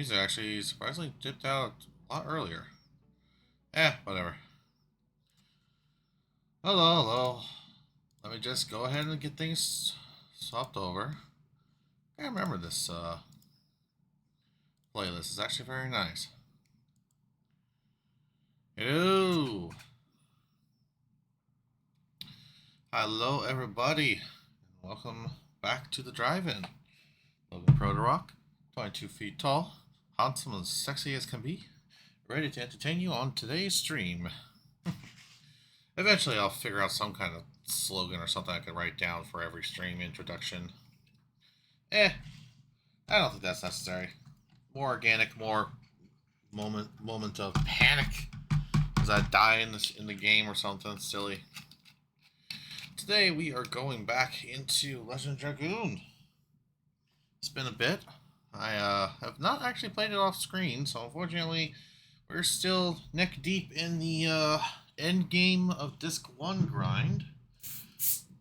music actually surprisingly dipped out a lot earlier. Whatever. Hello, hello. Let me just go ahead and get things swapped over. I remember this playlist. It's actually very nice. Hello. Hello, everybody. And welcome back to the drive-in. Logan Protoroc, 22 feet tall, handsome and sexy as can be, ready to entertain you on today's stream. Eventually I'll figure out some kind of slogan or something I can write down for every stream introduction. I don't think that's necessary. More organic, more moment of panic as I die in the game or something silly. Today we are going back into Legend of Dragoon. It's been a bit. I have not actually played it off screen, so unfortunately we're still neck deep in the end game of Disc 1 grind.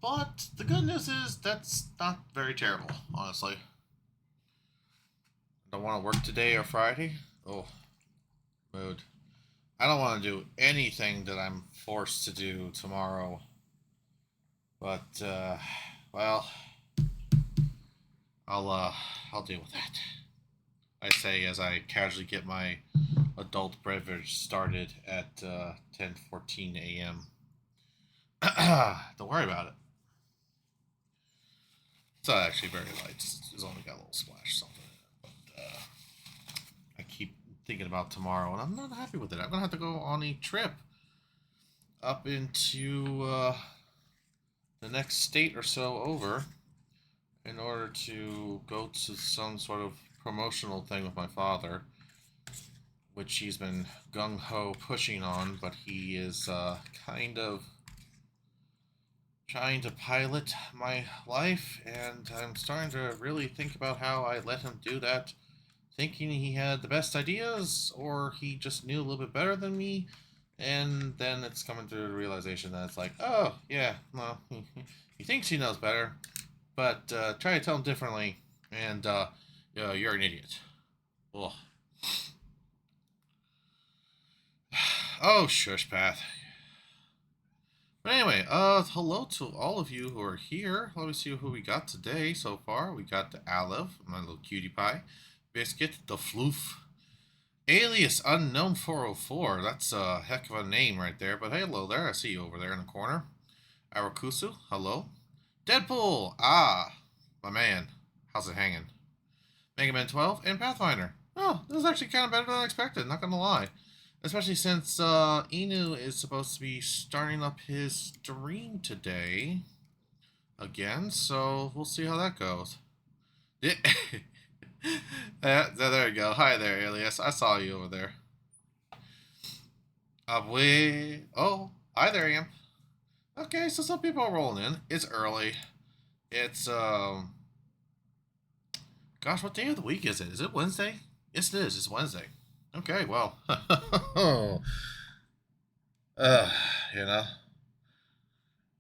But the good news is that's not very terrible, honestly. I don't want to work today or Friday. Oh, mood. I don't want to do anything that I'm forced to do tomorrow. But, well, I'll deal with that. I say as I casually get my adult beverage started at 10:14 a.m. Don't worry about it. It's not actually very light. It's only got a little splash something in it. But I keep thinking about tomorrow, and I'm not happy with it. I'm gonna have to go on a trip up into the next state or so over in order to go to some sort of promotional thing with my father, which he's been gung-ho pushing on, but he is kind of trying to pilot my life, and I'm starting to really think about how I let him do that, thinking he had the best ideas, or he just knew a little bit better than me, and then it's coming to the realization that it's like, oh, yeah, well, he thinks he knows better, but try to tell him differently, and you're an idiot. Ugh. Oh, shush, Path. But anyway, hello to all of you who are here. Let me see who we got today so far. We got the Olive, my little cutie pie. Biscuit, the Floof. Alias Unknown 404. That's a heck of a name right there. But hey, hello there. I see you over there in the corner. Arakusu, hello. Deadpool, my man. How's it hanging? Mega Man 12 and Pathfinder. Oh, this is actually kind of better than I expected, not gonna lie. Especially since Inu is supposed to be starting up his stream today again, so we'll see how that goes. Yeah. There you go. Hi there, Alias. I saw you over there. Oh, hi there, Ian. Okay, so some people are rolling in. It's early. It's gosh, what day of the week is it? Is it Wednesday? Yes, it is. It's Wednesday. Okay, well, you know,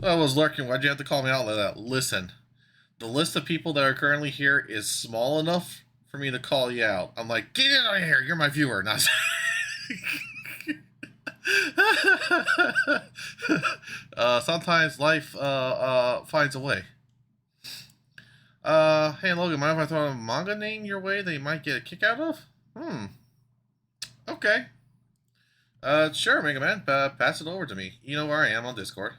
I was lurking. Why'd you have to call me out like that? Listen, the list of people that are currently here is small enough for me to call you out. I'm like, get out of here. You're my viewer, not. Sometimes life finds a way. Hey Logan, mind if I throw a manga name your way that you might get a kick out of? Okay. Sure, Mega Man. Pass it over to me. You know where I am on Discord.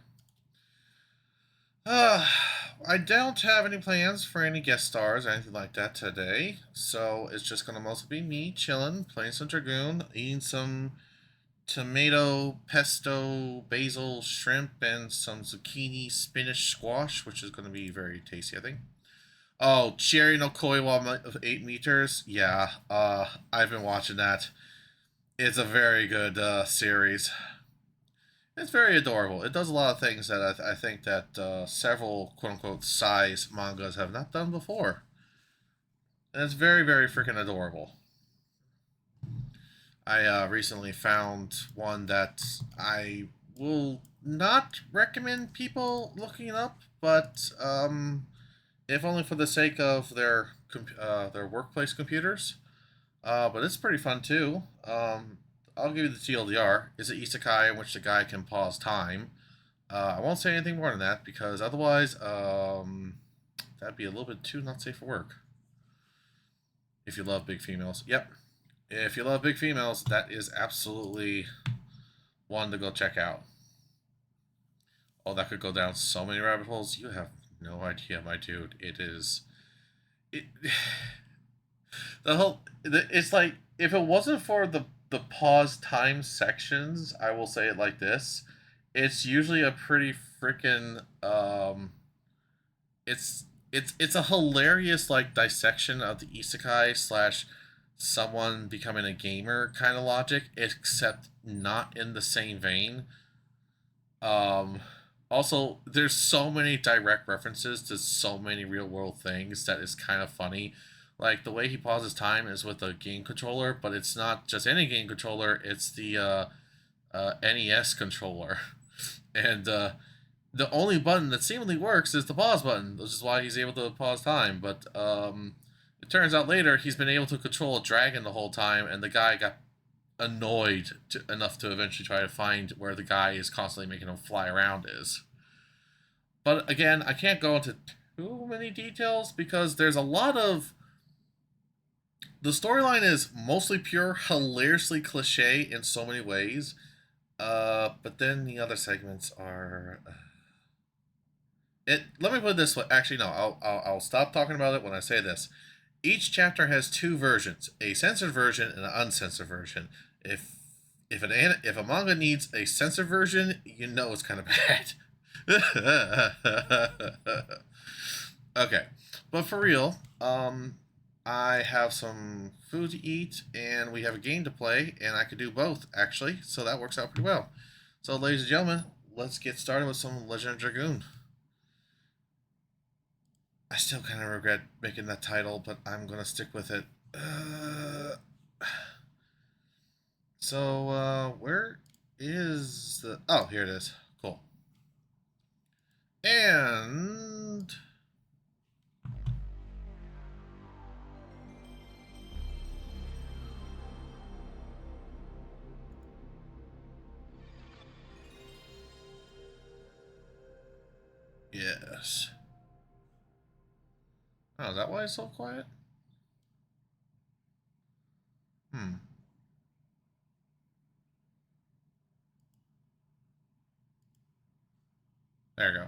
I don't have any plans for any guest stars or anything like that today, so it's just gonna mostly be me chilling, playing some Dragoon, eating some tomato, pesto, basil, shrimp, and some zucchini spinach squash, which is gonna be very tasty, I think. Oh, Cherry no Koiwa of 8 meters? Yeah, I've been watching that. It's a very good series. It's very adorable. It does a lot of things that I think that several quote-unquote size mangas have not done before. And it's very, very freaking adorable. I recently found one that I will not recommend people looking up, but if only for the sake of their workplace computers. But it's pretty fun too. I'll give you the TLDR. It's an isekai in which the guy can pause time. I won't say anything more than that because otherwise, that'd be a little bit too not safe for work. If you love big females, yep. If you love big females, that is absolutely one to go check out. Oh, that could go down so many rabbit holes. You have no idea, my dude. It is. It. The whole. It's like if it wasn't for the pause time sections, I will say it like this: it's usually a pretty freaking it's a hilarious like dissection of the isekai slash someone becoming a gamer kind of logic, except not in the same vein. Um, Also, there's so many direct references to so many real world things that is kind of funny. Like the way he pauses time is with a game controller, but it's not just any game controller. It's the NES controller, and the only button that seemingly works is the pause button, which is why he's able to pause time. But it turns out later he's been able to control a dragon the whole time, and the guy got annoyed enough to eventually try to find where the guy is constantly making him fly around is. But again, I can't go into too many details because there's a lot of. The storyline is mostly pure, hilariously cliche in so many ways. But then the other segments are. Let me put it this way. Actually, no. I'll stop talking about it when I say this. Each chapter has two versions: a censored version and an uncensored version. If a manga needs a censored version, you know it's kind of bad. Okay, but for real, I have some food to eat and we have a game to play, and I could do both actually, so that works out pretty well. So, ladies and gentlemen, let's get started with some Legend of Dragoon. I still kind of regret making that title, but I'm gonna stick with it. Where is the? Oh, here it is. Cool. And yes. Oh, is that why it's so quiet? Hmm. There you go.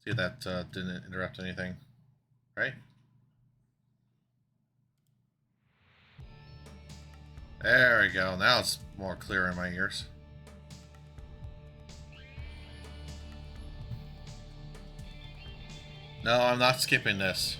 See if that didn't interrupt anything, right? There we go. Now it's more clear in my ears. No, I'm not skipping this.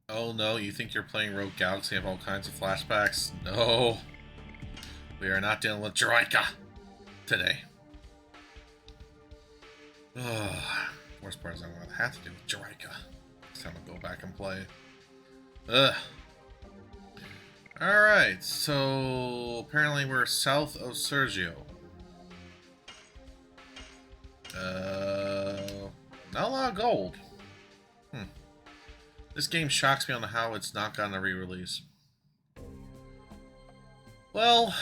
Oh no, you think you're playing Rogue Galaxy and have all kinds of flashbacks? No. We are not dealing with Droika today. Ugh. Worst part is I'm going to have to do with Droika. Next time I'll go back and play. Ugh. Alright, so apparently we're south of Sergio. Not a lot of gold. This game shocks me on how it's not gotten a re-release. Well,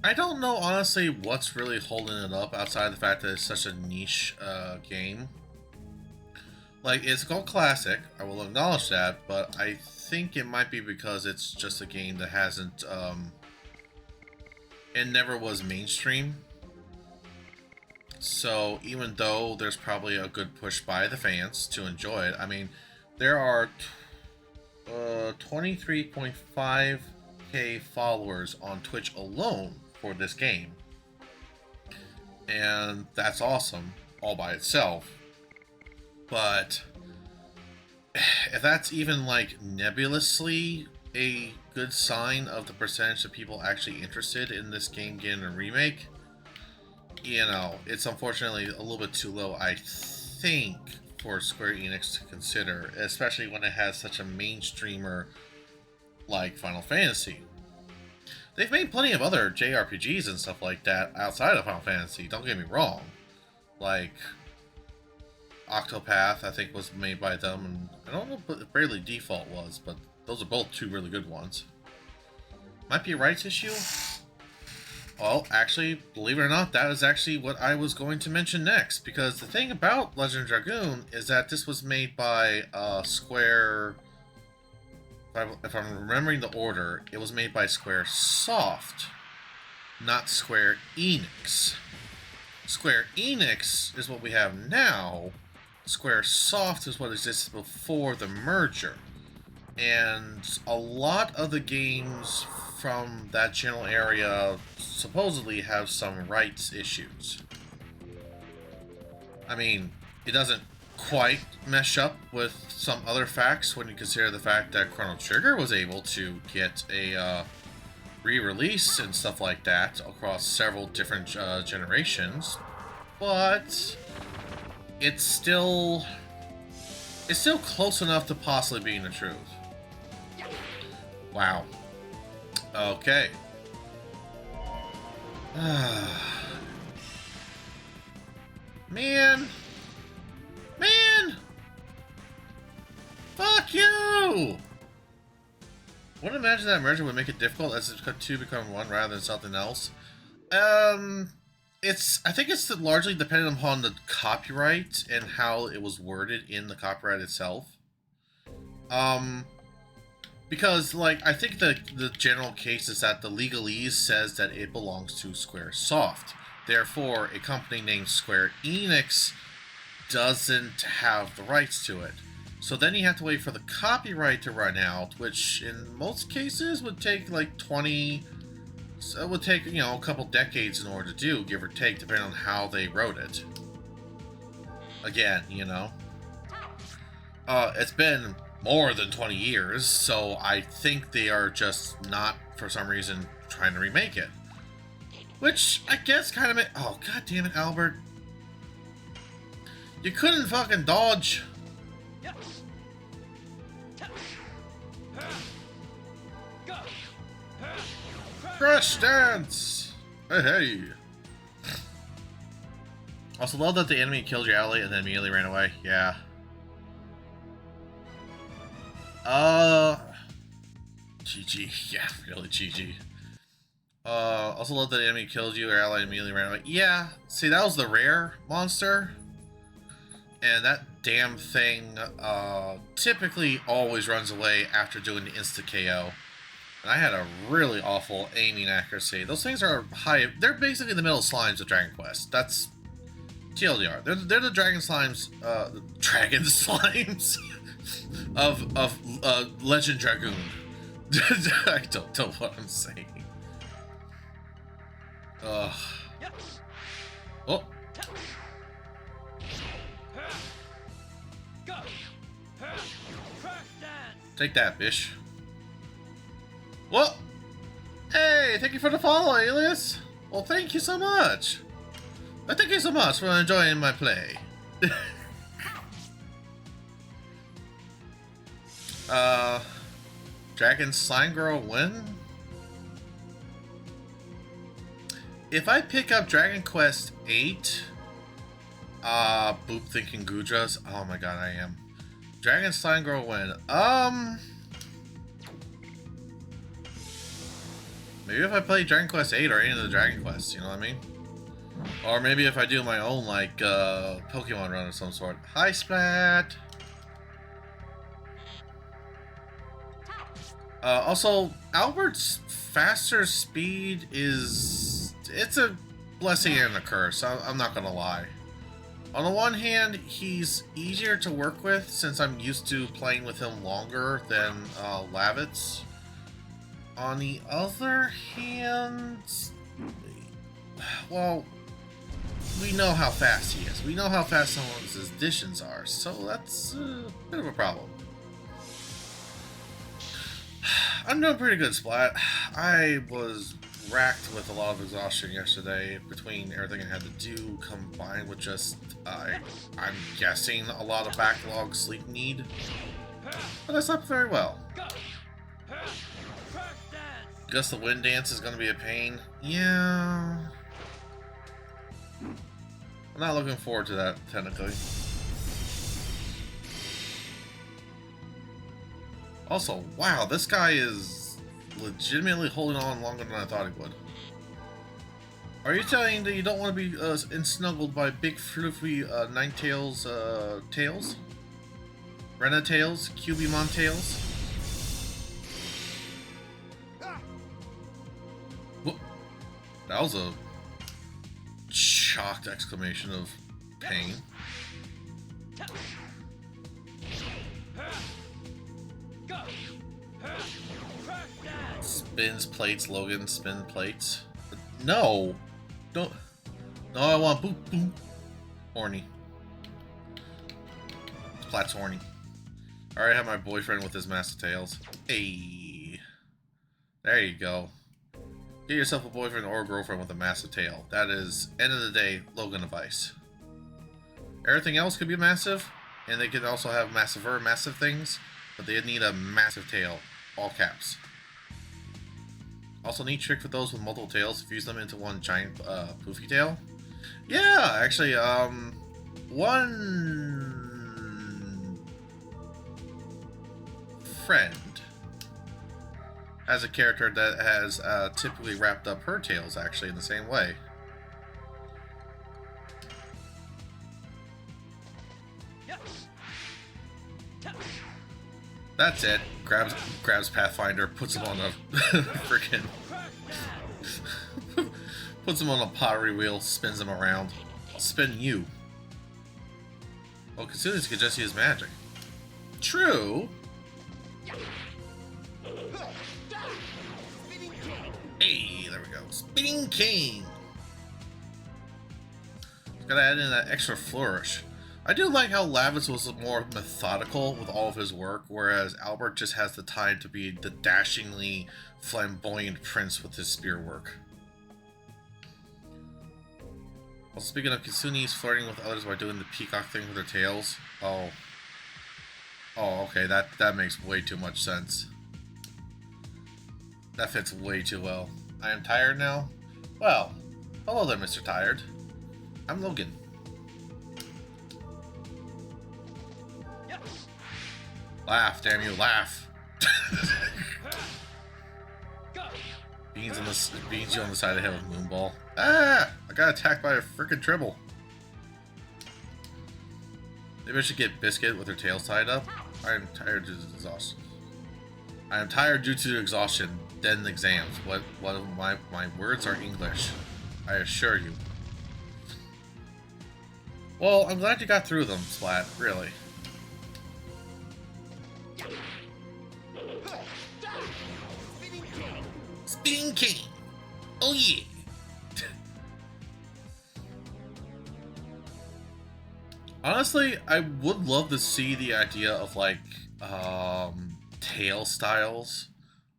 I don't know honestly what's really holding it up outside of the fact that it's such a niche game. Like, it's called Classic, I will acknowledge that, but I think it might be because it's just a game that hasn't, it never was mainstream. So, even though there's probably a good push by the fans to enjoy it, I mean, there are 23.5k followers on Twitch alone for this game. And that's awesome, all by itself. But if that's even like nebulously a good sign of the percentage of people actually interested in this game getting a remake, you know, it's unfortunately a little bit too low, I think, for Square Enix to consider, especially when it has such a mainstreamer like Final Fantasy. They've made plenty of other JRPGs and stuff like that outside of Final Fantasy, don't get me wrong. Like Octopath, I think, was made by them, and I don't know if Bravely Default was, but those are both two really good ones. Might be a rights issue? Well, actually, believe it or not, that is actually what I was going to mention next, because the thing about Legend of Dragoon is that this was made by Square... If I'm remembering the order, it was made by Square Soft, not Square Enix. Square Enix is what we have now. Square Soft is what existed before the merger. And a lot of the games from that general area supposedly have some rights issues. I mean, it doesn't quite mesh up with some other facts when you consider the fact that Chrono Trigger was able to get a re-release and stuff like that across several different generations, but it's still close enough to possibly being the truth. Wow. Okay. Man! Fuck you! Wouldn't imagine that merger would make it difficult as the two become one rather than something else. I think it's largely dependent upon the copyright and how it was worded in the copyright itself. Because, like, I think the general case is that the legalese says that it belongs to Square Soft. Therefore, a company named Square Enix doesn't have the rights to it. So then you have to wait for the copyright to run out, which in most cases would take like 20... So it would take, you know, a couple decades in order to do, give or take, depending on how they wrote it. Again, you know. It's been more than 20 years, so I think they are just not, for some reason, trying to remake it. Which, I guess, kind of... Oh, god damn it, Albert. You couldn't fucking dodge. Crush dance! Hey! Also, love that the enemy killed your ally and then immediately ran away. Yeah. GG. Yeah, really GG. Also love that the enemy killed you, your ally immediately ran away. Yeah, see, that was the rare monster. And that damn thing, typically always runs away after doing the insta-KO. And I had a really awful aiming accuracy. Those things are high. They're basically the middle slimes of Dragon Quest. That's TLDR. They're the dragon slimes, dragon slimes of Legend Dragoon. I don't know what I'm saying. Oh. Take that, bish. What? Hey, thank you for the follow, Alias. Well, thank you so much. Thank you so much for enjoying my play. Dragon Slime Girl win? If I pick up Dragon Quest 8, Boop thinking Gudras. Oh my god, I am. Dragonstein Girl win. Maybe if I play Dragon Quest 8 or any of the Dragon Quests, you know what I mean? Or maybe if I do my own, like, Pokemon run of some sort. Hi, Splat! Also, Albert's faster speed is... It's a blessing and a curse, I'm not gonna lie. On the one hand, he's easier to work with since I'm used to playing with him longer than Lavitz. On the other hand, well, we know how fast he is. We know how fast some of his additions are, so that's a bit of a problem. I'm doing pretty good, Splat. I was racked with a lot of exhaustion yesterday between everything I had to do combined with just, I'm guessing, a lot of backlog sleep need. But I slept very well. Guess the wind dance is going to be a pain. Yeah. I'm not looking forward to that, technically. Also, wow, this guy is legitimately holding on longer than I thought he would. Are you telling that you don't want to be ensnuggled by big fluffy Ninetales tails? Rena tails? Cubimon tails? That was a shocked exclamation of pain. Spins plates, Logan, spin plates. No! Don't. No, I want boop boop. Horny. Splat's horny. Alright, I have my boyfriend with his massive tails. Hey. There you go. Get yourself a boyfriend or a girlfriend with a massive tail. That is, end of the day, Logan advice. Everything else could be massive, and they could also have massive things, but they need a massive tail. All caps. Also, neat trick for those with multiple tails, fuse them into one giant poofy tail. Yeah, actually, one friend has a character that has typically wrapped up her tails actually in the same way. That's it. Grabs Pathfinder, puts him on a freaking puts him on a pottery wheel, spins him around. I'll spin you. Well, Kitsunes could just use magic. True. Hey, there we go. Spinning King. Gotta add in that extra flourish. I do like how Lavitz was more methodical with all of his work, whereas Albert just has the time to be the dashingly flamboyant prince with his spear work. Well, speaking of Kitsunes flirting with others by doing the peacock thing with their tails. Oh, okay, that makes way too much sense. That fits way too well. I am tired now? Well, hello there, Mr. Tired. I'm Logan. Laugh, damn you, laugh. Beans you on the side of the head with Moonball. Ah! I got attacked by a freaking Tribble. Maybe I should get Biscuit with her tails tied up. I am tired due to exhaustion. I am tired due to exhaustion. Then exams. What my words are English. I assure you. Well, I'm glad you got through them, Splat. Really. Spinning King. Oh yeah. Honestly, I would love to see the idea of like tail styles,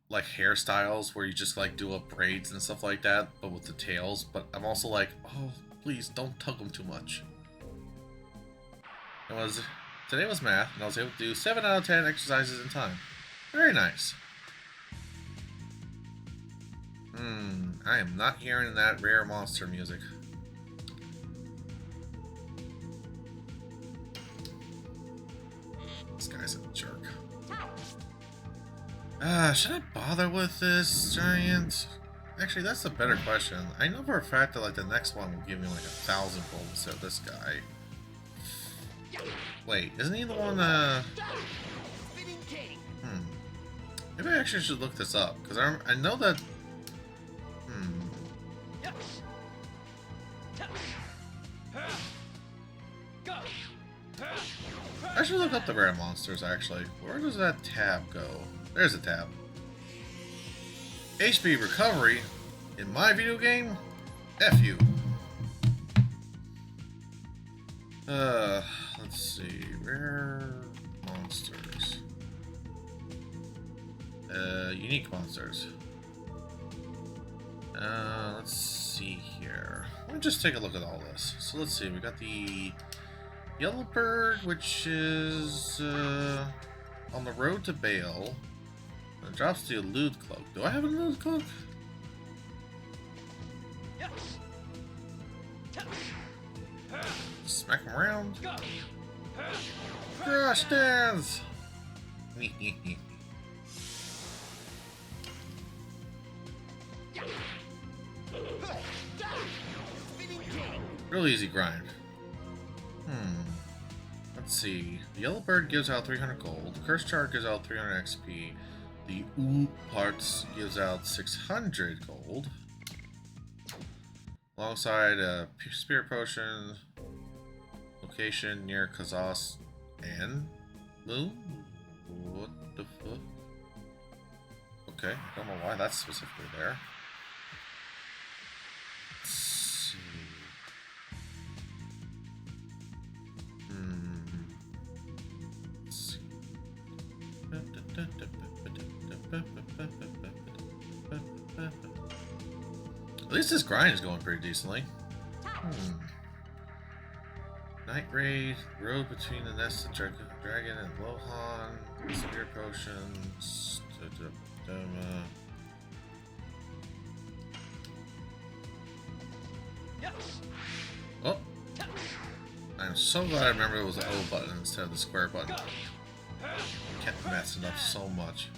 like hairstyles where you just like do up braids and stuff like that, but with the tails. But I'm also like, oh, please don't tug them too much. Today was math, and I was able to do 7 out of 10 exercises in time. Very nice. I am not hearing that rare monster music. This guy's a jerk. Should I bother with this giant? Actually, that's a better question. I know for a fact that like the next one will give me like 1,000 gold instead of this guy. Wait, isn't he the one? Maybe I actually should look this up because I know that. I should look up the rare monsters actually. Where does that tab go? There's a tab. HP recovery in my video game? F you. Let's see. Rare monsters. Unique monsters. Let's see here. Let me just take a look at all this. So let's see. We got the Yellow Bird, which is on the road to Bale. It drops the Elude Cloak. Do I have an Elude Cloak? Smack him around. Crush dance! Real easy grind. Let's see. The Yellow Bird gives out 300 gold. The Curse Chart gives out 300 XP. The Ooh Parts gives out 600 gold. Alongside a Spirit Potion. Location near Kazas and Moon? What the fuck? Okay, I don't know why that's specifically there. Let's see. Let's see. At least this grind is going pretty decently. Night Raid, road between the nest of Dragon and Lohan, Spirit Potions, Oh! I'm so glad I remember it was the O button instead of the square button. I kept messing up so much.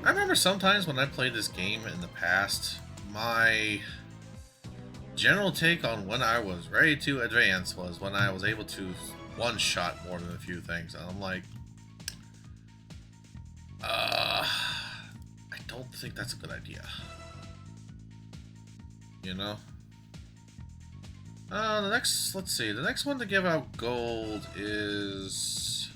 I remember sometimes when I played this game in the past, my general take on when I was ready to advance was when I was able to one-shot more than a few things. And I'm like, I don't think that's a good idea. You know? Let's see, the next one to give out gold is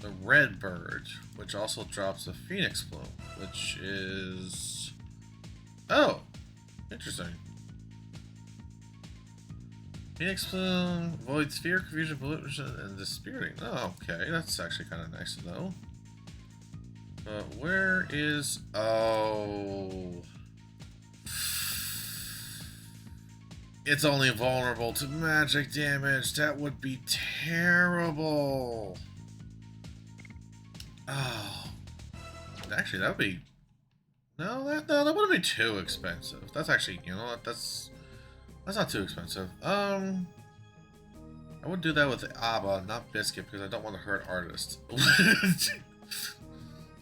the Red Bird, which also drops a Phoenix Plume, which is... Oh! Interesting. Phoenix Plume, Void Sphere, Confusion, Pollution, and Dispiriting. Oh, okay, that's actually kind of nice to know. But where is... Oh... It's only vulnerable to magic damage. That would be terrible. Oh, actually, that would be that wouldn't be too expensive. That's actually, you know what? That's not too expensive. I would do that with Abba, not Biscuit, because I don't want to hurt Artist.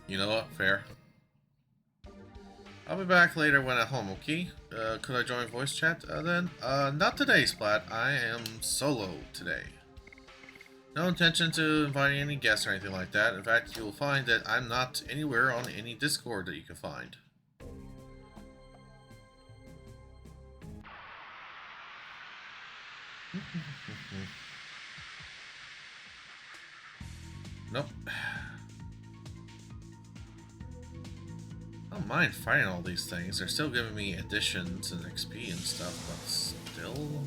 You know what? Fair. I'll be back later when at home. Okay? Could I join voice chat then? Not today, Splat. I am solo today. No intention to inviting any guests or anything like that. In fact, you'll find that I'm not anywhere on any Discord that you can find. Nope. I don't mind fighting all these things. They're still giving me additions and XP and stuff, but still...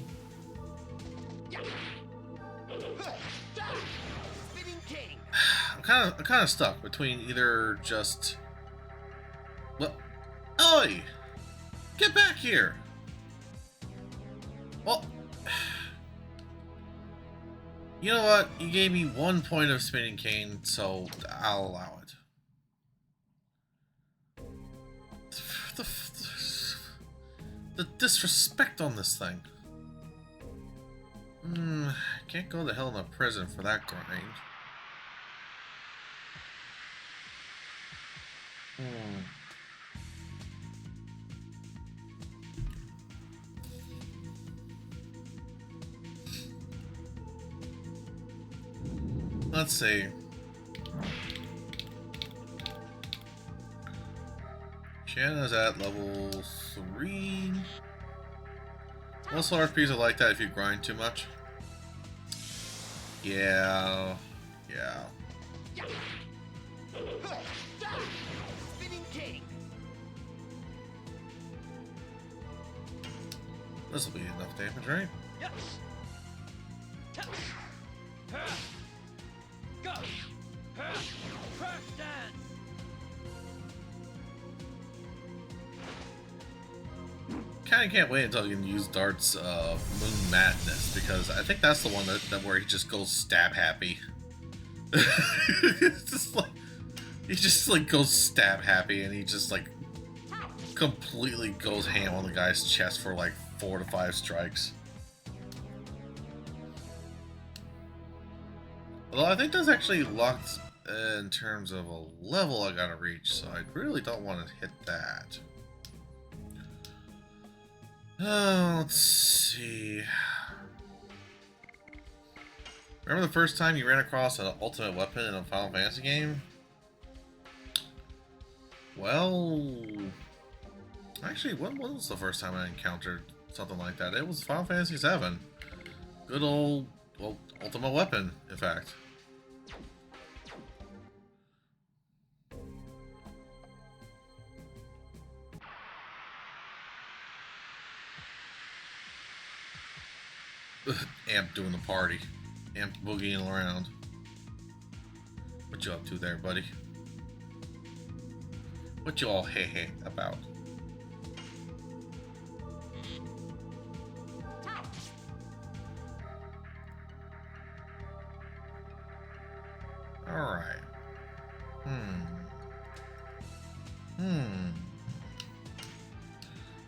I'm kind of stuck between either just... What? Oi! Get back here! Well... You know what? You gave me 1 point of Spinning Cane, so I'll allow it. The disrespect on this thing. Can't go to hell in a prison for that grind. Let's see. Shanna's at level 3. Most RPs are like that if you grind too much. Yeah. This will be enough damage, right? Kinda can't wait until you can use Dart's Moon Madness, because I think that's the one that where he just goes stab happy. He just goes stab happy, and he just like completely goes ham on the guy's chest for like 4 to 5 strikes. Although I think that's actually locked in terms of a level I gotta reach, so I really don't want to hit that. Let's see. Remember the first time you ran across an ultimate weapon in a Final Fantasy game? Well, actually, when was the first time I encountered something like that? It was Final Fantasy VII. Good old, well, ultimate weapon, in fact. Amp doing the party. Amp boogieing around. What you up to there, buddy? What you all hey about? Alright.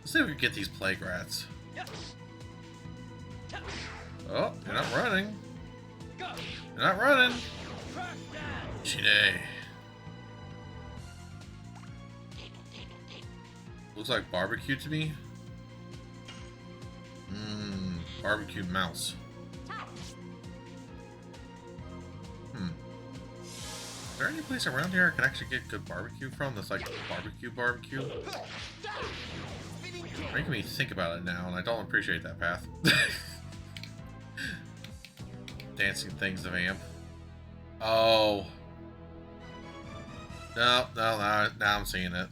Let's see if we can get these plague rats. Oh, you're not running. You're not running. Chide. Looks like barbecue to me. Barbecued mouse. Is there any place around here I can actually get good barbecue from that's like barbecue? Making me think about it now, and I don't appreciate that path. Dancing things of amp. Oh. No, now I'm seeing it.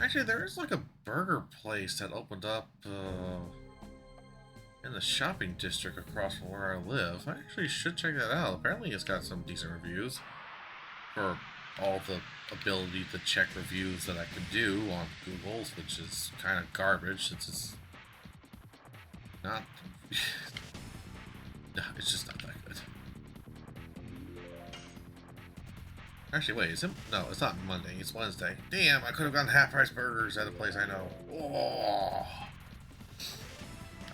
Actually, there is like a burger place that opened up in the shopping district across from where I live. I actually should check that out. Apparently it's got some decent reviews for all the ability to check reviews that I can do on Google's, which is kind of garbage since it's not... No, it's just not that good. Actually, wait, is it? No, it's not Monday, it's Wednesday. Damn, I could have gotten half-price burgers at a place I know. Oh.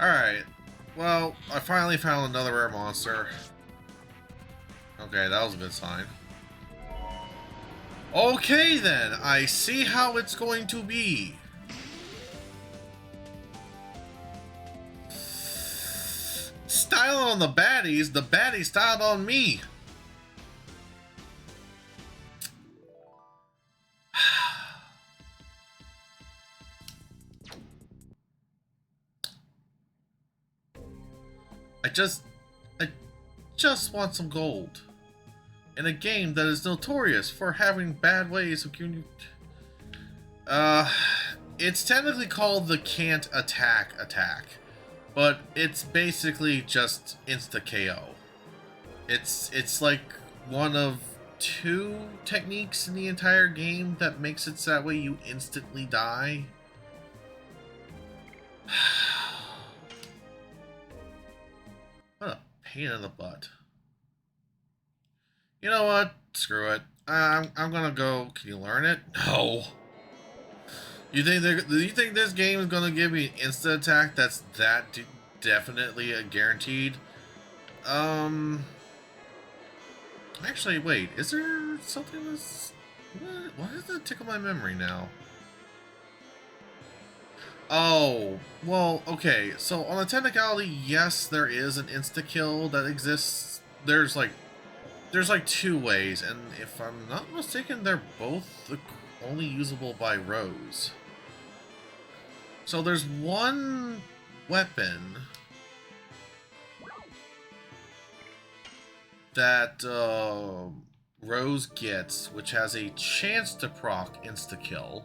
Alright, well, I finally found another rare monster. Okay, that was a good sign. Okay then, I see how it's going to be. Styling on the baddies styled on me. I just want some gold. In a game that is notorious for having bad ways of giving you... It's technically called the can't attack, but it's basically just insta-KO. It's like one of 2 techniques in the entire game that makes it so that way you instantly die. What a pain in the butt. You know what? Screw it. I'm gonna go... Can you learn it? No. Do you think this game is gonna give me an instant attack that's definitely a guaranteed? Actually, wait. Is there something that's why does that tickle my memory now? Oh, well, okay. So on a technicality, yes, there is an insta kill that exists. There's like two ways, and if I'm not mistaken, they're both only usable by Rose. So there's one weapon that Rose gets, which has a chance to proc insta-kill.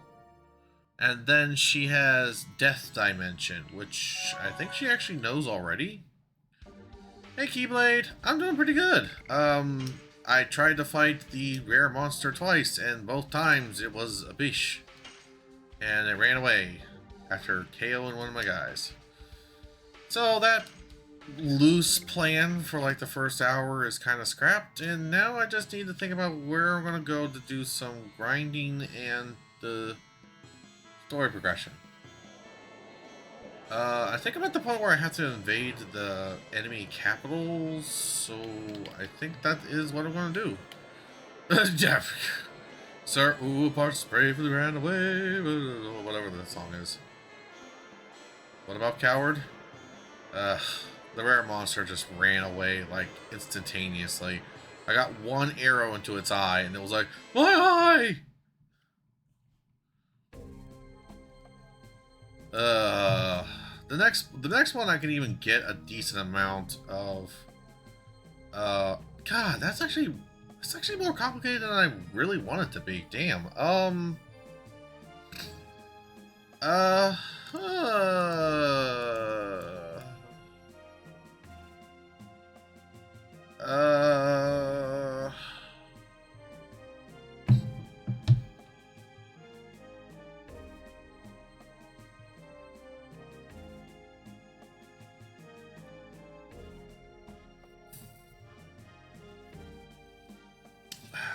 And then she has Death Dimension, which I think she actually knows already. Hey Keyblade, I'm doing pretty good. I tried to fight the rare monster twice, and both times it was a bish. And it ran away after KOing one of my guys. So that loose plan for like the first hour is kind of scrapped, and now I just need to think about where I'm going to go to do some grinding and the story progression. I think I'm at the point where I have to invade the enemy capitals, so I think that is what I'm going to do. Jeff! Sir, ooh, parts bravely ran away, whatever that song is. What about Coward? The rare monster just ran away, like, instantaneously. I got one arrow into its eye, and it was like, my eye! The next one I can even get a decent amount of, God, that's actually more complicated than I really want it to be. Damn. Uh,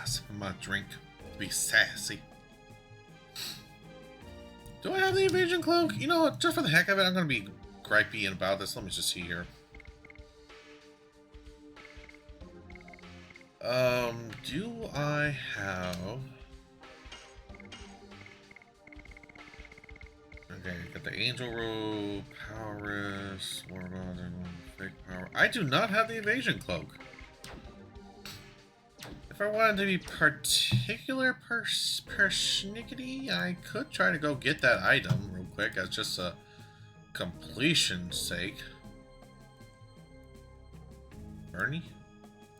sip of my drink to be sassy. Do I have the evasion cloak? You know what? Just for the heck of it, I'm going to be gripey about this. Let me just see here. Do I have... Okay, got the Angel Robe, Powerless, what about Fake Power? I do not have the evasion cloak. If I wanted to be persnickety, I could try to go get that item real quick as just a completion's sake. Bernie?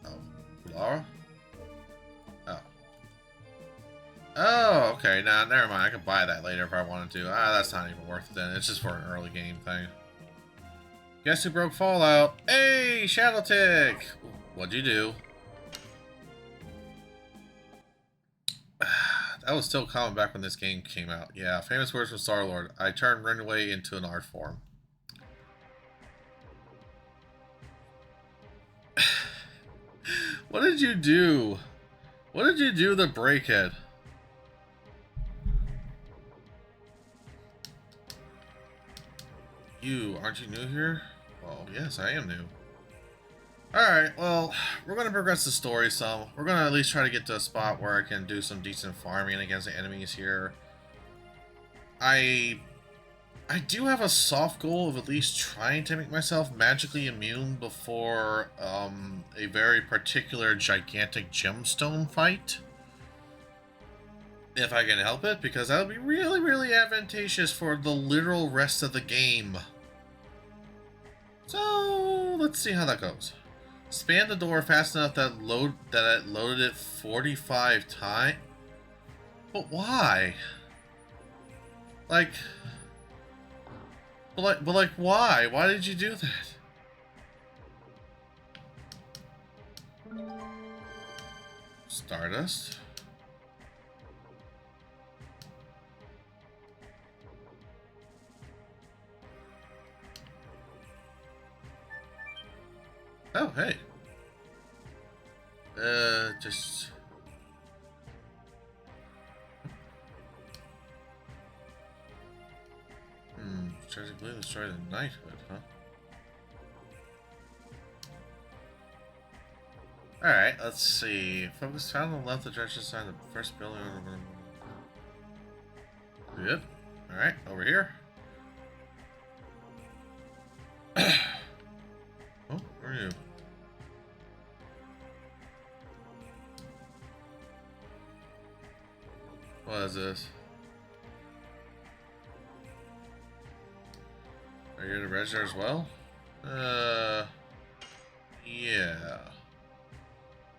Oh, Laura? Oh. Oh, okay. Nah, never mind. I could buy that later if I wanted to. Ah, that's not even worth it then. It's just for an early game thing. Guess who broke Fallout? Hey, Shadow Tick! What'd you do? That was still common back when this game came out. Yeah, famous words from Star-Lord. I turned Runaway into an art form. What did you do? What did you do to Breakhead? Aren't you new here? Well, yes, I am new. Alright, well, we're going to progress the story some. We're going to at least try to get to a spot where I can do some decent farming against the enemies here. I do have a soft goal of at least trying to make myself magically immune before a very particular gigantic gemstone fight. If I can help it, because that would be really, really advantageous for the literal rest of the game. So, let's see how that goes. Span the door fast enough that it loaded it 45 times. But why? Like, why? Why did you do that? Stardust. Oh, hey. Tragic Blade destroyed the knighthood, huh? Alright, let's see. Focus found on the left, the direction sign the first building on the... Good. Alright, over here. Oh, where are you? What is this? Are you in the register as well? Yeah.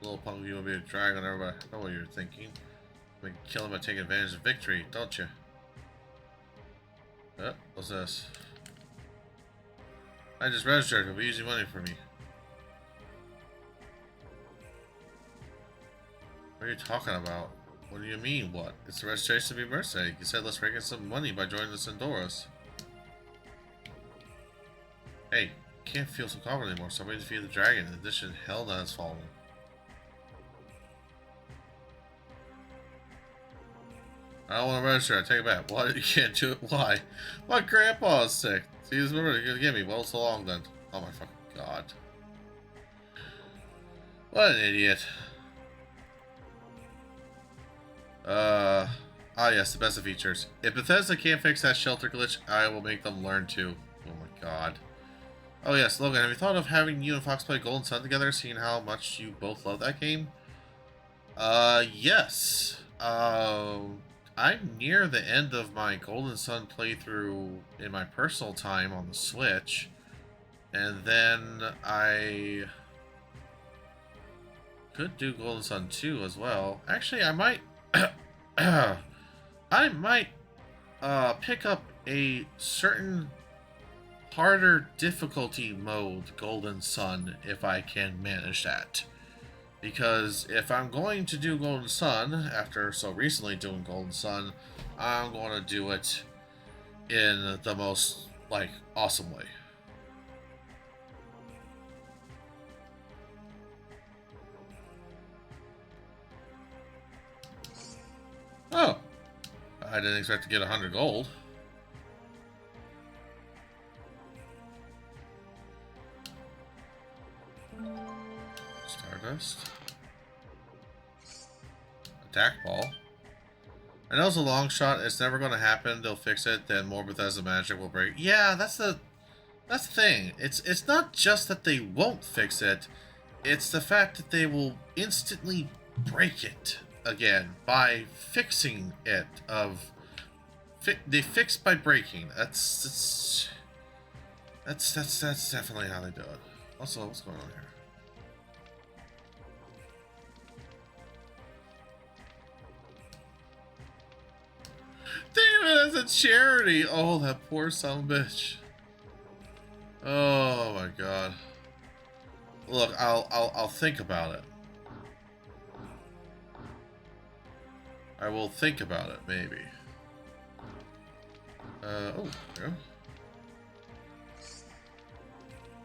Little punk, you will be a dragon. Everybody know what you're thinking. We can kill him by taking advantage of victory, don't you? What's this? I just registered. It'll be easy money for me. What are you talking about? What do you mean, what? It's the registration to be mercenary. You said let's rake in some money by joining the Sandoras. Hey, can't feel so confident anymore. Somebody defeated the dragon. In addition, Helena has fallen. I don't want to register. I take it back. Why you can't do it? Why? My grandpa is sick. See, this member you're gonna give me. Well, so long then. Oh my fucking god. What an idiot. Yes, the best of features. If Bethesda can't fix that shelter glitch, I will make them learn to. Oh my god. Oh yes, Logan, have you thought of having you and Fox play Golden Sun together, seeing how much you both love that game? Yes. I'm near the end of my Golden Sun playthrough in my personal time on the Switch. And then I could do Golden Sun 2 as well. Actually, I might... I might pick up a certain harder difficulty mode Golden Sun if I can manage that. Because if I'm going to do Golden Sun, after so recently doing Golden Sun, I'm going to do it in the most, like, awesome way. Oh! I didn't expect to get 100 gold. Stardust. Attack ball. I know it's a long shot. It's never going to happen. They'll fix it. Then more Bethesda magic will break. Yeah, that's the thing. It's not just that they won't fix it. It's the fact that they will instantly break it again by fixing it. They fix by breaking. That's definitely how they do it. Also, what's going on here? Damn it, as a charity. Oh, that poor son of a bitch. Oh my god. Look, I'll think about it. I will think about it, maybe. Oh, there we go.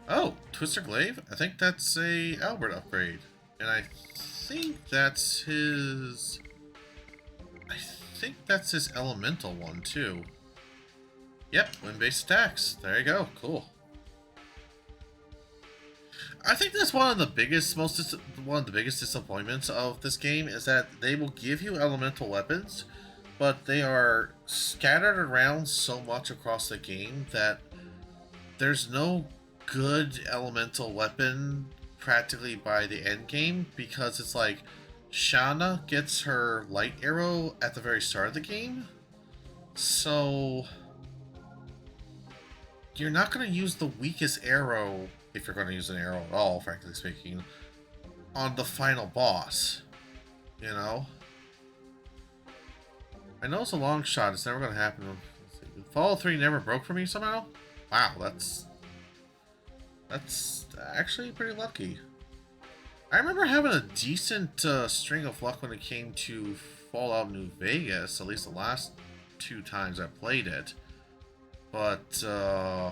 Oh, Twister Glaive? I think that's a Albert upgrade. And I think that's his... I think that's his elemental one, too. Yep, wind-based attacks. There you go. Cool. I think that's one of the biggest disappointments of this game is that they will give you elemental weapons, but they are scattered around so much across the game that there's no good elemental weapon practically by the end game, because it's like Shanna gets her light arrow at the very start of the game, so you're not going to use the weakest arrow, if you're going to use an arrow at all, frankly speaking, on the final boss, you know? I know it's a long shot, it's never going to happen. Fall 3 never broke for me somehow? Wow, that's actually pretty lucky. I remember having a decent string of luck when it came to Fallout New Vegas, at least the last 2 times I played it. But, I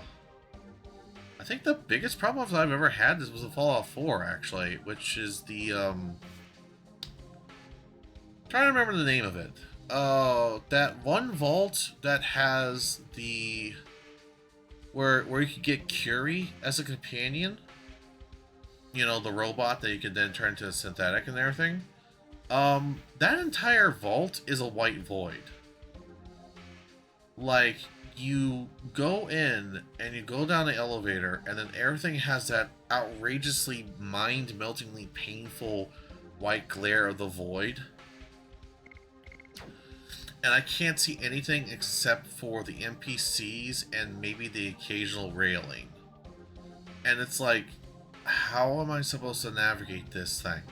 think the biggest problem I've ever had was in Fallout 4, actually, which is the, trying to remember the name of it. That one vault that has the where you could get Curie as a companion. You know, the robot that you could then turn into a synthetic and everything. That entire vault is a white void. Like, you go in and you go down the elevator, and then everything has that outrageously mind-meltingly painful white glare of the void. And I can't see anything except for the NPCs and maybe the occasional railing. And it's like, how am I supposed to navigate this thing?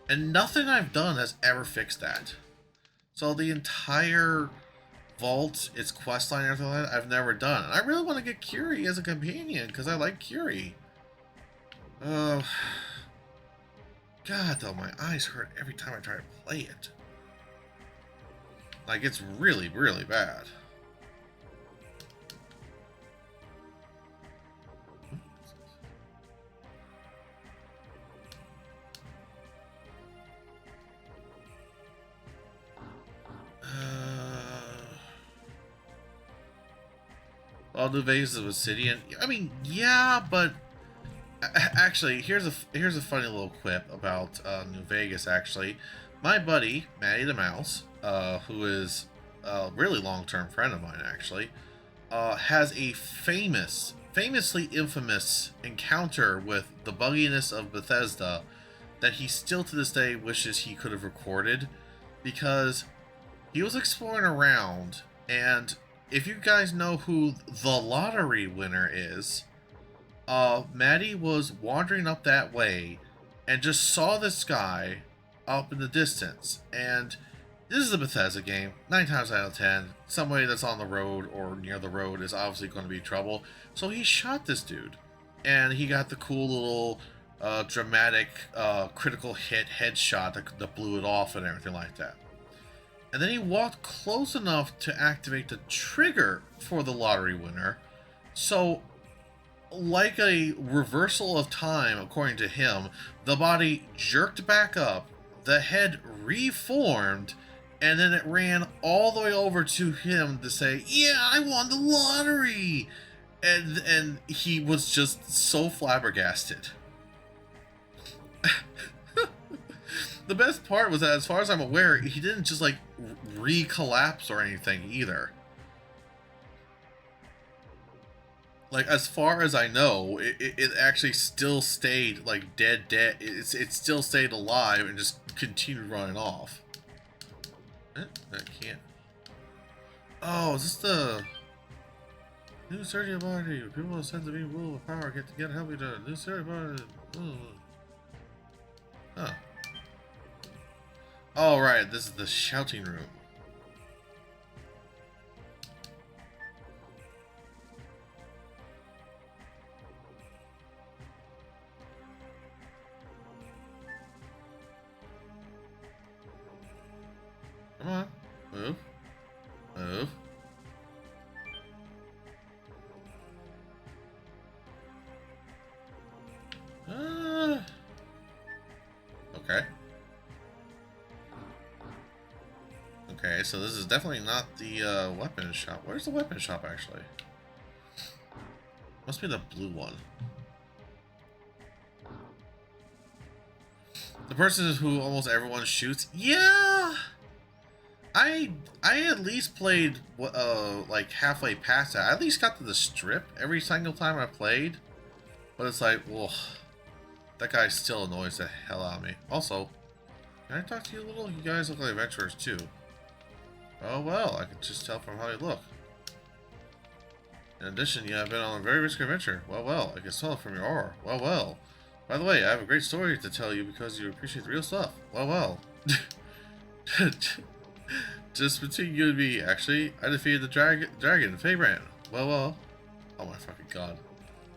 And nothing I've done has ever fixed that. So the entire vault, its questline and everything like that, I've never done. And I really want to get Curie as a companion, because I like Curie. God, though, my eyes hurt every time I try to play it. Like, it's really, really bad. All New Vegas is Obsidian. I mean, yeah, but actually, here's a funny little quip about New Vegas. Actually, my buddy Matty the Mouse, who is a really long-term friend of mine, actually, has a famously infamous encounter with the bugginess of Bethesda that he still to this day wishes he could have recorded, because he was exploring around, and if you guys know who the lottery winner is, Maddie was wandering up that way and just saw this guy up in the distance. And this is a Bethesda game. 9 times out of 10, somebody that's on the road or near the road is obviously going to be in trouble. So he shot this dude, and he got the cool little dramatic critical hit headshot that blew it off and everything like that. And then he walked close enough to activate the trigger for the lottery winner. So, like a reversal of time, according to him, the body jerked back up, the head reformed, and then it ran all the way over to him to say, "Yeah, I won the lottery!" And he was just so flabbergasted. The best part was that, as far as I'm aware, he didn't just, like, re-collapse or anything, either. Like, as far as I know, it actually still stayed, like, dead. It still stayed alive and just continued running off. I can't. Oh, is this the new surgery body? People are said to be rule of power get to get help you to new surgery body. Huh. Oh, right, this is the shouting room. Come on, move, move. Okay. Okay, so this is definitely not the weapon shop. Where's the weapon shop, actually? Must be the blue one. The person who almost everyone shoots? Yeah! I at least played, like, halfway past that. I at least got to the strip every single time I played. But it's like, well, that guy still annoys the hell out of me. Also, can I talk to you a little? You guys look like adventurers, too. Oh, well, I can just tell from how you look. In addition, you have been on a very risky adventure. Well, I can tell from your aura. Well. By the way, I have a great story to tell you because you appreciate the real stuff. Well. Just between you and me, actually, I defeated the dragon, Feybrand. Well. Oh my fucking god.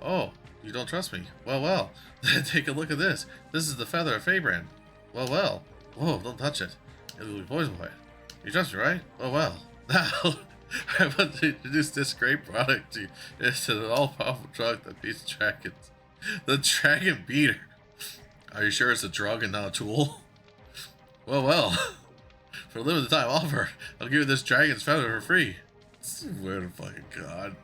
Oh, you don't trust me. Well. Take a look at this. This is the feather of Feybrand. Well. Whoa, don't touch it. It will be poisoned by it. You trust me, right? Well. Now, I want to introduce this great product to you. It's an all-powerful drug that beats dragons. The Dragon Beater. Are you sure it's a drug and not a tool? Well. For a limited time offer, I'll give you this dragon's feather for free. Swear to fucking God.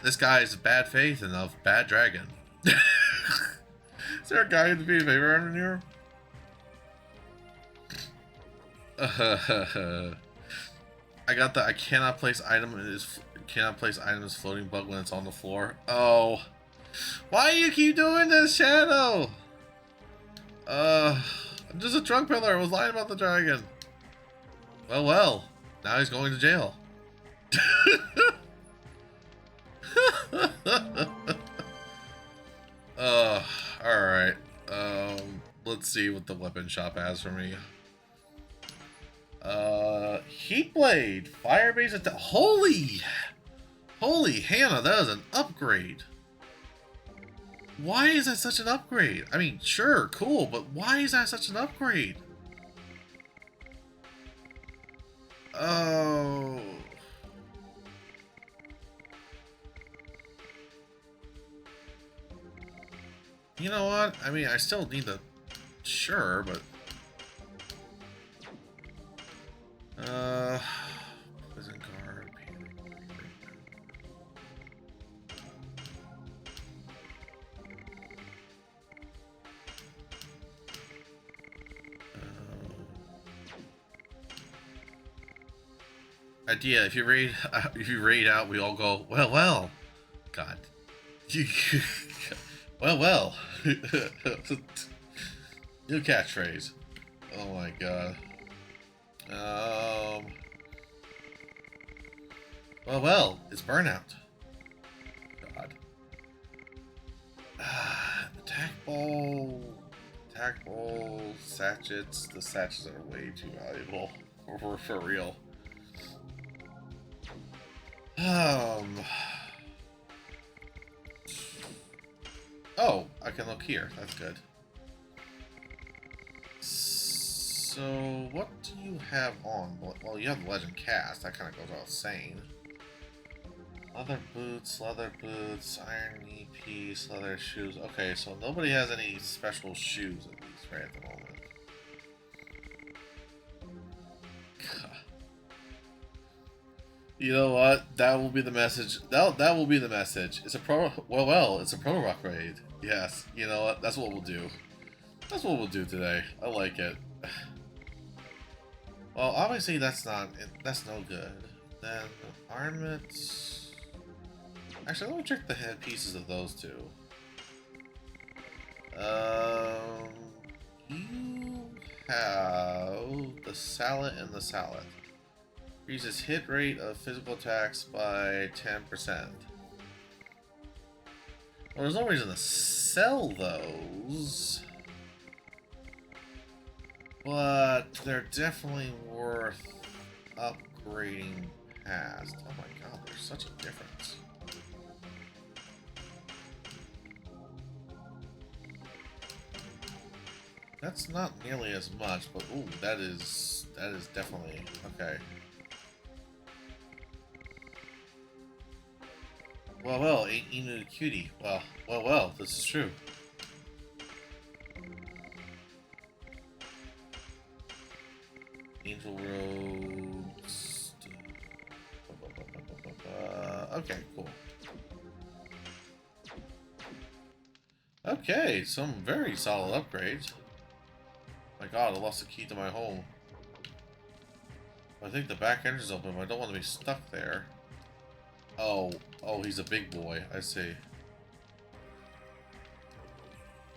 This guy is bad faith and of bad dragon. Is there a guy who'd be a favor in here? I got the I cannot place item as floating bug when it's on the floor. Oh, why do you keep doing this, Shadow? I'm just a drunk pillar. I was lying about the dragon. Well. Now he's going to jail. Alright. Let's see what the weapon shop has for me. Heat blade, fire base attack. Holy Hannah, that is an upgrade. Why is that such an upgrade? I mean, sure, cool, but why is that such an upgrade? Oh. You know what? I mean, I still need the... Sure, but... Poison guard... idea, if you raid out, we all go, well. God. well. New catchphrase. Oh my God. Well, it's burnout. God. Attack ball, sachets. The sachets are way too valuable for real. Oh, I can look here. That's good. So, what do you have on? Well, you have the Legend Cast. That kind of goes without saying. Leather boots, iron knee piece, leather shoes. Okay, so nobody has any special shoes, at least, right at the moment. You know what? That will be the message. That will be the message. It's a it's a Protoroc raid. Yes. You know what? That's what we'll do. That's what we'll do today. I like it. Well, obviously that's no good. Then armaments. Actually, let me check the head pieces of those two. You have the salad and the salad. Increases hit rate of physical attacks by 10%. Well, there's no reason to sell those, but they're definitely worth upgrading past. Oh my God, there's such a difference. That's not nearly as much, but ooh, that is definitely okay. Well, ain't Inu a cutie? Well, this is true. Angel robes. Okay, cool. Okay, some very solid upgrades. My God, I lost the key to my home. I think the back entrance is open, but I don't want to be stuck there. Oh, he's a big boy. I see.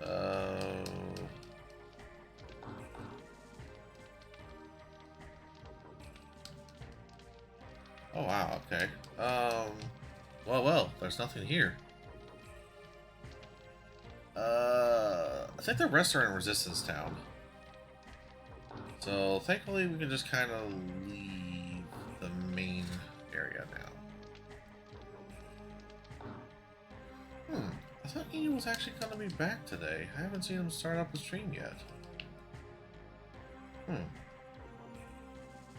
Oh wow, okay. Well, there's nothing here. I think the rest are in Resistance Town. So, thankfully, we can just kind of leave the main area now. I thought Ian was actually going to be back today. I haven't seen him start up the stream yet.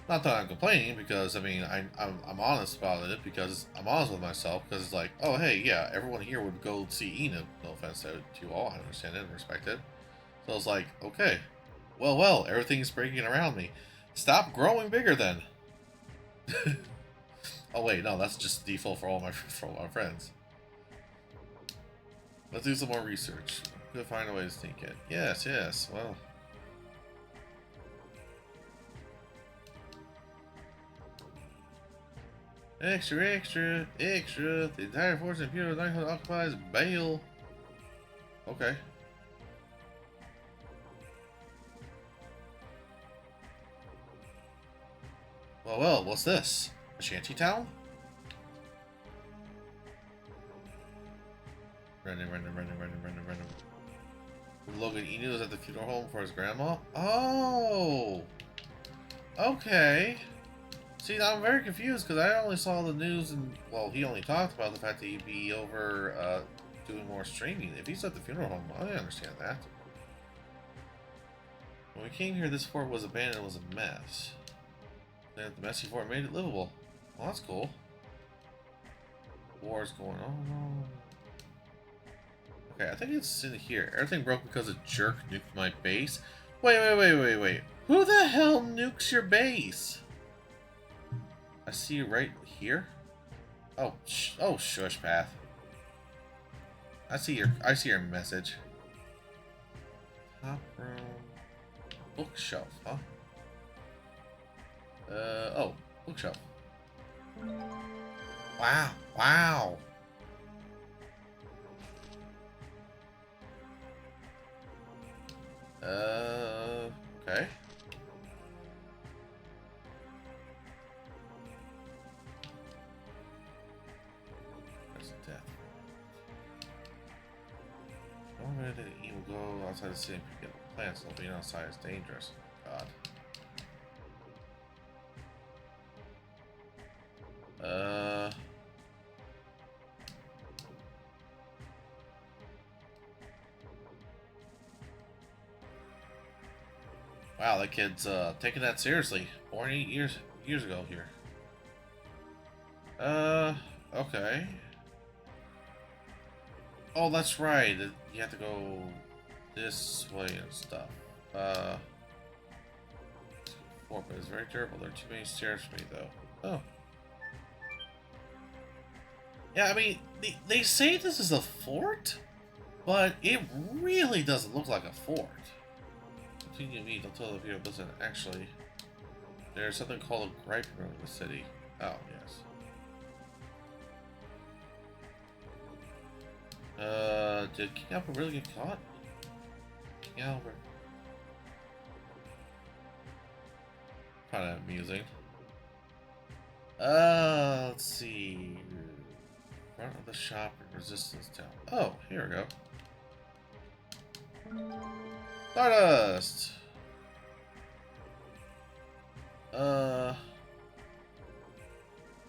Not that I'm complaining, because I mean I'm honest about it, because I'm honest with myself, because it's like, oh hey, yeah, everyone here would go see Ina. No offense to you all, I understand it and respect it. So it's like, okay, Well, well, everything's breaking around me. Stop growing bigger then. Oh wait, no, that's just default for all my friends. Let's do some more research. We'll find a way to sneak in. Yes, yes. Well. Extra, extra, extra. The entire force of Imperial Knighthood occupies Bale. Okay. Well, well, what's this? A shantytown? Random. Logan Enu is at the funeral home for his grandma? Oh! Okay. See, I'm very confused because I only saw the news and, well, he only talked about the fact that he'd be over doing more streaming. If he's at the funeral home, I understand that. When we came here, this fort was abandoned and was a mess. Then the messy fort made it livable. Well, that's cool. War's going on. Okay, I think it's in here. Everything broke because a jerk nuked my base. Wait. Who the hell nukes your base? I see you right here. Oh, shush, Path. I see your message. Top room. Bookshelf, huh? Oh, bookshelf. Wow. Okay. That's death. One minute he will go outside the city and pick up plants, so being outside is dangerous. God. Wow, that kid's taking that seriously. Born 8 years ago here. Okay. Oh, that's right. You have to go this way and stuff. Fort, but it's very durable. There are too many stairs for me, though. Oh. Yeah, I mean, they say this is a fort, but it really doesn't look like a fort. Continue to meet until the video doesn't actually. There's something called a gripe room in the city. Oh, yes. Did King Albert really get caught? King Albert. Kind of amusing. Let's see. Front of the shop in Resistance Town. Oh, here we go. Stardust!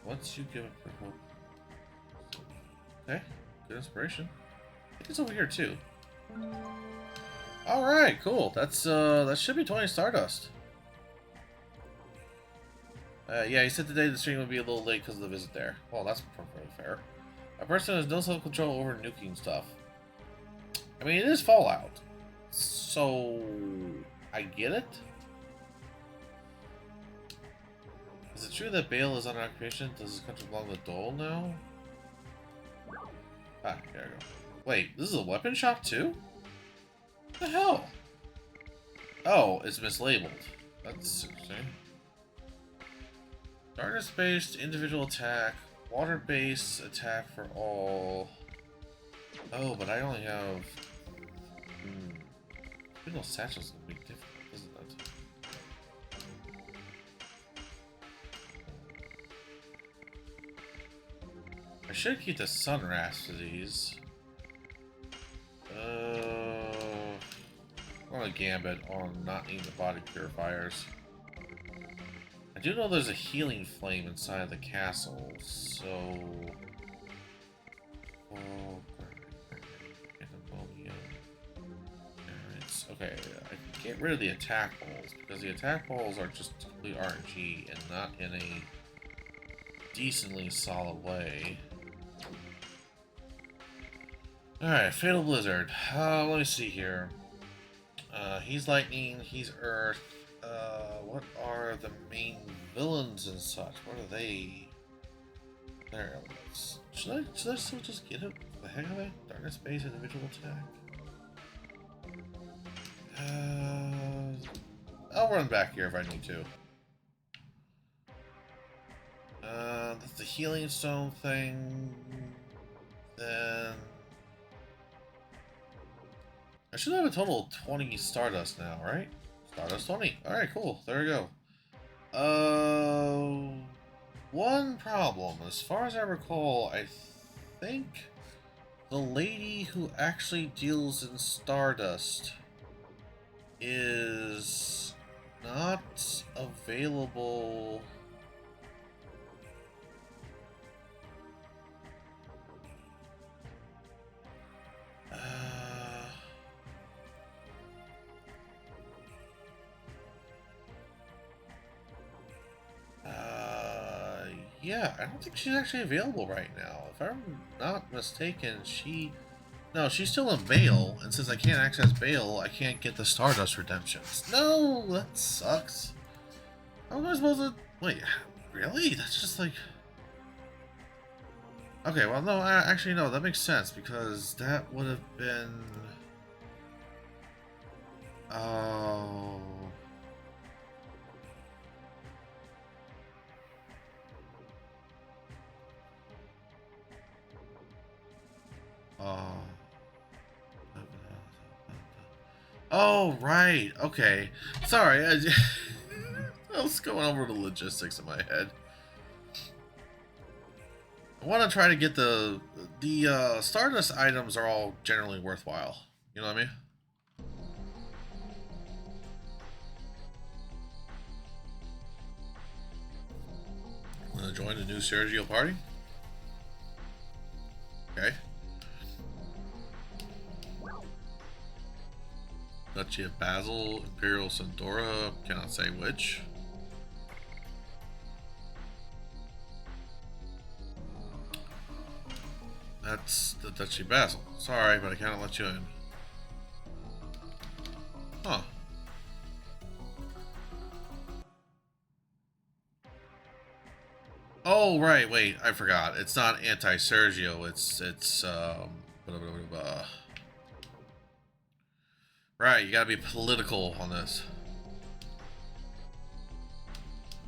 Once you give it for hope. Okay, good inspiration. I think it's over here too. Alright, cool. That's that should be 20 Stardust. Yeah, he said today the stream would be a little late because of the visit there. Well, that's perfectly fair. A person has no self-control over nuking stuff. I mean, it is Fallout. So, I get it. Is it true that Bale is under occupation? Does his country belong to Dole now? Ah, there we go. Wait, this is a weapon shop too? What the hell? Oh, it's mislabeled. That's interesting. Darkness-based individual attack. Water-based attack for all. Oh, but I only have... Signal satchel's gonna be difficult, isn't it? I should keep the sun rhapsodies. I'm gonna gambit on not needing the body purifiers. I do know there's a healing flame inside the castle, so... Okay, I can get rid of the attack balls, because the attack balls are just complete RNG and not in a decently solid way. Alright, Fatal Blizzard. Let me see here. He's lightning, he's earth. What are the main villains and such? What are they? Their elements. Should I still just get it for the heck of it? Darkness base, individual attack. I'll run back here if I need to. That's the healing stone thing. Then I should have a total of 20 Stardust now, right? Stardust 20. Alright, cool. There we go. One problem. As far as I recall, I think the lady who actually deals in Stardust is not available. Yeah, I don't think she's actually available right now. If I'm not mistaken, no, she's still in Bale, and since I can't access Bale, I can't get the Stardust redemptions. No, that sucks. How am I supposed to... Wait, really? That's just like... Okay, well, no, actually, no, that makes sense, because that would have been... Oh... Oh, right. Okay. Sorry. I was going over the logistics in my head. I want to try to get the Stardust items are all generally worthwhile. You know what I mean? Want to join the new Sergio party? Okay. Duchy of Basil, Imperial Sandora, cannot say which. That's the Duchy of Basil. Sorry, but I cannot let you in. Huh. Oh, right, wait, I forgot. It's not anti-Sergio, it's right, you gotta be political on this.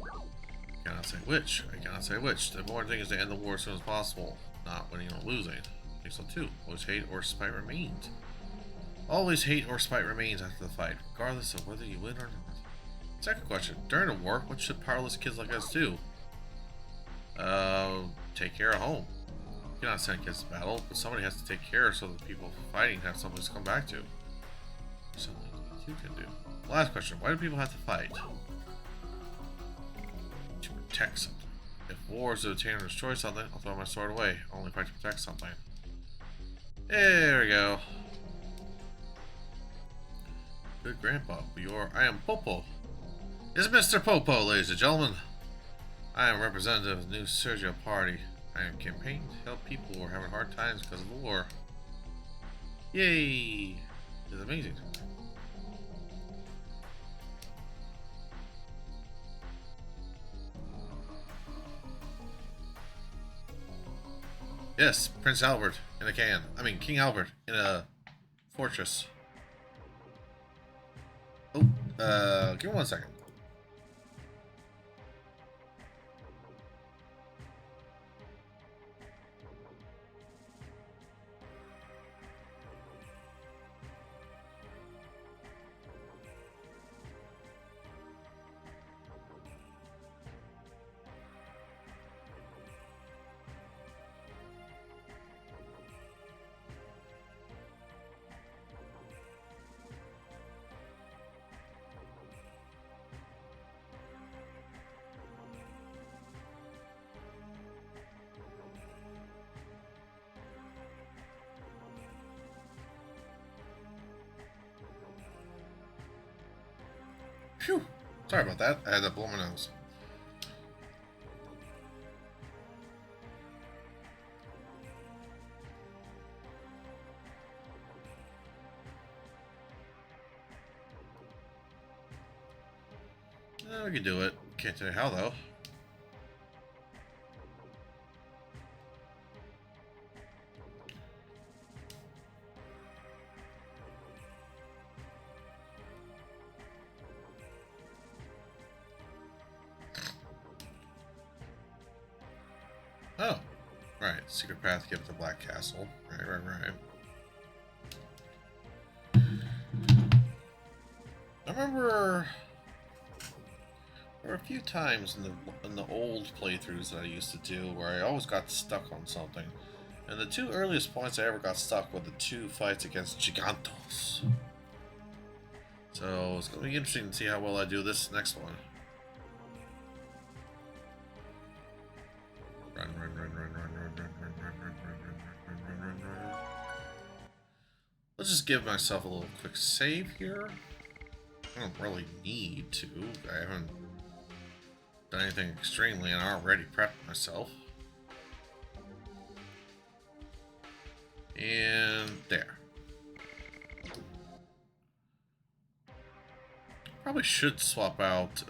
I cannot say which. I cannot say which. The important thing is to end the war as soon as possible, not winning or losing. I think so too. Always hate or spite remains. Always hate or spite remains after the fight, regardless of whether you win or not. Second question. During a war, what should powerless kids like us do? Take care of home. You cannot send kids to battle, but somebody has to take care so that the people fighting have something to come back to. Something you can do. Last question. Why do people have to fight? To protect something. If war is to obtain or destroy something, I'll throw my sword away. I'll only fight to protect something. There we go. Good grandpa. I am Popo. It's Mr. Popo, ladies and gentlemen. I am representative of the new Sergio party. I am campaigning to help people who are having hard times because of the war. Yay! It's amazing. Yes, Prince Albert in a can. I mean, King Albert in a fortress. Oh, give me 1 second. Phew. Sorry about that. I had to blow my nose. We can do it. Can't tell you how, though. Oh. Right. Secret path to get to Black Castle. Right. I remember there were a few times in the old playthroughs that I used to do where I always got stuck on something. And the two earliest points I ever got stuck were the two fights against Gigantos. So it's going to be interesting to see how well I do this next one. Run. Let's just give myself a little quick save here. I don't really need to. I haven't done anything extremely, and I already prepped myself. And there. Probably should swap out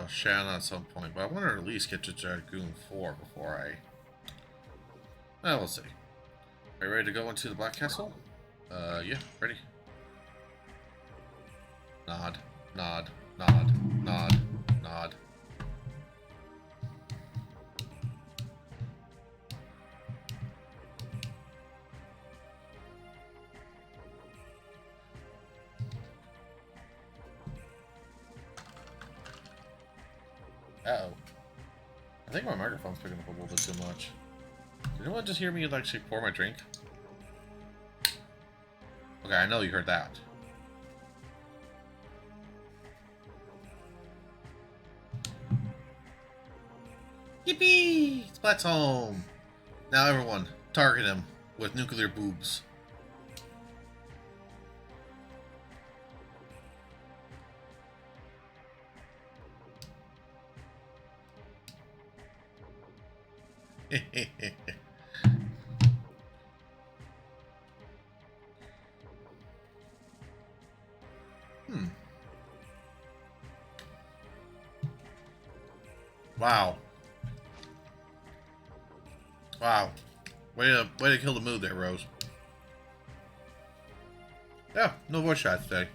Shanna at some point, but I want to at least get to Dragoon 4 before I... Well, we'll see. Are you ready to go into the Black Castle? Yeah, ready. Nod. Uh-oh. I think my microphone's picking up a little bit too much. Did anyone just hear me actually pour my drink? Okay, I know you heard that. Yippee! Splat's home! Now everyone, target him with nuclear boobs. Wow. Wow. Way to kill the mood there, Rose. Yeah, no voice shots today.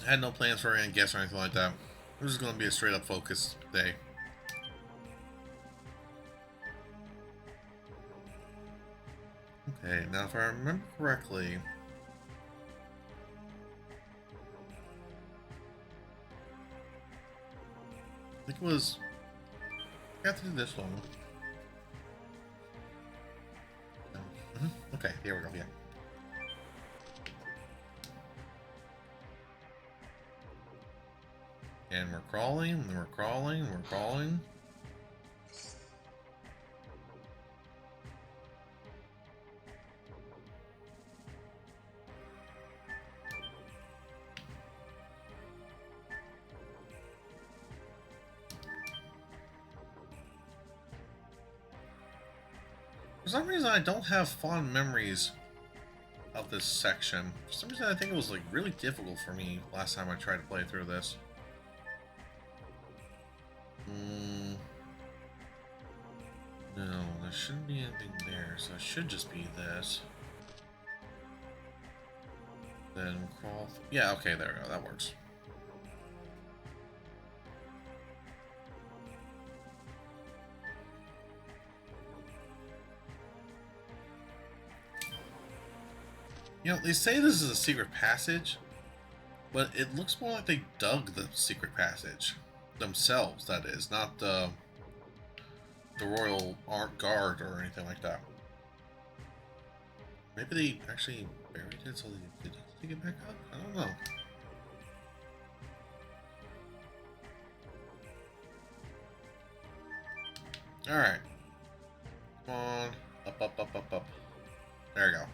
I had no plans for any guests or anything like that. This is going to be a straight up focus day. Okay, now if I remember correctly... I think it was... I got to do this one. Okay, here we go, yeah. And we're crawling, and we're crawling, and we're crawling. For some reason, I don't have fond memories of this section. For some reason, I think it was like really difficult for me last time I tried to play through this. No, there shouldn't be anything there, so it should just be this. Then crawl. Yeah, okay, there we go. That works. You know, they say this is a secret passage, but it looks more like they dug the secret passage themselves, that is, not the Royal Art Guard or anything like that. Maybe they actually buried it so they did take it back up? I don't know. Alright. Come on. Up. There we go.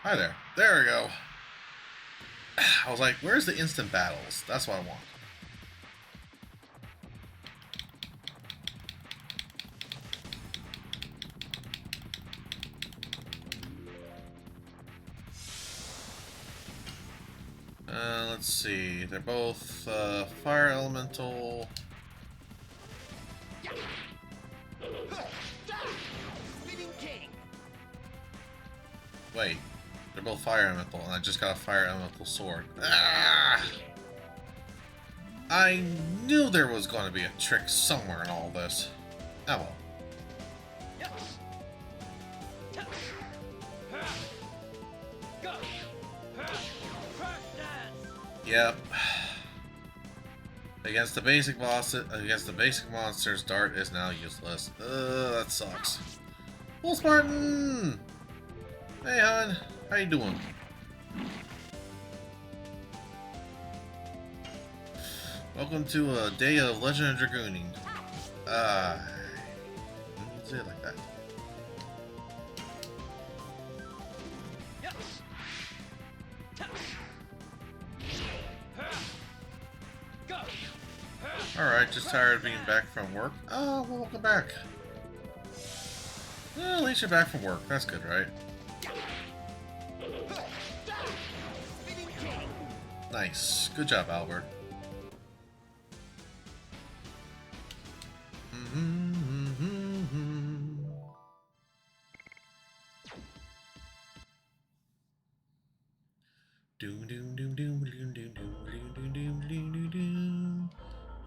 Hi there. There we go. I was like, where's the instant battles? That's what I want. Let's see. They're both fire elemental. Wait, they're both fire elemental, and I just got a fire elemental sword. Ah! I knew there was going to be a trick somewhere in all this. Oh well. Yep. Against the basic monsters, Dart is now useless. That sucks. Well, Spartan! Hey, hon. How you doing? Welcome to a day of Legend of Dragooning. Say it like that. Alright, just tired of being back from work. Oh, well, welcome back. Well, at least you're back from work. That's good, right? Nice. Good job, Albert.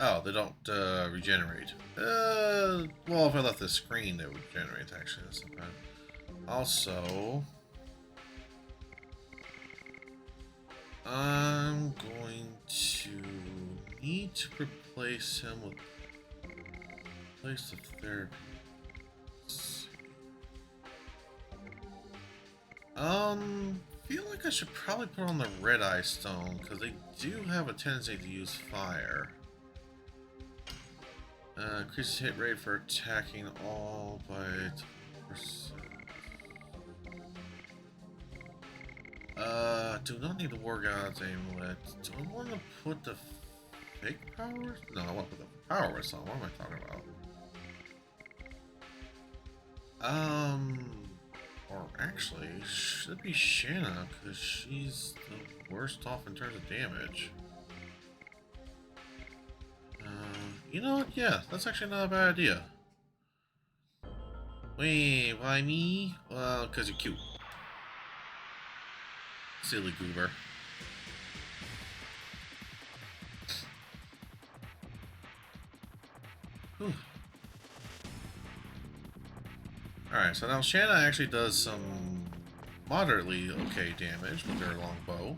Oh, they don't regenerate. Well, if I left the screen, they would regenerate, actually. That's not bad. Also, I'm going to need to replace him with place of therapy. Feel like I should probably put on the red eye stone because they do have a tendency to use fire. Increases hit rate for attacking all by 2%. Do not need the War God's amulet. Do I want to put the fake powers? No, I want to put the powers on. What am I talking about? Or actually, should be Shanna, because she's the worst off in terms of damage. You know what? Yeah, that's actually not a bad idea. Wait, why me? Well, because you're cute. Silly goober. Whew. Alright, so now Shanna actually does some moderately okay damage with her longbow.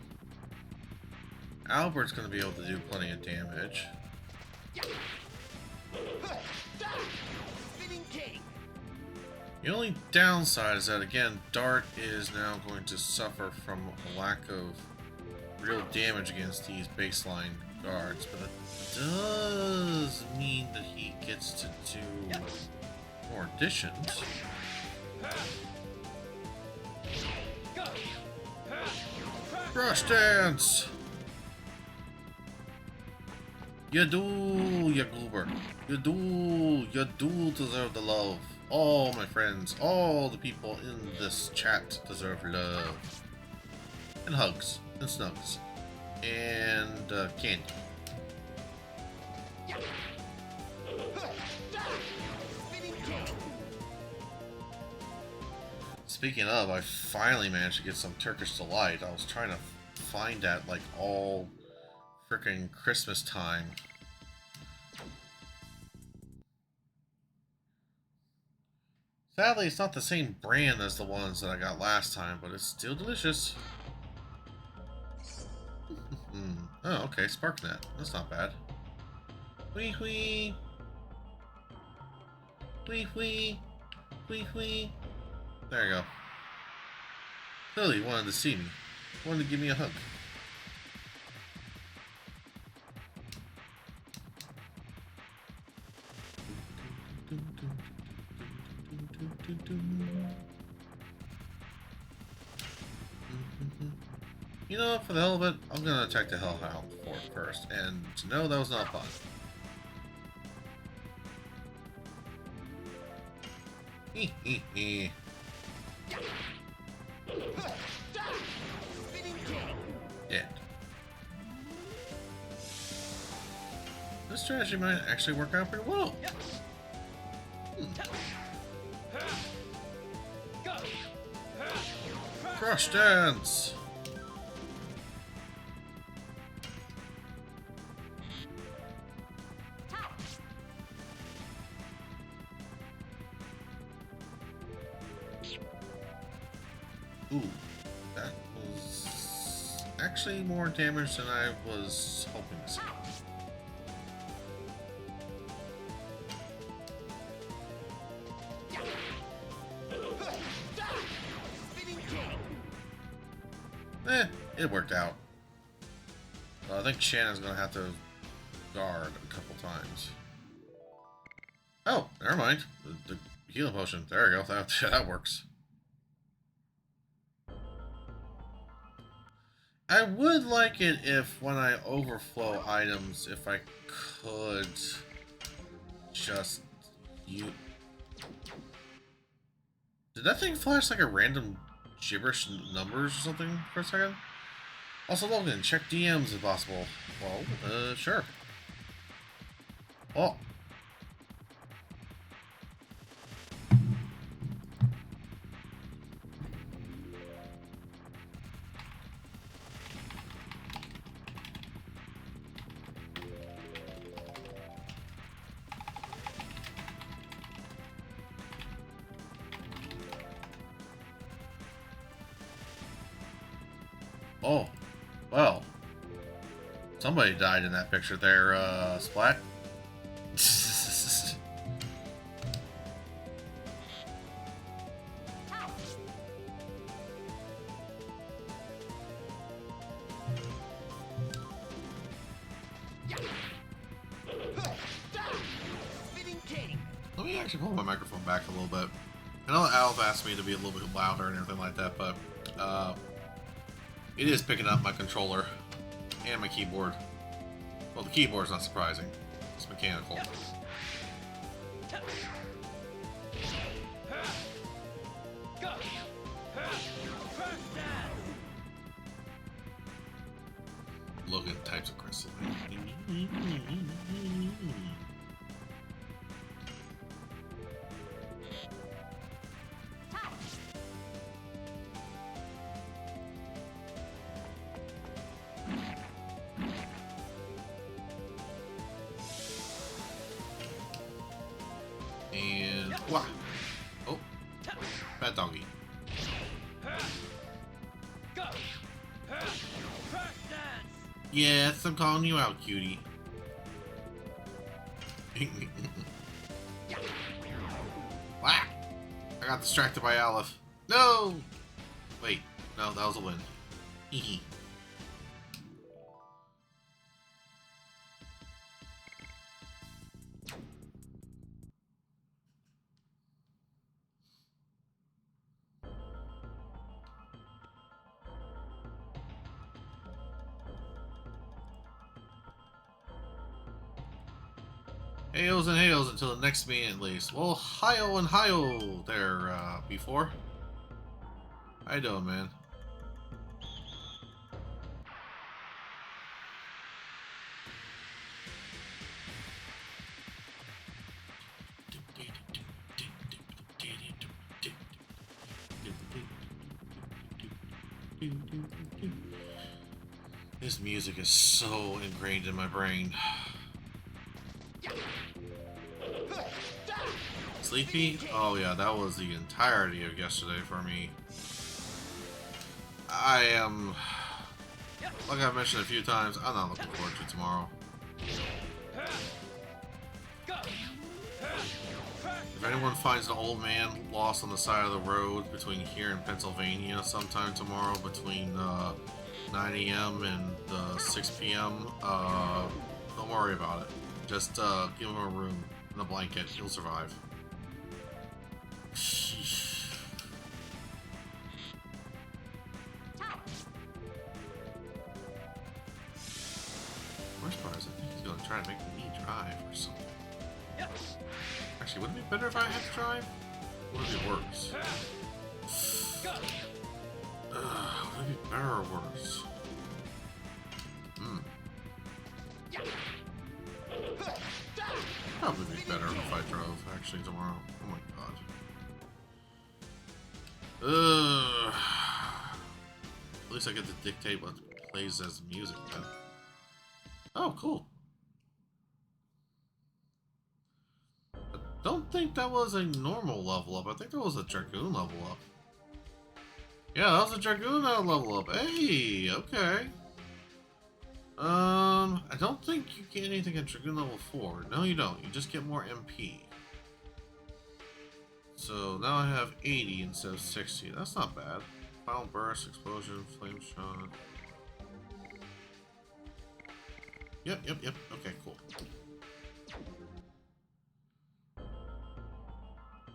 Albert's going to be able to do plenty of damage. The only downside is that, again, Dart is now going to suffer from a lack of real damage against these baseline guards, but it does mean that he gets to do more additions. Brush dance! You do, you goober. You do deserve the love. All my friends, all the people in this chat deserve love. And hugs, and snugs, and candy. Speaking of, I finally managed to get some Turkish Delight. I was trying to find that like all freaking Christmas time. Sadly, it's not the same brand as the ones that I got last time, but it's still delicious. Oh, okay, SparkNet. That's not bad. Wee wee. Wee wee. Wee wee. There you go. Clearly, you wanted to see me. Wanted to give me a hug. You know, for the hell of it, I'm gonna attack the Hellhound Fort first, and no, that was not fun. Dead. this strategy might actually work out pretty well. Crush dance! Ooh, that was actually more damage than I was hoping to see. It worked out. I think Shannon's gonna have to guard a couple times. Oh, never mind. The healing potion. There we go. That works. I would like it if, when I overflow items, if I could just you. Did that thing flash like a random gibberish numbers or something for a second? Also, Logan, check DMs if possible. Well, sure. Oh. Oh. Well. Somebody died in that picture there, Splat. Let me actually pull my microphone back a little bit. I know Alf asked me to be a little bit louder and everything like that, but it is picking up my controller and my keyboard. Well, the keyboard's not surprising. It's mechanical. Logan types aggressively. And wow! Oh, bad doggy. Yes, I'm calling you out, cutie. Wow! I got distracted by Aleph. No! Wait, no, that was a win. Hehe. Hails and hails until the next meeting at least. Well, hi-oh and hi-oh there, before. How you doing, man? This music is so ingrained in my brain. Sleepy? Oh yeah, that was the entirety of yesterday for me. I am, like I've mentioned a few times, I'm not looking forward to tomorrow. If anyone finds an old man lost on the side of the road between here and Pennsylvania sometime tomorrow between 9 a.m. and 6 p.m., don't worry about it. Just give him a room and a blanket. He'll survive. Worst part is I think he's going to try to make me drive or something. Actually, wouldn't it be better if I had to drive? Would it be worse? Would it be better or worse? thing tomorrow. Oh my god. Ugh. At least I get to dictate what plays as music then. Oh, cool. I don't think that was a normal level up. I think that was a Dragoon level up. Yeah, that was a Dragoon level up. Hey, okay. I don't think you get anything at Dragoon level 4. No, you don't. You just get more MP. So now I have 80 instead of 60. That's not bad. Final burst, explosion, flame shot. Yep. Okay, cool.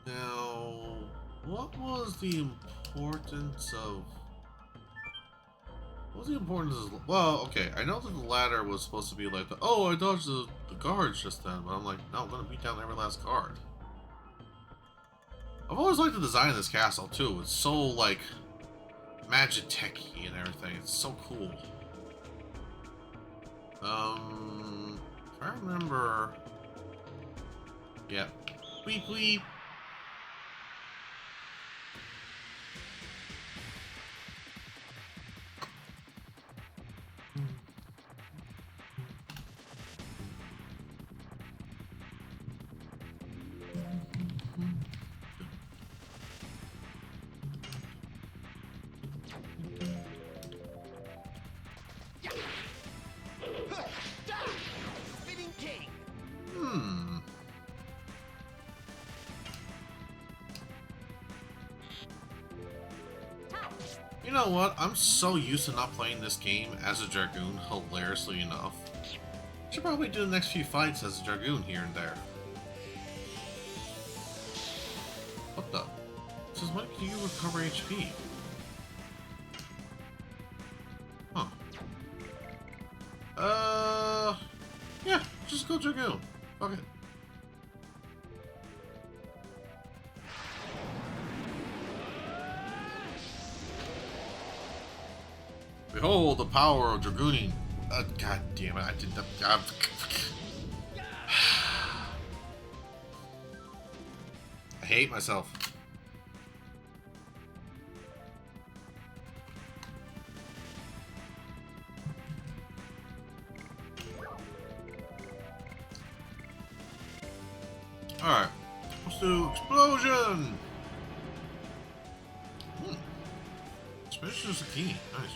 Now, what was the importance of... What was the importance of... Well, okay, I know that the ladder was supposed to be like, oh, I dodged the guards just then, but I'm like, no, I'm gonna beat down every last guard. I've always liked the design of this castle, too. It's so, like, Magitech-y and everything. It's so cool. If I remember... Yeah. Weep, weep. You know what? I'm so used to not playing this game as a Dragoon, hilariously enough. I should probably do the next few fights as a Dragoon here and there. What the? This is when can you recover HP? Huh. Yeah, just go Dragoon. Fuck it. Behold the power of Dragooning. God damn it, I did that. I hate myself. Alright, let's do explosion! Spanish is a key. Nice.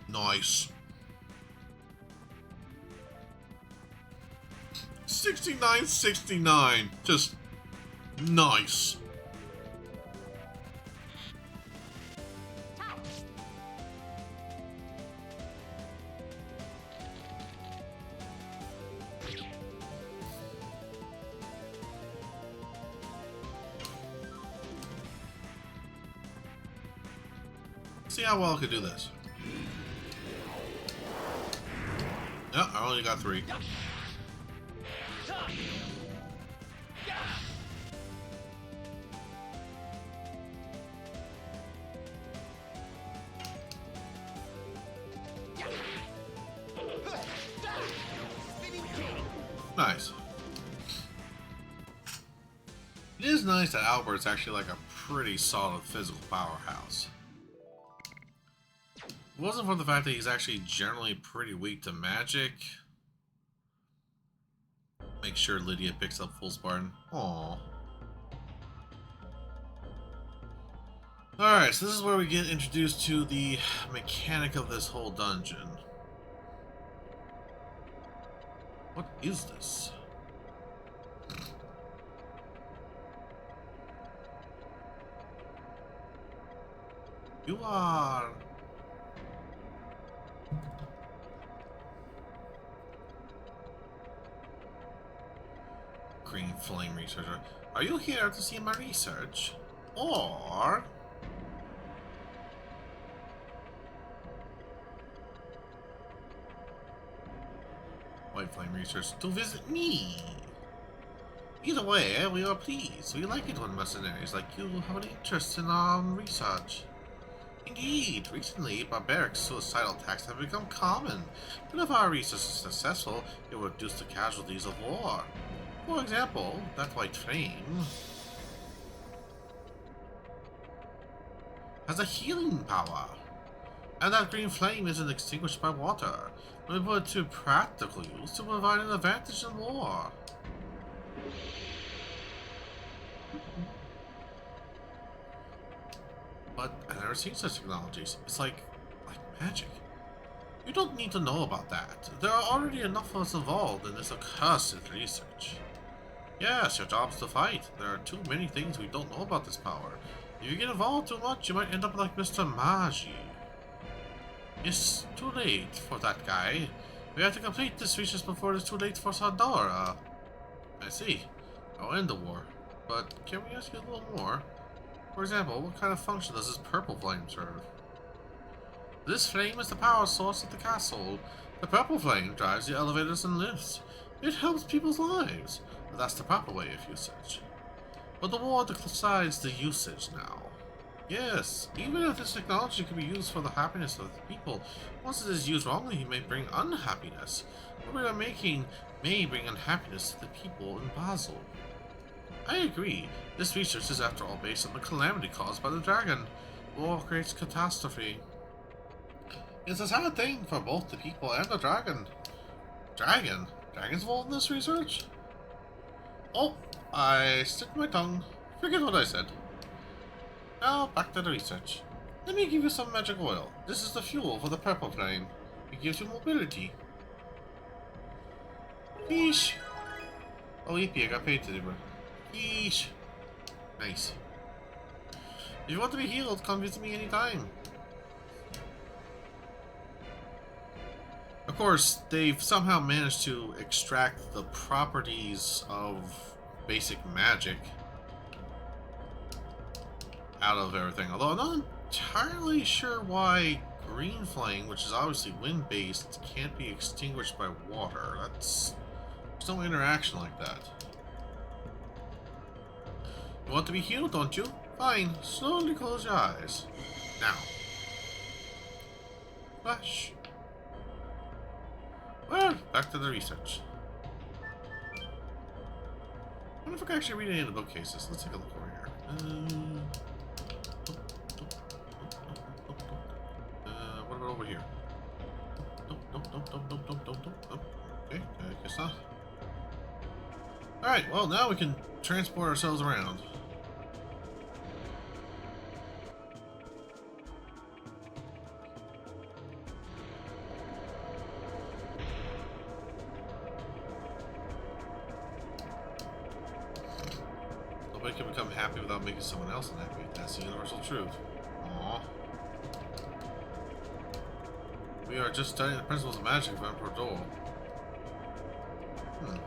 Nice. 69-69. Just nice. See how well I could do this. Yep, I only got 3. Nice. It is nice that Albert's actually like a pretty solid physical powerhouse. If it wasn't for the fact that he's actually generally pretty weak to magic. Make sure Lydia picks up full Spartan. Aww. Alright, so this is where we get introduced to the mechanic of this whole dungeon. What is this? You are... Green Flame Researcher. Are you here to see my research? Or... White Flame Research to visit me? Either way, we are pleased. We like it when mercenaries like you have an interest in research. Indeed, recently barbaric suicidal attacks have become common, but if our research is successful, it will reduce the casualties of war. For example, that white flame has a healing power, and that green flame isn't extinguished by water. We put it to practical use to provide an advantage in war. But I've never seen such technologies. It's like magic. You don't need to know about that. There are already enough of us involved in this accursed research. Yes, your job is to fight. There are too many things we don't know about this power. If you get involved too much, you might end up like Mr. Magi. It's too late for that guy. We have to complete this research before it's too late for Sandora. I see. I'll end the war. But can we ask you a little more? For example, what kind of function does this purple flame serve? This flame is the power source of the castle. The purple flame drives the elevators and lifts. It helps people's lives. But that's the proper way of usage. But the war decides the usage now. Yes, even if this technology can be used for the happiness of the people, once it is used wrongly, it may bring unhappiness. What we are making may bring unhappiness to the people in Basel. I agree. This research is after all based on the calamity caused by the dragon. War creates catastrophe. It's a sad thing for both the people and the dragon. Dragon? Dragon's involved in this research? Oh, I slipped my tongue. Forget what I said. Now, back to the research. Let me give you some magic oil. This is the fuel for the purple flame. It gives you mobility. Yeesh. Oh, yippee, I got paid today, bro. Yeesh. Nice. If you want to be healed, come visit me anytime. Of course, they've somehow managed to extract the properties of basic magic out of everything. Although I'm not entirely sure why green flame, which is obviously wind-based, can't be extinguished by water. There's no interaction like that. You want to be healed, don't you? Fine. Slowly close your eyes. Now. Flash. Well, back to the research. I wonder if I can actually read any of the bookcases. Let's take a look over here. What about over here? Nope. Okay, I guess not. Alright, well, now we can transport ourselves around. Nobody can become happy without making someone else unhappy. That's the universal truth. Aww. We are just studying the principles of magic of Protoroc. The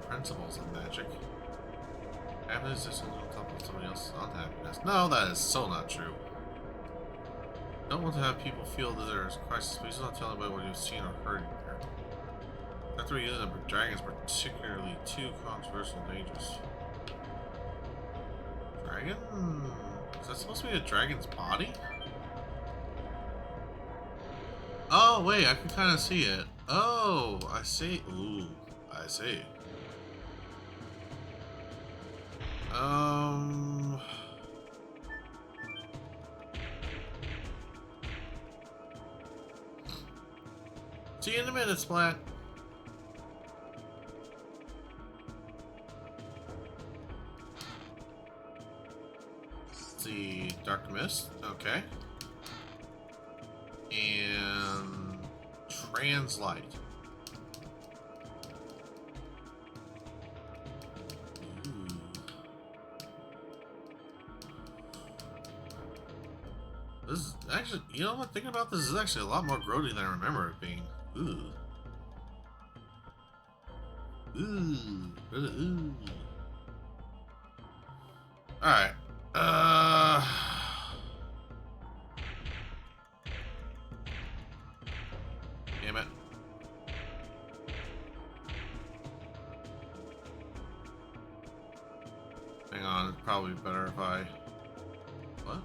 principles of magic. Happiness is on top of somebody else's unhappiness. No, that is so not true. Don't want to have people feel that there is a crisis. Please do not tell anybody what you've seen or heard here. After we use them, dragons particularly too controversial and dangerous. Dragon? Is that supposed to be a dragon's body? Oh, wait, I can kind of see it. Oh, I see. Ooh, I see. See you in a minute, Splat. Let's see, Dark Mist. Okay. And Translight. Ooh. This is actually, you know what, thinking about this is actually a lot more grody than I remember it being. Ooh. Ooh. Ooh. Alright. Damn it. Hang on, it's probably better if I... What?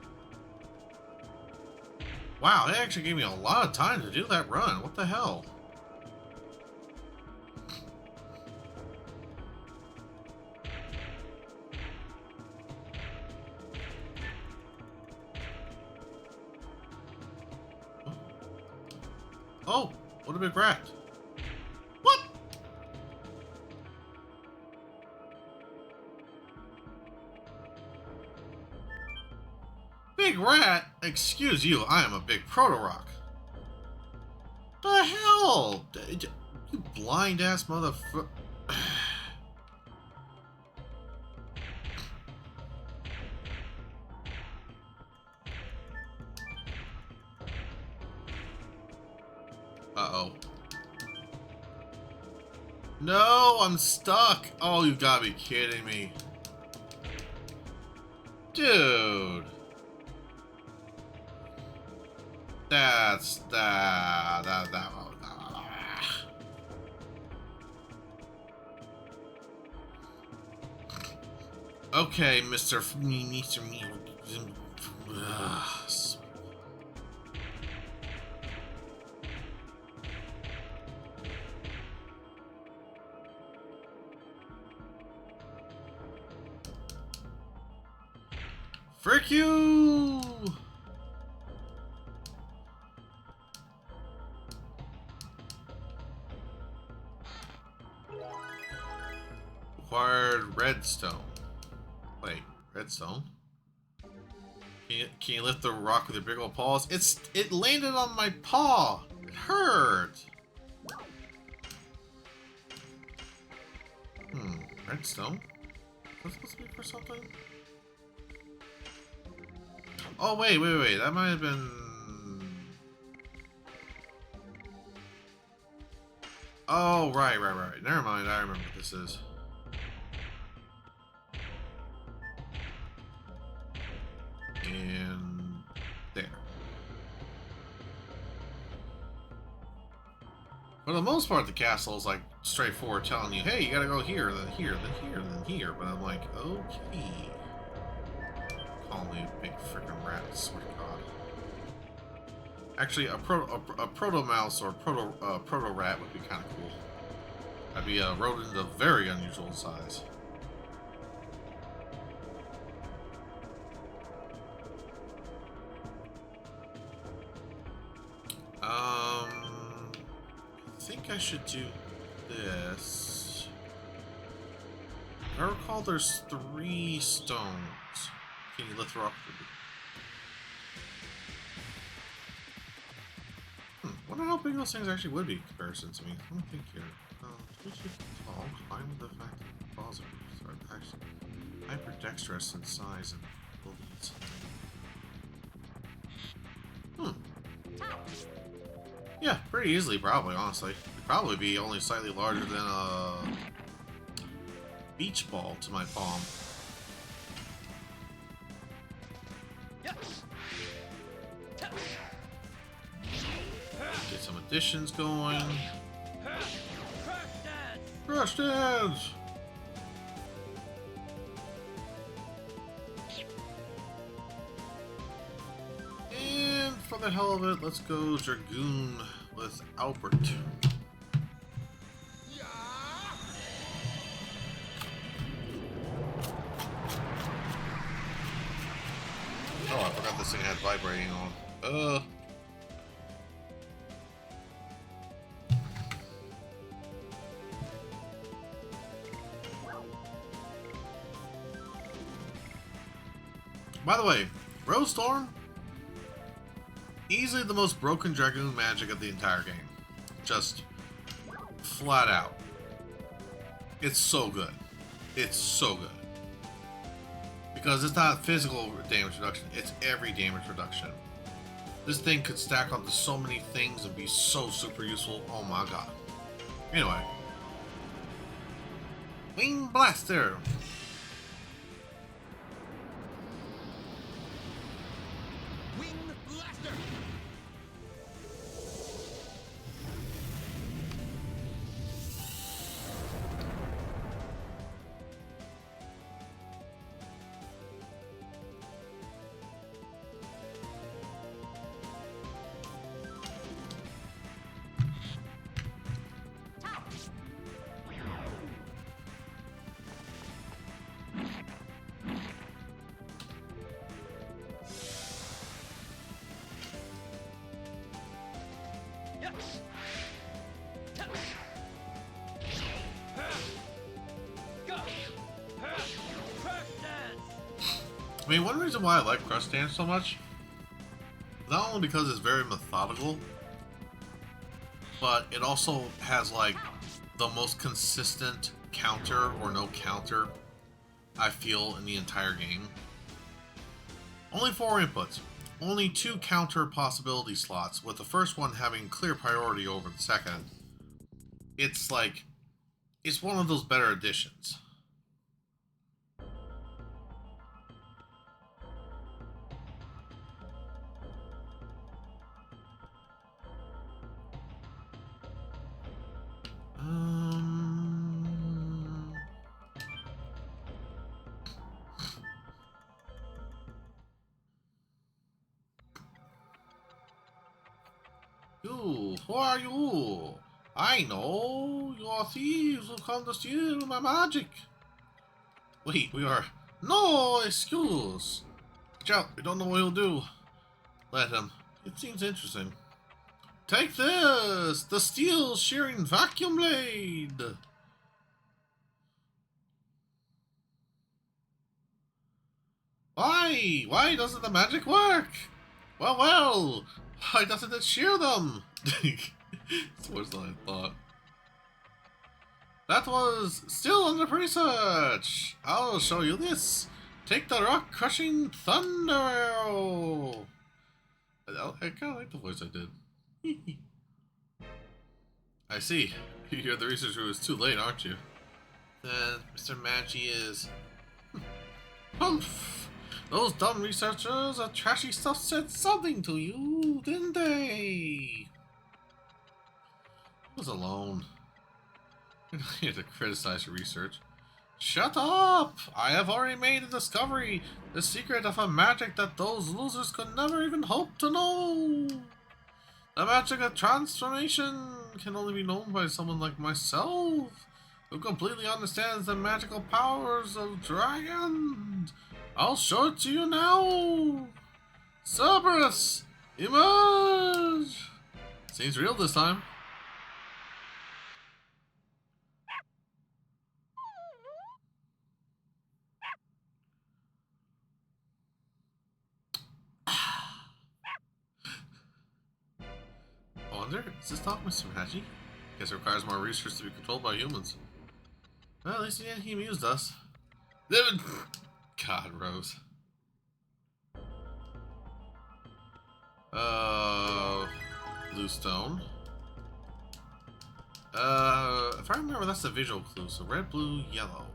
Wow, they actually gave me a lot of time to do that run. What the hell? Oh, what a big rat. What? Big rat? Excuse you, I am a big Protoroc. The hell? You blind ass motherfucker. Uh-oh. No, I'm stuck. Oh, you gotta be kidding me. Dude. That's that. Okay, Mr. Frick you! Acquired redstone. Wait, redstone? Can you lift the rock with your big old paws? It landed on my paw. It hurt. Redstone? Is that supposed to be for something? Oh wait. That might have been. Oh right. Never mind. I remember what this is. And there. For the most part, the castle is like straightforward, telling you, "Hey, you gotta go here, then here, then here, then here." But I'm like, okay. Call me a big freaking rat, I swear to God. Actually, a proto mouse or proto rat would be kind of cool. That'd be a rodent of very unusual size. I think I should do this. If I recall, there's 3 stones. Can you lift the rock? Wonder how big those things actually would be in comparison to me. Let me think here. 2 feet tall, combined with the fact that the balls are actually hyperdexterous in size and abilities. Yeah, pretty easily, probably, honestly. It'd probably be only slightly larger than a beach ball to my palm. Get some additions going. Crush dance! And for the hell of it, let's go Dragoon with Albert. Oh, I forgot this thing had vibrating on. By the way, Rosestorm, easily the most broken Dragoon magic of the entire game. Just flat out. It's so good. It's so good. Because it's not physical damage reduction, it's every damage reduction. This thing could stack onto so many things and be so super useful. Oh my god. Anyway. Wing Blaster! Wing Blaster! I mean, one reason why I like Crush Dance so much, not only because it's very methodical, but it also has like the most consistent counter or no counter I feel in the entire game. Only 4 inputs, only 2 counter possibility slots, with the first one having clear priority over the second. It's like, it's one of those better additions. You, who are you? I know, you are thieves who come to steal my magic. Wait, we are... No excuse. Watch out, we don't know what he'll do. Let him. It seems interesting. Take this! The steel shearing vacuum blade! Why? Why doesn't the magic work? Well, why doesn't it shear them? That's worse than I thought. That was still under research. I'll show you this. Take the rock-crushing thunder arrow. I kind of like the voice I did. I see. You're the researcher who is too late, aren't you? Then Mr. Maggi is... Humph! Those dumb researchers of trashy stuff said something to you, didn't they? I was alone. You're not here to criticize your research. Shut up! I have already made a discovery. The secret of a magic that those losers could never even hope to know. The magic of transformation can only be known by someone like myself, who completely understands the magical powers of dragons. I'll show it to you now. Cerberus, emerge! Seems real this time. I wonder, is this talk Mr. Maggi? Guess it requires more research to be controlled by humans. Well, at least he amused us. God, Rose. Blue stone. If I remember, that's the visual clue. So red, blue, yellow.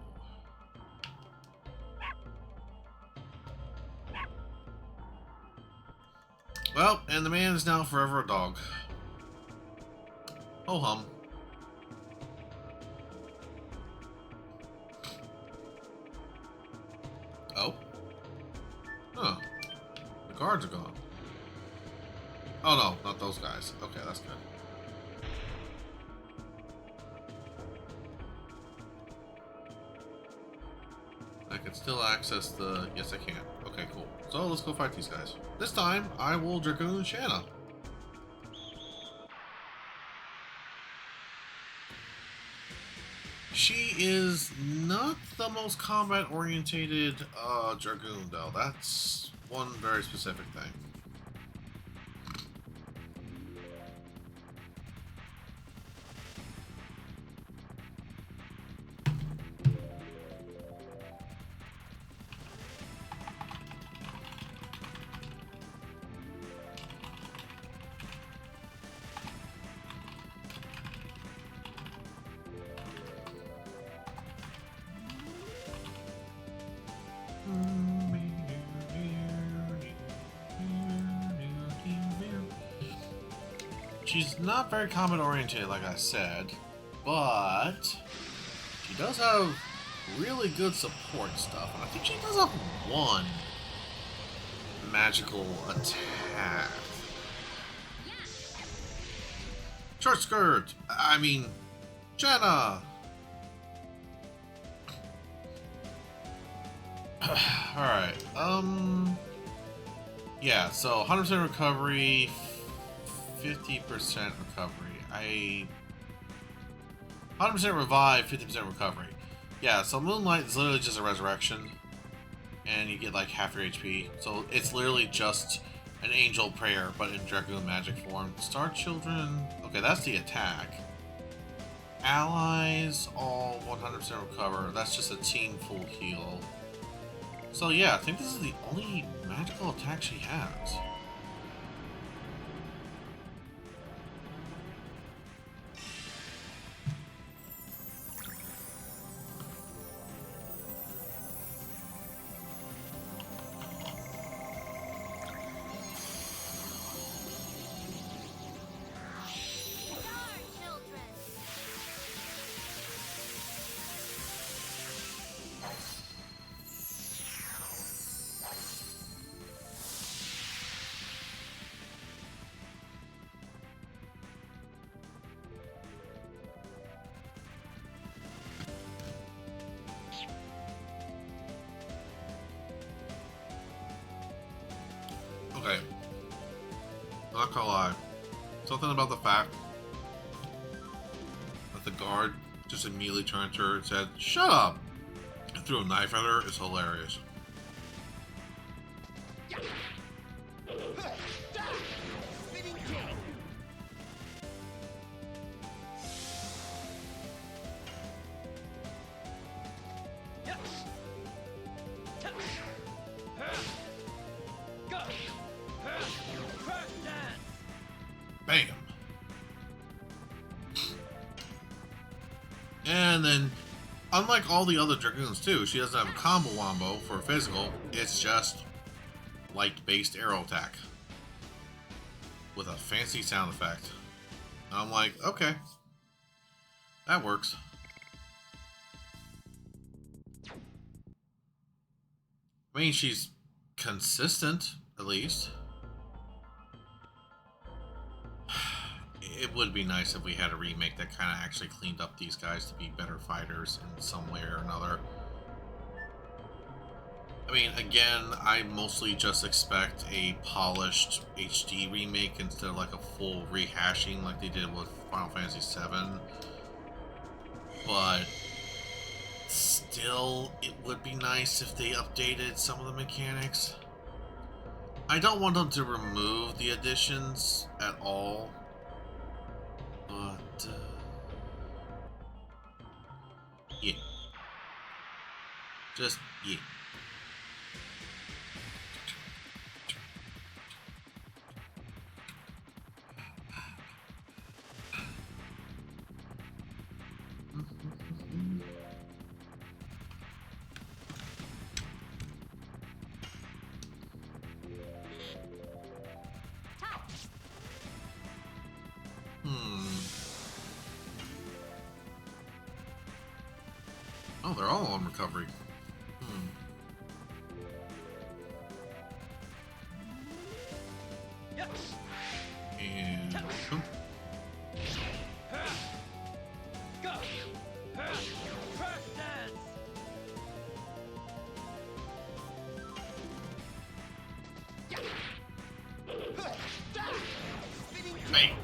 Well, and the man is now forever a dog. Oh hum. Oh? Huh. The guards are gone. Oh no, not those guys. Okay, that's good. I can still access the... Yes, I can. Okay, cool. So let's go fight these guys. This time, I will Dragoon Shanna. She is not the most combat-orientated Dragoon, though. That's one very specific thing. She's not very combat oriented, like I said, but she does have really good support stuff. And I think she does have one magical attack. Short skirt! I mean, Jenna! Alright, yeah, so 100% recovery, 50% recovery. 100% revive, 50% recovery. Yeah, so Moonlight is literally just a resurrection, and you get like half your HP. So it's literally just an angel prayer, but in Dragoon magic form. Star Children, okay, that's the attack. Allies, all 100% recover. That's just a team full heal. So yeah, I think this is the only magical attack she has. Okay. Not gonna lie. Something about the fact that the guard just immediately turned to her and said, "Shut up!" and threw a knife at her is hilarious. Bam! And then, unlike all the other Dragoons too, she doesn't have a combo wombo for physical, it's just light-based arrow attack. With a fancy sound effect. And I'm like, okay. That works. I mean, she's consistent, at least. It would be nice if we had a remake that kind of actually cleaned up these guys to be better fighters in some way or another. I mean, again, I mostly just expect a polished HD remake instead of like a full rehashing like they did with Final Fantasy VII. But still, it would be nice if they updated some of the mechanics. I don't want them to remove the additions at all. But, yeah. Just, yeah. Oh, they're all on recovery. And boom. Bang.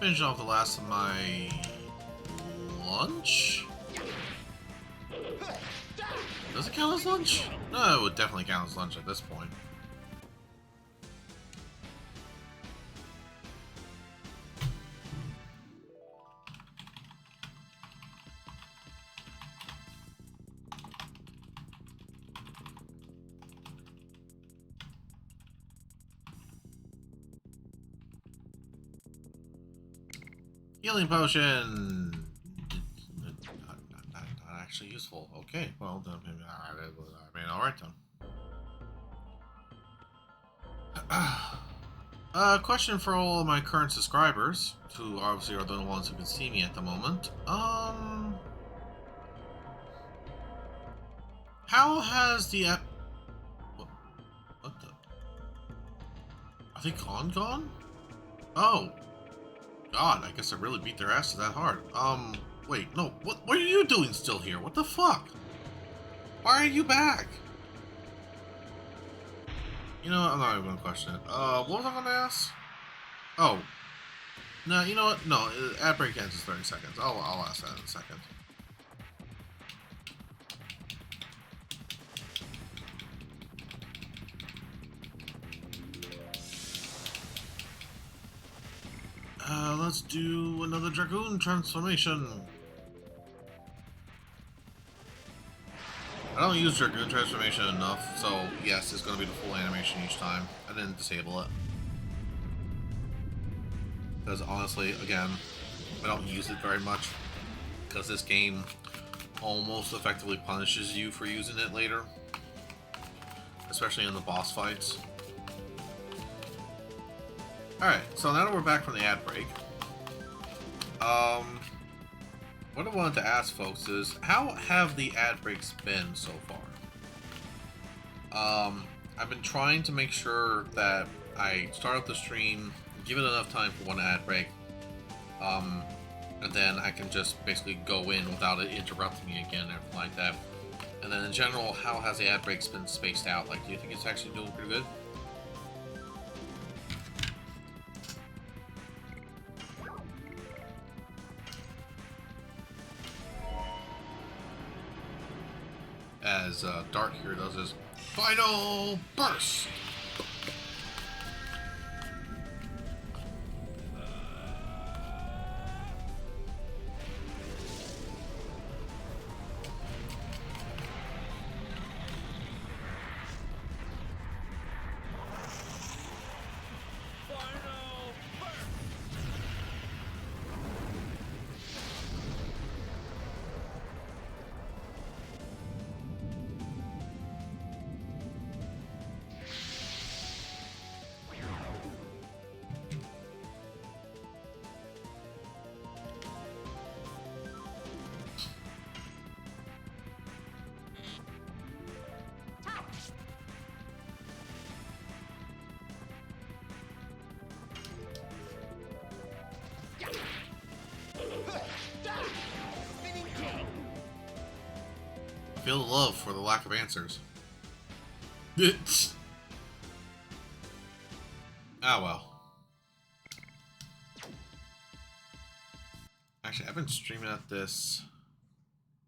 finish off the last of my lunch. Does it count as lunch? No, it would definitely count as lunch at this point. Healing potion! Not actually useful. Okay, well, then maybe I mean, alright then. Question for all of my current subscribers, who obviously are the ones who can see me at the moment. How has the what the? Are they gone? Oh. God, I guess I really beat their asses that hard. Wait, no, what are you doing still here? What the fuck? Why are you back? You know what, I'm not even gonna question it. What was I gonna ask? Oh. No, you know what? No, ad break ends in 30 seconds. I'll ask that in a second. Let's do another Dragoon transformation. I don't use Dragoon transformation enough, so yes, it's going to be the full animation each time. I didn't disable it. Because honestly, again, I don't use it very much. Because this game almost effectively punishes you for using it later. Especially in the boss fights. Alright, so now that we're back from the ad break, what I wanted to ask folks is, how have the ad breaks been so far? I've been trying to make sure that I start up the stream, give it enough time for one ad break, and then I can just basically go in without it interrupting me again, everything like that. And then in general, how has the ad breaks been spaced out? Like, do you think it's actually doing pretty good? As Dark here does his final burst. Feel the love for the lack of answers. Ah, well. Actually, I've been streaming at this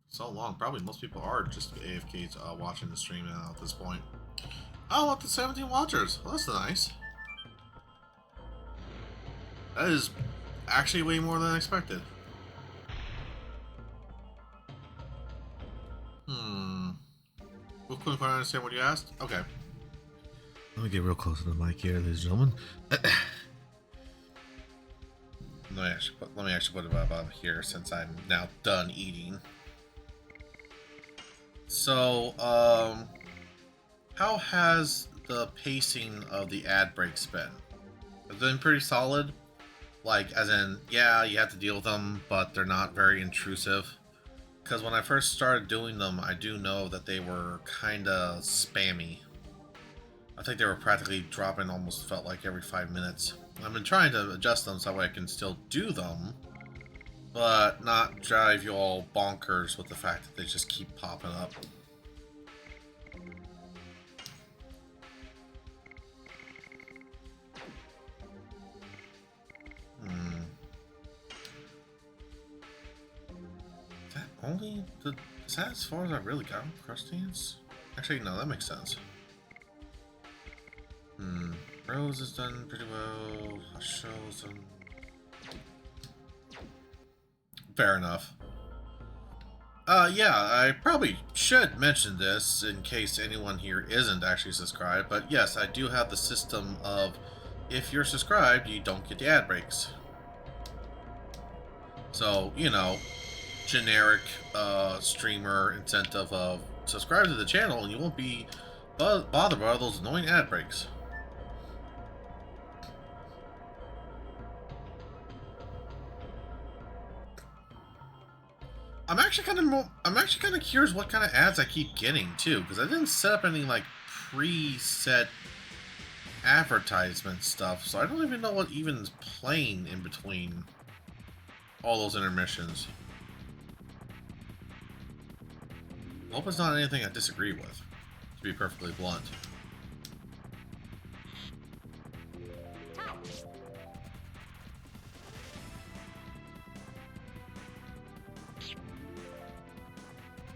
so long. Probably most people are just AFKs watching the stream now at this point. Oh, up to 17 watchers. Well, that's nice. That is actually way more than I expected. We couldn't quite understand what you asked? Okay. Let me get real close to the mic here, ladies and gentlemen. Let me actually put it above here since I'm now done eating. So, how has the pacing of the ad breaks been? It's been pretty solid. Like, as in, yeah, you have to deal with them, but they're not very intrusive. Because when I first started doing them, I do know that they were kind of spammy. I think they were practically dropping almost felt like every 5 minutes. I've been trying to adjust them so I can still do them, but not drive you all bonkers with the fact that they just keep popping up. only the... Is that as far as I really got with Crush Dance? Actually, no, that makes sense. Rose has done pretty well. Show's done... Fair enough. Yeah, I probably should mention this in case anyone here isn't actually subscribed, but yes, I do have the system of if you're subscribed, you don't get the ad breaks. So, you know, generic streamer incentive of subscribe to the channel and you won't be bothered by those annoying ad breaks. I'm actually kind of curious what kind of ads I keep getting too, because I didn't set up any like preset advertisement stuff, so I don't even know what even is playing in between all those intermissions. I hope it's not anything I disagree with, to be perfectly blunt.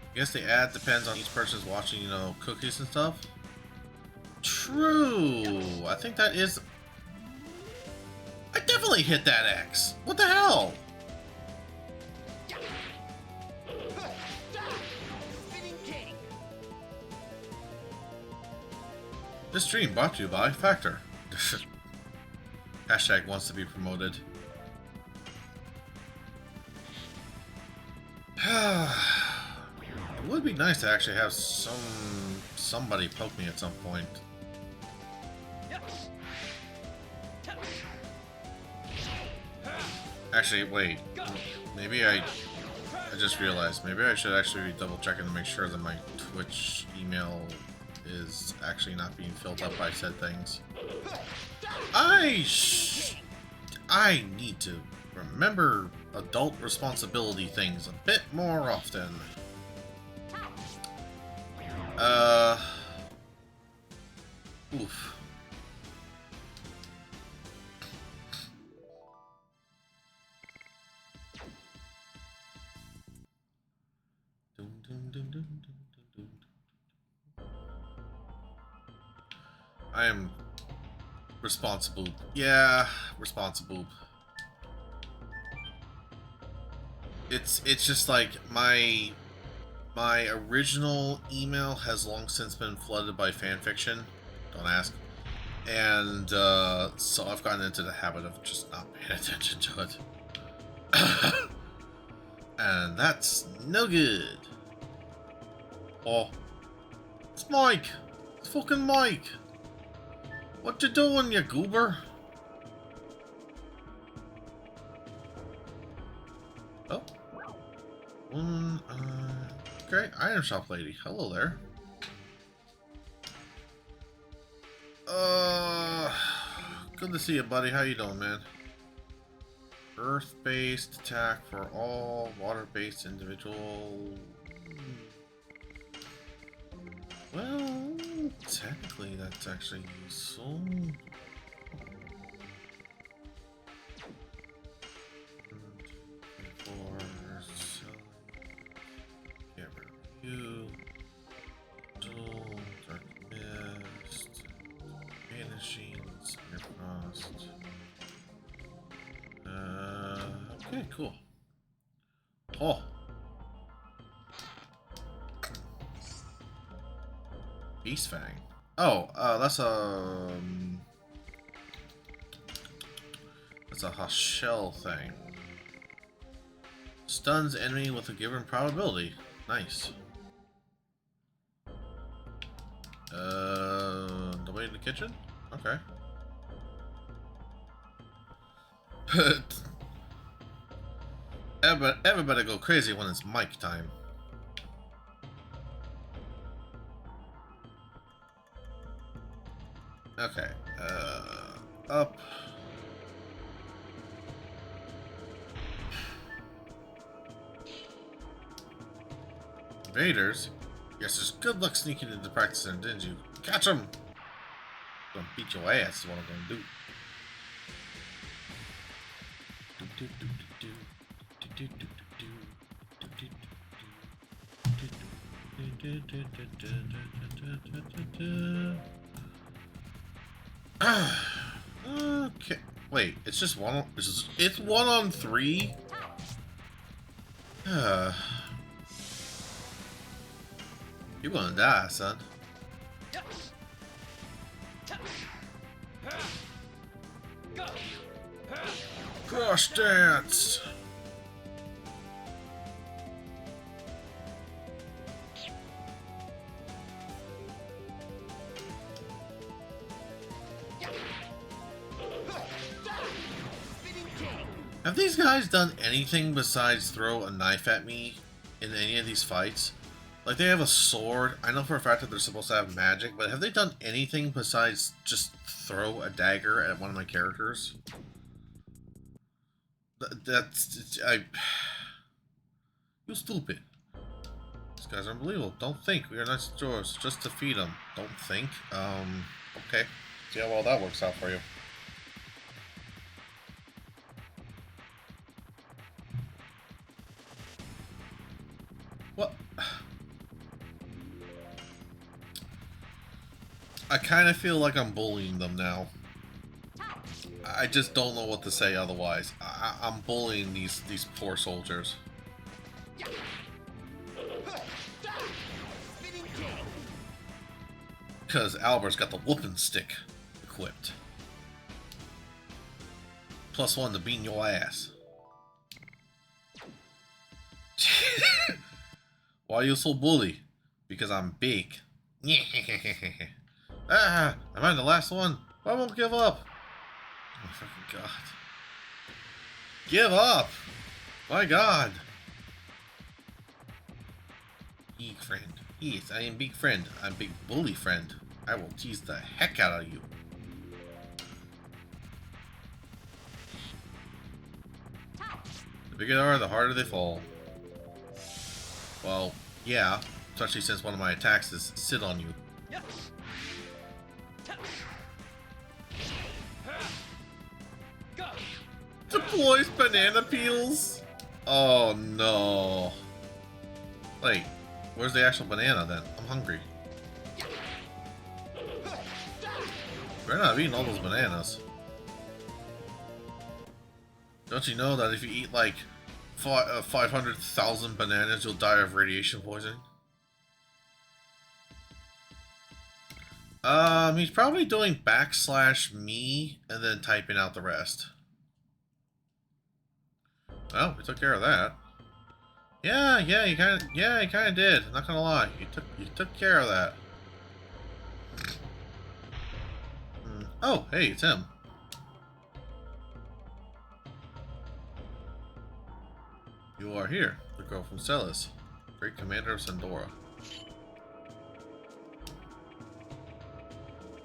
I guess the ad depends on each person's watching, you know, cookies and stuff. True. I think that is... I definitely hit that X. What the hell? This stream brought to you by Factor. Hashtag wants to be promoted. It would be nice to actually have somebody poke me at some point. Actually, wait. Maybe I just realized. Maybe I should actually be double checking to make sure that my Twitch email is actually not being filled up by said things. I need to remember adult responsibility things a bit more often. Oof. I am responsible. Yeah, responsible. It's just like my original email has long since been flooded by fanfiction. Don't ask. And so I've gotten into the habit of just not paying attention to it. And that's no good. Oh, it's Mike. It's fucking Mike. What you doing, you goober? Oh. Okay, item shop lady. Hello there. Good to see you, buddy. How you doing, man? Earth-based attack for all water-based individual. Well, technically that's actually useful. Get rid of you. Dark mist. Vanishing. Frost. Okay, cool. Oh. Beast Fang. Oh, that's a Hashell thing. Stuns enemy with a given probability. Nice. The way in the kitchen? Okay. Everybody go crazy when it's mic time. Okay, up. Invaders? Yes, there's good luck sneaking into the practice center, didn't you? Catch them! Gonna beat your ass is what I'm gonna do. Okay. Wait, it's just one. It's 1-on-3. You're gonna die, son. Cross dance. Have these guys done anything besides throw a knife at me in any of these fights? Like, they have a sword. I know for a fact that they're supposed to have magic, but have they done anything besides just throw a dagger at one of my characters? You stupid. These guys are unbelievable. Don't think. We are not yours. Just defeat them. Don't think. Okay. See how well that works out for you. What? I kind of feel like I'm bullying them now. I just don't know what to say otherwise. I'm bullying these poor soldiers. Because Albert's got the whooping stick equipped. +1 to beating your ass. Why are you so bully? Because I'm big. Ah, am I the last one? I won't give up. Oh my fucking god. Give up! My god. Big friend. Yes, I am big friend. I'm big bully friend. I will tease the heck out of you. The bigger they are, the harder they fall. Well, yeah, especially since one of my attacks is sit on you. Deploys banana peels? Oh no. Wait, where's the actual banana then? I'm hungry. We're not eating all those bananas. Don't you know that if you eat like 500,000 bananas, you'll die of radiation poisoning? He's probably doing /me and then typing out the rest. Well, we took care of that. Yeah, you kind of did. Not gonna lie, you took care of that. Oh, hey, it's him. You are here, the girl from Celis, great commander of Sandora.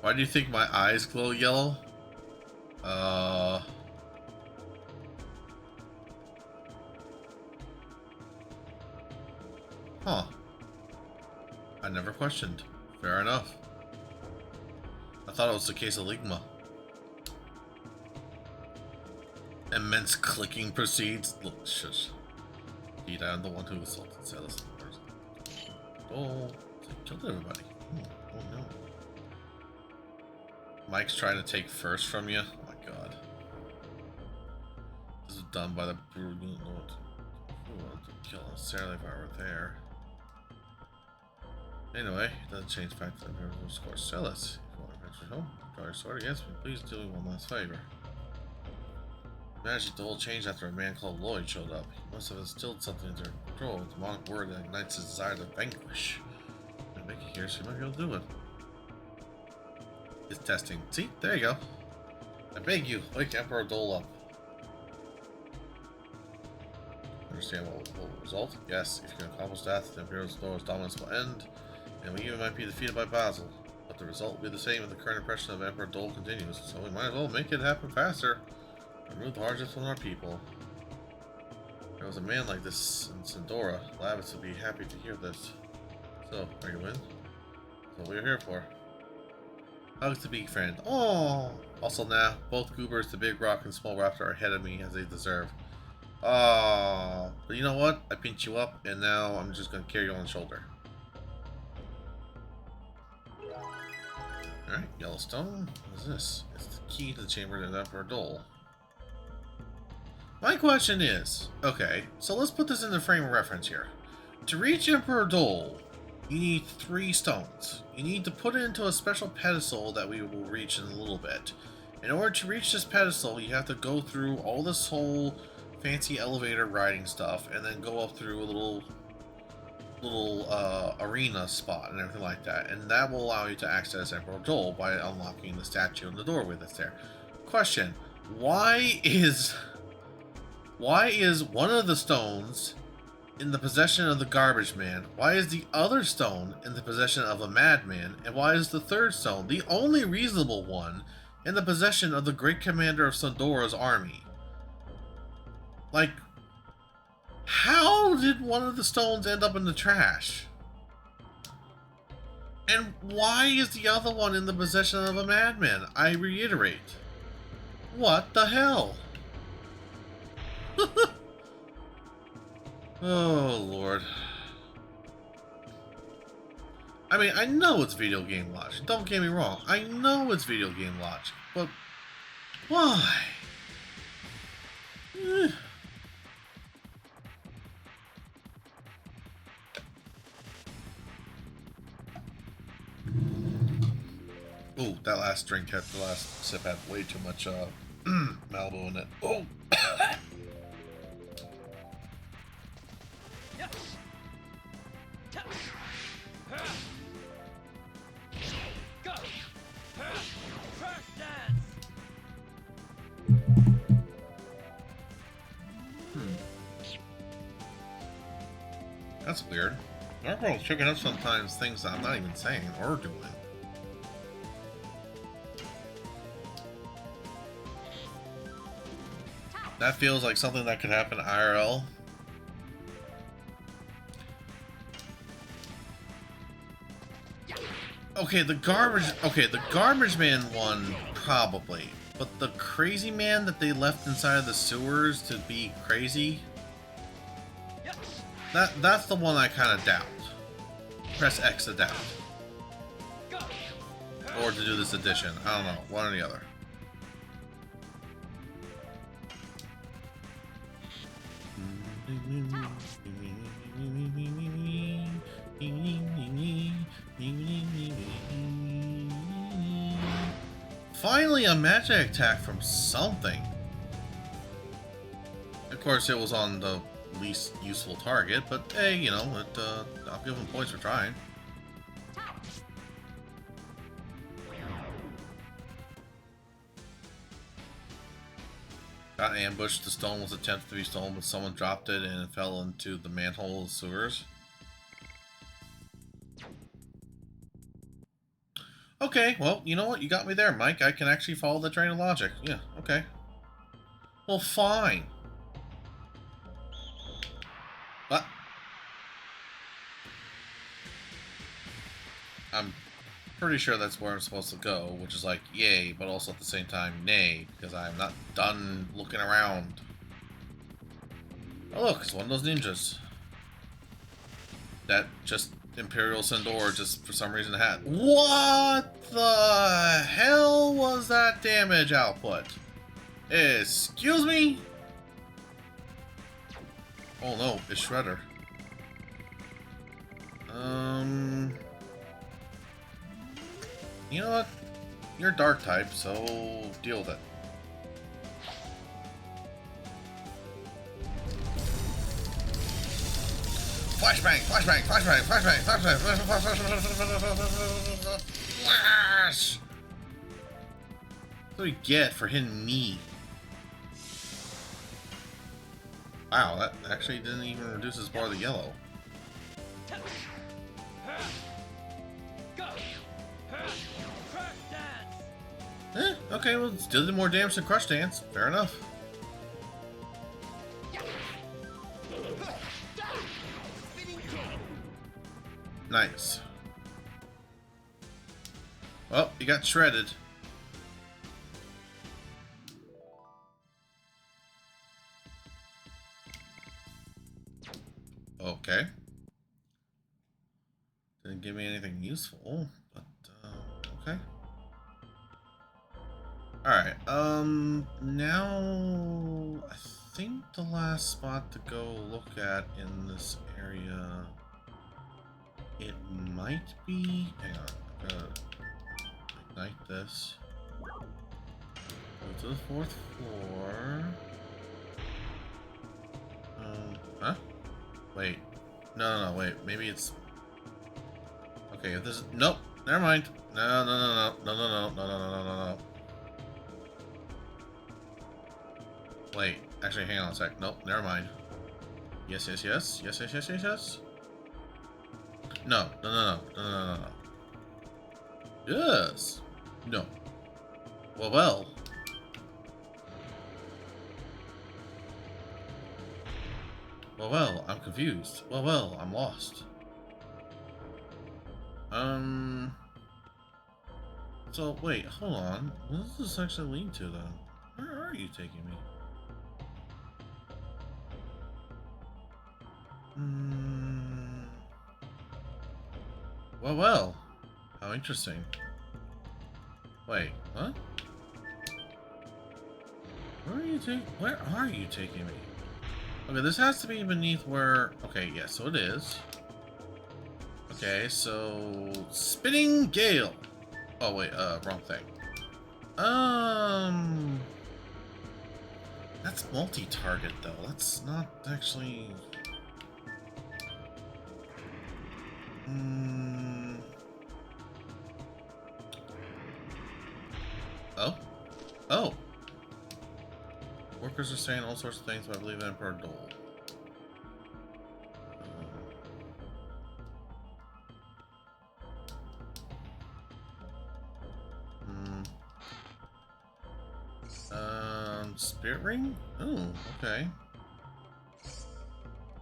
Why do you think my eyes glow yellow? Huh. I never questioned. Fair enough. I thought it was the case of Ligma. Immense clicking proceeds. Look, shush. Indeed, I am the one who assaulted Celis in person. Oh, they killed everybody. Oh no. Mike's trying to take first from you? Oh my god. This is done by the brutal note. Who wanted to kill necessarily if I were there? Anyway, it doesn't change the fact that I'm going to score Celis. If you want to venture home, draw your sword against me. Please do me one last favor. Managed to hold change after a man called Lloyd showed up. He must have instilled something into her control. The demonic word that ignites his desire to vanquish. And make it here so you might be able to do it. It's testing. See? There you go. I beg you, wake Emperor Dole up. Understand what will result? Yes, if you can accomplish that, the Imperial Door's dominance will end, and we even might be defeated by Basil. But the result will be the same if the current impression of Emperor Dole continues, so we might as well make it happen faster. Remove the hardships from our people. There was a man like this in Sandora. Lavis would be happy to hear this. So, are you in? That's what we're here for. Hugs the big friend. Oh. Also now, both Goobers, the big rock and small raptor are ahead of me as they deserve. Oh. But you know what? I pinched you up, and now I'm just gonna carry you on the shoulder. Alright, Yellowstone. What is this? It's the key to the chamber of the Emperor Dole. My question is, okay, so let's put this in the frame of reference here. To reach Emperor Dole, you need 3 stones. You need to put it into a special pedestal that we will reach in a little bit. In order to reach this pedestal, you have to go through all this whole fancy elevator riding stuff, and then go up through a little arena spot and everything like that, and that will allow you to access Emperor Dole by unlocking the statue in the doorway that's there. Question: why is one of the stones in the possession of the garbage man? Why is the other stone in the possession of a madman? And why is the third stone, the only reasonable one, in the possession of the great commander of Sandora's army? Like, how did one of the stones end up in the trash? And why is the other one in the possession of a madman? I reiterate. What the hell? Oh, Lord. I mean, I know it's video game logic. Don't get me wrong. I know it's video game logic. But why? Oh, that last drink had, the last sip had way too much Malibu in it. Oh! That's weird. Marvel's picking up sometimes things that I'm not even saying or doing. That feels like something that could happen IRL. Okay, the garbage man one, probably. But the crazy man that they left inside of the sewers to be crazy, that's the one I kind of doubt. Press X to doubt. Or to do this addition. I don't know. One or the other. Finally, a magic attack from something. Of course, it was on the least useful target, but hey, you know, I'll give them points for trying. Got ambushed. The stone was attempted to be stolen, but someone dropped it and it fell into the manhole of the sewers. Okay, well, you know what? You got me there, Mike. I can actually follow the train of logic. Yeah, okay. Well, fine. What? I'm pretty sure that's where I'm supposed to go, which is like, yay, but also at the same time, nay, because I'm not done looking around. Oh, look, it's one of those ninjas. That just Imperial Sandor just for some reason had. What the hell was that damage output? Excuse me? Oh no, it's Shredder. You know what? You're dark type, so deal with it. Flashbang! Flashbang! Flashbang! Flashbang! Flashbang! Flash! What do we get for hitting me? Wow, that actually didn't even reduce his bar to yellow. Okay, well, still did more damage than Crush Dance. Fair enough. Nice. Well, you got shredded. Okay. Didn't give me anything useful, but okay. Alright, now I think the last spot to go look at in this area, it might be, hang on, I'm gonna ignite this. Go to the 4th floor. Huh? Wait. No, wait, maybe it's, okay, if this is, nope, never mind. No. Wait, actually, hang on a sec. Nope, never mind. Yes. No. Yes. No. Well. Well, I'm confused. Well, I'm lost. So, wait, hold on. What does this actually lead to, then? Where are you taking me? Well. How interesting. Wait, what? Where are you taking me? Okay, this has to be beneath where... Okay, yeah, so it is. Okay, so... Spinning Gale! Oh, wait, wrong thing. That's multi-target, though. That's not actually... Oh! Workers are saying all sorts of things, but I believe Emperor Dole. Spirit Ring? Oh, okay.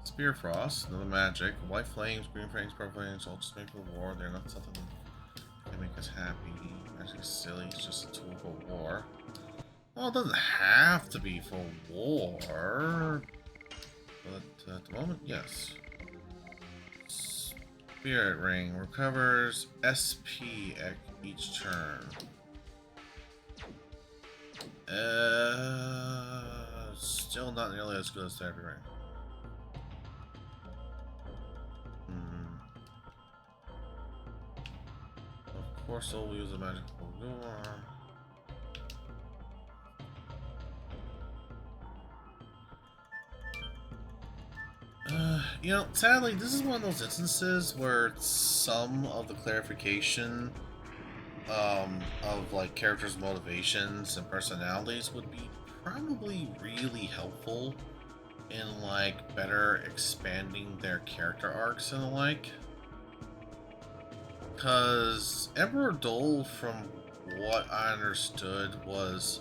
Spear Frost, another magic. White flames, green flames, purple flames, all just made for war. They're not something that can make us happy. Magic is silly, it's just a tool for war. Well, it doesn't have to be for war. But at the moment, yes. Spirit Ring recovers SP at each turn. Still not nearly as good as Therapy Ring. Of course, I'll use a magical door. You know, sadly, this is one of those instances where some of the clarification of like characters' motivations and personalities would be probably really helpful in like better expanding their character arcs and the like. Because Emperor Dole, from what I understood, was,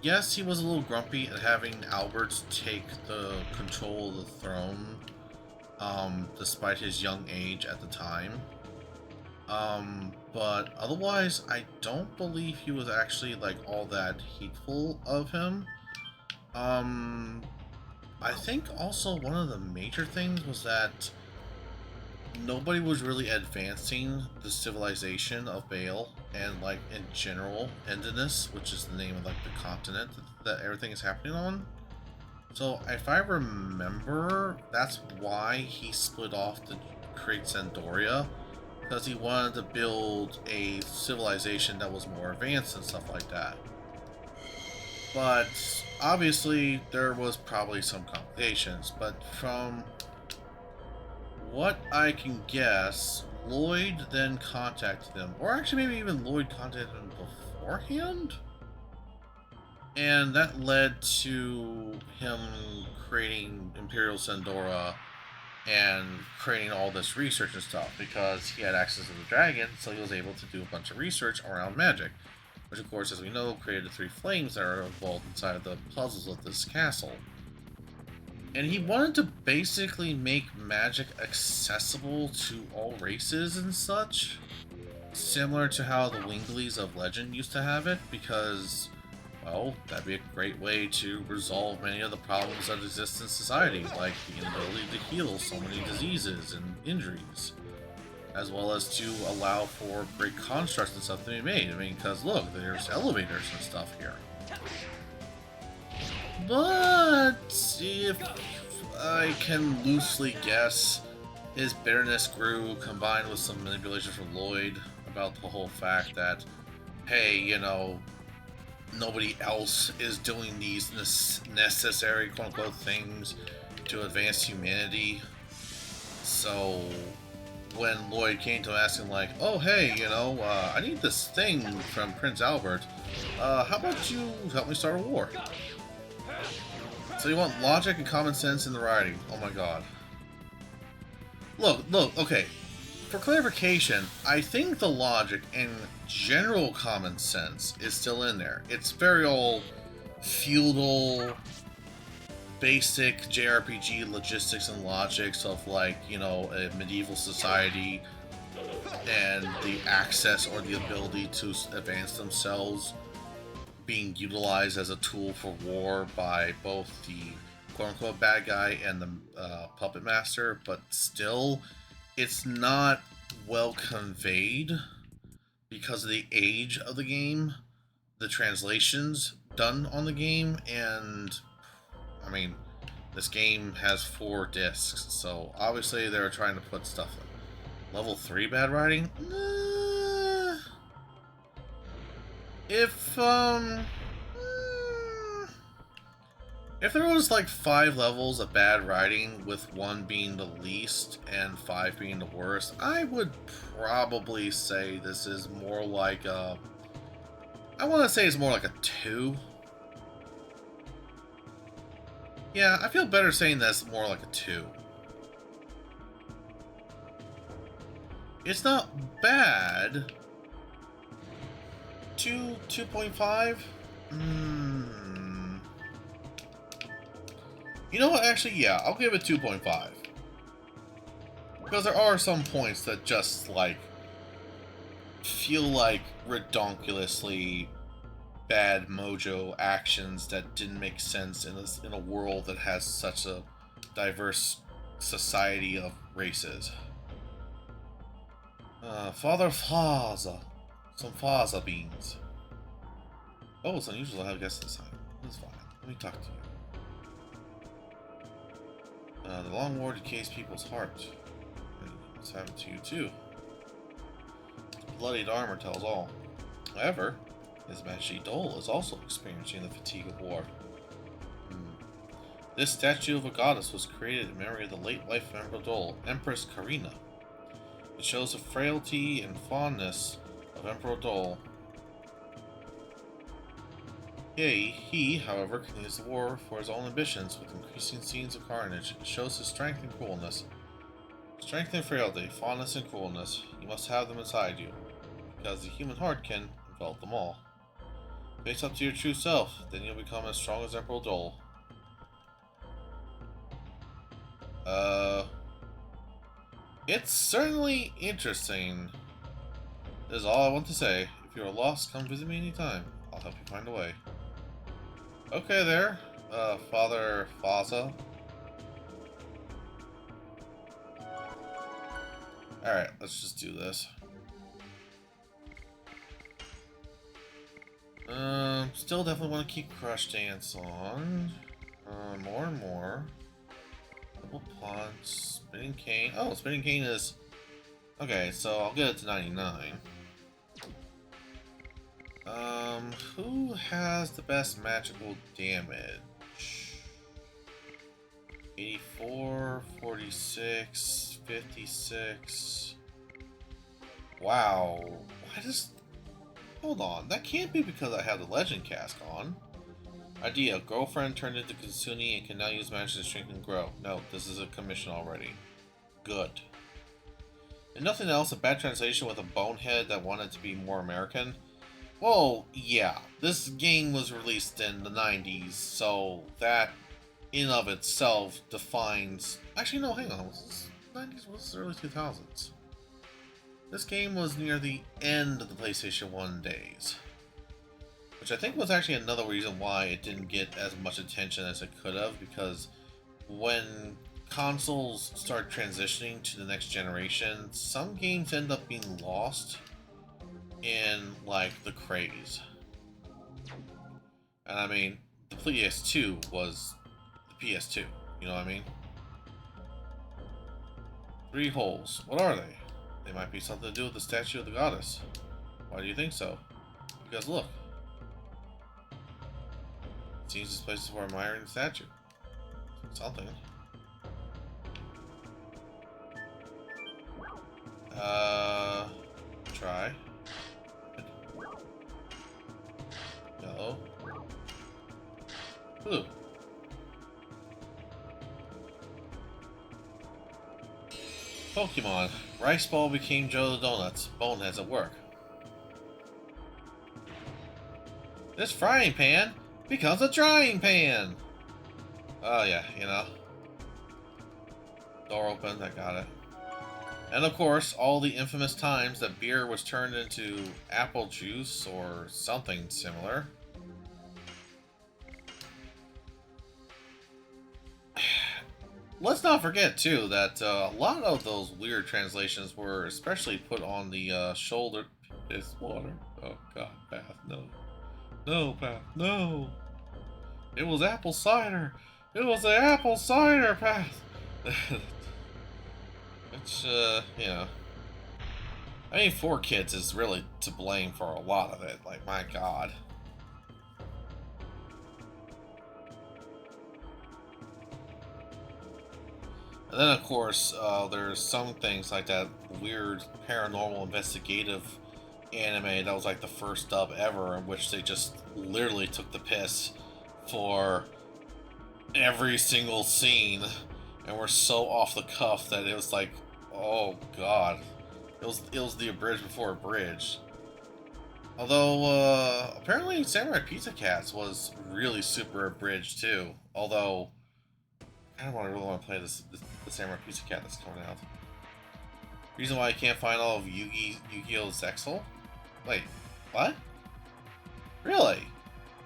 yes, he was a little grumpy at having Albert take the control of the throne, despite his young age at the time. But otherwise, I don't believe he was actually, like, all that hateful of him. I think also one of the major things was that nobody was really advancing the civilization of Bale and, like, in general, Endinus, which is the name of, like, the continent that everything is happening on. So, if I remember, that's why he split off to create Zandoria, because he wanted to build a civilization that was more advanced and stuff like that. But, obviously, there was probably some complications, but from what I can guess, Lloyd then contacted him, or actually maybe even Lloyd contacted him beforehand? And that led to him creating Imperial Sandora and creating all this research and stuff, because he had access to the dragon, so he was able to do a bunch of research around magic, which of course, as we know, created the 3 flames that are involved inside of the puzzles of this castle. And he wanted to basically make magic accessible to all races and such, similar to how the Winglies of Legend used to have it, because, well, that'd be a great way to resolve many of the problems that exist in society, like the inability to heal so many diseases and injuries. as well as to allow for great constructs and stuff to be made. I mean, because look, there's elevators and stuff here. But if I can loosely guess, his bitterness grew combined with some manipulation from Lloyd about the whole fact that, hey, you know, nobody else is doing these necessary quote-unquote things to advance humanity. So when Lloyd came to him asking like, oh hey, you know, I need this thing from Prince Albert, how about you help me start a war? So you want logic and common sense in the writing. Oh my god. Look, okay. For clarification, I think the logic and general common sense is still in there. It's very old, feudal, basic JRPG logistics and logics of, like, you know, a medieval society and the access or the ability to advance themselves being utilized as a tool for war by both the quote-unquote bad guy and the puppet master, but still, it's not well conveyed because of the age of the game, the translations done on the game, and I mean, this game has 4 discs, so obviously they're trying to put stuff in. Level 3 bad writing? If there was like 5 levels of bad writing, with 1 being the least and 5 being the worst, I would probably say this is more like a... I want to say it's more like a 2. Yeah, I feel better saying that's more like a 2. It's not bad. 2.5? You know what, actually, yeah, I'll give it 2.5. Because there are some points that just, like, feel like redonkulously bad mojo actions that didn't make sense in a world that has such a diverse society of races. Father Faza. Some Faza beans. Oh, it's unusual to have guests this time. That's fine. Let me talk to you. The long war decays people's heart. It's happened to you too. The bloodied armor tells all. However, His Majesty Dole is also experiencing the fatigue of war. This statue of a goddess was created in memory of the late wife of Emperor Dole, Empress Karina. It shows the frailty and fondness of Emperor Dole. He, however, continues the war for his own ambitions with increasing scenes of carnage. It shows his strength and cruelness. Strength and frailty, fondness and cruelness, you must have them inside you, because the human heart can envelop them all. Face up to your true self, then you'll become as strong as Emperor Dole. It's certainly interesting. That is all I want to say. If you are lost, come visit me anytime. I'll help you find a way. Okay there, Father Faza. Alright, let's just do this. Still definitely want to keep Crush Dance on. More and more. Double Punch, Spinning Cane. Oh, Spinning Cane is... Okay, so I'll get it to 99. Who has the best magical damage? 84, 46, 56. Wow. Why does... Hold on, that can't be because I have the Legend Cask on. Idea, girlfriend turned into Kitsune and can now use magic to strengthen and grow. No, this is a commission already. Good. And nothing else, a bad translation with a bonehead that wanted to be more American? Well, yeah, this game was released in the 90s, so that in of itself defines... Actually, no, hang on, was this 90s? Was this early 2000s? This game was near the end of the PlayStation 1 days. Which I think was actually another reason why it didn't get as much attention as it could have, because when consoles start transitioning to the next generation, some games end up being lost in like the craze. And I mean, the PS2 was the PS2. You know what I mean? 3 holes. What are they? They might be something to do with the statue of the goddess. Why do you think so? Because look. It seems this place is for admiring the statue. Something. Try. Yellow. Blue. Pokemon. Rice Ball became Joe the Donuts. Boneheads at work. This frying pan becomes a drying pan! Oh yeah, you know. Door open, I got it. And of course, all the infamous times that beer was turned into apple juice or something similar. Let's not forget, too, that a lot of those weird translations were especially put on the shoulder. Piss water. Oh, God, Path, no. No, Path, no. It was apple cider. It was the apple cider, Path. Which, you know. I mean, 4Kids is really to blame for a lot of it. Like, my God. And then, of course, there's some things like that weird paranormal investigative anime that was like the first dub ever, in which they just literally took the piss for every single scene and were so off the cuff that it was like, oh God, it was the abridged before abridged. Although apparently Samurai Pizza Cats was really super abridged too. Although I don't really want to play the Samurai Pizza Cat that's coming out. Reason why I can't find all of Yu-Gi-Oh! Zexal? Wait, what? Really?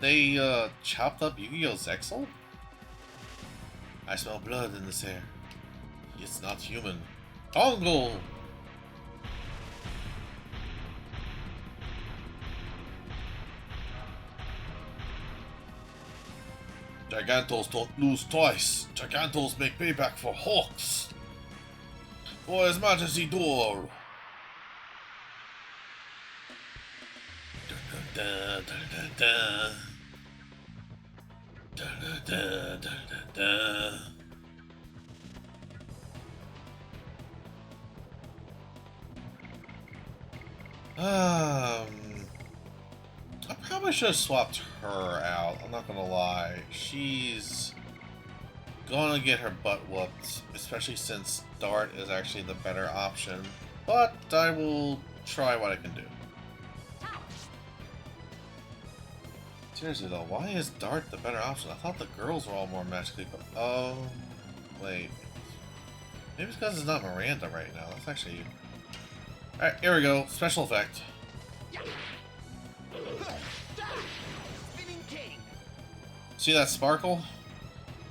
They chopped up Yu-Gi-Oh! Zexal? I smell blood in this air. It's not human. Tongo! Gigantos don't lose twice. Gigantos make payback for Hawks. For His Majesty Door. Da, da, da, da, da. Da, da, da, da, da. I probably should have swapped her out, I'm not gonna lie. She's gonna get her butt whooped, especially since Dart is actually the better option. But I will try what I can do. Seriously though, why is Dart the better option? I thought the girls were all more magically... Oh, wait. Maybe it's because it's not Miranda right now. That's actually... Alright, here we go. Special effect. See that sparkle?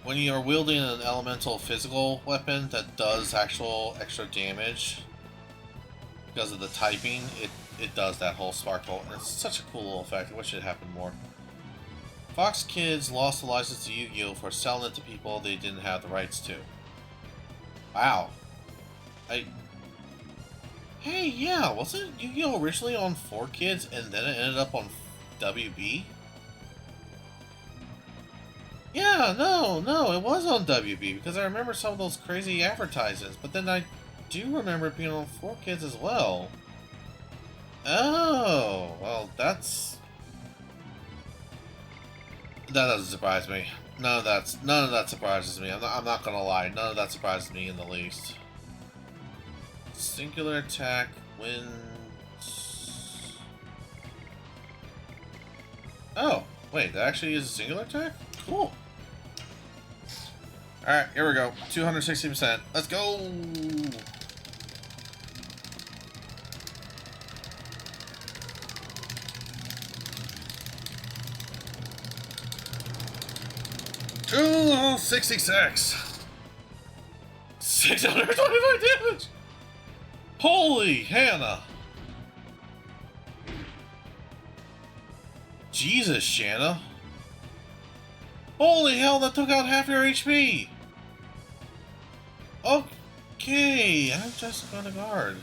When you are wielding an elemental physical weapon that does actual extra damage because of the typing, it does that whole sparkle. And it's such a cool little effect. I wish it happened more. Fox Kids lost the license to Yu-Gi-Oh! For selling it to people they didn't have the rights to. Wow. Hey, yeah, wasn't Yu-Gi-Oh! Originally on 4Kids and then it ended up on WB? Yeah, no, it was on WB because I remember some of those crazy advertisements, but then I do remember it being on 4Kids as well. Oh, well, that doesn't surprise me. None of that surprises me. I'm not gonna lie. None of that surprises me in the least. Singular attack wins. Oh, wait, that actually is a singular attack? Cool. Alright, here we go. 260%. Let's go! $266. 625 damage! Holy Hannah! Jesus, Shanna. Holy hell, that took out half your HP! Okay, I'm just gonna guard.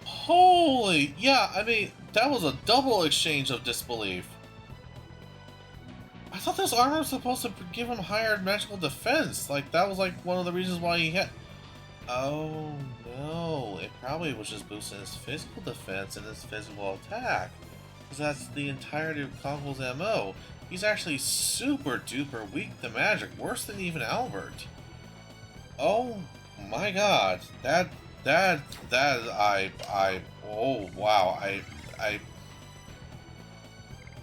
Holy, yeah, I mean, that was a double exchange of disbelief. I thought this armor was supposed to give him higher magical defense. Like, that was like one of the reasons why he hit. Oh no, it probably was just boosting his physical defense and his physical attack. Because that's the entirety of Conkle's MO. He's actually super duper weak to magic, worse than even Albert. Oh my god, oh wow, I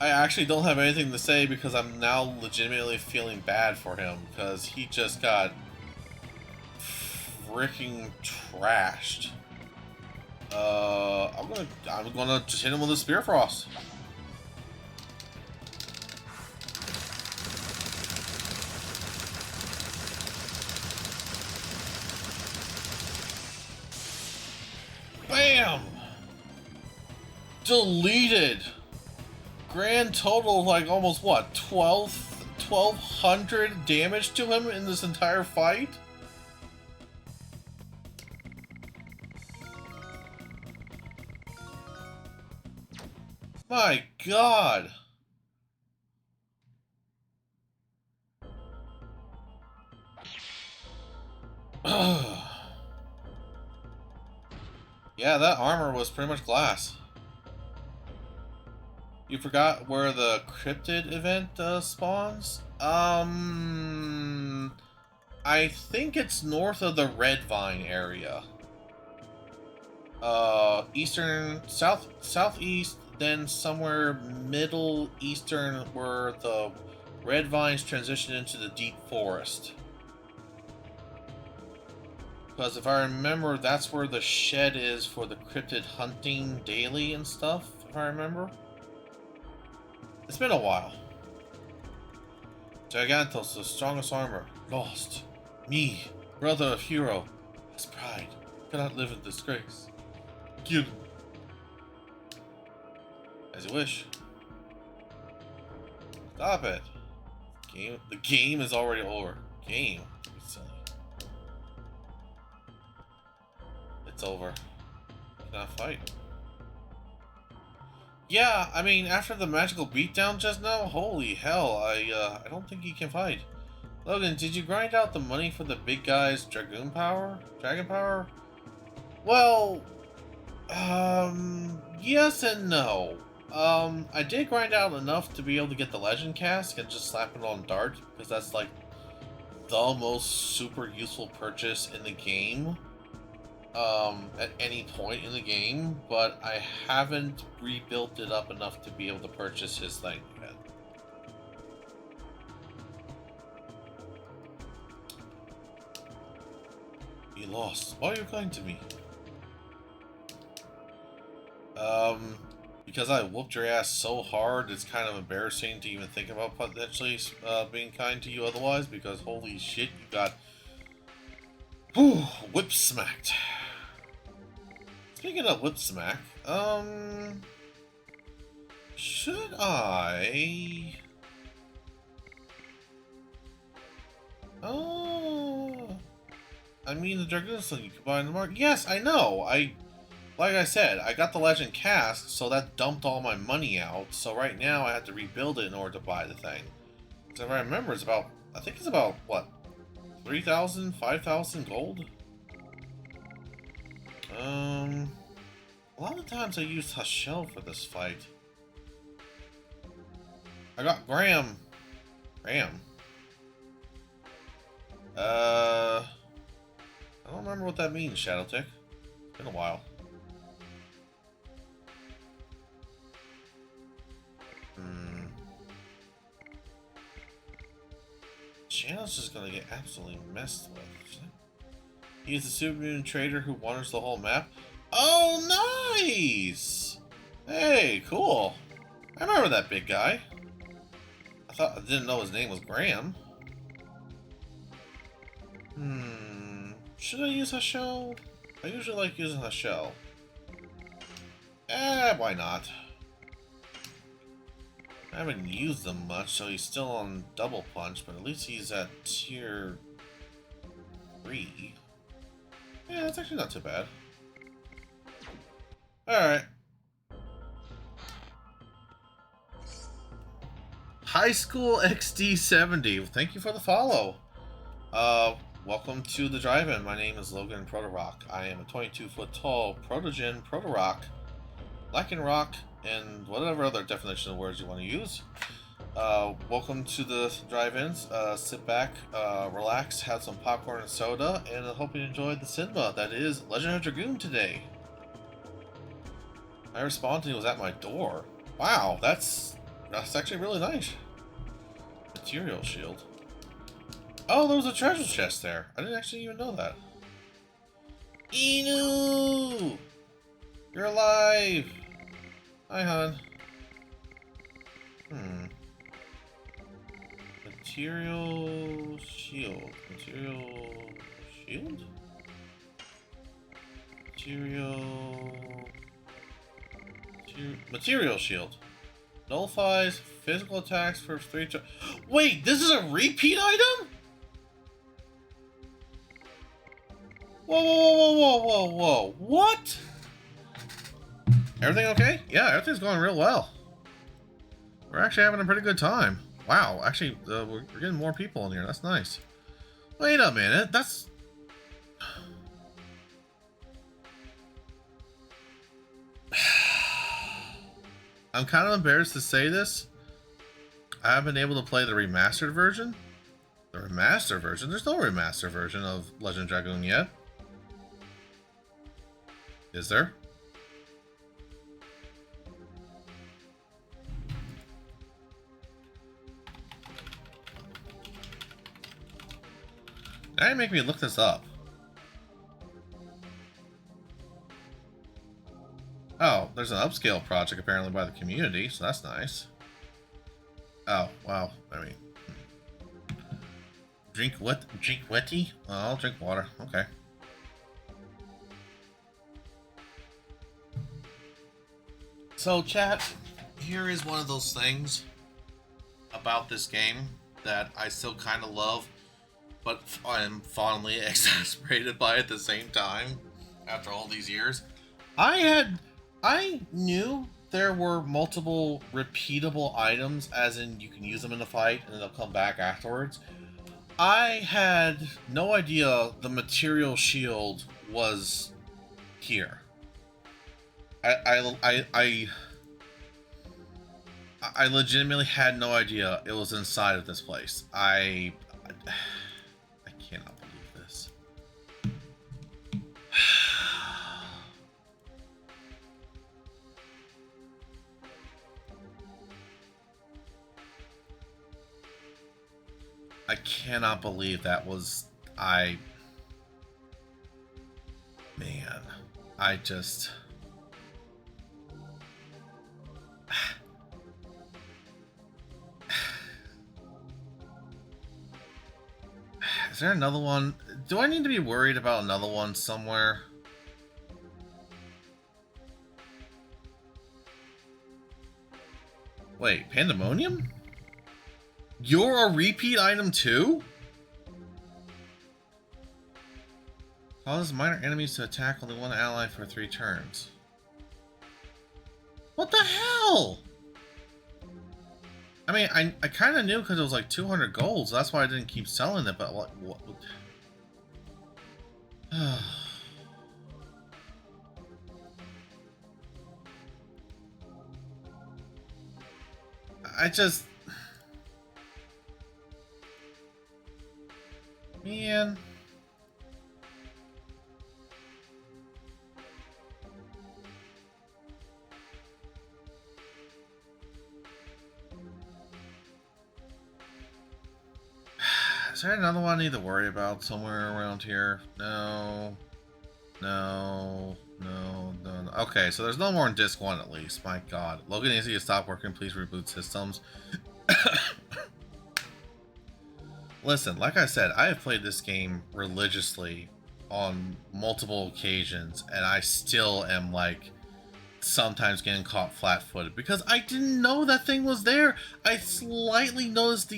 actually don't have anything to say because I'm now legitimately feeling bad for him because he just got freaking trashed. I'm gonna just hit him with a Spear Frost. Bam! Deleted! Grand total of like almost what, 1200 damage to him in this entire fight? My god! Yeah, that armor was pretty much glass. You forgot where the cryptid event spawns? I think it's north of the Red Vine area. Southeast, then somewhere middle eastern where the Red Vines transition into the deep forest. Because if I remember, that's where the shed is for the cryptid hunting daily and stuff, if I remember. It's been a while. Gigantos, the strongest armor, lost. Me, brother of hero, his pride, cannot live in disgrace. Kill him. As you wish. Stop it. The game is already over. Game. You silly. It's over. You cannot fight. Yeah, I mean, after the magical beatdown just now, holy hell, I don't think he can fight. Logan, did you grind out the money for the big guy's Dragon power? Well, yes and no. I did grind out enough to be able to get the Legend Cask and just slap it on Dart, because that's like the most super useful purchase in the game. At any point in the game, but I haven't rebuilt it up enough to be able to purchase his thing yet. You lost. Why are you kind to me? Because I whooped your ass so hard, it's kind of embarrassing to even think about potentially being kind to you otherwise, because holy shit, you got whip smacked. Speaking of whip smack, should I? Oh, I mean the Dragoon Sling you could buy in the market. Yes, I know. Like I said, I got the Legend Cask, so that dumped all my money out. So right now I have to rebuild it in order to buy the thing. So if I remember, it's about, I think it's about what, 3,000, 5,000 gold. A lot of times I use Hashel for this fight. I got Graham. I don't remember what that means, Shadowtick. It's been a while. channel's just gonna get absolutely messed with. He's the supermoon trader who wanders the whole map. Oh, nice! Hey, cool. I remember that big guy. I didn't know his name was Graham. Should I use a shell? I usually like using a shell. Why not? I haven't used them much, so he's still on double punch, but at least he's at tier 3. Yeah, that's actually not too bad. Alright. High School XD70, thank you for the follow. Welcome to the drive-in. My name is Logan Protoroc. I am a 22-foot tall protogen Protoroc, Lycan rock, and whatever other definition of words you want to use. Welcome to the drive-ins. Sit back, relax, have some popcorn and soda, and I hope you enjoyed the cinema that is Legend of Dragoon today. I responded, he was at my door. Wow, that's actually really nice. Material shield. Oh, there was a treasure chest there. I didn't actually even know that. Inu! You're alive! Hi, hon. Material shield. Material shield? Material shield. Nullifies physical attacks for 3 turns. Wait, this is a repeat item? Whoa, whoa, whoa, whoa, whoa, whoa. What? Everything okay? Yeah, everything's going real well. We're actually having a pretty good time. Wow, actually, we're getting more people in here. That's nice. Wait a minute, that's... I'm kind of embarrassed to say this. I haven't been able to play the remastered version. The remastered version? There's no remastered version of Legend of Dragoon yet. Is there? Now you make me look this up. Oh, there's an upscale project apparently by the community, so that's nice. Oh, wow. I mean... Drink wetty? Oh, I'll drink water. Okay. So, chat, here is one of those things about this game that I still kind of love, but I'm fondly exasperated by at the same time after all these years. I knew there were multiple repeatable items, as in you can use them in the fight and then they'll come back afterwards. I had no idea the material shield was here. I legitimately had no idea it was inside of this place. I cannot believe this. I cannot believe that was... Man, I just... Is there another one? Do I need to be worried about another one somewhere? Wait, Pandemonium? You're a repeat item too? Causes minor enemies to attack only one ally for 3 turns. What the hell? I mean, I kind of knew because it was like 200 gold, so that's why I didn't keep selling it, but what? I just... Man... Is there another one I need to worry about somewhere around here? No. No. No. No. No. Okay, so there's no more in disc 1 at least. My god. Logan needs to stop working. Please reboot systems. Listen, like I said, I have played this game religiously on multiple occasions, and I still am like sometimes getting caught flat-footed because I didn't know that thing was there. I slightly noticed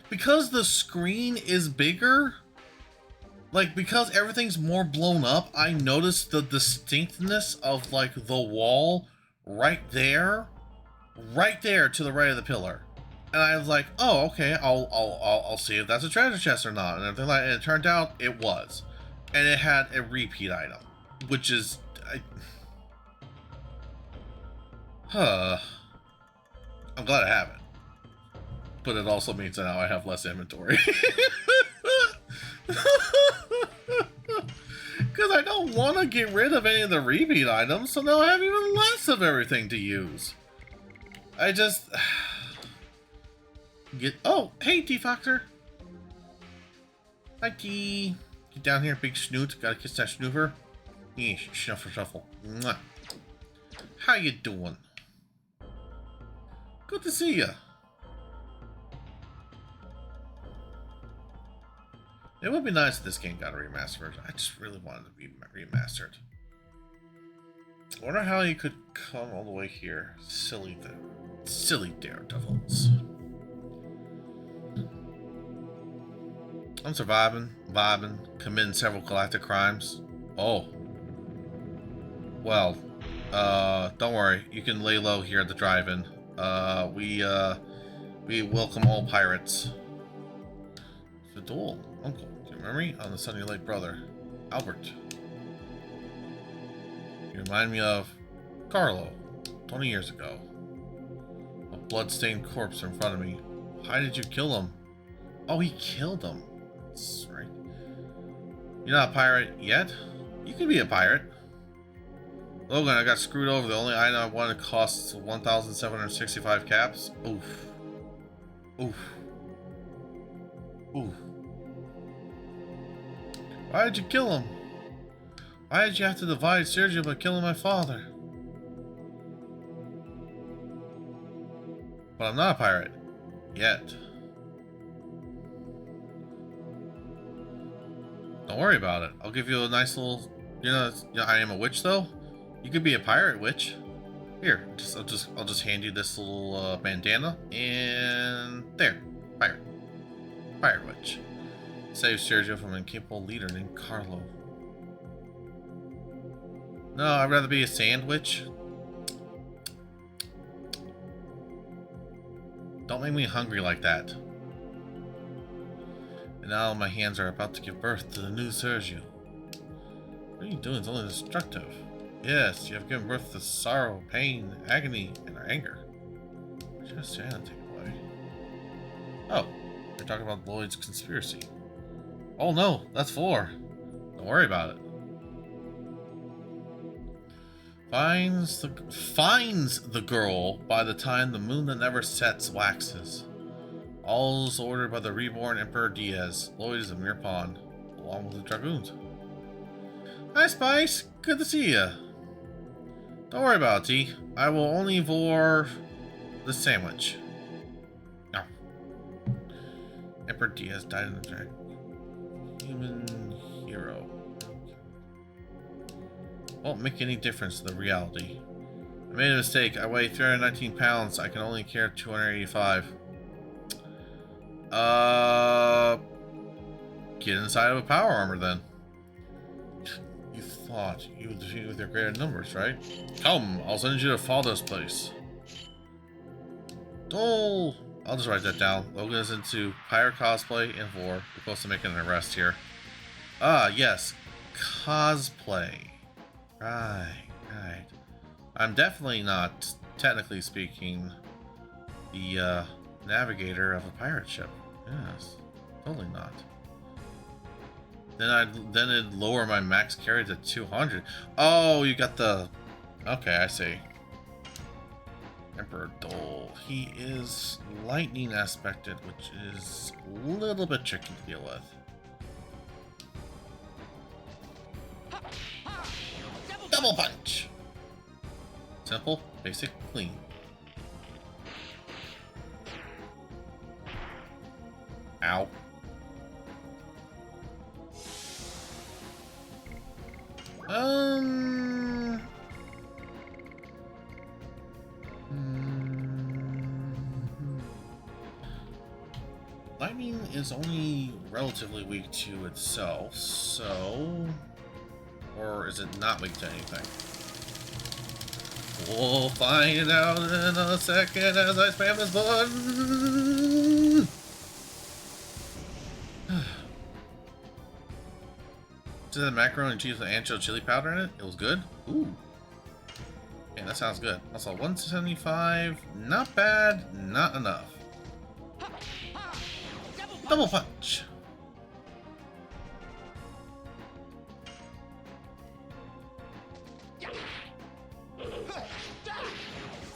because the screen is bigger, like because everything's more blown up, I noticed the distinctness of like the wall right there to the right of the pillar. And I was like, oh, okay, I'll see if that's a treasure chest or not. And everything like, and it turned out it was, and it had a repeat item, which is, I'm glad I have it, but it also means that now I have less inventory. Because I don't want to get rid of any of the repeat items, so now I have even less of everything to use. I just. Oh, hey, T-Foxer. Hi, T. Get down here, big snoot. Gotta kiss that snoover. Yeah, shuffle, shuffle. Mwah. How you doing? Good to see ya. It would be nice if this game got a remastered. I just really wanted to be remastered. I wonder how you could come all the way here. Silly daredevils. I'm surviving, vibing, committing several galactic crimes. Oh. Well, don't worry. You can lay low here at the drive-in. We welcome all pirates. It's a duel, uncle. Do you remember me? I'm the son of your late brother, Albert. You remind me of Carlo, 20 years ago. A blood-stained corpse in front of me. Why did you kill him? Oh, he killed him. That's right. You're not a pirate yet? You could be a pirate. Logan, I got screwed over. The only item I wanted costs 1,765 caps. Oof. Oof. Oof. Why did you kill him? Why did you have to divide Sergio by killing my father? But I'm not a pirate. Yet. Don't worry about it. I'll give you a nice little... You know, I am a witch, though. You could be a pirate witch. Here, I'll just hand you this little bandana, and there, pirate witch. Save Sergio from an incapable leader named Carlo. No, I'd rather be a sandwich. Don't make me hungry like that. And now my hands are about to give birth to the new Sergio. What are you doing? It's only destructive. Yes, you have given birth to sorrow, pain, agony, and anger. Just take it away. Oh, you're talking about Lloyd's conspiracy. Oh no, that's 4. Don't worry about it. Finds the girl by the time the moon that never sets waxes. All is ordered by the reborn Emperor Diaz. Lloyd is a mere pawn, along with the Dragoons. Hi, Spice. Good to see ya. Don't worry about it, T. I will only vor the sandwich. No. Emperor Diaz died in the track. Human hero. Won't make any difference to the reality. I made a mistake. I weigh 319 pounds. I can only carry 285. Get inside of a power armor then. You thought you would defeat with your greater numbers, right? Come, I'll send you to Father's place. Oh, I'll just write that down. Logan is into pirate cosplay and vor. We're supposed to make an arrest here. Ah, yes. Cosplay. Right. I'm definitely not, technically speaking, the navigator of a pirate ship. Yes, totally not. Then it'd lower my max carry to 200. Oh, you got the... Okay, I see. Emperor Dole. He is lightning aspected, which is a little bit tricky to deal with. Double punch! Simple, basic, clean. Ow. Lightning is only relatively weak to itself, so... Or is it not weak to anything? We'll find it out in a second as I spam this button! Did the macaroni and cheese with ancho chili powder in it? It was good? Ooh. Yeah, that sounds good. Also, 175. Not bad, not enough. Double punch!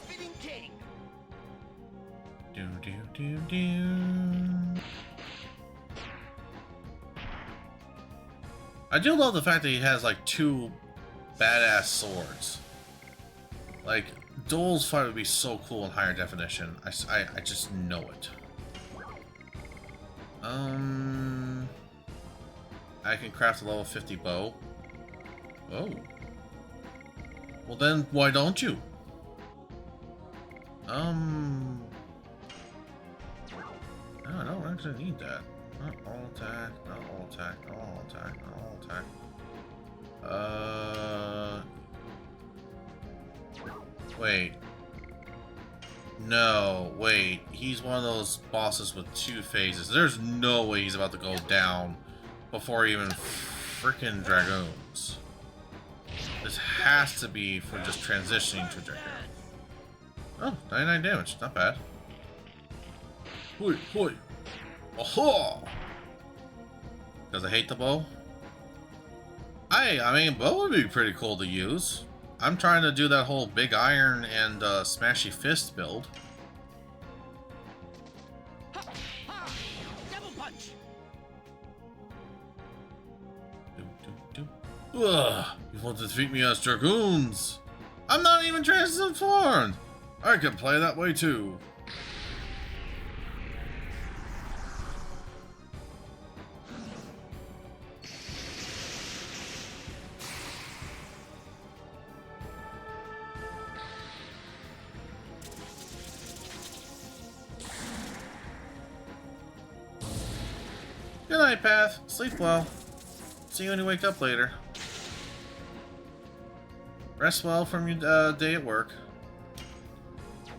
Spinning king. Do do do do. I do love the fact that he has like two badass swords. Like, Dole's fight would be so cool in higher definition. I just know it. I can craft a level 50 bow. Oh. Well then, why don't you? I don't actually need that. Not all attack, not all attack, not all attack, not all attack. Wait. No, wait. He's one of those bosses with two phases. There's no way he's about to go down before even freaking Dragoons. This has to be for just transitioning to Dragoon. Oh, 99 damage. Not bad. Hoi, hoi. Aha! Because I hate the bow? I mean, bow would be pretty cool to use. I'm trying to do that whole big iron and smashy fist build. Double punch. Ugh, you want to defeat me as Dragoons? I'm not even transformed! I can play that way too. Good night, Path. Sleep well. See you when you wake up later. Rest well from your day at work.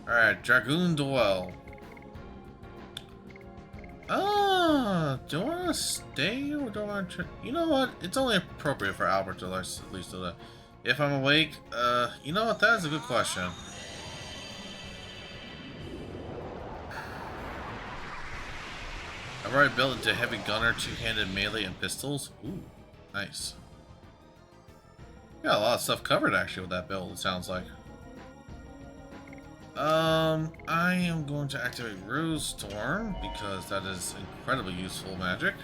Alright, Dragoon Duel. Do I want to stay or do I want to... You know what? It's only appropriate for Albert to at least do that. If I'm awake, you know what? That is a good question. I've already built into heavy gunner, two-handed melee, and pistols. Ooh, nice. Got a lot of stuff covered actually with that build, it sounds like. I am going to activate Ruse Storm because that is incredibly useful magic.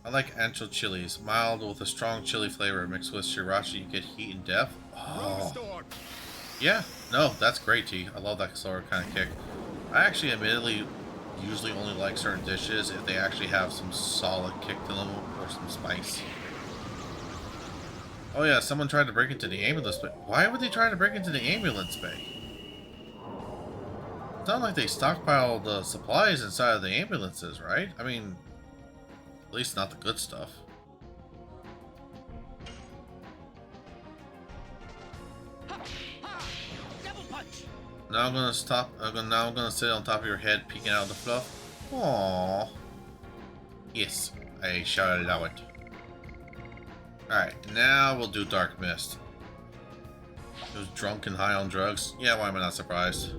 I like ancho chilies, mild with a strong chili flavor mixed with sriracha. You get heat and depth. Oh. Yeah, no, that's great, T. I love that sort of kind of kick. I actually admittedly usually only like certain dishes if they actually have some solid kick to them or some spice. Oh yeah, someone tried to break into the ambulance bay. Why would they try to break into the ambulance bay? It's not like they stockpiled the supplies inside of the ambulances, right? I mean, at least not the good stuff. Now I'm gonna stop. Now I'm gonna sit on top of your head, peeking out of the fluff. Aww. Yes, I shouted it out. Alright, now we'll do Dark Mist. He was drunk and high on drugs. Yeah, why am I not surprised?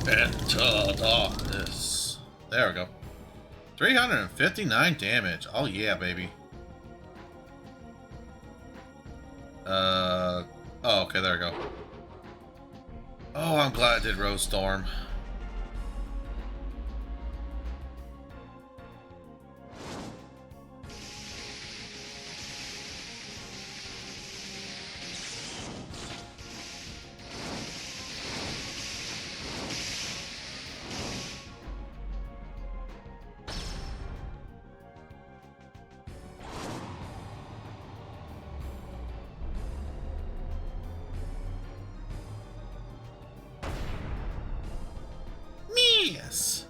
Enter darkness. There we go. 359 damage. Oh yeah, baby. Oh, okay, there we go. Oh, I'm glad I did Rose Storm. Yes.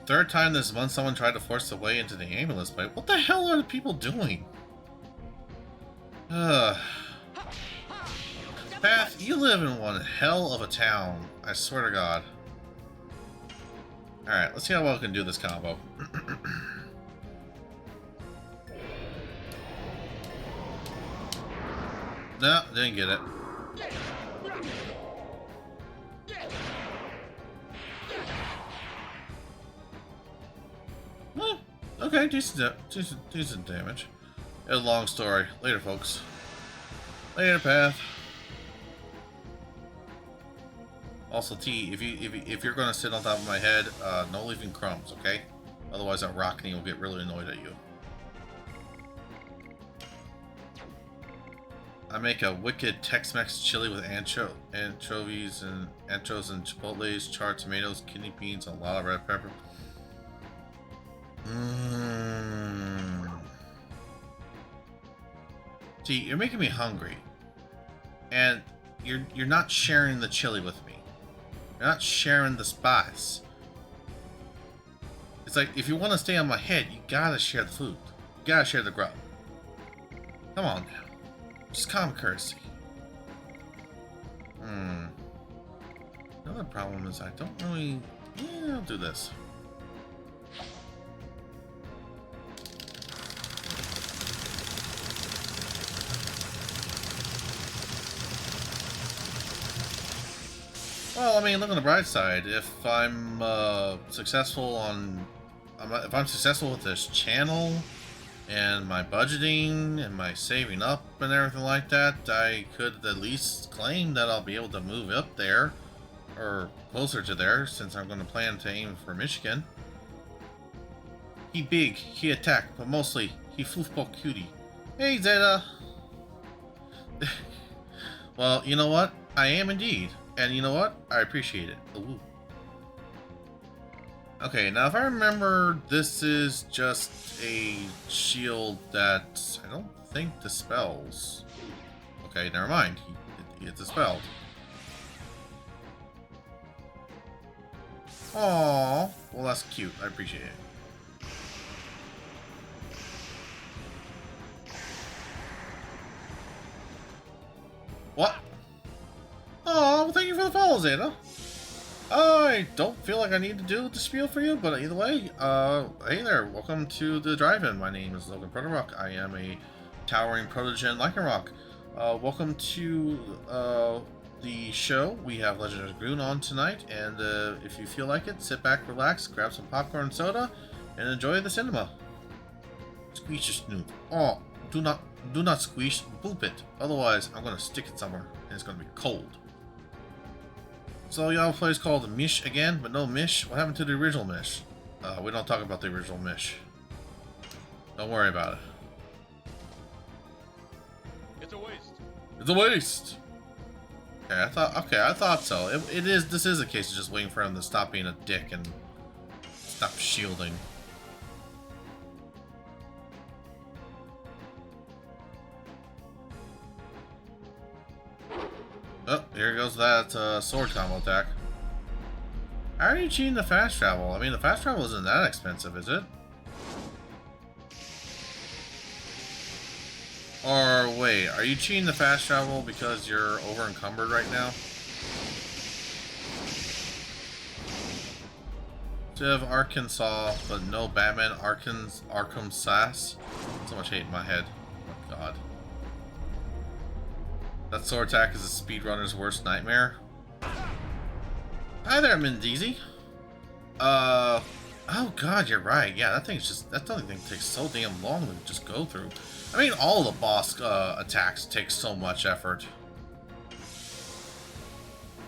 Third time this month someone tried to force their way into the ambulance pipe. What the hell are the people doing? Path, you live in one hell of a town. I swear to God. Alright, let's see how well I can do this combo. No, didn't get it. Well, okay, decent damage. It's a long story. Later, folks. Later, Path. Also, T, if you're gonna sit on top of my head, no leaving crumbs, okay? Otherwise, that Rockney will get really annoyed at you. I make a wicked Tex-Mex chili with anchovies and anchos and chipotles, charred tomatoes, kidney beans, and a lot of red pepper. See, you're making me hungry, and you're not sharing the chili with me. You're not sharing the spice. It's like, if you want to stay on my head, you gotta share the food. You gotta share the grub. Come on now. Just common courtesy. Another problem is I don't really... Yeah, I'll do this. Well, I mean, look on the bright side. If I'm successful on... If I'm successful with this channel... and my budgeting and my saving up and everything like that, I could at least claim that I'll be able to move up there or closer to there, since I'm going to plan to aim for Michigan. He big, he attack, but mostly he foofball cutie. Hey Zeta! Well, you know what? I am indeed, and you know what? I appreciate it. Ooh. Okay, now if I remember, this is just a shield that I don't think dispels. Okay, never mind. It dispelled. Aww. Well, that's cute. I appreciate it. What? Aw, well, thank you for the follow, Zeta. I don't feel like I need to do the spiel for you, but either way, hey there, welcome to the drive-in. My name is Logan Protoroc. I am a towering protogen Lycanroc. Welcome to the show. We have Legend of Dragooning on tonight, and if you feel like it, sit back, relax, grab some popcorn and soda, and enjoy the cinema. Squeeze your snoot. Oh, do not squeeze, boop it. Otherwise, I'm gonna stick it somewhere, and it's gonna be cold. So y'all have a place called Mish again, but no Mish. What happened to the original Mish? We don't talk about the original Mish. Don't worry about it. It's a waste. It's a waste. Okay, I thought so. It is. This is a case of just waiting for him to stop being a dick and stop shielding. Oh, here goes that sword combo attack. How are you cheating the fast travel? I mean, the fast travel isn't that expensive, is it? Or wait, are you cheating the fast travel because you're over encumbered right now? So you have Arkansas, but no Batman Arkham Sass? So much hate in my head. Oh god. That sword attack is a speedrunner's worst nightmare. Hi there, Mindeezy. Oh god, you're right. Yeah, that thing takes so damn long to just go through. I mean, all the boss attacks take so much effort.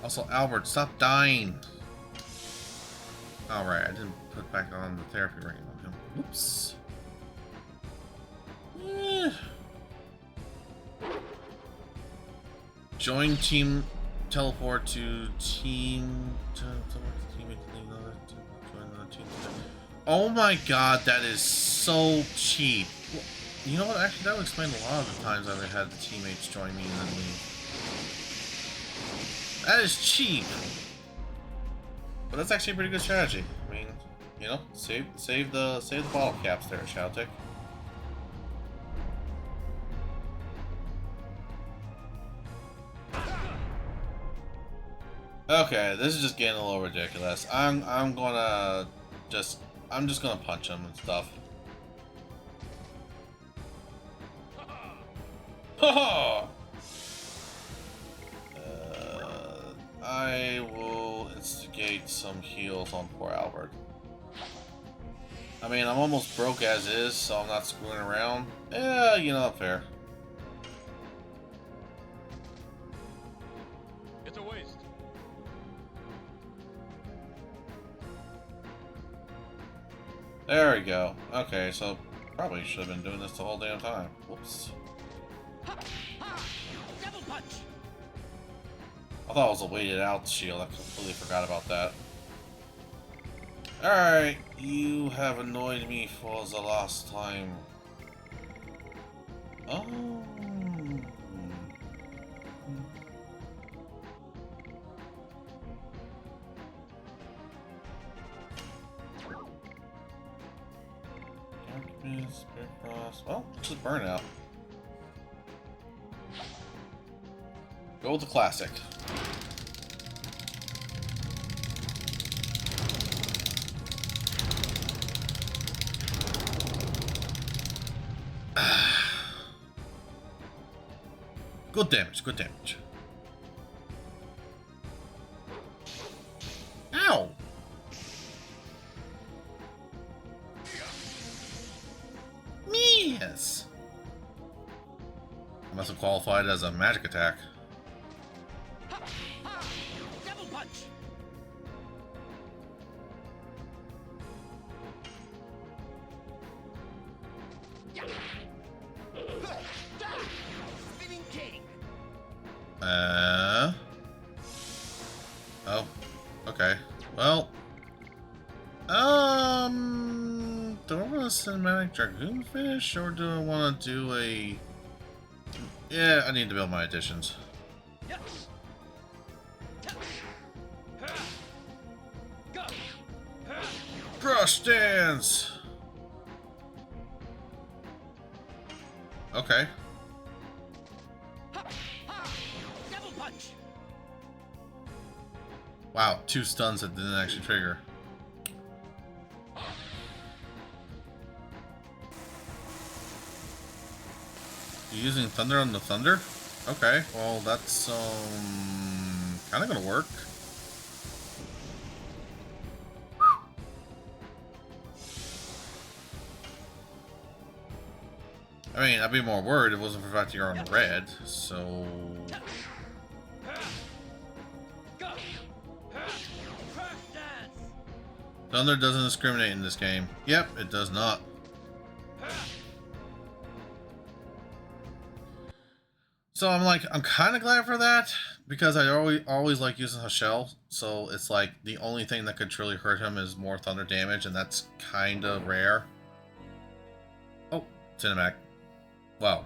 Also, Albert, stop dying. Alright, I didn't put back on the therapy ring on him. Whoops. Join team, teleport to team, oh my god, that is so cheap. Well, you know what, actually that would explain a lot of the times I've had the teammates join me and then leave. That is cheap. But that's actually a pretty good strategy. I mean, you know, save the bottle caps there, Shoutek. Okay, this is just getting a little ridiculous. I'm just gonna punch him and stuff. Haha! I will instigate some heals on poor Albert. I mean, I'm almost broke as is, so I'm not screwing around. Yeah, you know, fair. It's a waste. There we go. Okay, so probably should have been doing this the whole damn time. Whoops. Double punch. I thought it was a weighted out shield. I completely forgot about that. Alright, you have annoyed me for the last time. Oh. Darkness, Spirit Frost. Well, just burnout. Go with the classic. Good damage, good damage. Ow! Yes! I must have qualified as a magic attack. Double punch. Spinning king. Oh, okay. Well, do I want a cinematic Dragoon fish, or do I want to do a... Yeah, I need to build my additions. Crush dance! Okay. Double punch. Wow, 2 stuns that didn't actually trigger. You're using thunder on the thunder? Okay, well that's kinda gonna work. I mean, I'd be more worried if it wasn't for the fact you're on red, so... Thunder doesn't discriminate in this game. Yep, it does not. So I'm kind of glad for that, because I always like using a shell, so it's like the only thing that could truly hurt him is more thunder damage, and that's kind of rare. Oh, cinematic. Wow.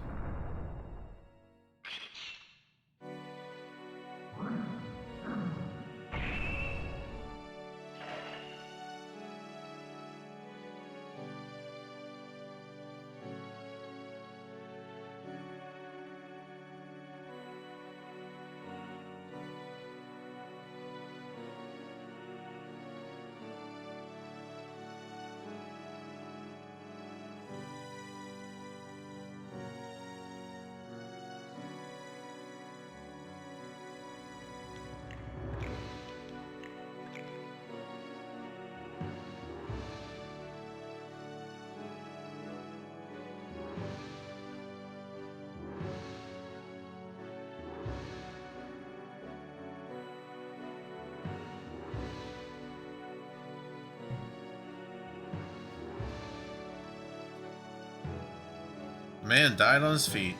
Man died on his feet.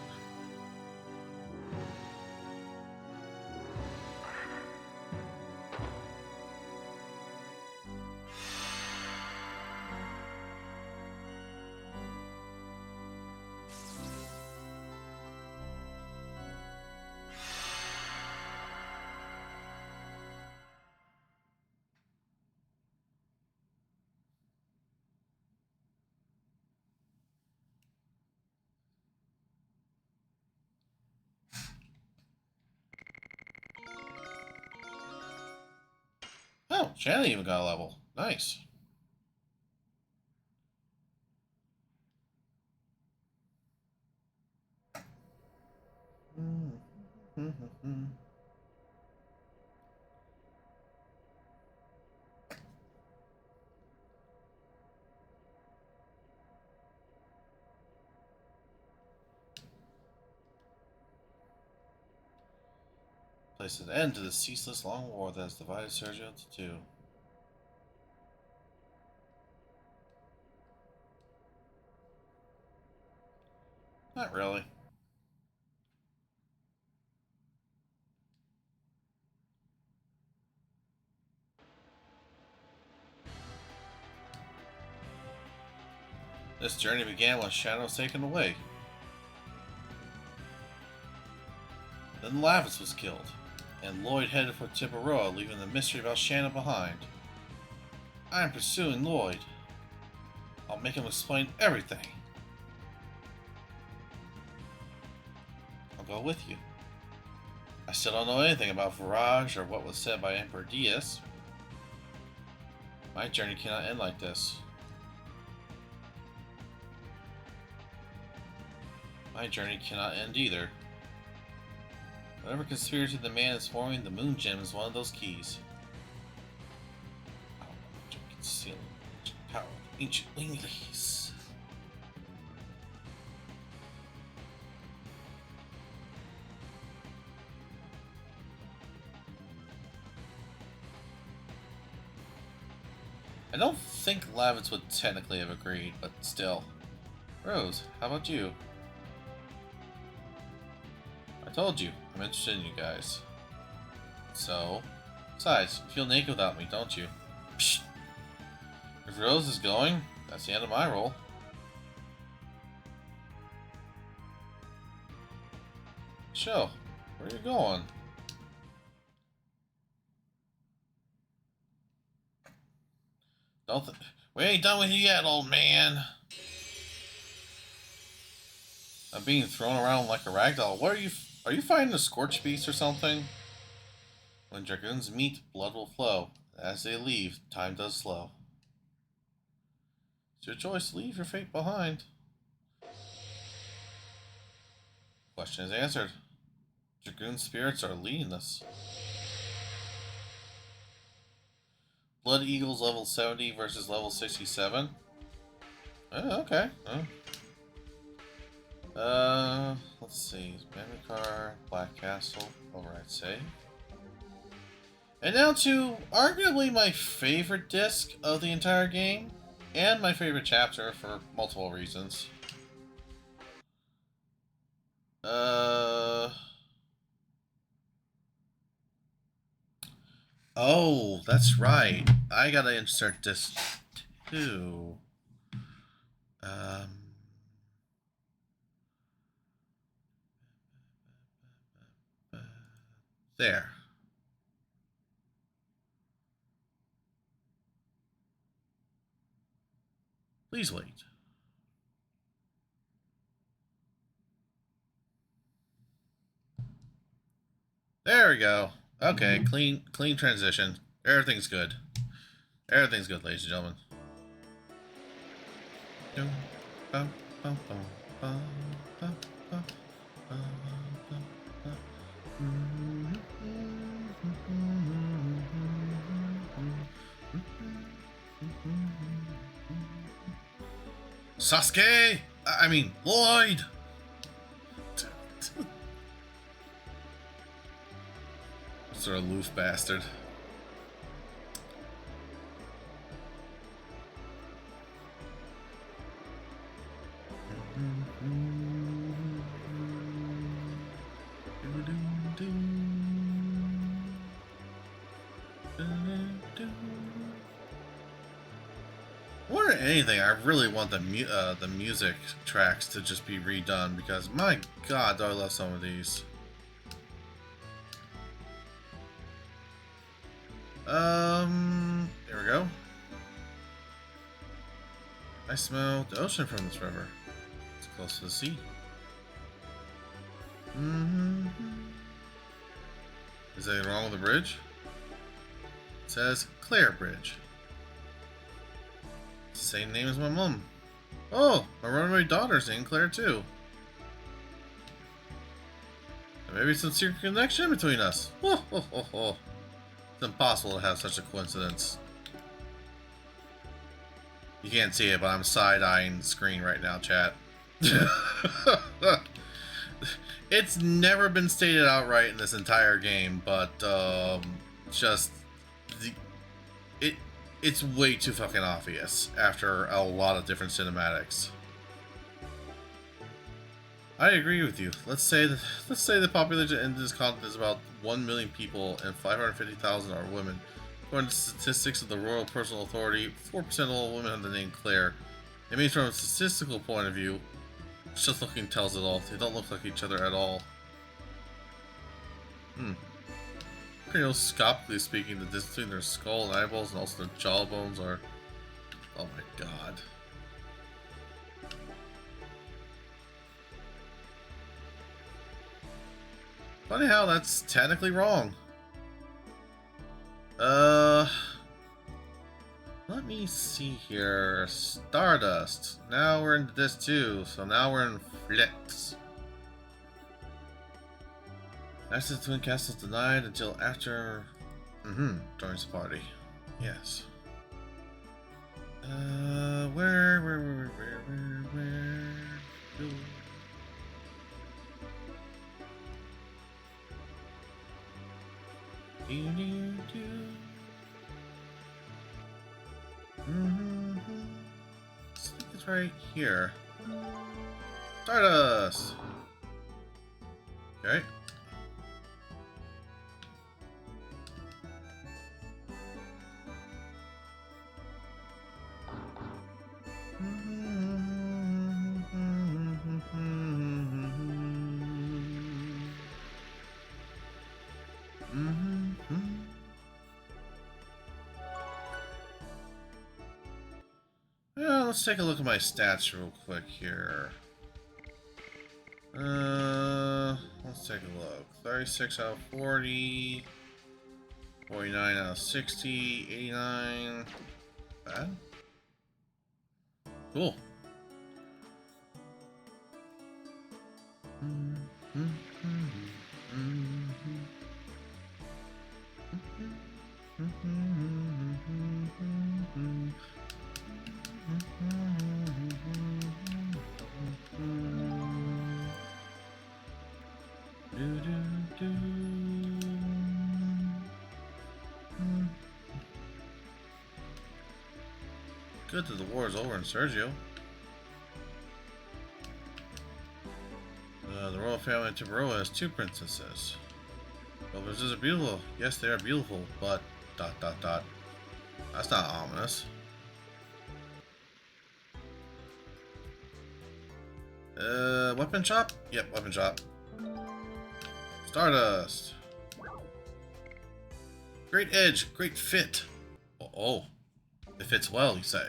Oh, Shannon even got a level. Nice. Place an end to the ceaseless long war that has divided Sergio into two. Not really. This journey began when Shadow was taken away. Then Lavis was killed, and Lloyd headed for Tibaroa, leaving the mystery about Shanna behind. I am pursuing Lloyd. I'll make him explain everything. I'll go with you. I still don't know anything about Virage or what was said by Emperor Diaz. My journey cannot end like this. My journey cannot end either. Whatever conspiracy the man is forming, the Moon Gem is one of those keys. Concealing the power of ancient Winglies. I don't think Lavitz would technically have agreed, but still. Rose, how about you? I told you, I'm interested in you guys. So? Besides, you feel naked without me, don't you? Psh! If Rose is going, that's the end of my role. Chill, where are you going? We ain't done with you yet, old man. I'm being thrown around like a ragdoll. What are you fighting a scorch beast or something? When dragoons meet, blood will flow. As they leave, time does slow. It's your choice to leave your fate behind. Question is answered. Dragoon spirits are leading us. Blood Eagles level 70 versus level 67. Oh, okay. Let's see. Memory card, Black Castle, override save. And now to arguably my favorite disc of the entire game, and my favorite chapter for multiple reasons. Oh, that's right. I gotta insert disc 2. There. Please wait. There we go. Okay, clean transition. Everything's good. Everything's good, ladies and gentlemen. Sasuke! I mean, Lloyd! Sort of aloof bastard. More than anything, I really want the music tracks to just be redone because my god, do I love some of these. There we go. I smell the ocean from this river. It's close to the sea. Is anything wrong with the bridge? It says Claire Bridge. It's the same name as my mom. Oh, my runaway daughter's named Claire too. And maybe some secret connection between us. Oh, oh, oh, oh. It's impossible to have such a coincidence. You can't see it, but I'm side-eyeing the screen right now, chat. It's never been stated outright in this entire game, but it's way too fucking obvious after a lot of different cinematics. I agree with you. Let's say the population in this continent is about 1 million people, and 550,000 are women. According to statistics of the Royal Personal Authority, 4% of all women have the name Claire. It means from a statistical point of view, just looking tells it all. They don't look like each other at all. Cranioscopically speaking, the distance between their skull and eyeballs and also their jawbones are... Oh my god. Funny how that's technically wrong. Let me see here. Stardust. Now we're into this too, so now we're in Flex. Access to Twin Castles denied until after... joins the party. Yes. Where... Ooh. I think it's right here. Stardust! Okay. Well, let's take a look at my stats real quick here. Let's take a look. 36 out of 40. 49 out of 60. 89. Bad. Cool. Good that the war is over in Sergio. The royal family of Tiberoa has 2 princesses. Well, those are beautiful. Yes, they are beautiful, but... ... That's not ominous. Weapon shop? Yep, weapon shop. Stardust. Great edge, great fit. Oh, it fits well, you say.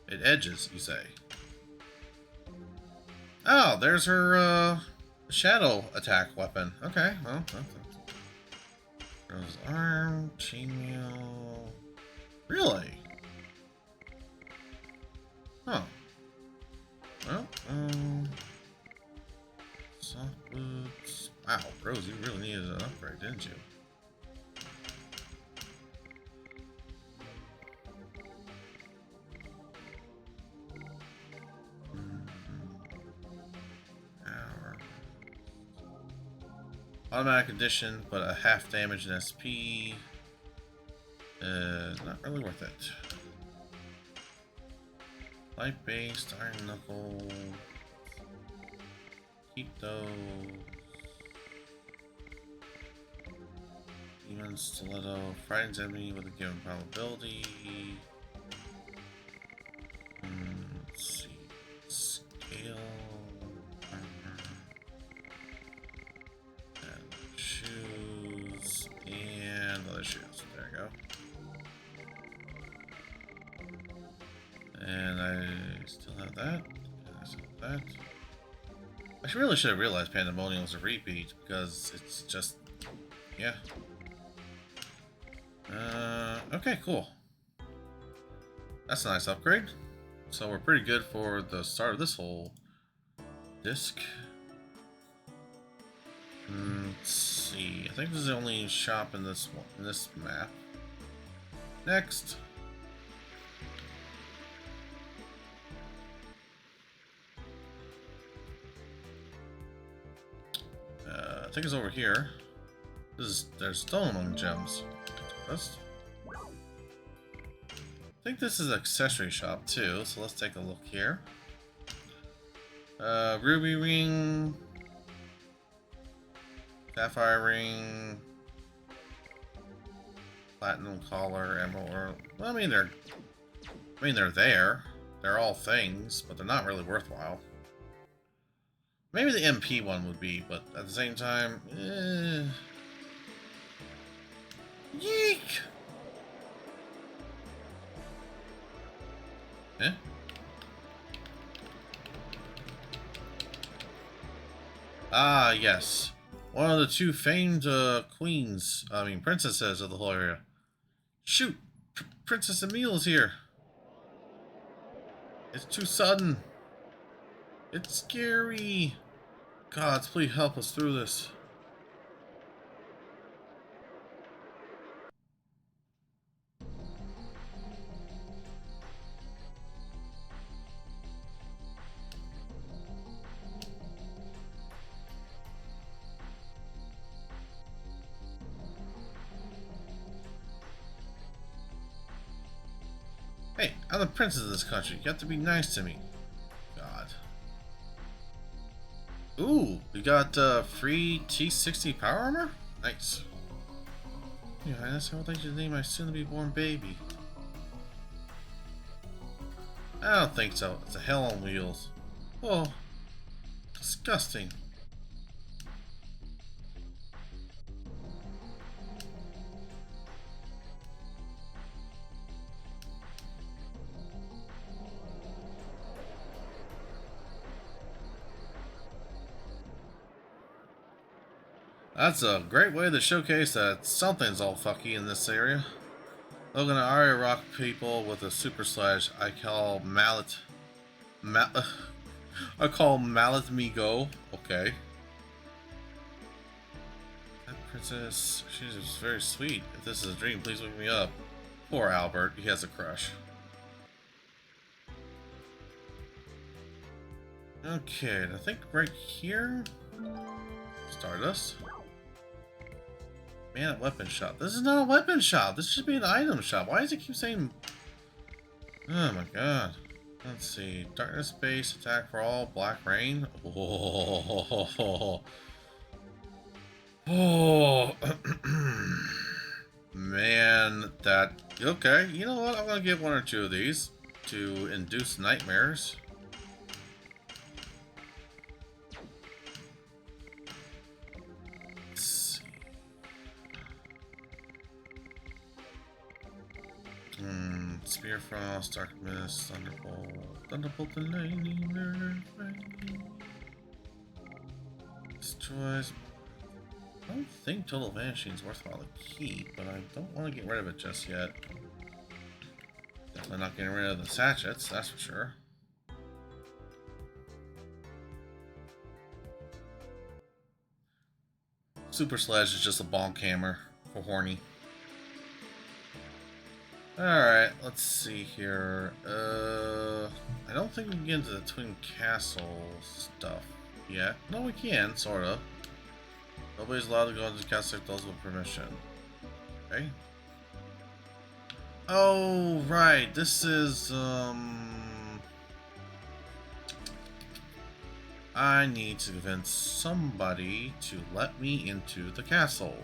It edges, you say. Oh, there's her shadow attack weapon. Okay, well, Rose arm, chainmail. Really? Huh. Well, soft boots. Wow, Rose, you really needed an upgrade, didn't you? Automatic addition, but a half damage in SP. Not really worth it. Light based, iron knuckle. Keep those. Demon Stiletto frightens enemy with a given probability. Let's see. Scale. Armor. And shoes. And other shoes. There we go. And I still have that. And I still have that. I really should have realized Pandemonium was a repeat because it's just, yeah. Okay, cool. That's a nice upgrade. So we're pretty good for the start of this whole disc. Let's see. I think this is the only shop in this one, in this map. Next. I think it's over here. There's stone among gems. First. I think this is an accessory shop too, so let's take a look here. Ruby ring, sapphire ring, platinum collar, emerald. Well, I mean they're there. They're all things, but they're not really worthwhile. Maybe the MP one would be, but at the same time, Yeek! Eh? Ah, yes. One of the two famed princesses of the whole area. Shoot! Princess Emile's here. It's too sudden. It's scary. Gods, please help us through this. Hey, I'm the princess of this country. You have to be nice to me. God. Ooh, we got free T60 power armor? Nice. Your Highness, I would like to name my soon-to-be-born baby. I don't think so. It's a hell on wheels. Oh, disgusting. That's a great way to showcase that something's all fucky in this area. Logan and Arya rock people with a super sledge I call Mallet. I call Mallet Me Go. Okay. That princess, she's just very sweet. If this is a dream, please wake me up. Poor Albert, he has a crush. Okay, I think right here. Stardust. Man, weapon shop. This is not a weapon shop. This should be an item shop. Why does it keep saying... Oh my god. Let's see. Darkness base, attack for all, black rain. Oh. Oh. Man, that... Okay, you know what? I'm gonna get one or two of these to induce nightmares. Spear Frost, Dark Mist, Thunderbolt, Thunderbolt and Lightning, destroys. I don't think Total Vanishing is worthwhile to keep, but I don't want to get rid of it just yet. Definitely not getting rid of the sachets, that's for sure. Super Sledge is just a bonk hammer for horny. Alright, let's see here. I don't think we can get into the Twin Castle stuff yet. No, we can, sort of. Nobody's allowed to go into the castle except those with permission. Okay. Oh, right. This is, I need to convince somebody to let me into the castle.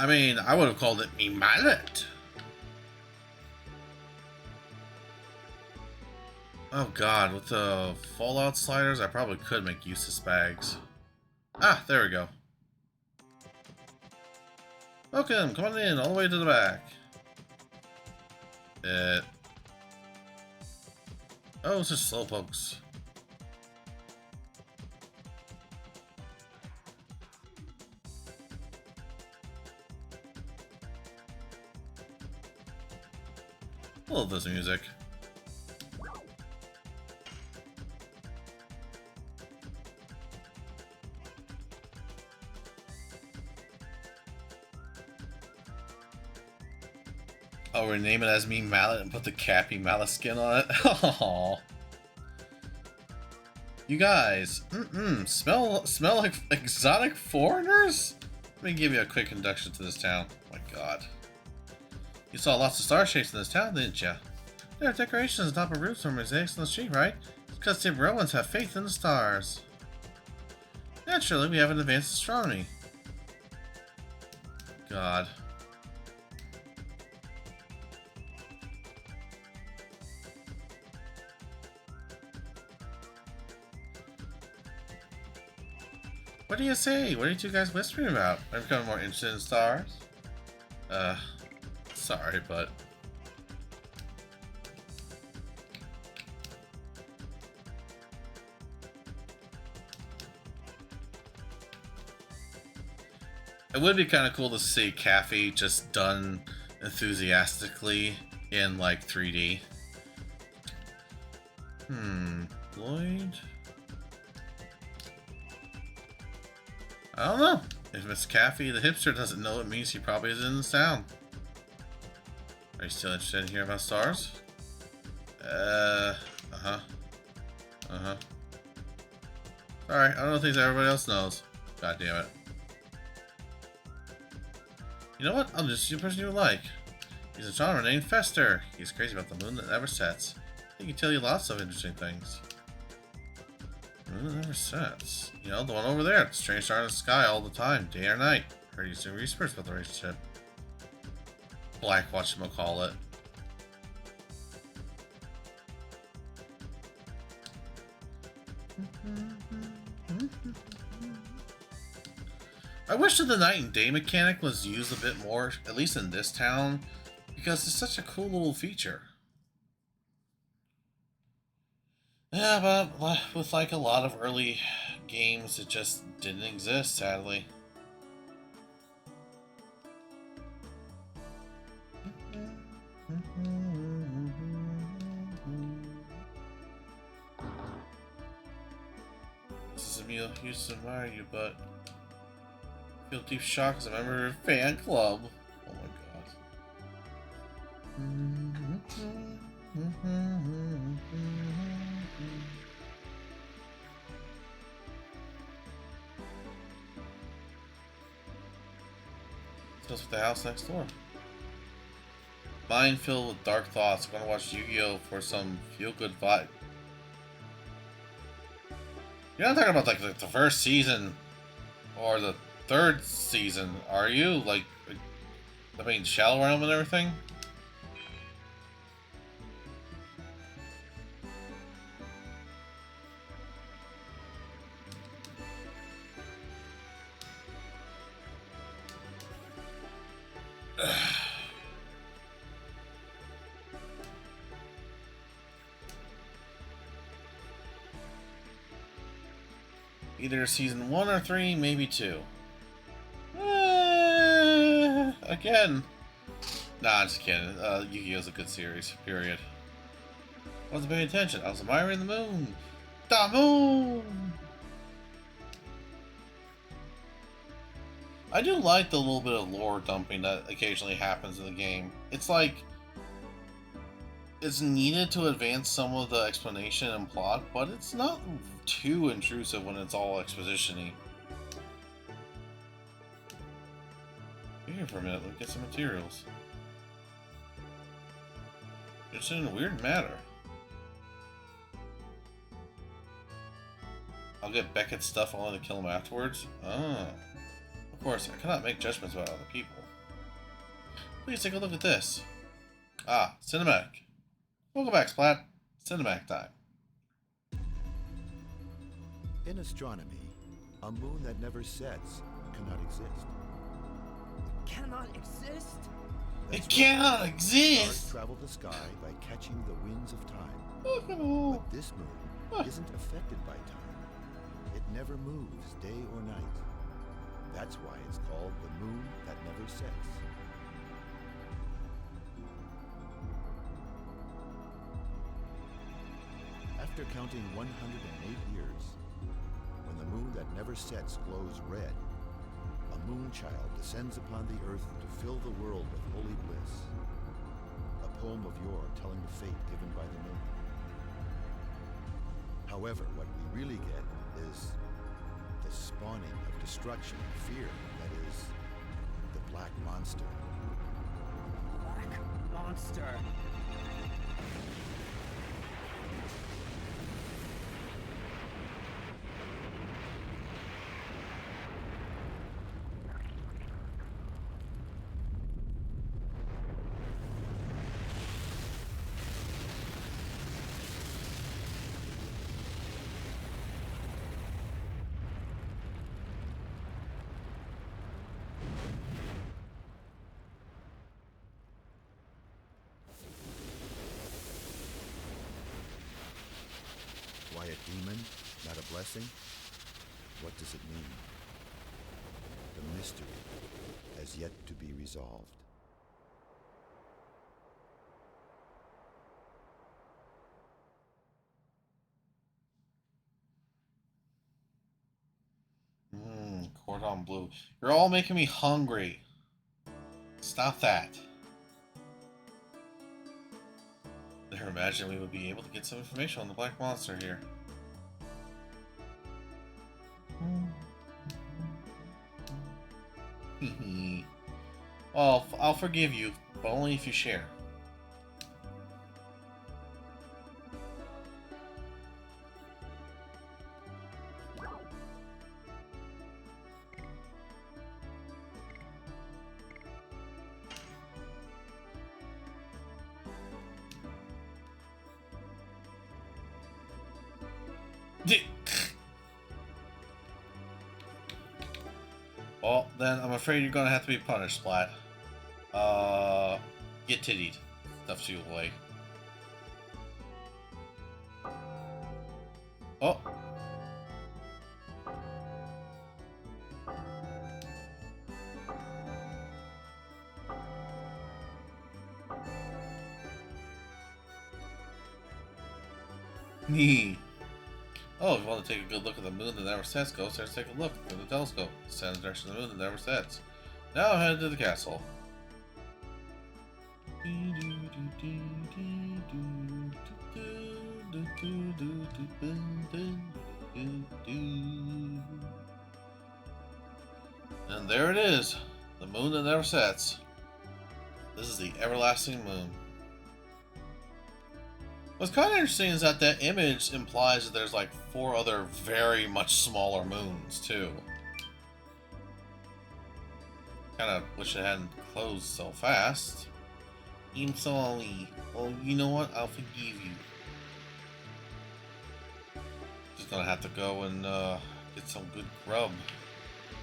I mean, I would have called it me mallet. Oh god, with the Fallout sliders, I probably could make use of spags. Ah, there we go. Welcome, come on in, all the way to the back. Oh, it's just slowpokes. I love this music. I'll rename it as me mallet and put the Cappy mallet skin on it. Aww. You guys, smell like exotic foreigners? Let me give you a quick introduction to this town. Oh my god. You saw lots of star shapes in this town, didn't you? There are decorations on top of roofs or mosaics on the street, right? It's because the Romans have faith in the stars. Naturally, we have an advanced astronomy. God. What do you say? What are you two guys whispering about? I'm becoming more interested in stars. Sorry, but... It would be kind of cool to see Caffey just done enthusiastically in, like, 3D. Lloyd? I don't know. If Miss Caffey the hipster doesn't know, it means he probably is in the town. Are you still interested in hearing about stars? Uh-huh. Sorry, I don't know things everybody else knows. God damn it. You know what? I'll just see a person you like. He's a charmer named Fester. He's crazy about the moon that never sets. He can tell you lots of interesting things. Moon that never sets. You know, the one over there. It's a strange star in the sky all the time, day or night. Heard you doing research about the relationship. Black, whatchamacallit. I wish that the night and day mechanic was used a bit more, at least in this town, because it's such a cool little feature. Yeah, but with like a lot of early games, it just didn't exist, sadly. This is a meal I used to admire you, but I feel deep shock as a member of your fan club. Oh my god. What's with the house next door? Mind filled with dark thoughts. I'm gonna watch Yu-Gi-Oh! For some feel-good vibe. You're not talking about like the first season or the third season, are you? Like, I mean, Shadow Realm and everything? Either season 1 or 3, maybe 2. Again. Nah, I'm just kidding. Yu-Gi-Oh's a good series, period. I wasn't paying attention. I was admiring the moon. The moon! I do like the little bit of lore dumping that occasionally happens in the game. It's like... it's needed to advance some of the explanation and plot, but it's not too intrusive when it's all exposition-y. Be here for a minute, let's get some materials. It's in a weird matter. I'll get Beckett's stuff only to kill him afterwards? Oh. Of course, I cannot make judgments about other people. Please take a look at this. Ah, cinematic. Welcome back, Splat. Cinematic time. In astronomy, a moon that never sets cannot exist. Cannot exist? That's It cannot Stars exist! travel the sky by catching the winds of time. Look at all. But this moon isn't affected by time. It never moves day or night. That's why it's called the moon that never sets. After counting 108 years, when the moon that never sets glows red, a moon child descends upon the earth to fill the world with holy bliss. A poem of yore telling the fate given by the moon. However, what we really get is the spawning of destruction and fear that is the Black Monster. Black monster. Why a demon, not a blessing? What does it mean? The mystery has yet to be resolved. Cordon bleu. You're all making me hungry. Stop that. Never imagined we would be able to get some information on the Black Monster here. Well, I'll forgive you, but only if you share. Well, then I'm afraid you're gonna have to be punished, Splat. Get tittied. Stuffs you away. Oh. Nee. Oh, if you want to take a good look at the moon that never sets, go upstairs and take a look through the telescope. Stand in the direction of the moon that never sets. Now head to the castle. And there it is, the moon that never sets. This is the everlasting moon. What's kind of interesting is that that image implies that there's like 4 other very much smaller moons too. Kind of wish it hadn't closed so fast. I'm sorry. Oh, you know what? I'll forgive you. Just gonna have to go and get some good grub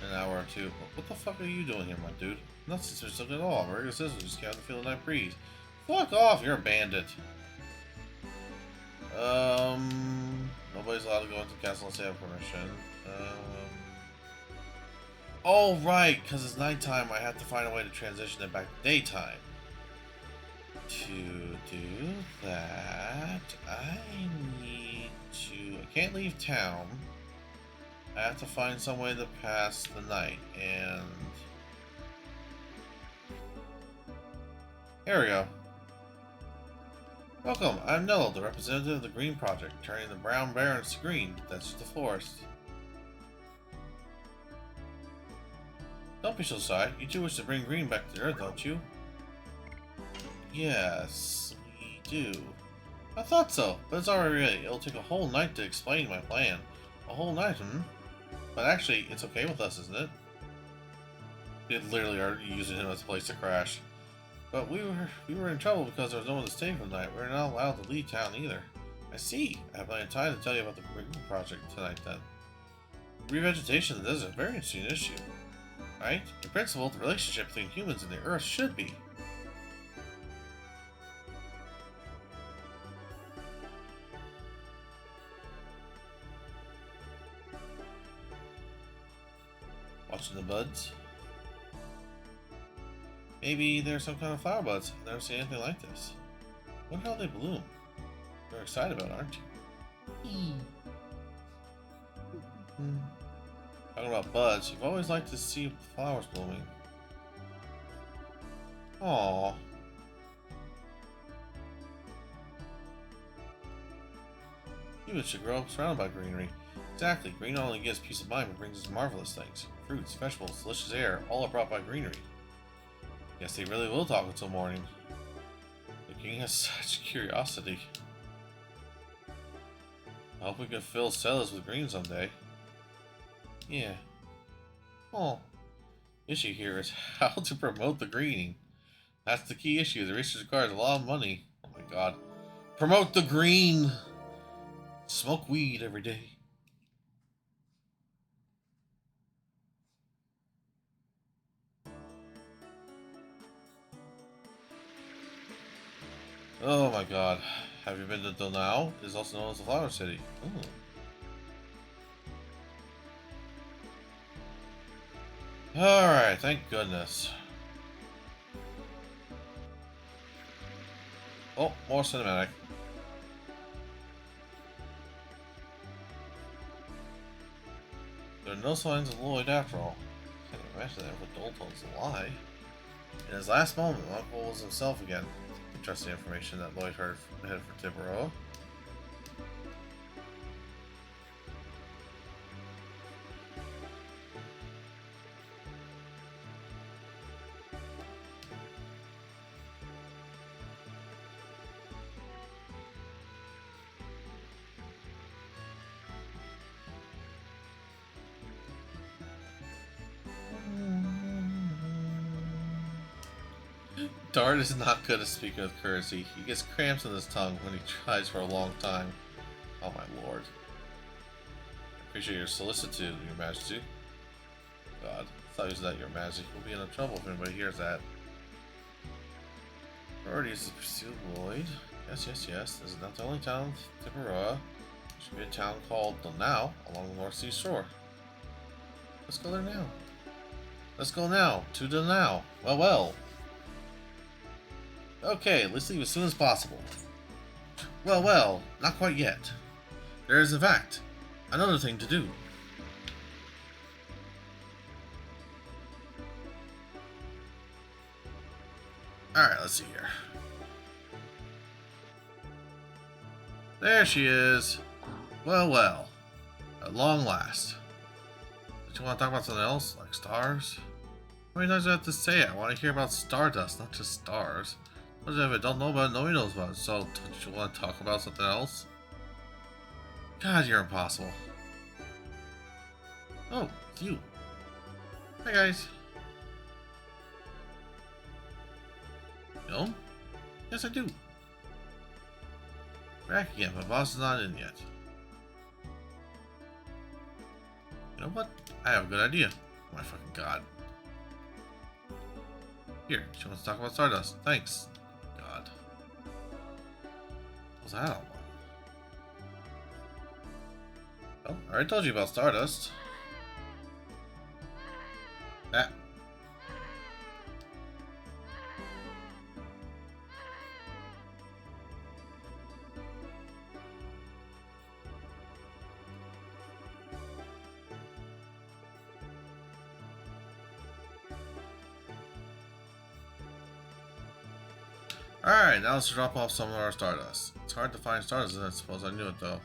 in an hour or two. What the fuck are you doing here, my dude? Not suspicious at all. Regular citizens just got to feel the night breeze. Fuck off! You're a bandit. Nobody's allowed to go into the castle unless they have permission. Oh, right, because it's nighttime, I have to find a way to transition it back to daytime. To do that, I need to... I can't leave town. I have to find some way to pass the night, and... Here we go. Welcome, I'm Nello, the representative of the Green Project, turning the brown barrens to green. That's the forest. Don't be so shy. You do wish to bring green back to Earth, don't you? Yes, we do. I thought so, but it's already ready. It'll take a whole night to explain my plan. A whole night, But actually, it's okay with us, isn't it? They literally are using him as a place to crash. But we were in trouble because there was no one to stay for the night. We were not allowed to leave town either. I see. I have plenty of time to tell you about the Dragooning project tonight then. Revegetation in the desert is a very interesting issue. Right? In principle, the relationship between humans and the earth should be. Watching the buds. Maybe there's some kind of flower buds. I've never seen anything like this. Wonder how they bloom. You're excited about it, aren't you? Talking about buds, you've always liked to see flowers blooming. Aww. Humans should grow up surrounded by greenery. Exactly, green not only gives peace of mind but brings us marvelous things. Fruits, vegetables, delicious air, all are brought by greenery. Guess they really will talk until morning. The king has such curiosity. I hope we can fill cellars with green someday. Yeah. Oh. Issue here is how to promote the greening. That's the key issue. The research requires a lot of money. Oh my god. Promote the green! Smoke weed every day. Oh my god. Have you been to Donau? It is also known as the Flower City. Ooh. Alright, thank goodness. Oh, more cinematic. There are no signs of Lloyd after all. Can't imagine that if Adult told us a lie. In his last moment, Uncle was himself again. Interesting information that Lloyd headed for Tiburoa. Dart is not good at speaking with courtesy. He gets cramps in his tongue when he tries for a long time. Oh my lord. I appreciate your solicitude, Your Majesty. God, stop using that, Your Majesty. We'll be in trouble if anybody hears that. Priority is to pursue Lloyd. Yes, yes, yes. This is not the only town in Tiburoa. There should be a town called Donau along the North Sea shore. Let's go there now. Let's go now to Donau. Well, well. Okay, let's leave as soon as possible. Well, well, not quite yet. There is, in fact, another thing to do. Alright, let's see here. There she is. Well, well. At long last. Did you want to talk about something else? Like stars? How many times do I have to say it? I want to hear about stardust, not just stars. What if I don't know about it? Nobody knows about it. So, don't you want to talk about something else? God, you're impossible. Oh, it's you. Hi, guys. No? Yes, I do. Back again. My boss is not in yet. You know what? I have a good idea. Oh my fucking god. Here, she wants to talk about Stardust. Thanks. God. What's that all about? Well, I already told you about Stardust. That. Alright, now let's drop off some of our Stardust. It's hard to find Stardust, I suppose I knew it though.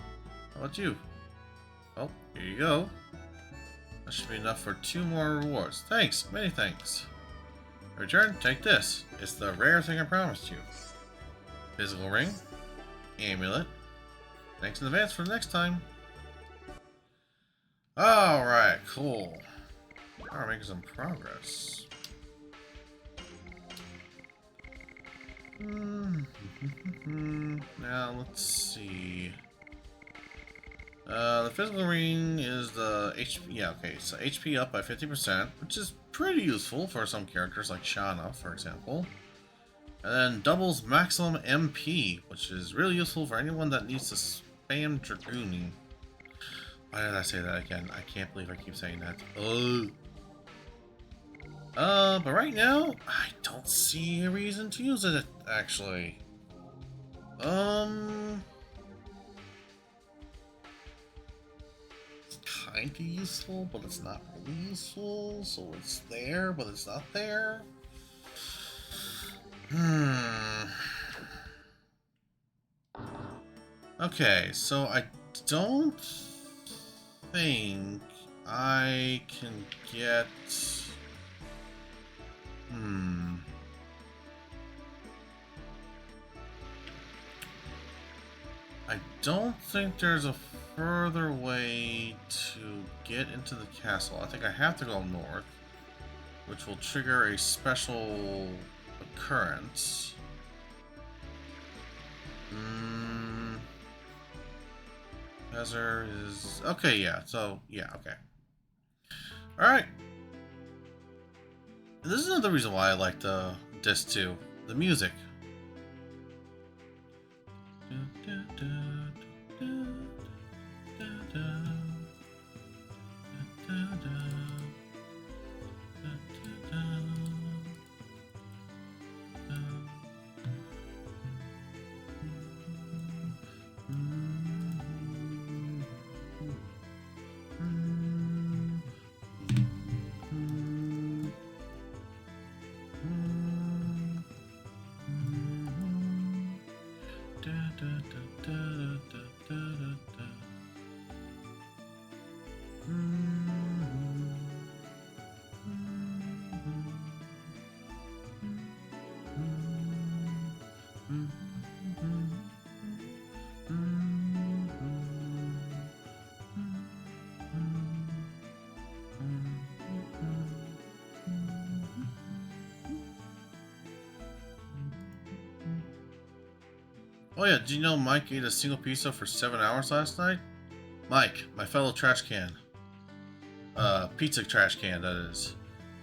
How about you? Oh, here you go. That should be enough for 2 more rewards. Thanks, many thanks. In return, take this. It's the rare thing I promised you. Physical ring, amulet. Thanks in advance for the next time. Alright, cool. We're making some progress. Now let's see. The physical ring is the HP. Yeah, okay. So HP up by 50%, which is pretty useful for some characters like Shanna, for example. And then doubles maximum MP, which is really useful for anyone that needs to spam Dragooning. Why did I say that again? I can't believe I keep saying that. But right now, I don't see a reason to use it, actually. It's kinda useful, but it's not really useful, so it's there, but it's not there. Okay, so I don't think I can get... I don't think there's a further way to get into the castle. I think I have to go north, which will trigger a special occurrence. Hazard is... Okay, yeah, so, yeah, okay. Alright. This is another reason why I like the disc too. The music. Oh yeah, did you know Mike ate a single pizza for 7 hours last night? Mike, my fellow trash can. Pizza trash can, that is.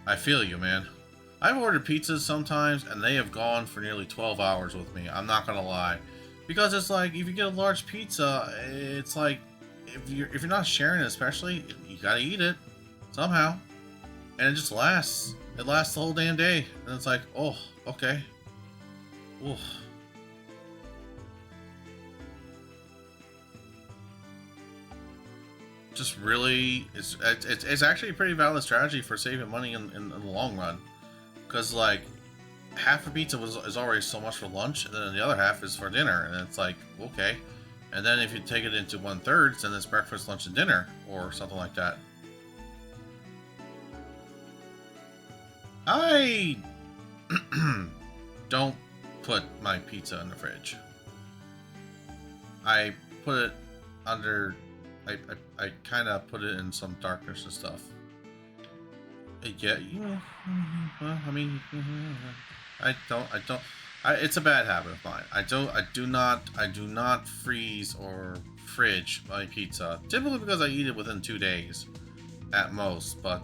I feel you, man. I've ordered pizzas sometimes, and they have gone for nearly 12 hours with me. I'm not gonna lie. Because it's like, if you get a large pizza, it's like, if you're not sharing it especially, you gotta eat it. Somehow. And it just lasts. It lasts the whole damn day. And it's like, oh, okay. Oof. Just really, it's actually a pretty valid strategy for saving money in the long run, because like half a pizza is already so much for lunch, and then the other half is for dinner, and it's like, okay, and then if you take it into 1/3, then it's breakfast, lunch, and dinner, or something like that. I don't put my pizza in the fridge. I put it under. I kind of put it in some darkness and stuff. Yeah, well, I mean, it's a bad habit of mine. I do not freeze or fridge my pizza. Typically because I eat it within 2 days, at most. But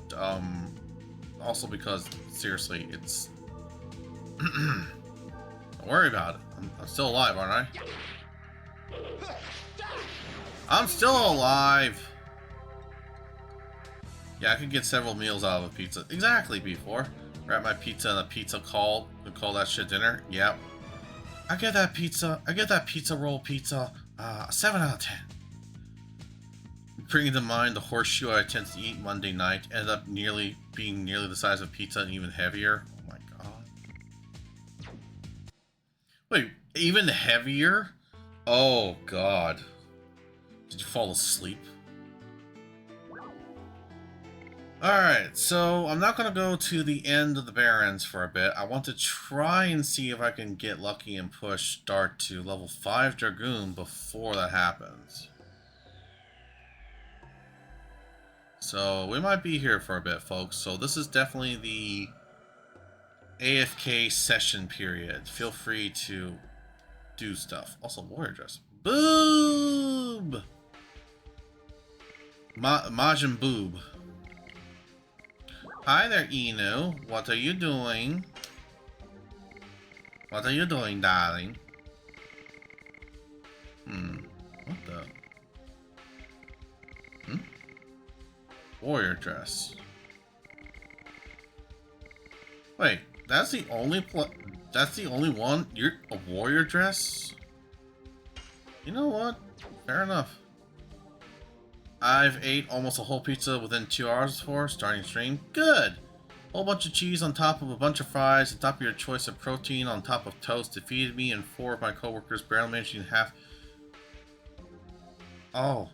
also because seriously, it's don't worry about it. I'm still alive, aren't I? I'm still alive! Yeah, I could get several meals out of a pizza. Exactly, B4. Wrap my pizza in a pizza call and call that shit dinner. Yep. I get that pizza roll pizza. 7 out of 10. Bringing to mind the horseshoe I tend to eat Monday night ended up being nearly the size of pizza and even heavier. Oh my god. Wait, even heavier? Oh god. Did you fall asleep? Alright, so I'm not going to go to the end of the Barrens for a bit. I want to try and see if I can get lucky and push Dart to level 5 Dragoon before that happens. So we might be here for a bit, folks. So this is definitely AFK session period. Feel free to do stuff. Also, warrior dress. Boob! Majin Boob. Hi there, Inu. What are you doing? What are you doing, darling? What the? Warrior dress. Wait, that's the only one? You're a warrior dress? You know what? Fair enough. I've ate almost a whole pizza within 2 hours before starting stream. Good! Whole bunch of cheese on top of a bunch of fries, on top of your choice of protein, on top of toast. Defeated me and 4 of my coworkers, barely managing half. Oh.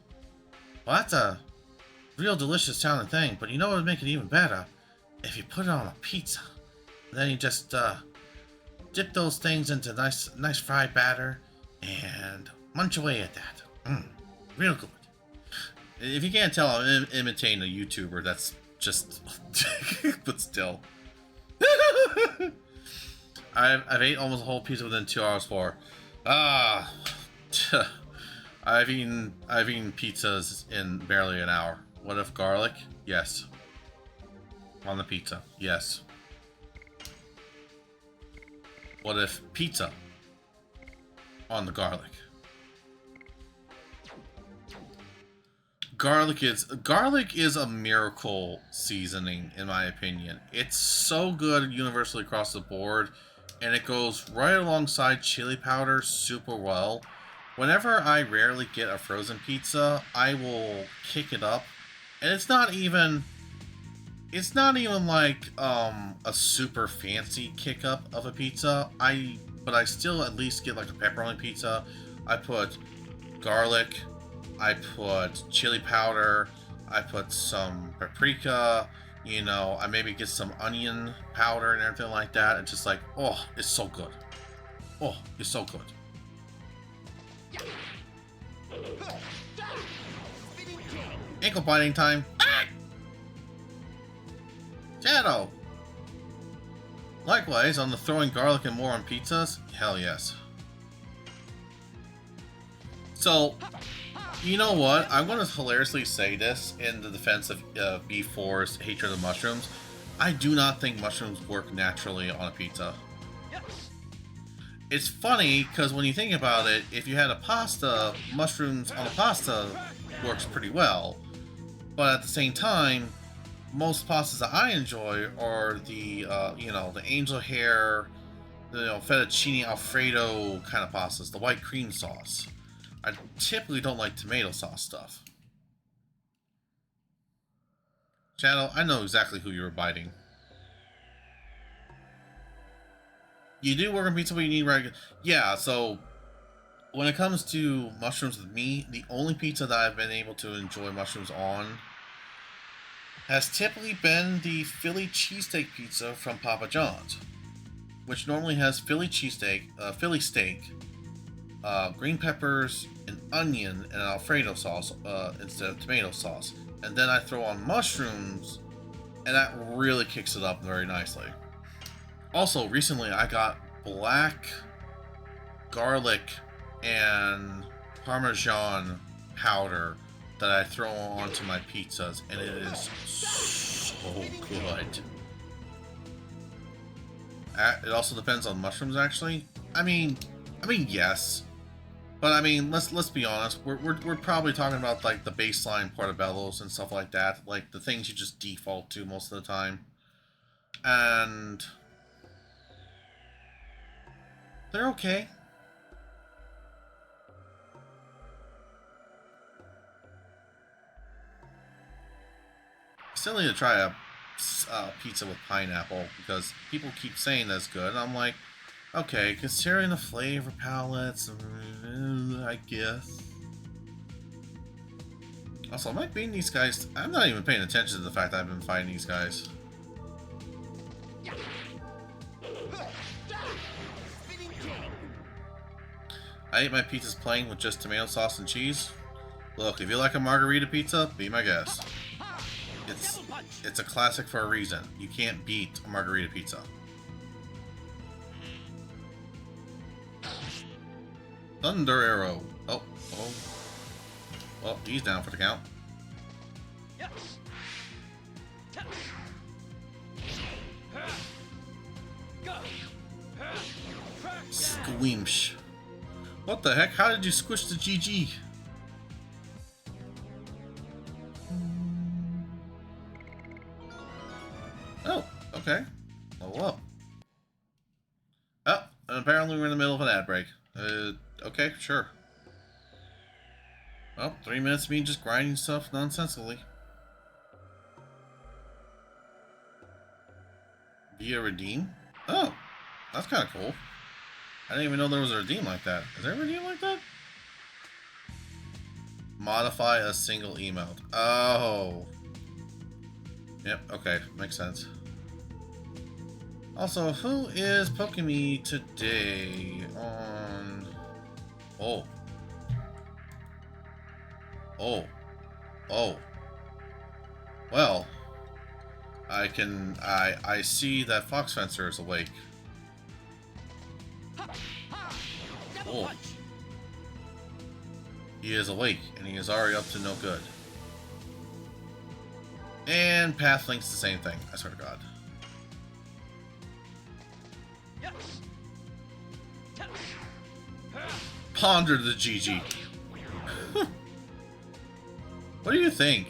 Well, that's a real delicious sounding thing, but you know what would make it even better? If you put it on a pizza. Then you just dip those things into nice fried batter and munch away at that. Real good. If you can't tell, I'm imitating a YouTuber that's just... but still. I've ate almost a whole pizza within 2 hours for. I've eaten pizzas in barely an hour. What if garlic? Yes. On the pizza? Yes. What if pizza on the garlic? Garlic is a miracle seasoning, in my opinion. It's so good universally across the board, and it goes right alongside chili powder super well. Whenever I rarely get a frozen pizza, I will kick it up, and it's not even like a super fancy kick up of a pizza. But I still at least get like a pepperoni pizza. I put garlic, I put chili powder, I put some paprika, you know, I maybe get some onion powder and everything like that. It's just like, oh, it's so good. Oh, it's so good. Ankle biting time. Ah! Shadow! Likewise, on the throwing garlic and more on pizzas? Hell yes. So, you know what? I'm going to hilariously say this in the defense of B4's hatred of mushrooms. I do not think mushrooms work naturally on a pizza. It's funny, because when you think about it, if you had a pasta, mushrooms on a pasta works pretty well. But at the same time, most pastas that I enjoy are the, the angel hair, the fettuccine alfredo kind of pastas, the white cream sauce. I typically don't like tomato sauce stuff. Shadow, I know exactly who you were biting. You do work on pizza, but you need regular... Yeah, so when it comes to mushrooms with me, the only pizza that I've been able to enjoy mushrooms on has typically been the Philly cheesesteak pizza from Papa John's, which normally has Philly cheesesteak, Philly steak, green peppers, an onion, and an Alfredo sauce instead of tomato sauce. And then I throw on mushrooms, and that really kicks it up very nicely. Also, recently I got black garlic and Parmesan powder that I throw onto my pizzas, and it is so good. It also depends on mushrooms, actually. I mean, yes, but I mean, let's be honest. We're probably talking about like the baseline portobellos and stuff like that, like the things you just default to most of the time, and they're okay. Still need to try a pizza with pineapple because people keep saying that's good, and I'm like, okay, considering the flavor palettes, I guess. Also, am I beating these guys? I'm not even paying attention to the fact that I've been fighting these guys. I ate my pizzas plain with just tomato sauce and cheese. Look, if you like a margarita pizza, be my guest. It's a classic for a reason. You can't beat a margarita pizza. Thunder arrow. Oh, oh. Well, he's down for the count. Squeamsh. What the heck? How did you squish the GG? Oh, okay. Level up. Oh, and apparently we're in the middle of an ad break. Okay, sure. Well, 3 minutes of me just grinding stuff nonsensically. Via redeem? Oh, that's kind of cool. I didn't even know there was a redeem like that. Is there a redeem like that? Modify a single emote. Oh. Yep, okay. Makes sense. Also, who is poking me today on... Oh. Oh. Oh. Well. I see that Fox Fencer is awake. Oh. He is awake, and he is already up to no good. And Path Link's the same thing, I swear to God. Ponder the GG. What do you think?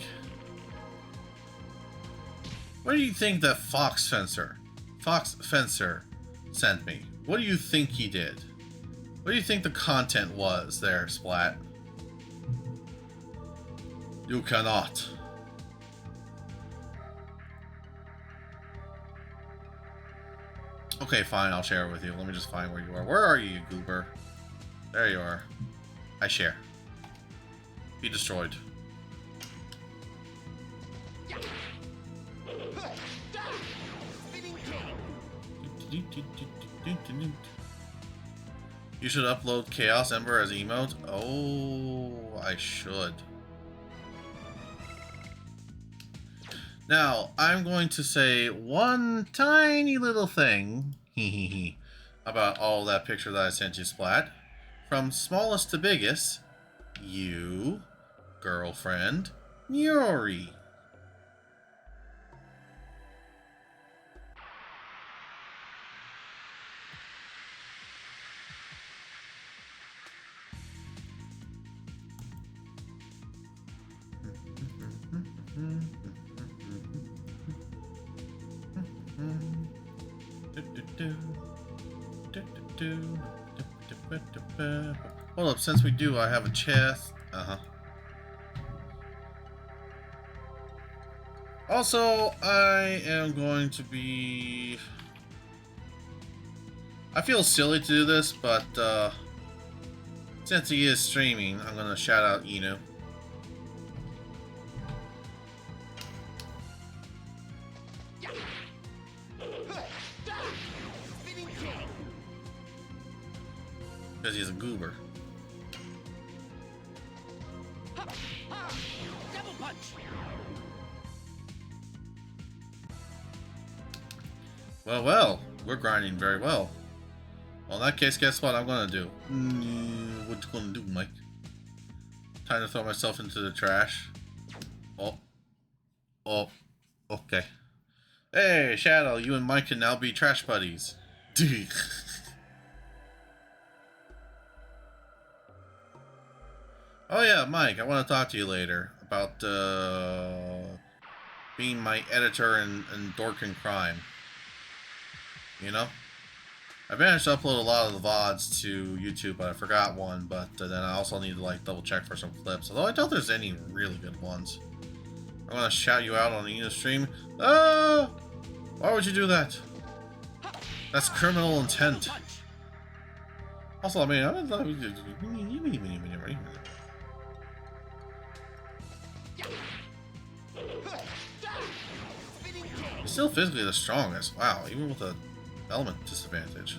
What do you think that Fox Fencer sent me? What do you think he did? What do you think the content was there, Splat? You cannot. Okay, fine, I'll share it with you. Let me just find where you are. Where are you, goober? There you are. I share. Be destroyed. You should upload Chaos Ember as emote. Oh, I should. Now, I'm going to say one tiny little thing about all that picture that I sent you, Splat. From smallest to biggest, you, girlfriend, Yuri. Hold up, since we do, I have a chest. Also, I am going to be... I feel silly to do this, but since he is streaming, I'm going to shout out Inu. Because he's a goober. Double punch. Well, we're grinding very well. Well, in that case, guess what I'm gonna do? What you gonna do, Mike? Time to throw myself into the trash. Oh, okay. Hey, Shadow, you and Mike can now be trash buddies. Oh yeah, Mike, I want to talk to you later about being my editor in Dork and Crime. You know? I managed to upload a lot of the VODs to YouTube, but I forgot one, but then I also need to like double check for some clips, although I doubt there's any really good ones. I'm gonna shout you out on the stream. Ah! Why would you do that? That's criminal intent. Also, I mean, he's still physically the strongest. Wow, even with a element disadvantage.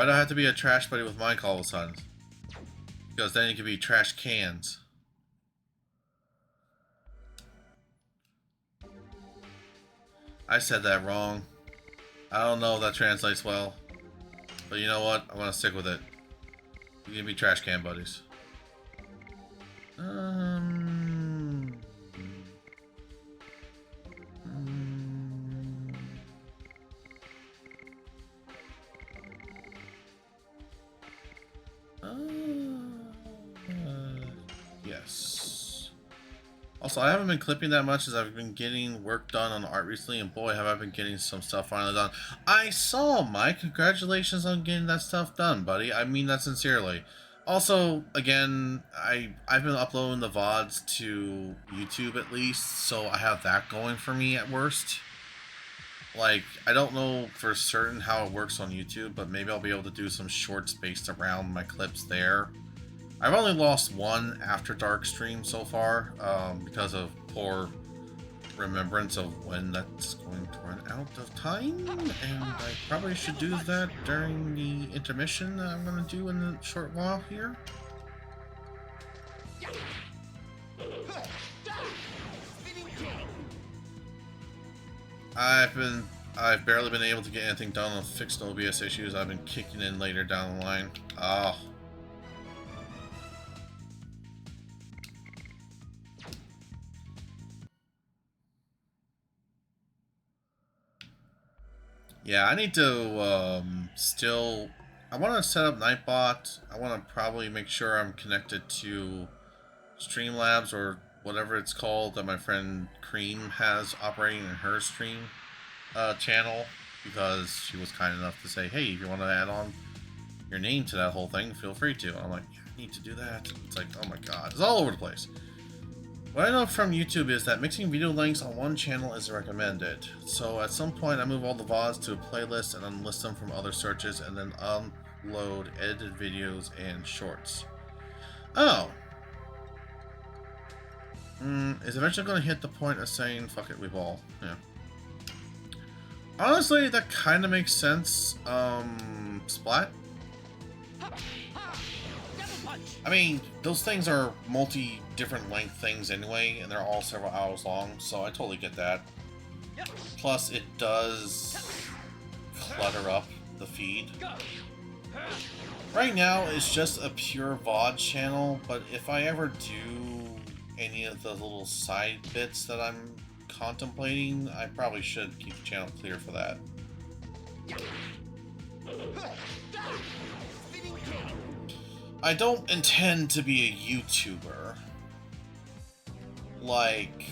Why do I have to be a trash buddy with Mike all of a sudden? Because then you can be trash cans. I said that wrong. I don't know if that translates well. But you know what? I'm gonna stick with it. You can be trash can buddies. Yes. Also, I haven't been clipping that much as I've been getting work done on art recently, and boy, have I been getting some stuff finally done. I saw, Mike. Congratulations on getting that stuff done, buddy. I mean that sincerely. Also, again, I've been uploading the VODs to YouTube at least, so I have that going for me at worst. Like, I don't know for certain how it works on YouTube, but maybe I'll be able to do some shorts based around my clips there. I've only lost one After Dark stream so far, because of poor remembrance of when that's going to run out of time, and I probably should do that during the intermission that I'm going to do in a short while here. I've barely been able to get anything done on fixed OBS issues. I've been kicking in later down the line. Yeah, I need to I want to set up Nightbot. I want to probably make sure I'm connected to Streamlabs or whatever it's called that my friend Cream has operating in her stream channel, because she was kind enough to say, hey, if you want to add on your name to that whole thing, feel free to. And I'm like, yeah, I need to do that. It's like, oh my god, it's all over the place. What I know from YouTube is that mixing video links on one channel is recommended. So at some point I move all the VODs to a playlist and unlist them from other searches, and then upload edited videos and shorts. Oh. Is eventually going to hit the point of saying, fuck it, we ball. Yeah. Honestly, that kind of makes sense. Splat? I mean, those things are different length things anyway, and they're all several hours long, so I totally get that. Plus, it does clutter up the feed. Right now, it's just a pure VOD channel, but if I ever do any of the little side bits that I'm contemplating, I probably should keep the channel clear for that. I don't intend to be a YouTuber. Like,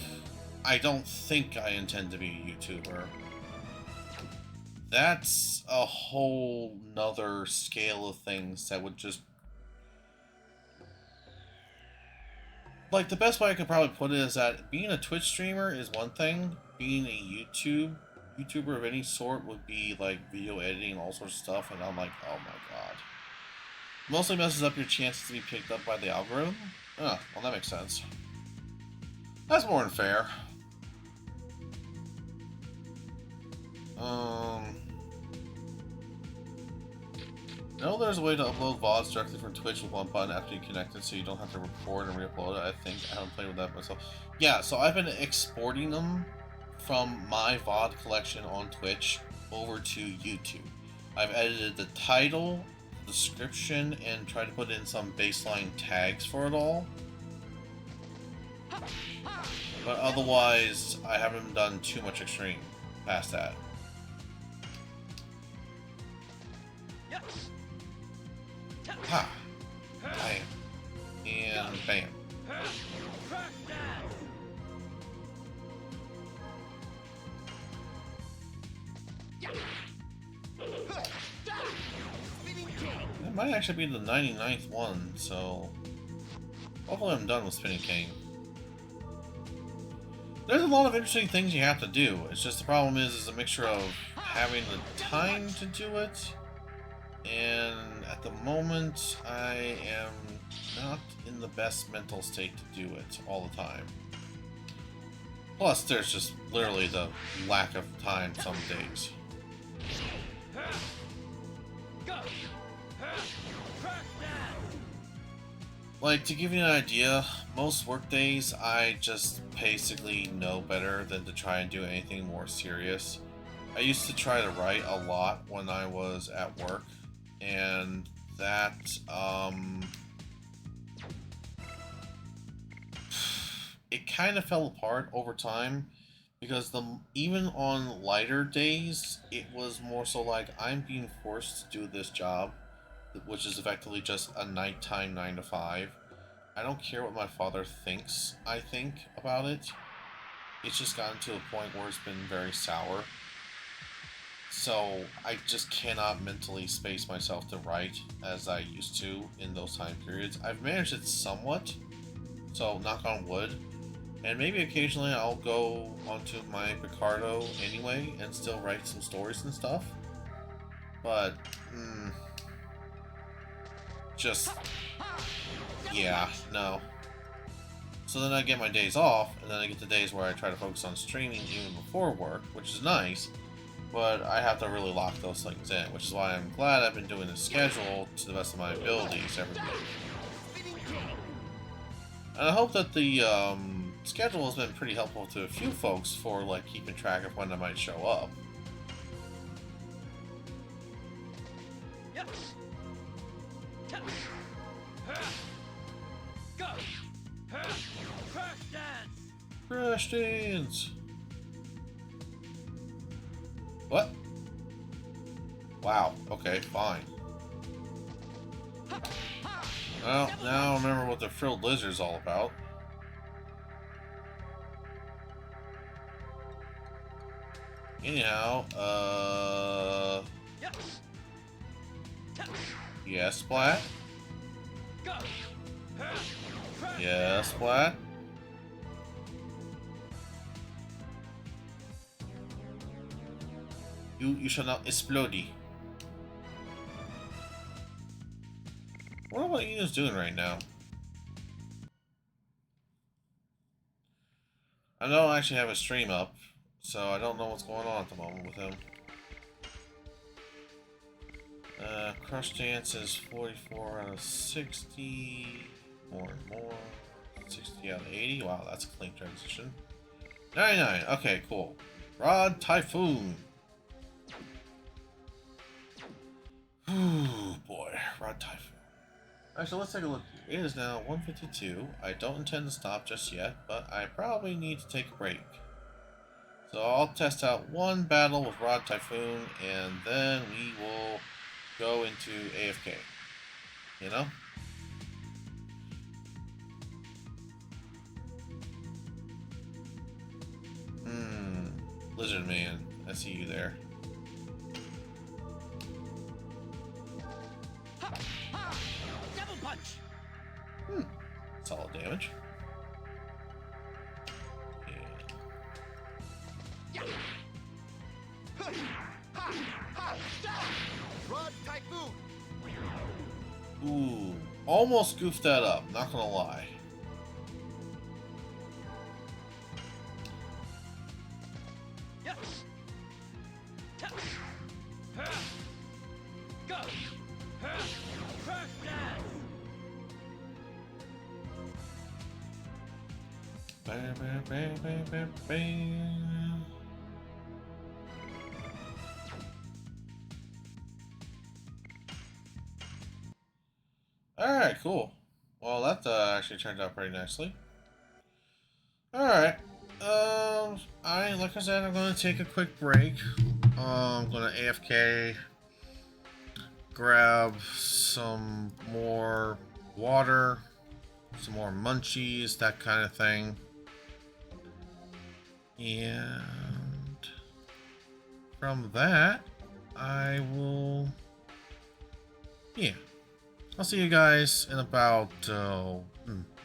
I don't think I intend to be a YouTuber. That's a whole nother scale of things that would just... Like, the best way I could probably put it is that being a Twitch streamer is one thing. Being a YouTuber of any sort would be, like, video editing and all sorts of stuff, and I'm like, oh my god. Mostly messes up your chances to be picked up by the algorithm? Oh, well, that makes sense. That's more than fair. No, there's a way to upload VODs directly from Twitch with one button after you connect it, so you don't have to record and re-upload it. I think I haven't played with that myself. Yeah, so I've been exporting them from my VOD collection on Twitch over to YouTube. I've edited the title, the description, and tried to put in some baseline tags for it all. But otherwise, I haven't done too much extreme past that. Ha! Bam. And bam. It might actually be the 99th one, so hopefully I'm done with Spinning King. There's a lot of interesting things you have to do. It's just the problem is a mixture of having the time to do it, and at the moment I am not in the best mental state to do it all the time. Plus there's just literally the lack of time some days. Like, to give you an idea, most work days I just basically know better than to try and do anything more serious. I used to try to write a lot when I was at work, and that, it kind of fell apart over time because even on lighter days, it was more so like I'm being forced to do this job, which is effectively just a nighttime 9 to 5. I don't care what my father thinks I think about it. It's just gotten to a point where it's been very sour. So I just cannot mentally space myself to write as I used to in those time periods. I've managed it somewhat, so knock on wood. And maybe occasionally I'll go onto my Picardo anyway and still write some stories and stuff. But, just, yeah, no. So then I get my days off, and then I get the days where I try to focus on streaming even before work, which is nice. But I have to really lock those things in, which is why I'm glad I've been doing the schedule to the best of my abilities every week. And I hope that the schedule has been pretty helpful to a few folks for like keeping track of when I might show up. Crash dance! What? Wow, okay, fine. Well, now I remember what the frilled lizard's all about. Anyhow, yes, Splat? Yes, Splat? You shall not explode. What are you guys doing right now? I don't actually have a stream up, so I don't know what's going on at the moment with him. Crush Dance is 44 out of 60. More and more. 60 out of 80. Wow, that's a clean transition. 99. Okay, cool. Rod Typhoon. Ooh, boy. Rod Typhoon. Alright, so let's take a look here. It is now 1:52. I don't intend to stop just yet, but I probably need to take a break. So I'll test out one battle with Rod Typhoon, and then we will go into AFK. You know? Lizard Man. I see you there. Double punch. Solid damage. Rod Typhoon! Ooh, almost goofed that up, not gonna lie. Alright, cool. Well, that actually turned out pretty nicely. Alright. Like I said, I'm going to take a quick break. I'm going to AFK, grab some more water, some more munchies, that kind of thing. And from that, I will, yeah, I'll see you guys in about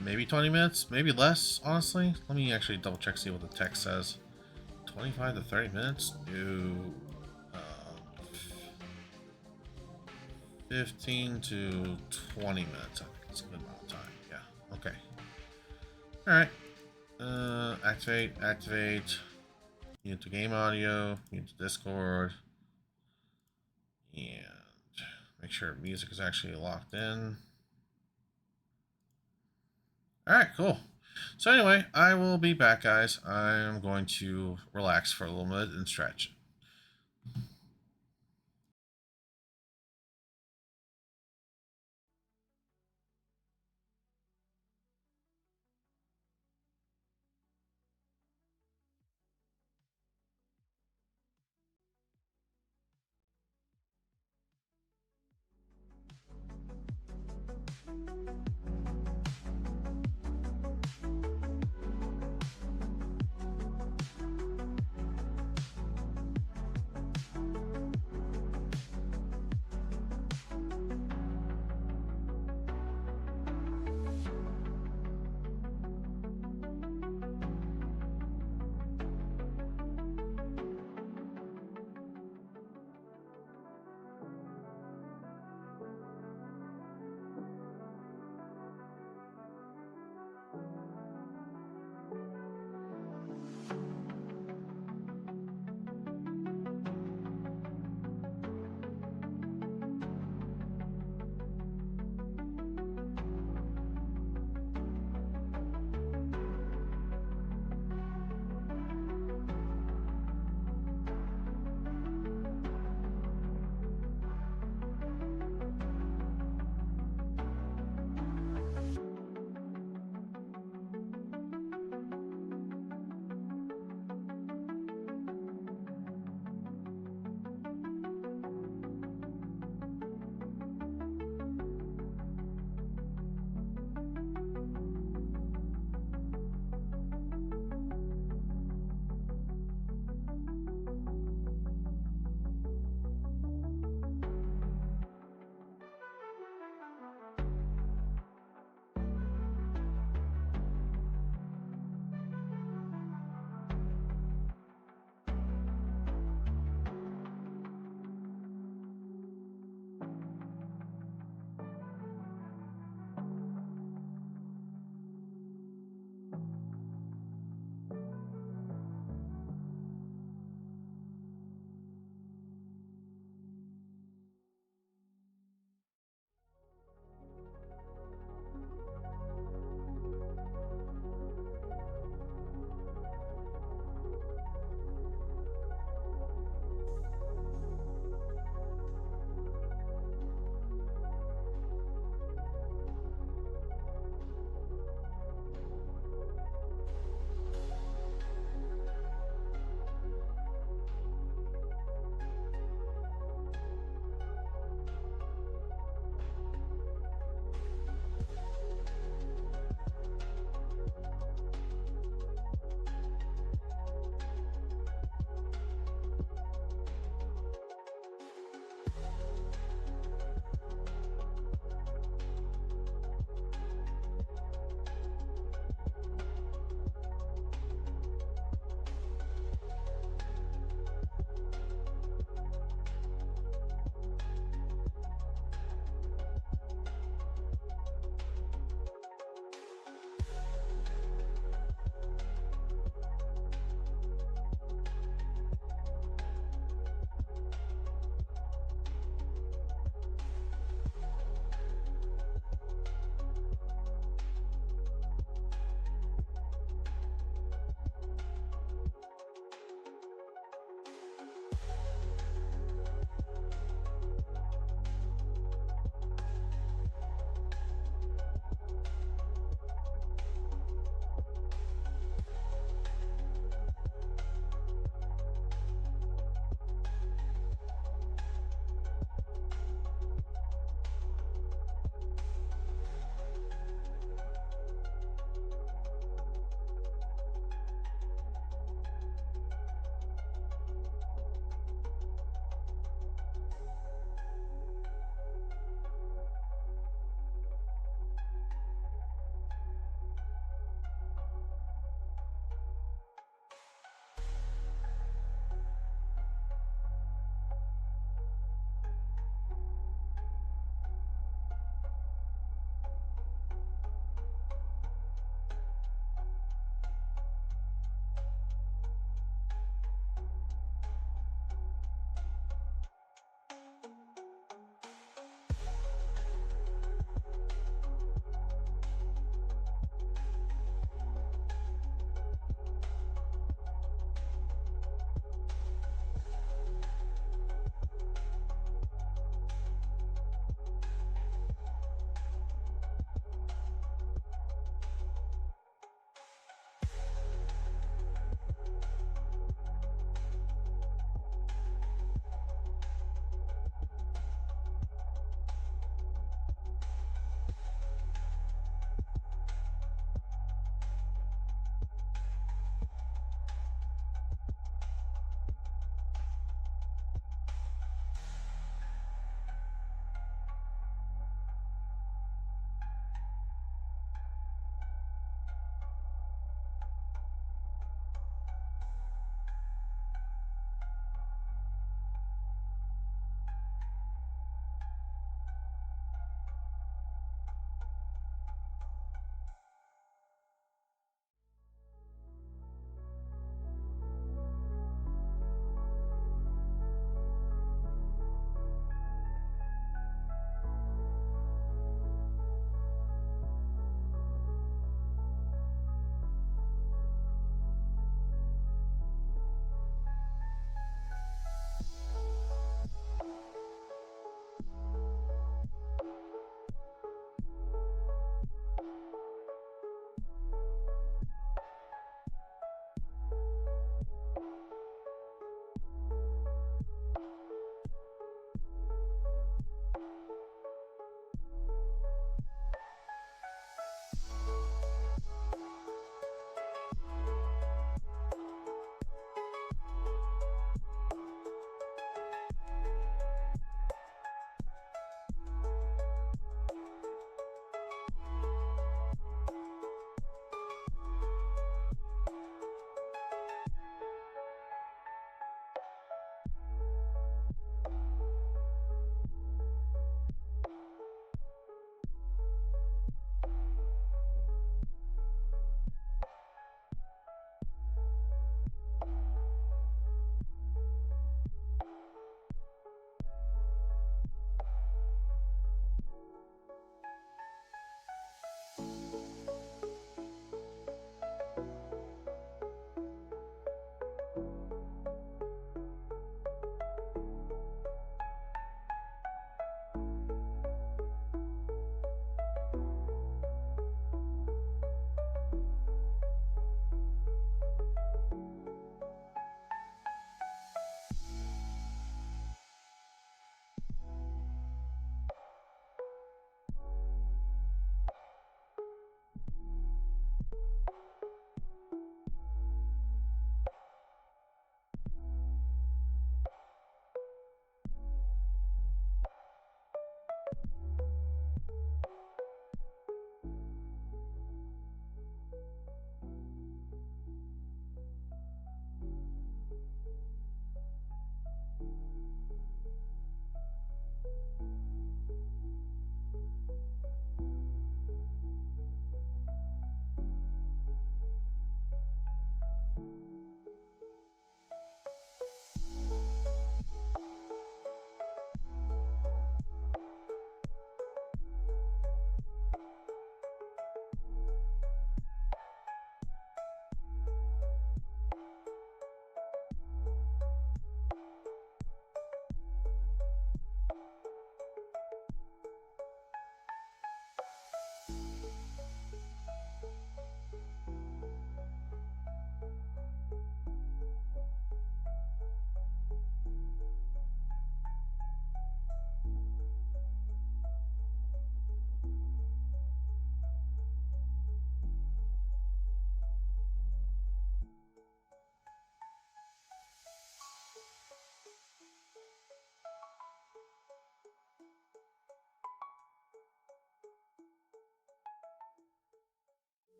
maybe 20 minutes, maybe less, honestly. Let me actually double check, see what the text says. 25 to 30 minutes? No. 15 to 20 minutes, I think it's a good amount of time. Yeah, okay. Alright. Activate. Mute the game audio, mute the Discord. And Make sure music is actually locked in. Alright, cool. So anyway, I will be back, guys. I am going to relax for a little bit and stretch.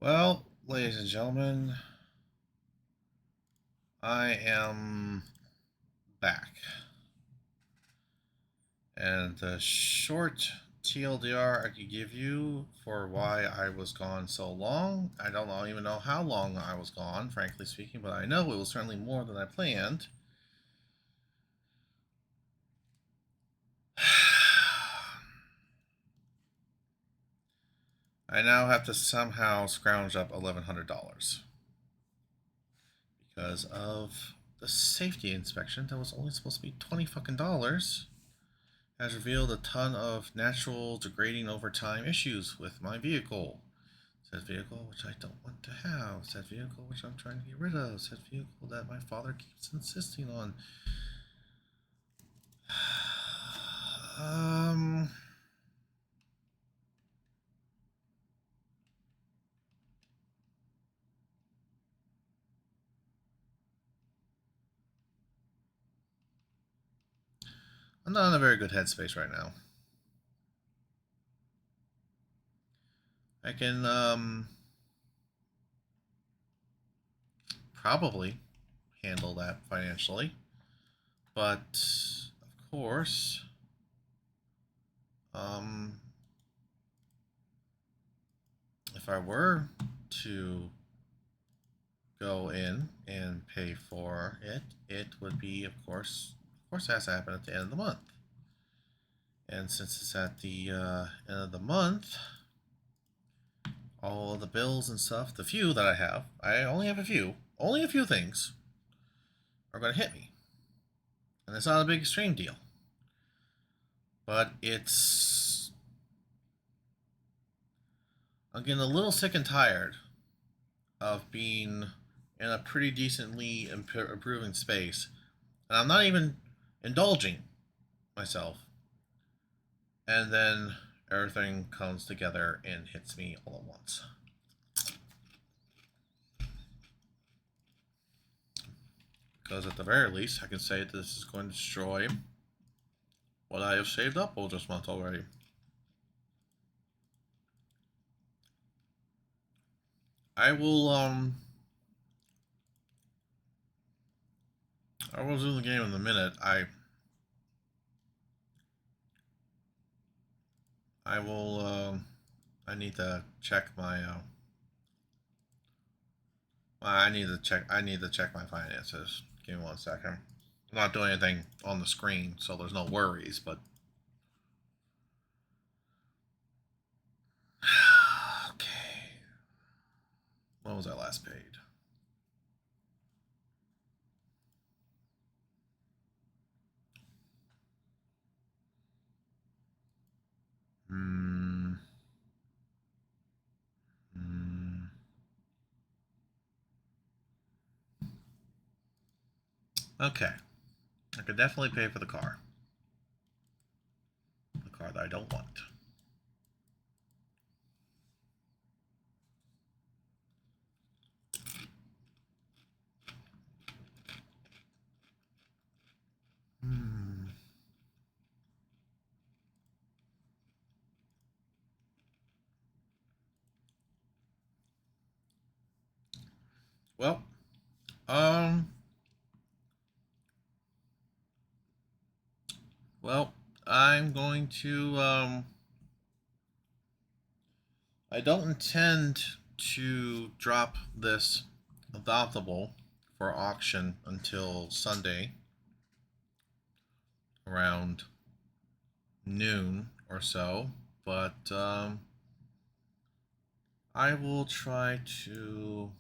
Well, ladies and gentlemen, I am back. And the short TLDR I could give you for why I was gone so long, I don't even know how long I was gone, frankly speaking, but I know it was certainly more than I planned. I now have to somehow scrounge up $1,100 because of the safety inspection that was only supposed to be $20 fucking dollars. Has revealed a ton of natural degrading over time issues with my vehicle. Said vehicle which I don't want to have. Said vehicle which I'm trying to get rid of. Said vehicle that my father keeps insisting on. I'm not in a very good headspace right now. I can probably handle that financially, but of course, if I were to go in and pay for it, it would be, of course, it has to happen at the end of the month. And since it's at the end of the month, all of the bills and stuff, the few that I have, I only have only a few things, are going to hit me. And it's not a big extreme deal. But I'm getting a little sick and tired of being in a pretty decently improving space. And I'm not even indulging myself. And then everything comes together and hits me all at once. Because at the very least, I can say that this is going to destroy what I have saved up all this month already. I will do the game in a minute. I will I need to check my I need to check my finances. Give me 1 second. I'm not doing anything on the screen, so there's no worries, but okay. When was I last paid? Okay. I could definitely pay for the car. The car that I don't want. Well, I'm going to I don't intend to drop this adoptable for auction until Sunday around noon or so, but I will try to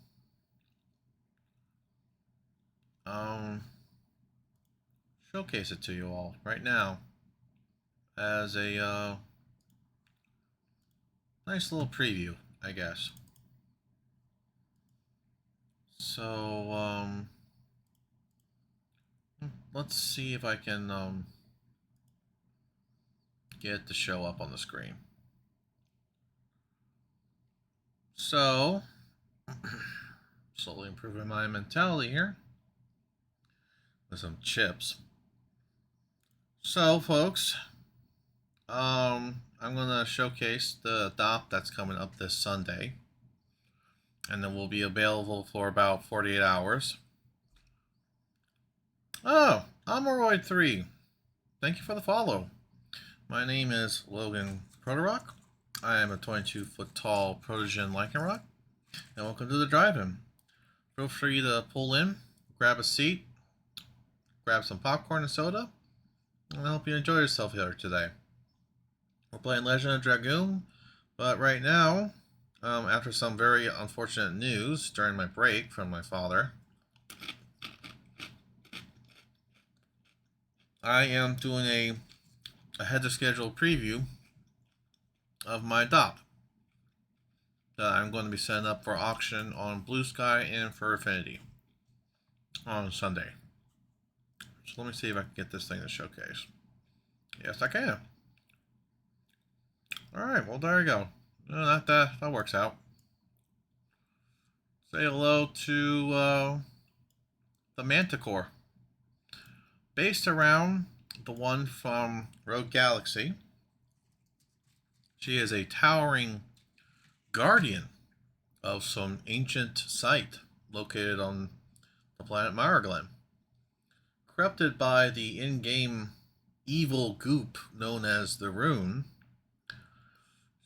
showcase it to you all right now as a nice little preview, I guess. So let's see if I can get it to show up on the screen. So slowly improving my mentality here with some chips. So folks, I'm gonna showcase the adopt that's coming up this Sunday. and it will be available for about 48 hours. Oh, I'm Royd3. Thank you for the follow. My name is Logan Protoroc. I am a 22-foot tall Protogen Lycanroc, and welcome to the drive-in. Feel free to pull in, grab a seat, grab some popcorn and soda, and I hope you enjoy yourself here today. We're playing Legend of Dragoon, but right now, after some very unfortunate news during my break from my father, I am doing a ahead of schedule preview of my DOP that I'm going to be setting up for auction on Blue Sky and for Affinity on Sunday. So let me see if I can get this thing to showcase. Yes, I can. Alright, well, there you go. That works out. Say hello to the Manticore. Based around the one from Rogue Galaxy, she is a towering guardian of some ancient site located on the planet Maraglen. Corrupted by the in-game evil goop known as the Rune,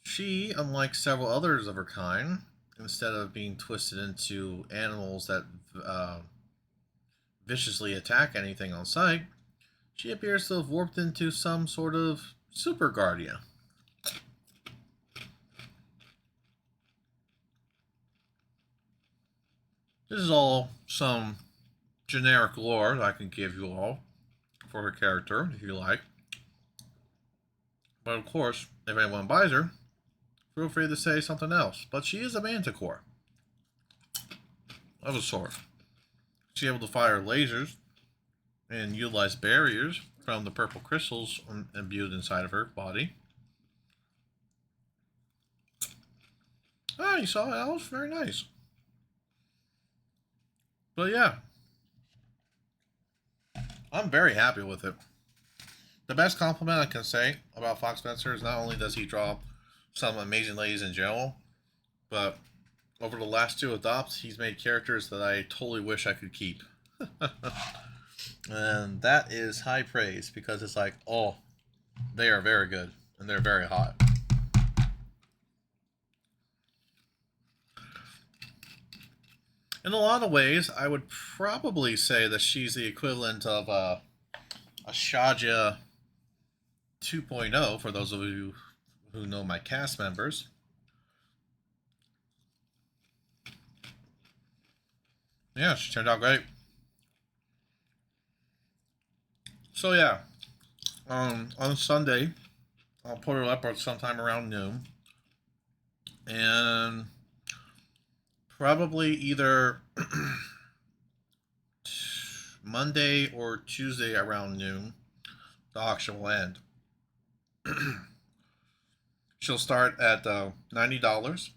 she, unlike several others of her kind, instead of being twisted into animals that viciously attack anything on sight, she appears to have warped into some sort of super guardian. This is all some generic lore that I can give you all for her character, if you like. But of course, if anyone buys her, feel free to say something else. But she is a Manticore of a sort. She's able to fire lasers and utilize barriers from the purple crystals imbued inside of her body. Ah, you saw it. That was very nice. But yeah, I'm very happy with it. The best compliment I can say about Fox Spencer is not only does he draw some amazing ladies in general, but over the last two adopts, he's made characters that I totally wish I could keep. And that is high praise because it's like, oh, they are very good and they're very hot. In a lot of ways, I would probably say that she's the equivalent of a Shaja 2.0 for those of you who know my cast members. Yeah, she turned out great. So yeah, on Sunday, I'll put her up sometime around noon, and probably either Monday or Tuesday around noon, the auction will end. She'll start at $90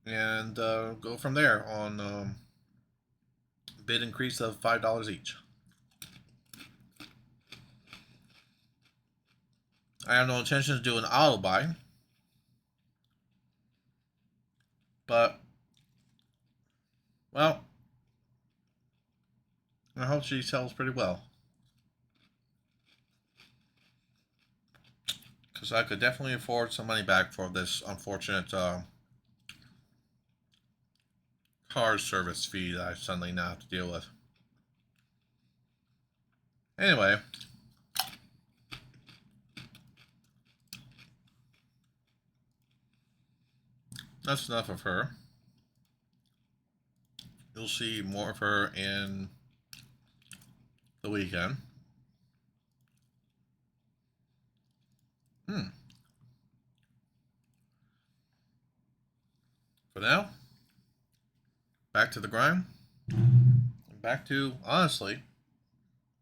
and go from there on bid increase of $5 each. I have no intention of doing an auto buy, but well, I hope she sells pretty well, because I could definitely afford some money back for this unfortunate car service fee that I suddenly now have to deal with. Anyway, that's enough of her. You'll see more of her in the weekend. For now, back to the grind. Back to, honestly,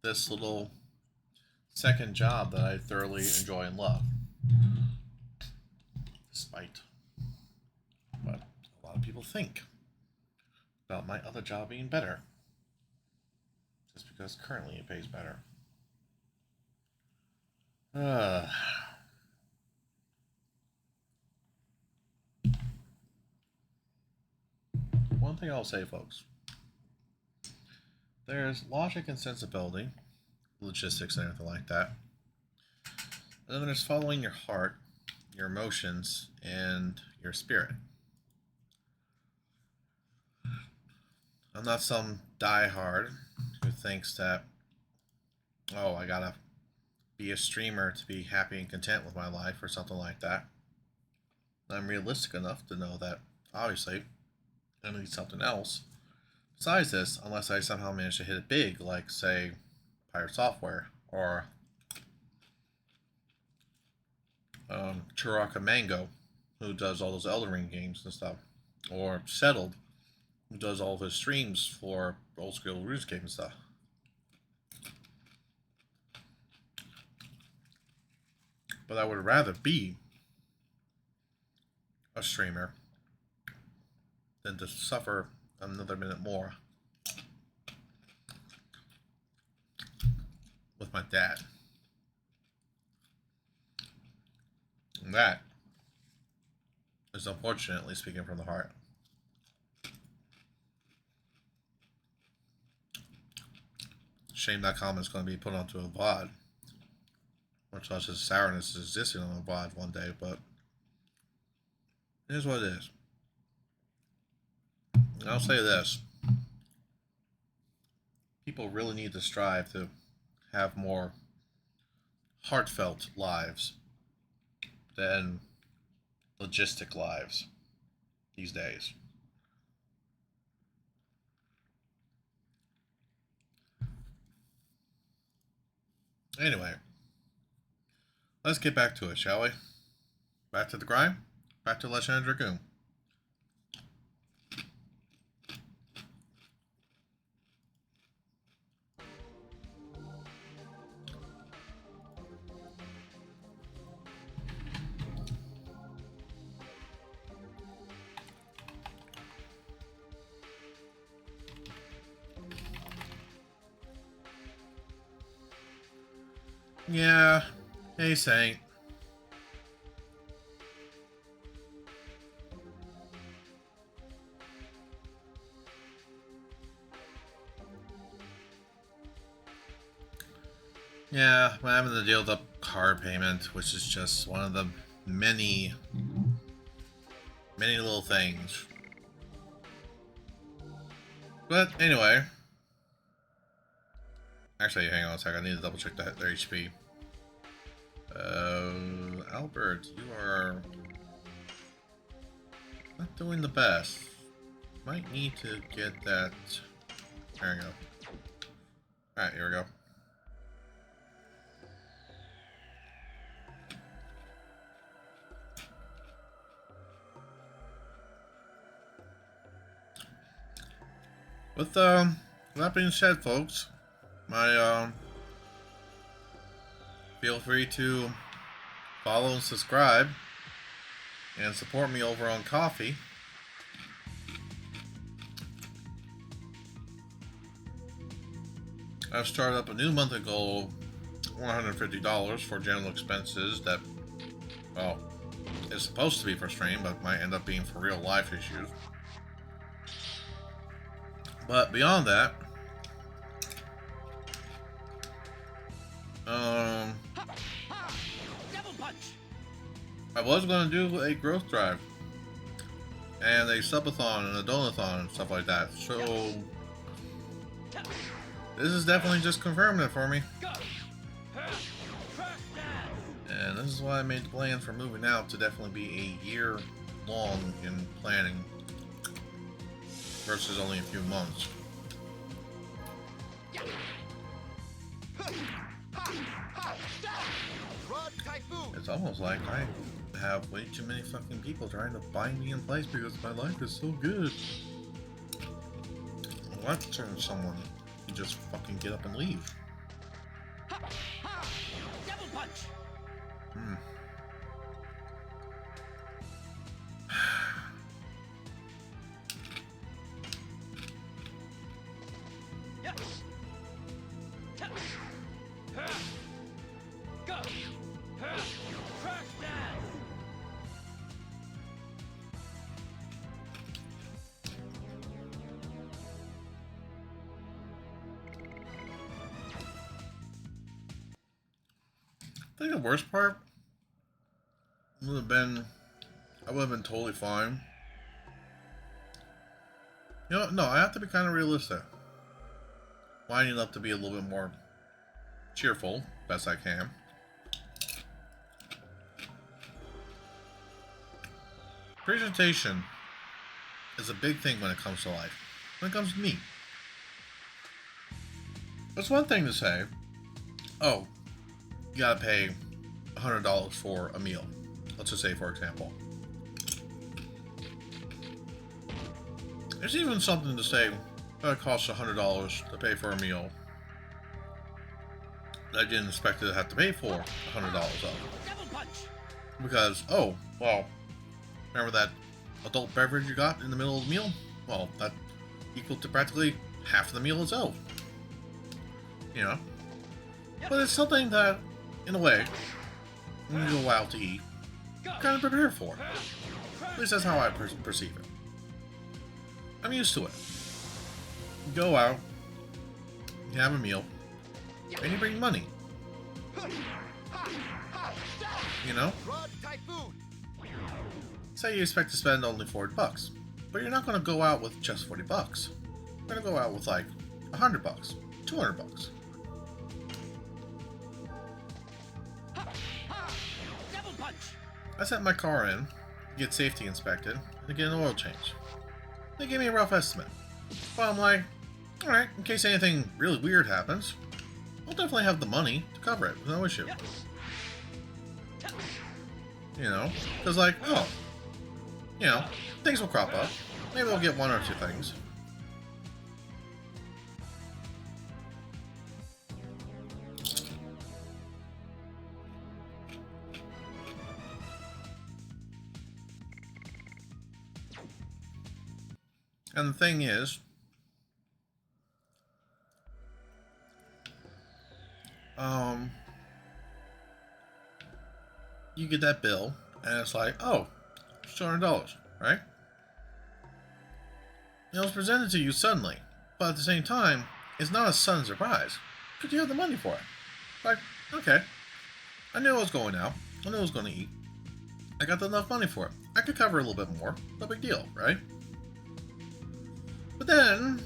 this little second job that I thoroughly enjoy and love. Despite what a lot of people think about my other job being better. Just because currently it pays better. one thing I'll say, folks. There's logic and sensibility, logistics and everything like that. And then there's following your heart, your emotions, and your spirit. I'm not some diehard who thinks that, oh, I gotta be a streamer to be happy and content with my life or something like that. I'm realistic enough to know that, obviously, I need something else besides this, unless I somehow manage to hit it big, like, say, Pirate Software, or Protoroc Mango, who does all those Elden Ring games and stuff, or Settled, who does all of his streams for old school RuneScape and stuff. But I would rather be a streamer than to suffer another minute more with my dad. And that is unfortunately speaking from the heart. Shame that comment is going to be put onto a VOD. Much less as sourness is existing on a VOD one day, but it is what it is. And I'll say this. People really need to strive to have more heartfelt lives than logistic lives these days. Anyway, let's get back to it, shall we? Back to the grind? Back to Legend of Dragoon. Yeah, hey Saint. Yeah, I'm having to deal with the car payment, which is just one of the many little things. But anyway, actually, hang on a second. I need to double check that their HP. Albert, you are not doing the best. Might need to get that. There we go. Alright, here we go. With that being said, folks, my feel free to follow and subscribe and support me over on Coffee. I've started up a new monthly goal of $150 for general expenses that, well, is supposed to be for stream, but might end up being for real life issues. But beyond that, I was going to do a growth drive and a subathon and a donathon and stuff like that. So this is definitely just confirming it for me. And this is why I made the plan for moving out to definitely be a year long in planning versus only a few months. It's almost like I have way too many fucking people trying to bind me in place because my life is so good. Why turn someone? You just fucking get up and leave. Double punch. Go. Crash down. think the worst part would have been, I would have been totally fine. You know, no, I have to be kind of realistic. Lining up to be a little bit more cheerful, best I can. Presentation is a big thing when it comes to life. When it comes to me. It's one thing to say, oh, you gotta pay $100 for a meal. Let's just say, for example. There's even something to say that it costs $100 to pay for a meal that I didn't expect to have to pay for $100 of. Because, oh, well, remember that adult beverage you got in the middle of the meal? Well, that equal to practically half of the meal itself. You know? But it's something that, in a way, when you go out to eat, you kind of prepare for. At least that's how I perceive it. I'm used to it. You go out, you have a meal, and you bring money. You know? Say you expect to spend only $40, but you're not going to go out with just $40. You're going to go out with like $100, $200. I sent my car in to get safety inspected and to get an oil change. They gave me a rough estimate. But I'm like, alright, in case anything really weird happens, I'll definitely have the money to cover it, no issue. You know, because like, oh, you know, things will crop up. Maybe I'll get one or two things. And the thing is, you get that bill, and it's like, oh, it's $200, right? It was presented to you suddenly, but at the same time, it's not a sudden surprise, because you have the money for it. Like, okay, I knew I was going out, I knew I was going to eat, I got enough money for it. I could cover a little bit more, no big deal, right? But then,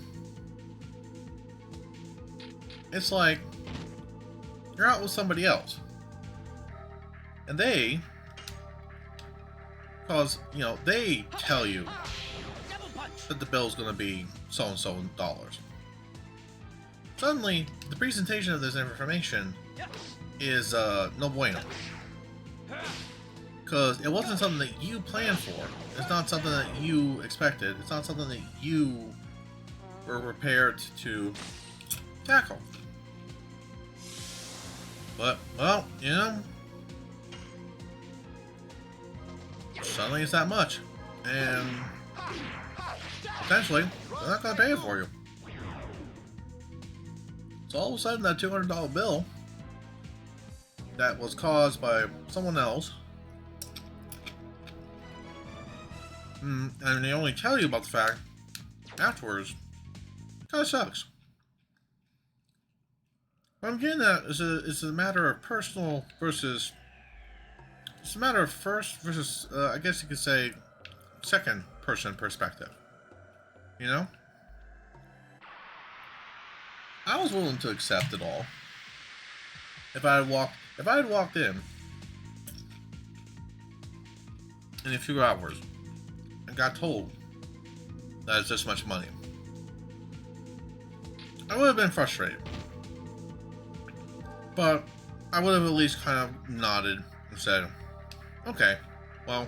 it's like, you're out with somebody else. And they, because, you know, they tell you that the bill's going to be so-and-so in dollars. Suddenly, the presentation of this information is no bueno. Because it wasn't something that you planned for. It's not something that you expected. It's not something that you were prepared to tackle. But, well, you know, suddenly it's that much. And potentially, they're not going to pay it for you. So all of a sudden, that $200 bill that was caused by someone else, and they only tell you about the fact afterwards, kind of sucks. What I'm getting at is a matter of personal versus, it's a matter of first versus, I guess you could say, second person perspective. You know? I was willing to accept it all. If I had walked in a few hours and got told that it's this much money, I would have been frustrated. But I would have at least kind of nodded and said, okay, well,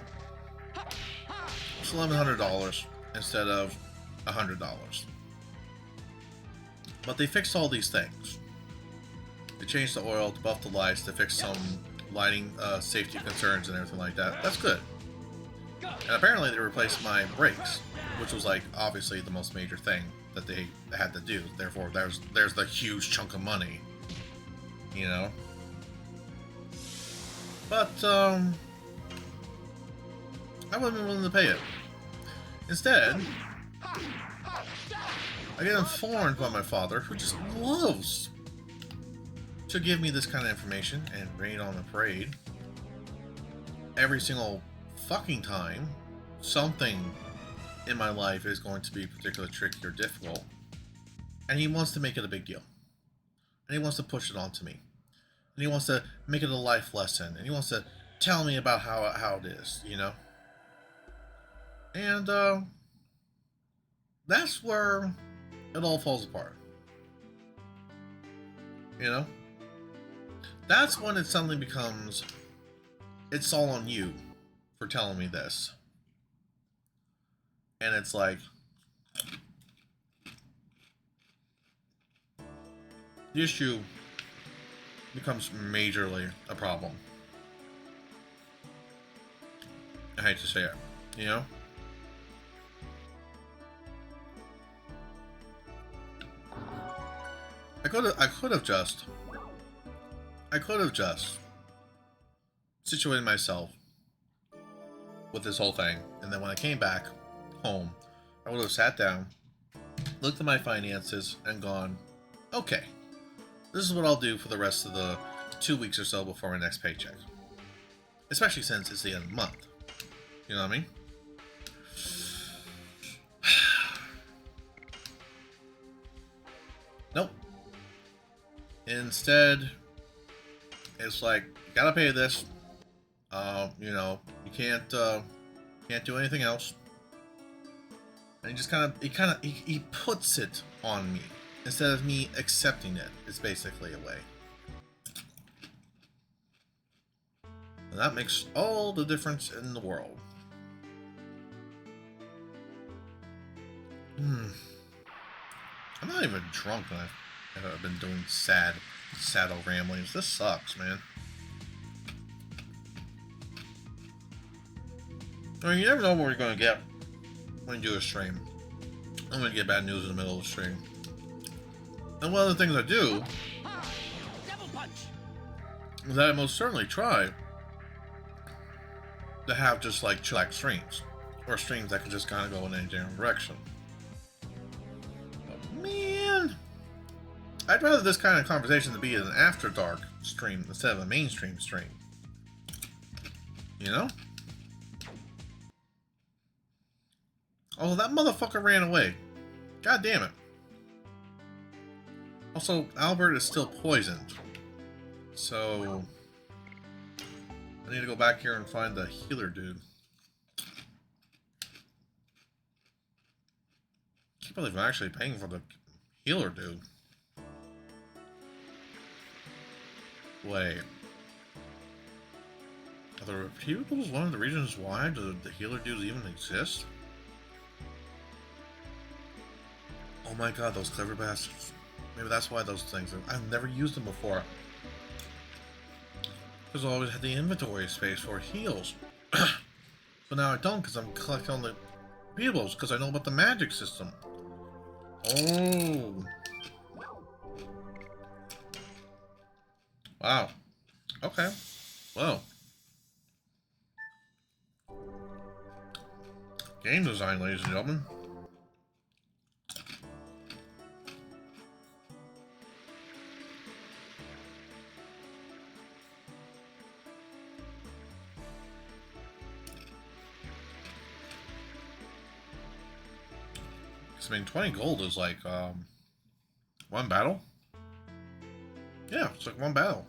it's $1,100 instead of $100. But they fixed all these things. They changed the oil, to buff the lights, to fix some lighting safety concerns and everything like that. That's good. And apparently they replaced my brakes, which was like obviously the most major thing that they had to do. Therefore, there's the huge chunk of money, you know. But I wasn't willing to pay it. Instead, I get informed by my father, who just loves to give me this kind of information and rain on the parade every single fucking time something in my life is going to be particularly tricky or difficult, and he wants to make it a big deal, and he wants to push it onto me, and he wants to make it a life lesson, and he wants to tell me about how it is, you know? And that's where it all falls apart, you know? That's when it suddenly becomes, it's all on you for telling me this. And it's like, the issue becomes majorly a problem. I hate to say it, you know? I could have just situated myself with this whole thing, and then when I came back home, I would have sat down, looked at my finances, and gone, okay, this is what I'll do for the rest of the 2 weeks or so before my next paycheck. Especially since it's the end of the month. You know what I mean? Nope. Instead, it's like, you gotta pay this. You know, you can't do anything else. And he puts it on me instead of me accepting it. It's basically a way. And that makes all the difference in the world. I'm not even drunk, and I've been doing sad old ramblings. This sucks, man. I mean, you never know what you're going to get when you do a stream. I'm going to get bad news in the middle of the stream. And one of the things I do is that I most certainly try to have just like chillax streams, or streams that can just kind of go in any different direction. But man, I'd rather this kind of conversation to be an after dark stream instead of a mainstream stream. You know? Oh, that motherfucker ran away. God damn it. Also, Albert is still poisoned. So I need to go back here and find the healer dude. I can't believe I'm actually paying for the healer dude. Wait. Are the repeatables one of the reasons why the healer dudes even exist? Oh my god, those clever bastards. Maybe that's why those things are... I've never used them before. Because I always had the inventory space for heals. But now I don't, because I'm collecting on the repeatables, because I know about the magic system. Oh. Wow. Okay. Well. Game design, ladies and gentlemen. I mean, 20 gold is like, one battle? Yeah, it's like one battle.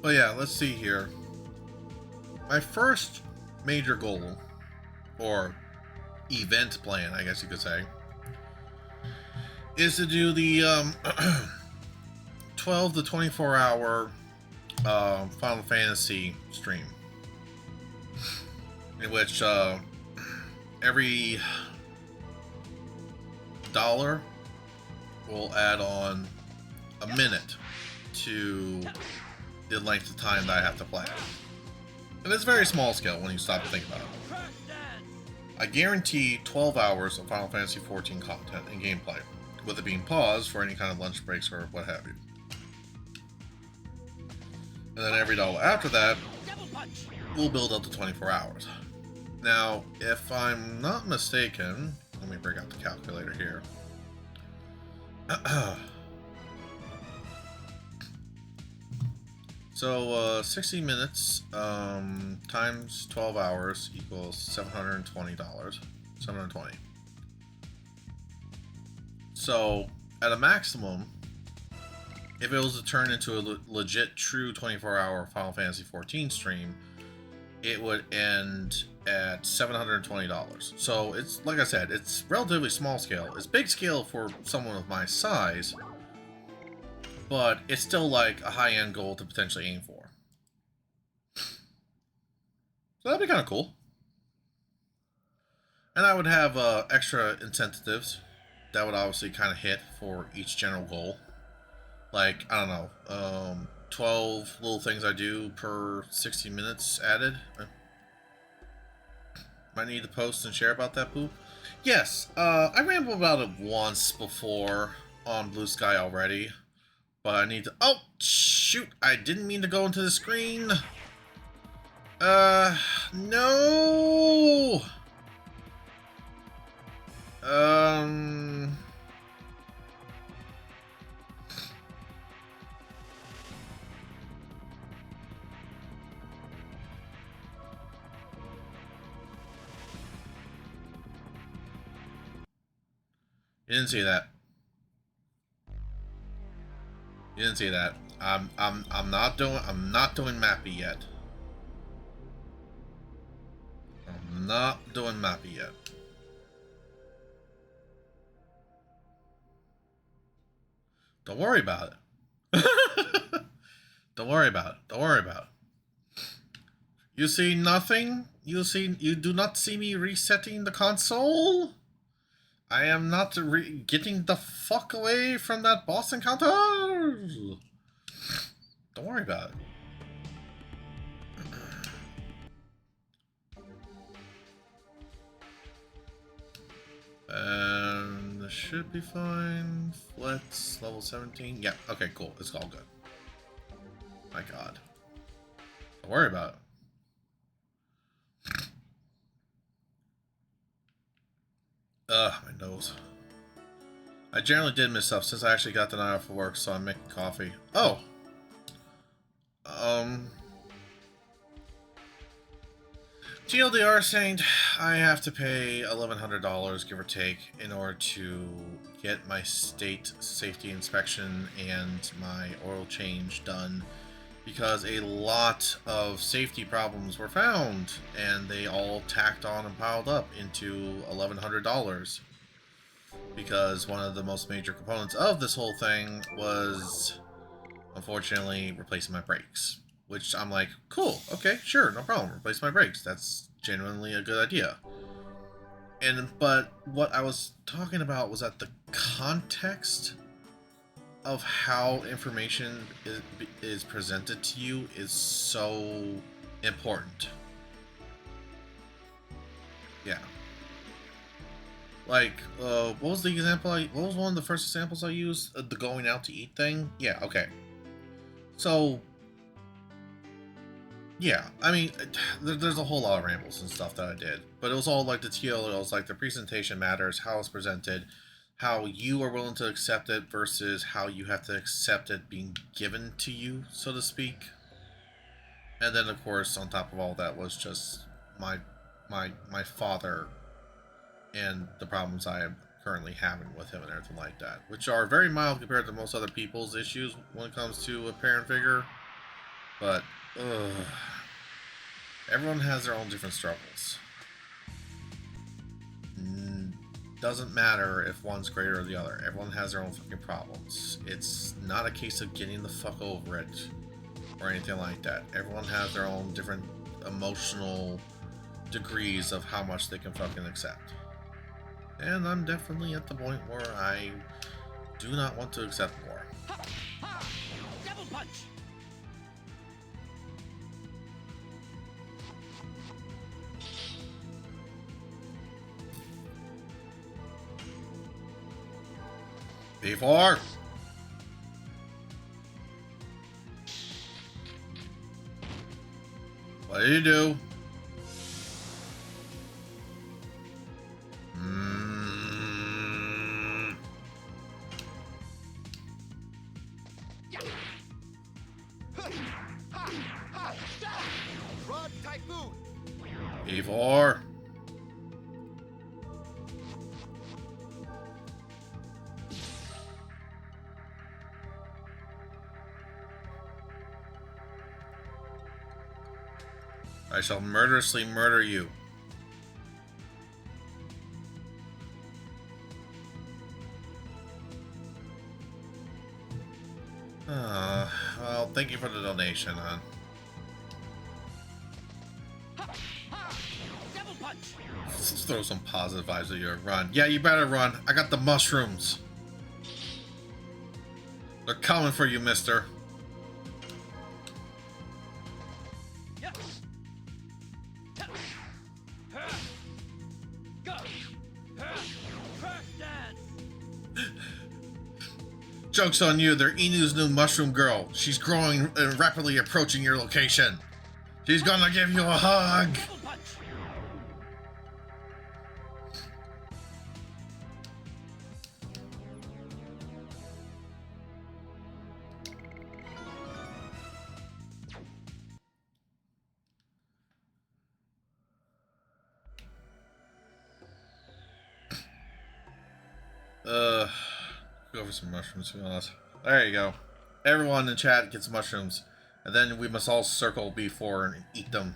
Well, yeah, let's see here. My first major goal, or event plan, I guess you could say, is to do the 12 to 24 hour Final Fantasy stream, in which every $1 will add on a minute to the length of time that I have to play. And it's very small scale when you stop to think about it. I guarantee 12 hours of Final Fantasy XIV content and gameplay, with it being paused for any kind of lunch breaks or what have you. And then every dollar after that will build up to 24 hours. Now, if I'm not mistaken, let me bring out the calculator here. So, 60 minutes times 12 hours equals $720. 720. So, at a maximum, if it was to turn into a legit, true 24-hour Final Fantasy XIV stream, it would end at $720. So, it's, like I said, it's relatively small scale. It's big scale for someone of my size, but it's still like a high-end goal to potentially aim for. So that'd be kind of cool. And I would have extra incentives that would obviously kind of hit for each general goal. Like, I don't know, 12 little things I do per 60 minutes added. Might need to post and share about that, poop. Yes, I rambled about it once before on Blue Sky already. But I need to... Oh, shoot! I didn't mean to go into the screen! No! You didn't see that. You didn't see that. I'm not doing Mappy yet. I'm not doing Mappy yet. Don't worry about it. Don't worry about it. Don't worry about it. You see nothing? You do not see me resetting the console? I am not getting the fuck away from that boss encounter! Don't worry about it. And this should be fine. Flex, level 17. Yeah, okay, cool. It's all good. My god. Don't worry about it. Ugh, my nose. I generally did miss stuff since I actually got the night off of work, so I'm making coffee. Oh! TLDR saying I have to pay $1,100, give or take, in order to get my state safety inspection and my oil change done, because a lot of safety problems were found, and they all tacked on and piled up into $1,100. Because one of the most major components of this whole thing was, unfortunately, replacing my brakes. Which I'm like, cool, okay, sure, no problem, replace my brakes. That's genuinely a good idea. But what I was talking about was that the context of how information is presented to you is so important. Yeah. Like, what was the example what was one of the first examples I used? The going out to eat thing? Yeah, okay. So, yeah, I mean, there's a whole lot of rambles and stuff that I did. But it was all like the TL, it was like the presentation matters, how it's presented, how you are willing to accept it versus how you have to accept it being given to you, so to speak. And then, of course, on top of all that was just my father and the problems I am currently having with him and everything like that, which are very mild compared to most other people's issues when it comes to a parent figure. But, everyone has their own different struggles. Doesn't matter if one's greater or the other. Everyone has their own fucking problems. It's not a case of getting the fuck over it or anything like that. Everyone has their own different emotional degrees of how much they can fucking accept. And I'm definitely at the point where I do not want to accept more. Ha! Ha! Double punch! B4. What do you do? Rod Typhoon! B4. I shall murderously murder you. Well, thank you for the donation, hon. Double punch. Let's throw some positive vibes at you. Run. Yeah, you better run. I got the mushrooms. They're coming for you, mister. Yeah. Go. Crash dance. Joke's on you. They're Inu's new mushroom girl. She's growing and rapidly approaching your location. She's gonna give you a hug. Double punch. Go for some mushrooms, to be honest. There you go. Everyone in the chat gets mushrooms. And then we must all circle B4 and eat them.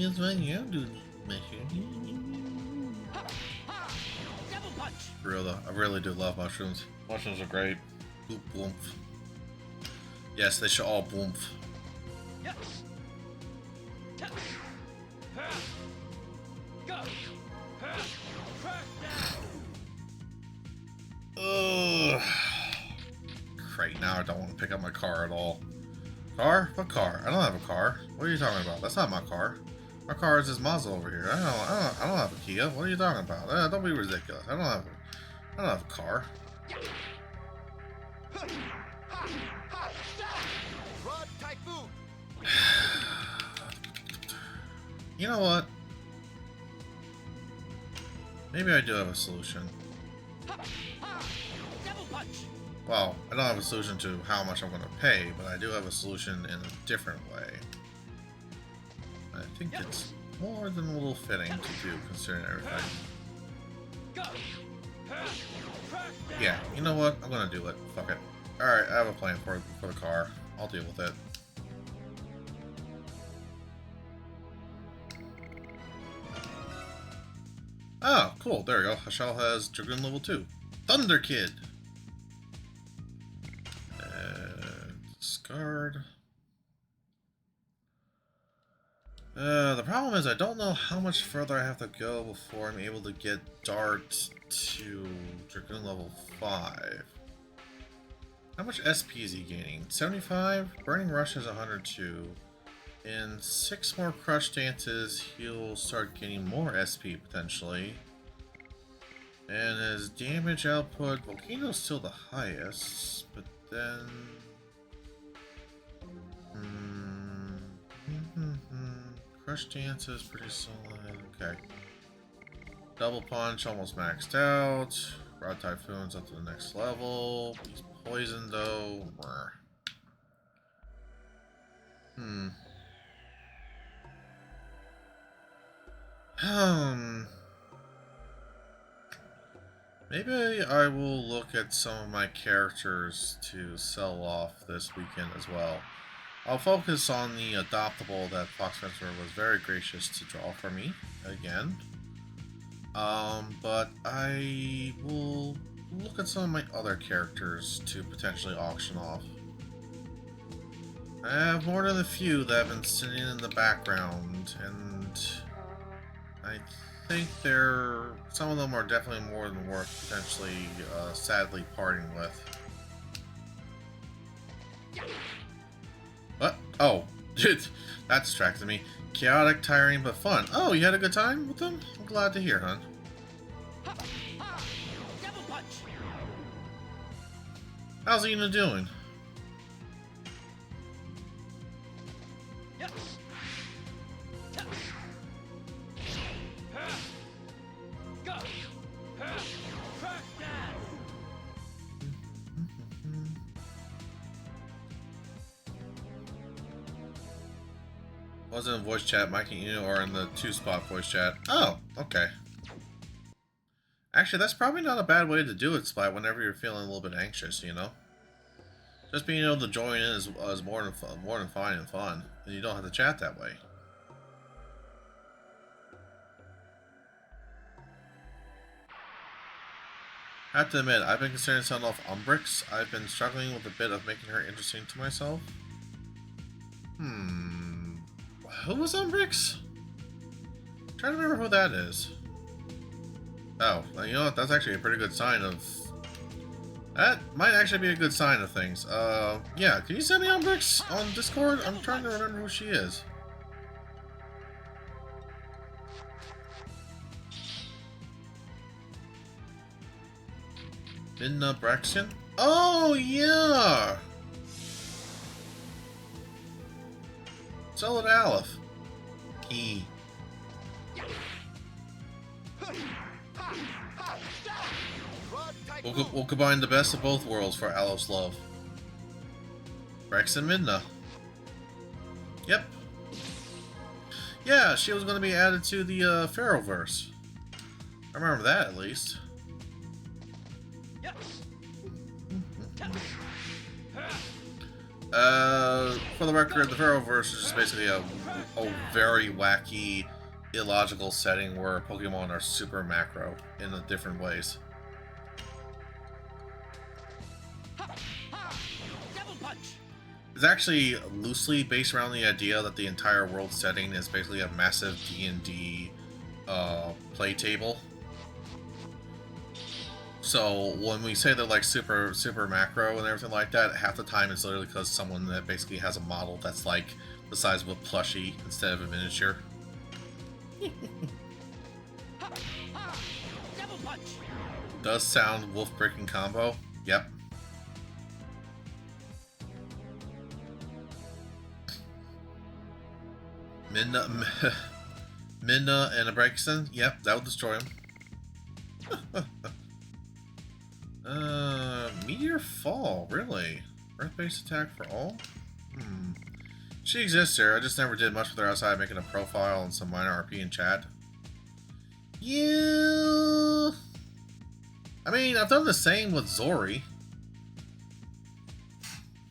That's what you do. Double punch. For real though, I really do love mushrooms. Mushrooms are great. Boop, boomf. Yes, they should all boomf. Yeah. Go. Crash down. Ugh. Great, now I don't want to pick up my car at all. Car? What car? I don't have a car. What are you talking about? That's not my car. My car is this Mazda over here. I don't have a Kia. What are you talking about? Don't be ridiculous. I don't have a car. Rod Typhoon! You know what? Maybe I do have a solution. Double punch. Well, I don't have a solution to how much I'm going to pay, but I do have a solution in a different way. I think it's more than a little fitting to do, considering everything. Go. Crash down. Yeah, you know what? I'm going to do it. Fuck it. Alright, I have a plan for the car. I'll deal with it. Oh, cool. There we go. Hashal has Dragoon level 2. Thunder Kid! Discard. The problem is I don't know how much further I have to go before I'm able to get Dart to Dragoon level 5. How much SP is he gaining? 75? Burning Rush is 102. In 6 more Crush Dances, he'll start gaining more SP potentially. And his damage output, Volcano's still the highest, but then... Crush Dance is pretty solid. Okay. Double Punch almost maxed out. Rod Typhoon's up to the next level. He's poisoned though. Maybe I will look at some of my characters to sell off this weekend as well. I'll focus on the adoptable that Fox Spencer was very gracious to draw for me again. But I will look at some of my other characters to potentially auction off. I have more than a few that have been sitting in the background, and I think some of them are definitely more than worth potentially sadly parting with. What? Oh, dude, that distracted me. Chaotic, tiring, but fun. Oh, you had a good time with them? I'm glad to hear, hon. Double punch. How's Ina doing? Yep. Go. Crack that. Wasn't in voice chat, Mike and Ina, or in the 2-spot voice chat. Oh, okay. Actually, that's probably not a bad way to do it, Splat, whenever you're feeling a little bit anxious, you know? Just being able to join in is more than fine and fun, and you don't have to chat that way. I have to admit, I've been considering selling off Umbrix. I've been struggling with a bit of making her interesting to myself. Who was Umbrix? I'm trying to remember who that is. Oh, you know what? That's actually a pretty good sign of... That might actually be a good sign of things. Yeah, can you send me Umbrix on Discord? I'm trying to remember who she is. Midna Braxton? Oh, yeah! Sell it Aleph. Key. We'll combine the best of both worlds for Aloph's love. Rex and Midna. Yep. Yeah, she was going to be added to the Pharaohverse. I remember that at least. Yep. For the record, the Pharaohverse is just basically a very wacky, illogical setting where Pokemon are super macro in different ways. Double punch. It's actually loosely based around the idea that the entire world setting is basically a massive D&D play table. So when we say they're like super macro and everything like that, half the time it's literally because someone that basically has a model that's like the size of a plushie instead of a miniature. Double punch. Does sound wolf breaking combo. Yep. Midna and a Braxton. Yep, that would destroy him. Meteor Fall, really? Earth-based attack for all? She exists here, I just never did much with her outside making a profile and some minor RP in chat. Yeah... I mean, I've done the same with Zori.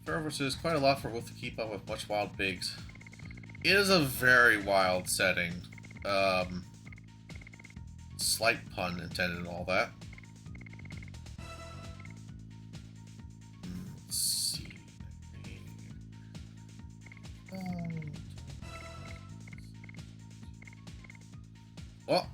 Pharaohverse is quite a lot for Wolf to keep up with much wild bigs. It is a very wild setting. Slight pun intended and all that. Let's see. Well.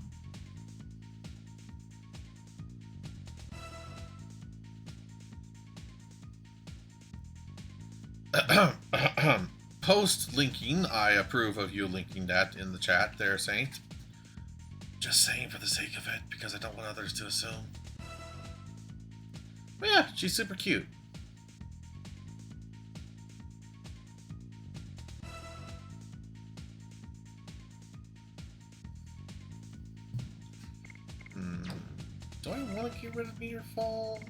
Post linking, I approve of you linking that in the chat there, Saint. Just saying for the sake of it, because I don't want others to assume. But yeah, she's super cute. Do I want to get rid of Meteor Fall?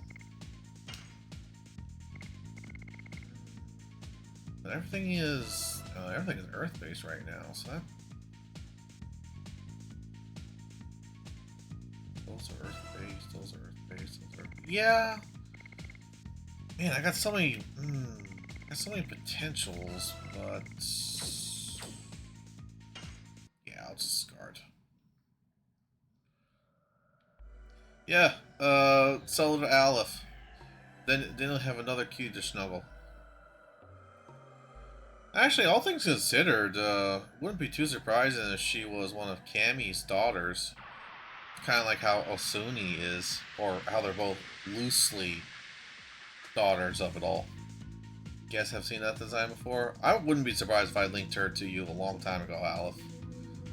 But everything is Earth-based right now, so that... Those are Earth based. Those are Earth based. Those are... Yeah. Man, I got so many. Got so many potentials, but yeah, I'll just discard. Yeah. Sell it to Aleph. Then they'll have another cue to snuggle. Actually, all things considered, wouldn't be too surprising if she was one of Cammy's daughters. Kind of like how Osuni is, or how they're both loosely daughters of it all. You guys have seen that design before? I wouldn't be surprised if I linked her to you a long time ago, Aleph.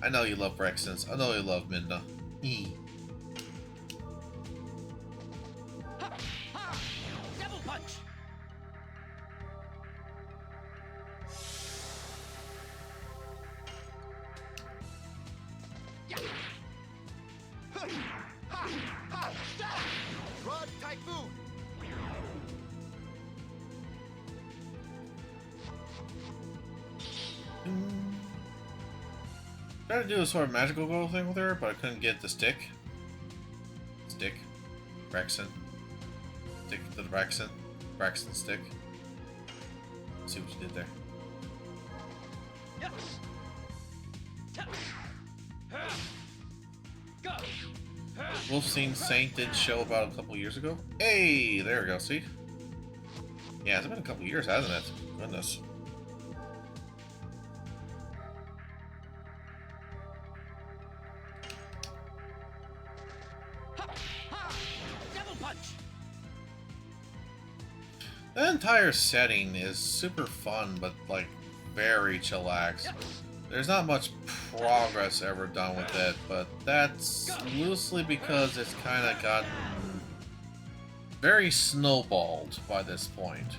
I know you love Brexons. I know you love Midna. Double punch. Rod Typhoon! Tried to do a sort of magical goal thing with her, but I couldn't get the stick. Brexon. Stick to the Brexon. Brexon stick. Let's see what you did there. Yes. Go. Wolfstein Saint did show about a couple years ago. Hey, there we go, see? Yeah, it's been a couple years, hasn't it? Goodness. Double punch. The entire setting is super fun, but like very chillax. There's not much progress ever done with it, but that's loosely because it's kind of gotten very snowballed by this point.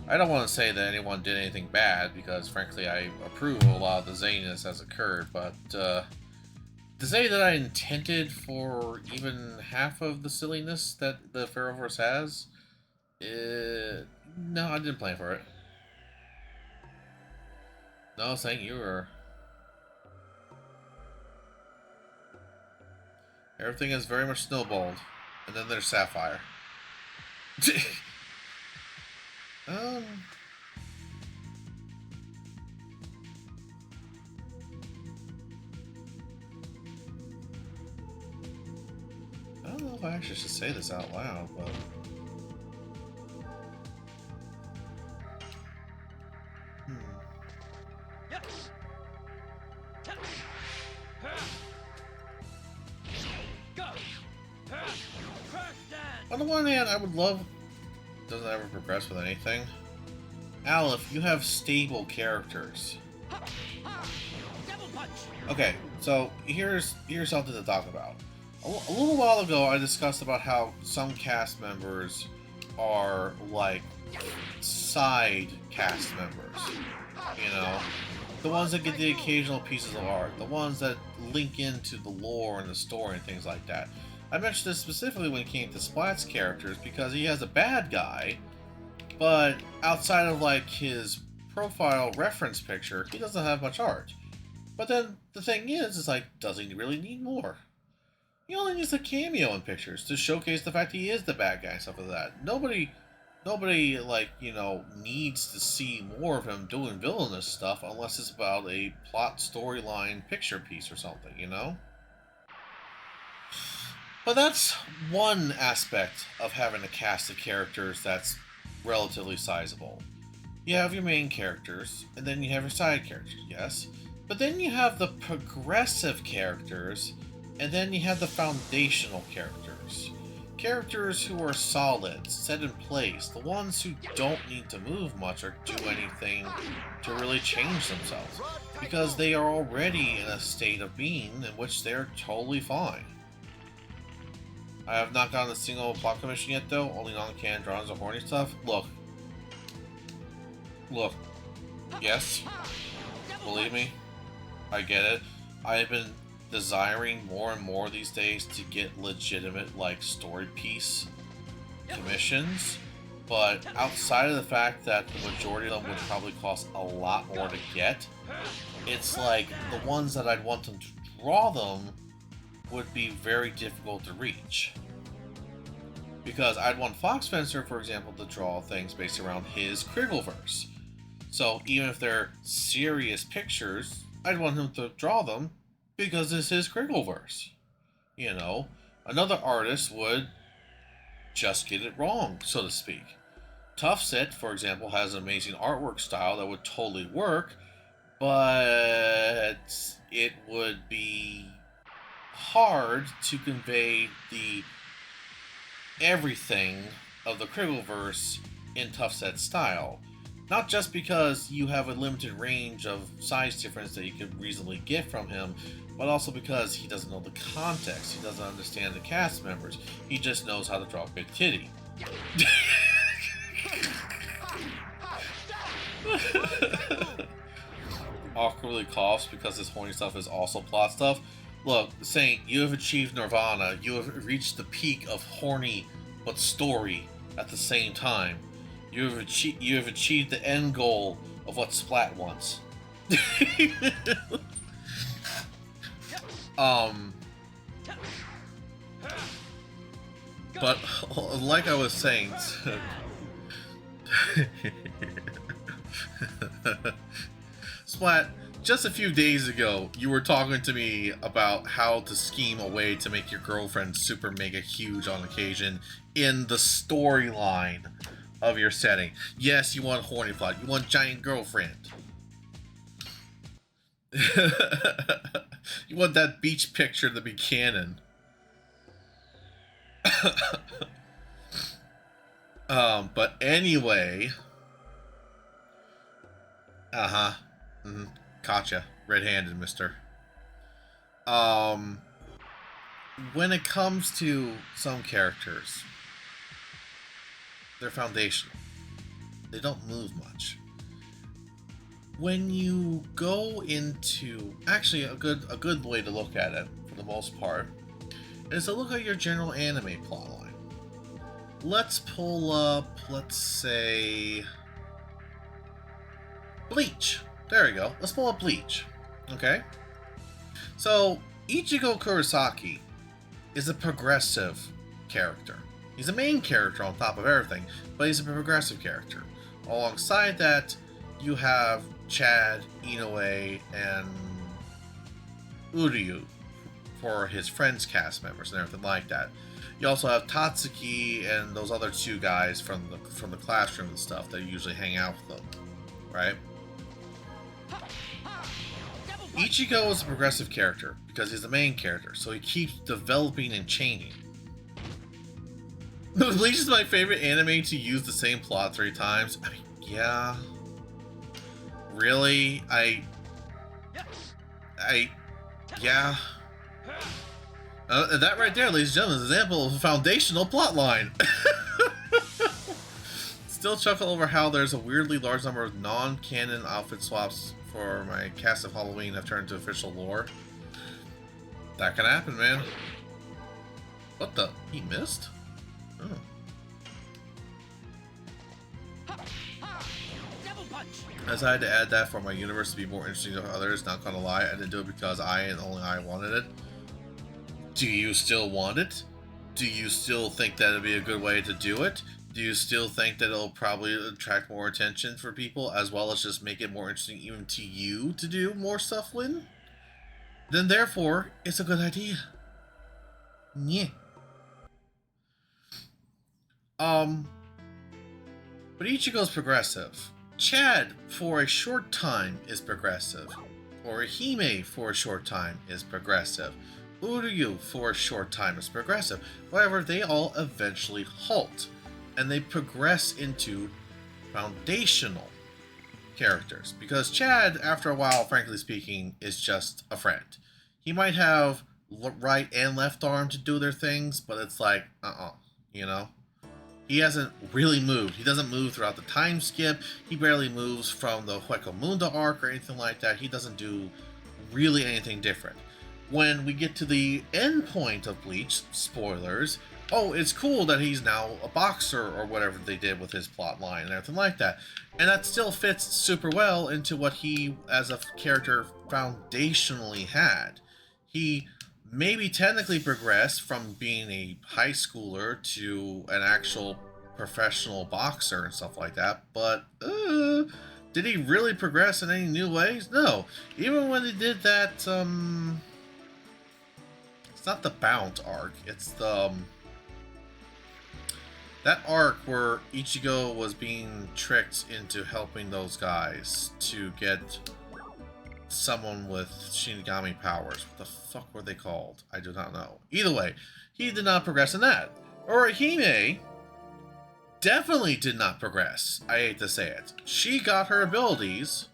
I don't want to say that anyone did anything bad, because frankly I approve of a lot of the zaniness that's occurred, but to say that I intended for even half of the silliness that the Pharaohverse has, no, I didn't plan for it. No, thank you, or... Everything is very much snowballed. And then there's Sapphire. I don't know if I actually should say this out loud, but... Yes. Go. Crash dance. On the one hand, I would love... Doesn't ever progress with anything. Aleph, you have stable characters. Double punch. Okay, so here's something to talk about. A little while ago, I discussed about how some cast members are like side cast members. You know, the ones that get the occasional pieces of art, the ones that link into the lore and the story and things like that. I mentioned this specifically when it came to Splat's characters because he has a bad guy, but outside of like his profile reference picture, he doesn't have much art. But then the thing is like, does he really need more? He only needs a cameo in pictures to showcase the fact he is the bad guy and stuff like that. Nobody like, you know, needs to see more of him doing villainous stuff unless it's about a plot storyline picture piece or something, you know? But that's one aspect of having a cast of characters that's relatively sizable. You have your main characters, and then you have your side characters, yes? But then you have the progressive characters, and then you have the foundational characters. Characters who are solid, set in place, the ones who don't need to move much or do anything to really change themselves, because they are already in a state of being in which they're totally fine. I have not gotten a single plot commission yet though, only non-canon drawings of horny stuff. Look, yes, believe me, I get it. I've been desiring more and more these days to get legitimate, like, story piece commissions, but outside of the fact that the majority of them would probably cost a lot more to get, it's like the ones that I'd want them to draw them would be very difficult to reach. Because I'd want Fox Fencer, for example, to draw things based around his Kriggleverse. So even if they're serious pictures, I'd want him to draw them because it's his Kriggleverse. You know, another artist would just get it wrong, so to speak. Toughset, for example, has an amazing artwork style that would totally work, but it would be hard to convey the everything of the Kriggleverse in Toughset style. Not just because you have a limited range of size difference that you could reasonably get from him, but also because he doesn't know the context. He doesn't understand the cast members. He just knows how to draw Big Titty. Awkwardly coughs because this horny stuff is also plot stuff. Look, Saint, you have achieved nirvana. You have reached the peak of horny but story at the same time. You have achieved the end goal of what Splat wants. But like I was saying, Splat, just a few days ago, you were talking to me about how to scheme a way to make your girlfriend super mega huge on occasion in the storyline of your setting. Yes, you want horny plot. You want giant girlfriend. You want that beach picture to be canon. But anyway. Gotcha. Red-handed, mister. When it comes to some characters, they're foundational. They don't move much. When you go into... Actually, a good way to look at it, for the most part, is to look at your general anime plotline. Let's pull up, let's say... Bleach. There we go. Let's pull up Bleach. Okay? So, Ichigo Kurosaki is a progressive character. He's a main character on top of everything, but he's a progressive character. Alongside that, you have Chad, Inoue, and Uryu for his friends' cast members and everything like that. You also have Tatsuki and those other two guys from the classroom and stuff that usually hang out with them, right? Ichigo is a progressive character because he's the main character, so he keeps developing and changing. Bleach is my favorite anime to use the same plot 3 times. I mean, yeah. Really? Yeah. That right there, ladies and gentlemen, is an example of a foundational plotline. Still chuckle over how there's a weirdly large number of non-canon outfit swaps for my cast of Halloween have turned into official lore. That can happen, man. What the? He missed? Oh. As I had to add that for my universe to be more interesting to others, not gonna lie, I didn't do it because I and only I wanted it. Do you still want it? Do you still think that it'd be a good way to do it? Do you still think that it'll probably attract more attention for people, as well as just make it more interesting even to you to do more stuff with? Then therefore, it's a good idea. Yeah. But Ichigo's progressive. Chad, for a short time, is progressive. Orihime, for a short time, is progressive. Uryu, for a short time, is progressive. However, they all eventually halt, and they progress into foundational characters. Because Chad, after a while, frankly speaking, is just a friend. He might have right and left arm to do their things, but it's like, you know? He hasn't really moved. He doesn't move throughout the time skip. He barely moves from the Hueco Mundo arc or anything like that. He doesn't do really anything different. When we get to the end point of Bleach, spoilers, oh, it's cool that he's now a boxer or whatever they did with his plot line and everything like that. And that still fits super well into what he, as a character, foundationally had. He maybe technically progress from being a high schooler to an actual professional boxer and stuff like that, but did he really progress in any new ways? No. Even when he did that, it's not the Bound arc, it's the, that arc where Ichigo was being tricked into helping those guys to get someone with Shinigami powers. What the fuck were they called? I do not know. Either way, he did not progress in that. Orihime definitely did not progress. I hate to say it. She got her abilities,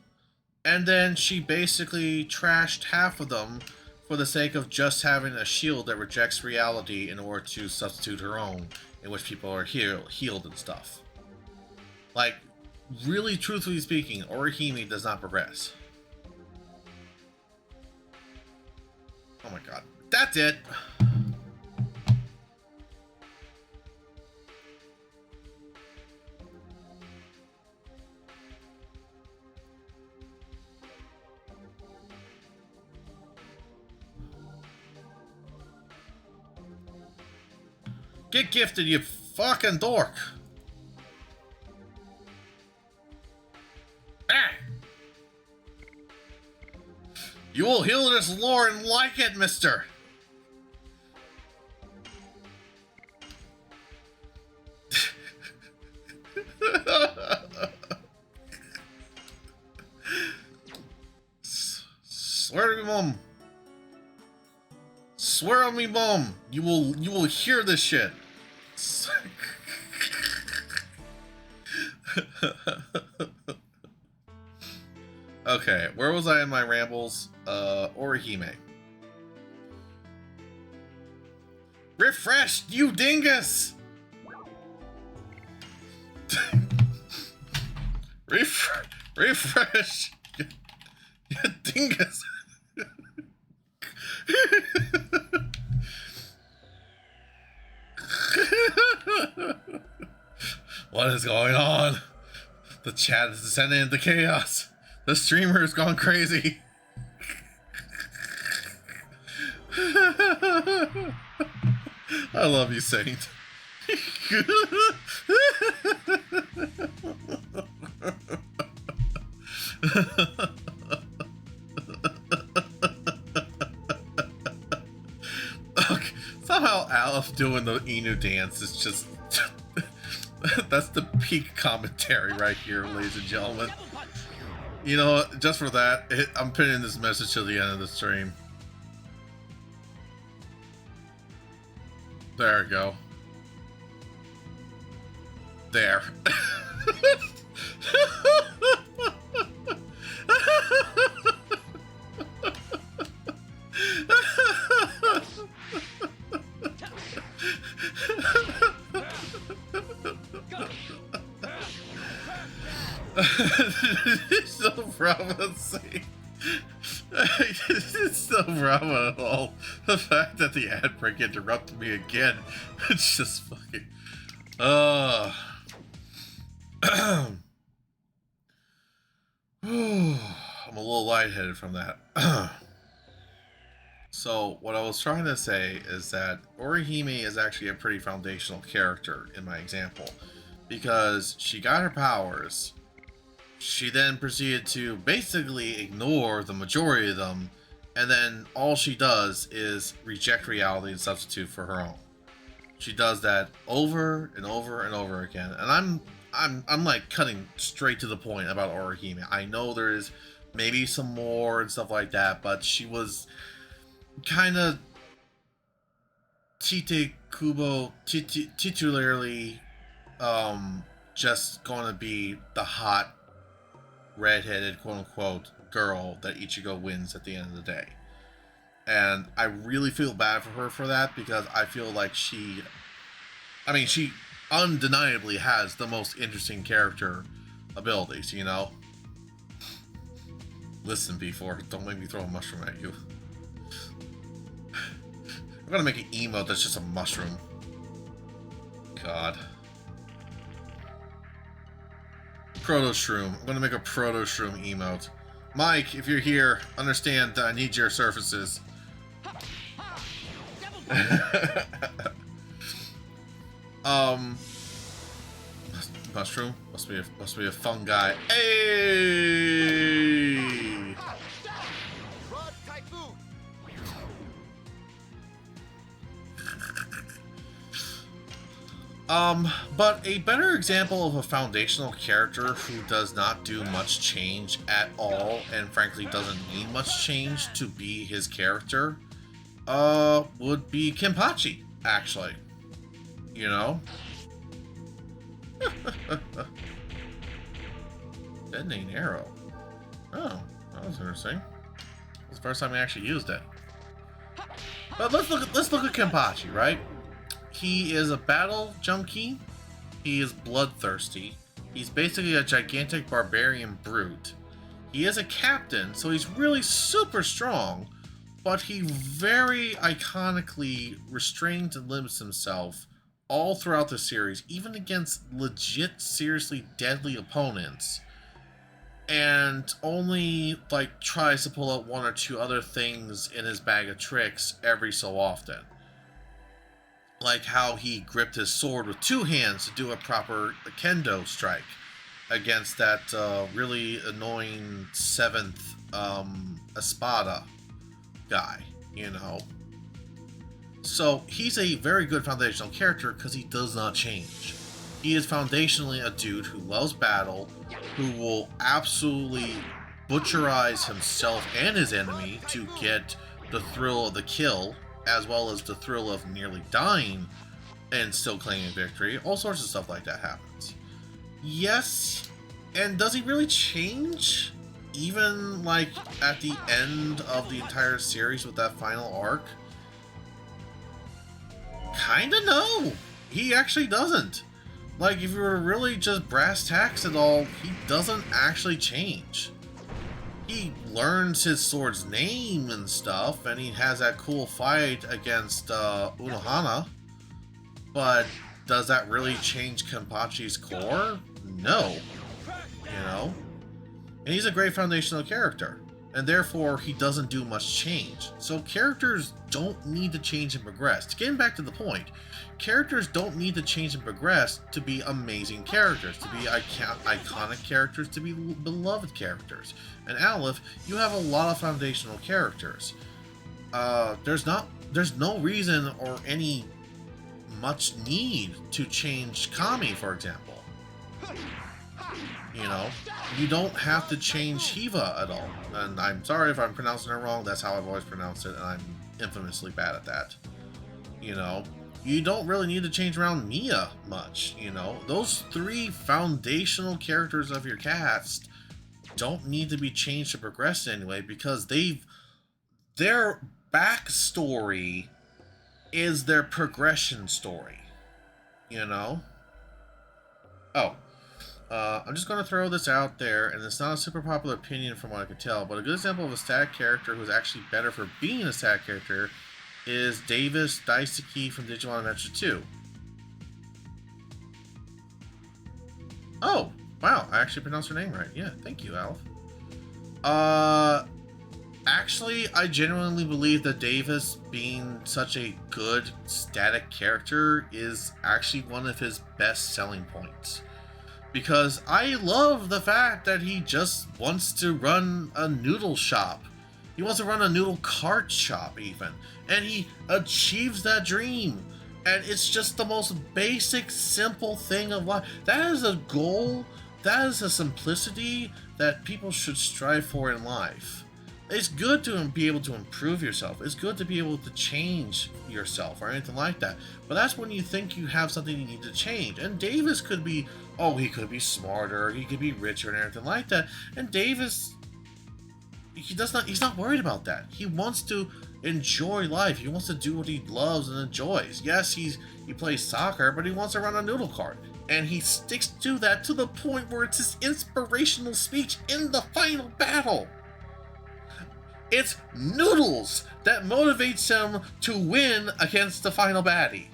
and then she basically trashed half of them for the sake of just having a shield that rejects reality in order to substitute her own, in which people are healed and stuff. Like, really truthfully speaking, Orihime does not progress. Oh my god. That's it! Get gifted, you fucking dork! Ah! You will heal this lore and like it, mister! Swear to me, Mom. Swear on me, Mom. You will hear this shit. Okay, where was I in my rambles? Orihime. Refreshed, you dingus! Refresh! You dingus! What is going on? The chat is descending into chaos. The streamer has gone crazy. I love you, Saint. Okay, somehow Aleph doing the Inu dance is just... That's the peak commentary right here, ladies and gentlemen. You know what? Just for that, I'm pinning this message till the end of the stream. There we go. There. It's so Bravo saying. It's so Bravo at all. The fact that the ad break interrupted me again. It's just fucking. I'm a little lightheaded from that. So, what I was trying to say is that Orihime is actually a pretty foundational character in my example. Because she got her powers. She then proceeded to basically ignore the majority of them, and then all she does is reject reality and substitute for her own. She does that over and over and over again, and I'm like cutting straight to the point about Orihime. I know there's maybe some more and stuff like that, but she was kind of Tite Kubo titularly just going to be the hot redheaded quote-unquote girl that Ichigo wins at the end of the day. And I really feel bad for her for that, because I feel like she undeniably has the most interesting character abilities, you know? Listen, B4, don't make me throw a mushroom at you. I'm gonna make an emote that's just a mushroom. God. Proto Shroom. I'm gonna make a Proto Shroom emote. Mike, if you're here, understand that I need your services. Mushroom must be a fun guy. Hey. Rod Typhoon! But a better example of a foundational character who does not do much change at all, and frankly doesn't need much change to be his character, would be Kenpachi, actually. You know? Detonating arrow. Oh, that was interesting. It's the first time we actually used it. But let's look at Kenpachi, right? He is a battle junkie. He is bloodthirsty. He's basically a gigantic barbarian brute. He is a captain, so he's really super strong, but he very iconically restrains and limits himself all throughout the series, even against legit, seriously deadly opponents, and only like tries to pull out one or two other things in his bag of tricks every so often. Like how he gripped his sword with two hands to do a proper kendo strike against that really annoying 7th Espada guy, you know. So he's a very good foundational character because he does not change. He is foundationally a dude who loves battle, who will absolutely butcherize himself and his enemy to get the thrill of the kill, as well as the thrill of nearly dying and still claiming victory. All sorts of stuff like that happens. Yes, and does he really change? Even like at the end of the entire series with that final arc? Kinda no. He actually doesn't. Like, if you were really just brass tacks it all, he doesn't actually change. He learns his sword's name and stuff, and he has that cool fight against Unohana. But does that really change Kenpachi's core? No. You know? And he's a great foundational character, and therefore he doesn't do much change. So characters don't need to change and progress. Getting back to the point, characters don't need to change and progress to be amazing characters, to be iconic characters, to be beloved characters. And Aleph, you have a lot of foundational characters. There's no reason or any much need to change Kami, for example. You know, you don't have to change Hiva at all. And I'm sorry if I'm pronouncing it wrong, that's how I've always pronounced it, and I'm infamously bad at that. You know, you don't really need to change around Mia much, you know. Those 3 foundational characters of your cast don't need to be changed to progress anyway, because their backstory is their progression story, you know? Oh. I'm just going to throw this out there, and it's not a super popular opinion from what I can tell, but a good example of a stat character who's actually better for being a stat character is Davis Daisuke from Digimon Adventure 2. Oh, wow, I actually pronounced her name right. Yeah, thank you, Alf. Actually, I genuinely believe that Davis, being such a good static character, is actually one of his best selling points. Because I love the fact that he just wants to run a noodle shop. He wants to run a noodle cart shop, even. And he achieves that dream. And it's just the most basic, simple thing of life. That is a goal, that is a simplicity that people should strive for in life. It's good to be able to improve yourself. It's good to be able to change yourself or anything like that. But that's when you think you have something you need to change. And Davis could be, oh, he could be smarter, he could be richer and everything like that. And Davis, he's not worried about that. He wants to enjoy life. He wants to do what he loves and enjoys. Yes, he plays soccer, but he wants to run a noodle cart. And he sticks to that to the point where it's his inspirational speech in the final battle. It's noodles that motivates him to win against the final baddie,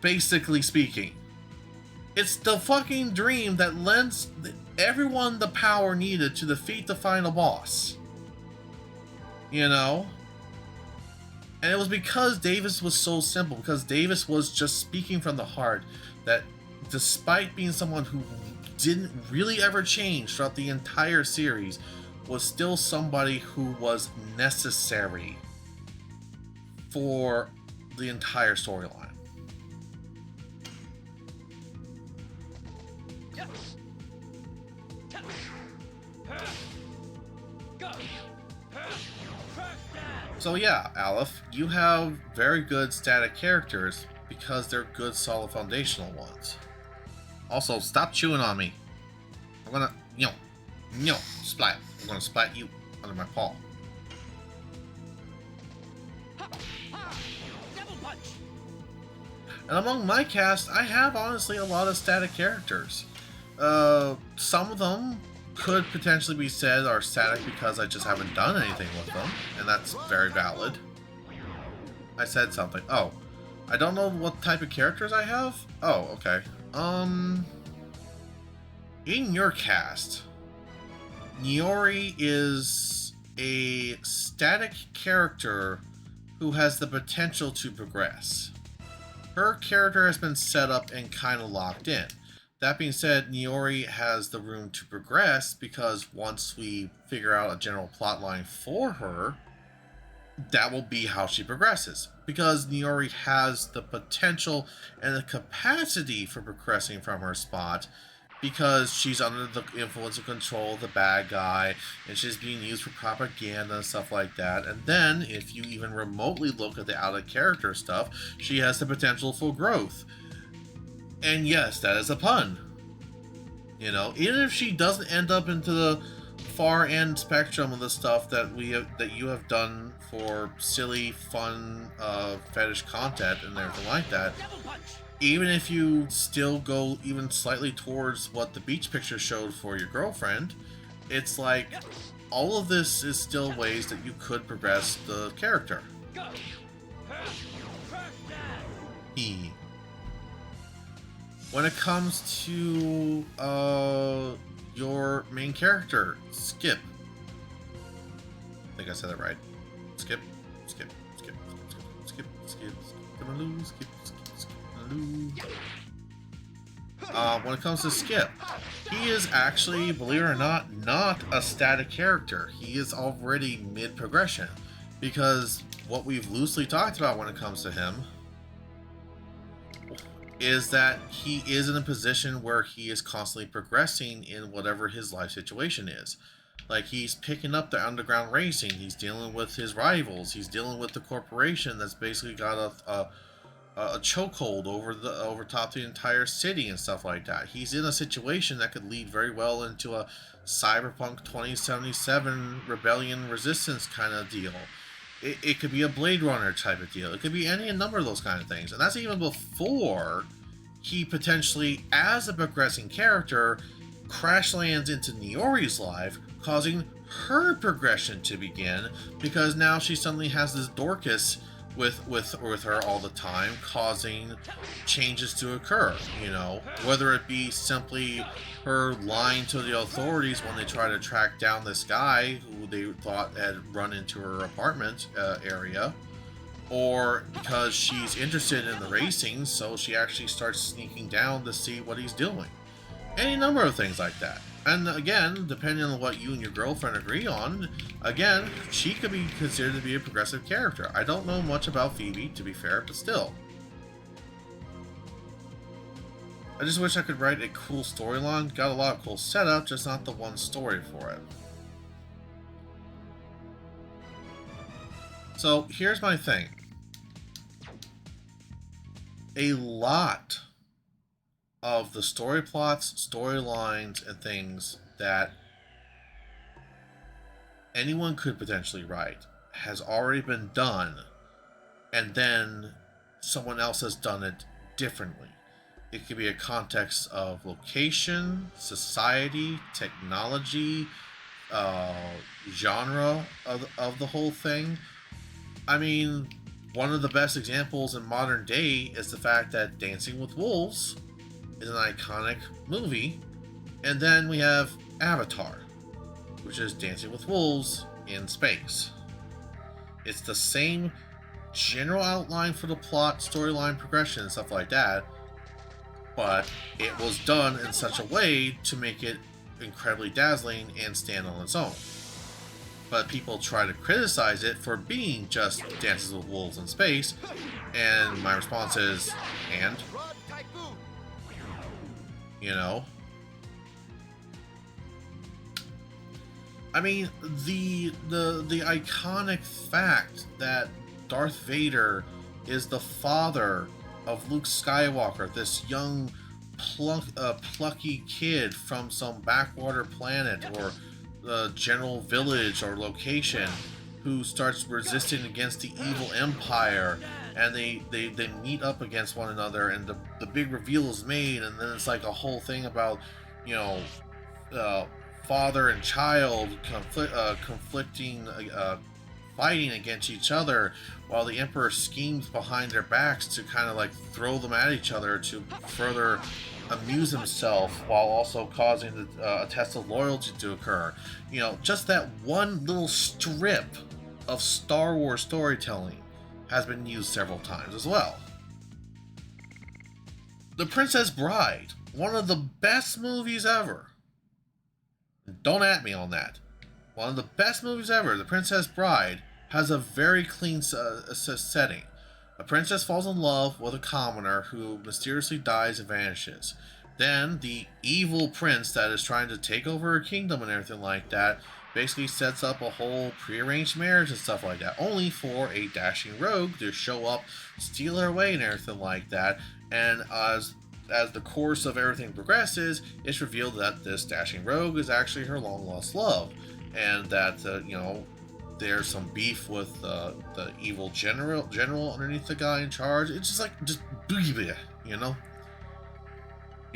basically speaking. It's the fucking dream that lends everyone the power needed to defeat the final boss. You know? And it was because Davis was so simple, because Davis was just speaking from the heart, that despite being someone who didn't really ever change throughout the entire series, was still somebody who was necessary for the entire storyline. Yes. Go. Crash down. So yeah, Aleph, you have very good static characters because they're good solid foundational ones. Also, stop chewing on me. I'm gonna, splat. I'm gonna splat you under my paw. Ha, ha. Double punch. And among my cast, I have honestly a lot of static characters. Some of them could potentially be said are static because I just haven't done anything with them, and that's very valid. I said something. Oh, I don't know what type of characters I have? Oh, okay. In your cast, Niori is a static character who has the potential to progress. Her character has been set up and kind of locked in. That being said, Niori has the room to progress because once we figure out a general plot line for her, that will be how she progresses. Because Niori has the potential and the capacity for progressing from her spot, because she's under the influence and control of the bad guy, and she's being used for propaganda and stuff like that. And then, if you even remotely look at the out-of-character stuff, she has the potential for growth. And yes, that is a pun. You know, even if she doesn't end up into the far end spectrum of the stuff that you have done for silly, fun, fetish content and everything like that, even if you still go even slightly towards what the beach picture showed for your girlfriend, it's like all of this is still ways that you could progress the character. Go. Crash down. When it comes to your main character, Skip. I think I said it right. Skip. When it comes to Skip, he is actually, believe it or not a static character. He is already mid-progression. Because what we've loosely talked about when it comes to him is that he is in a position where he is constantly progressing in whatever his life situation is. Like, he's picking up the underground racing, he's dealing with his rivals, he's dealing with the corporation that's basically got a chokehold over top the entire city and stuff like that. He's in a situation that could lead very well into a Cyberpunk 2077 rebellion resistance kind of deal. It could be a Blade Runner type of deal. It could be any number of those kind of things. And that's even before he potentially, as a progressing character, crash lands into Niori's life, causing her progression to begin, because now she suddenly has this Dorcas with her all the time, causing changes to occur, you know, whether it be simply her lying to the authorities when they try to track down this guy who they thought had run into her apartment area, or because she's interested in the racing, so she actually starts sneaking down to see what he's doing. Any number of things like that. And again, depending on what you and your girlfriend agree on, again, she could be considered to be a progressive character. I don't know much about Phoebe, to be fair, but still. I just wish I could write a cool storyline. Got a lot of cool setup, just not the one story for it. So, here's my thing. A lot of the story plots, storylines, and things that anyone could potentially write has already been done, and then someone else has done it differently. It could be a context of location, society, technology, genre of the whole thing. I mean, one of the best examples in modern day is the fact that Dancing with Wolves is an iconic movie, and then we have Avatar, which is Dancing with Wolves in space. It's the same general outline for the plot, storyline progression, and stuff like that, but it was done in such a way to make it incredibly dazzling and stand on its own. But people try to criticize it for being just Dances with Wolves in space, and my response is, and? You know? I mean, the iconic fact that Darth Vader is the father of Luke Skywalker, this young plucky kid from some backwater planet or general village or location who starts resisting against the evil empire, and they meet up against one another, and the big reveal is made, and then it's like a whole thing about, you know, father and child conflicting, fighting against each other, while the Emperor schemes behind their backs to kind of like throw them at each other to further amuse himself, while also causing a test of loyalty to occur. You know, just that one little strip of Star Wars storytelling has been used several times as well. The Princess Bride, one of the best movies ever. Don't at me on that. One of the best movies ever, The Princess Bride, has a very clean setting. A princess falls in love with a commoner who mysteriously dies and vanishes. Then the evil prince that is trying to take over her kingdom and everything like that basically sets up a whole prearranged marriage and stuff like that, only for a dashing rogue to show up, steal her away and everything like that. And as the course of everything progresses, it's revealed that this dashing rogue is actually her long-lost love, and that you know, there's some beef with the evil general underneath the guy in charge. It's just like, just you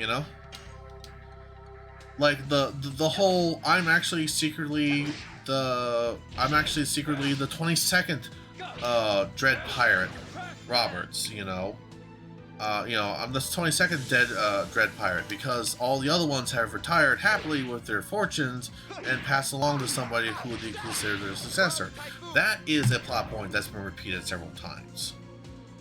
know, like the whole I'm actually secretly the 22nd Dread Pirate Roberts, you know, I'm the 22nd Dread Pirate, because all the other ones have retired happily with their fortunes and passed along to somebody who they consider their successor. That is a plot point that's been repeated several times.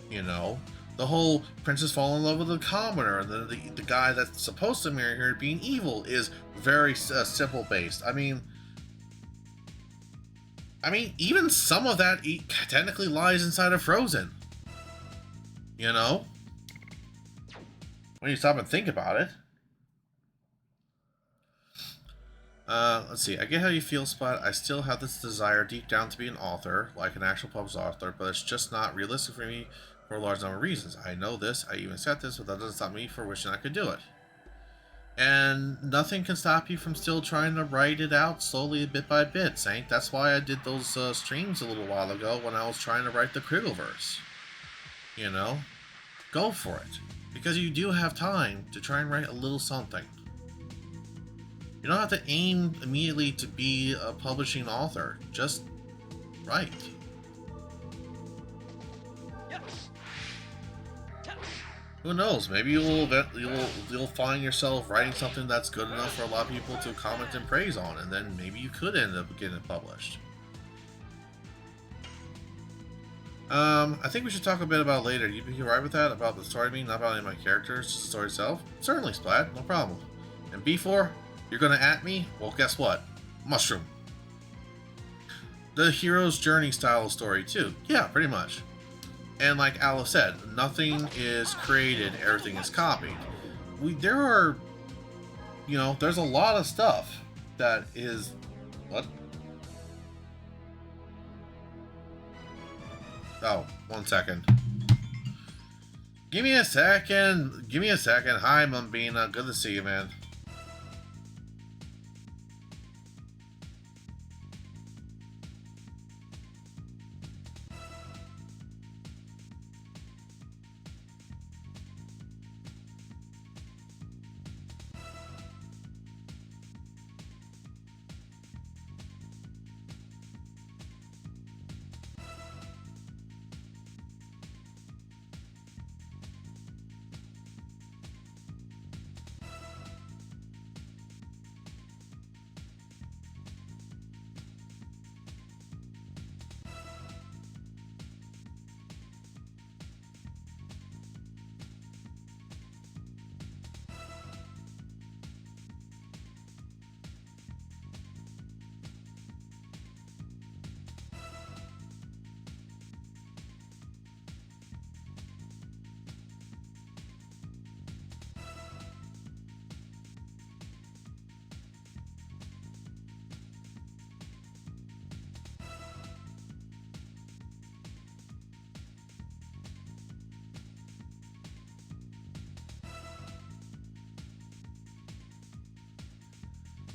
You know, the whole princess fall in love with a commoner, and then the guy that's supposed to marry her being evil is very simple based. I mean, even some of that technically lies inside of Frozen. You know? When you stop and think about it. Let's see. I get how you feel, Spot. I still have this desire deep down to be an author, like an actual published author, but it's just not realistic for me for a large number of reasons. I know this, I even said this, but that doesn't stop me from wishing I could do it. And nothing can stop you from still trying to write it out slowly, bit by bit, Saint. That's why I did those streams a little while ago when I was trying to write the Kriggleverse. You know? Go for it. Because you do have time to try and write a little something. You don't have to aim immediately to be a publishing author. Just write. Who knows? Maybe you'll find yourself writing something that's good enough for a lot of people to comment and praise on, and then maybe you could end up getting it published. I think we should talk a bit about later. You be alright with that? About the story, not about any of my characters, just the story itself? Certainly, Splat, no problem. And B4, you're gonna at me? Well, guess what? Mushroom. The hero's journey style of story, too. Yeah, pretty much. And like Alice said, nothing is created, everything is copied. There's a lot of stuff that is... What? Oh, 1 second. Give me a second. Hi, Mumbina. Good to see you, man.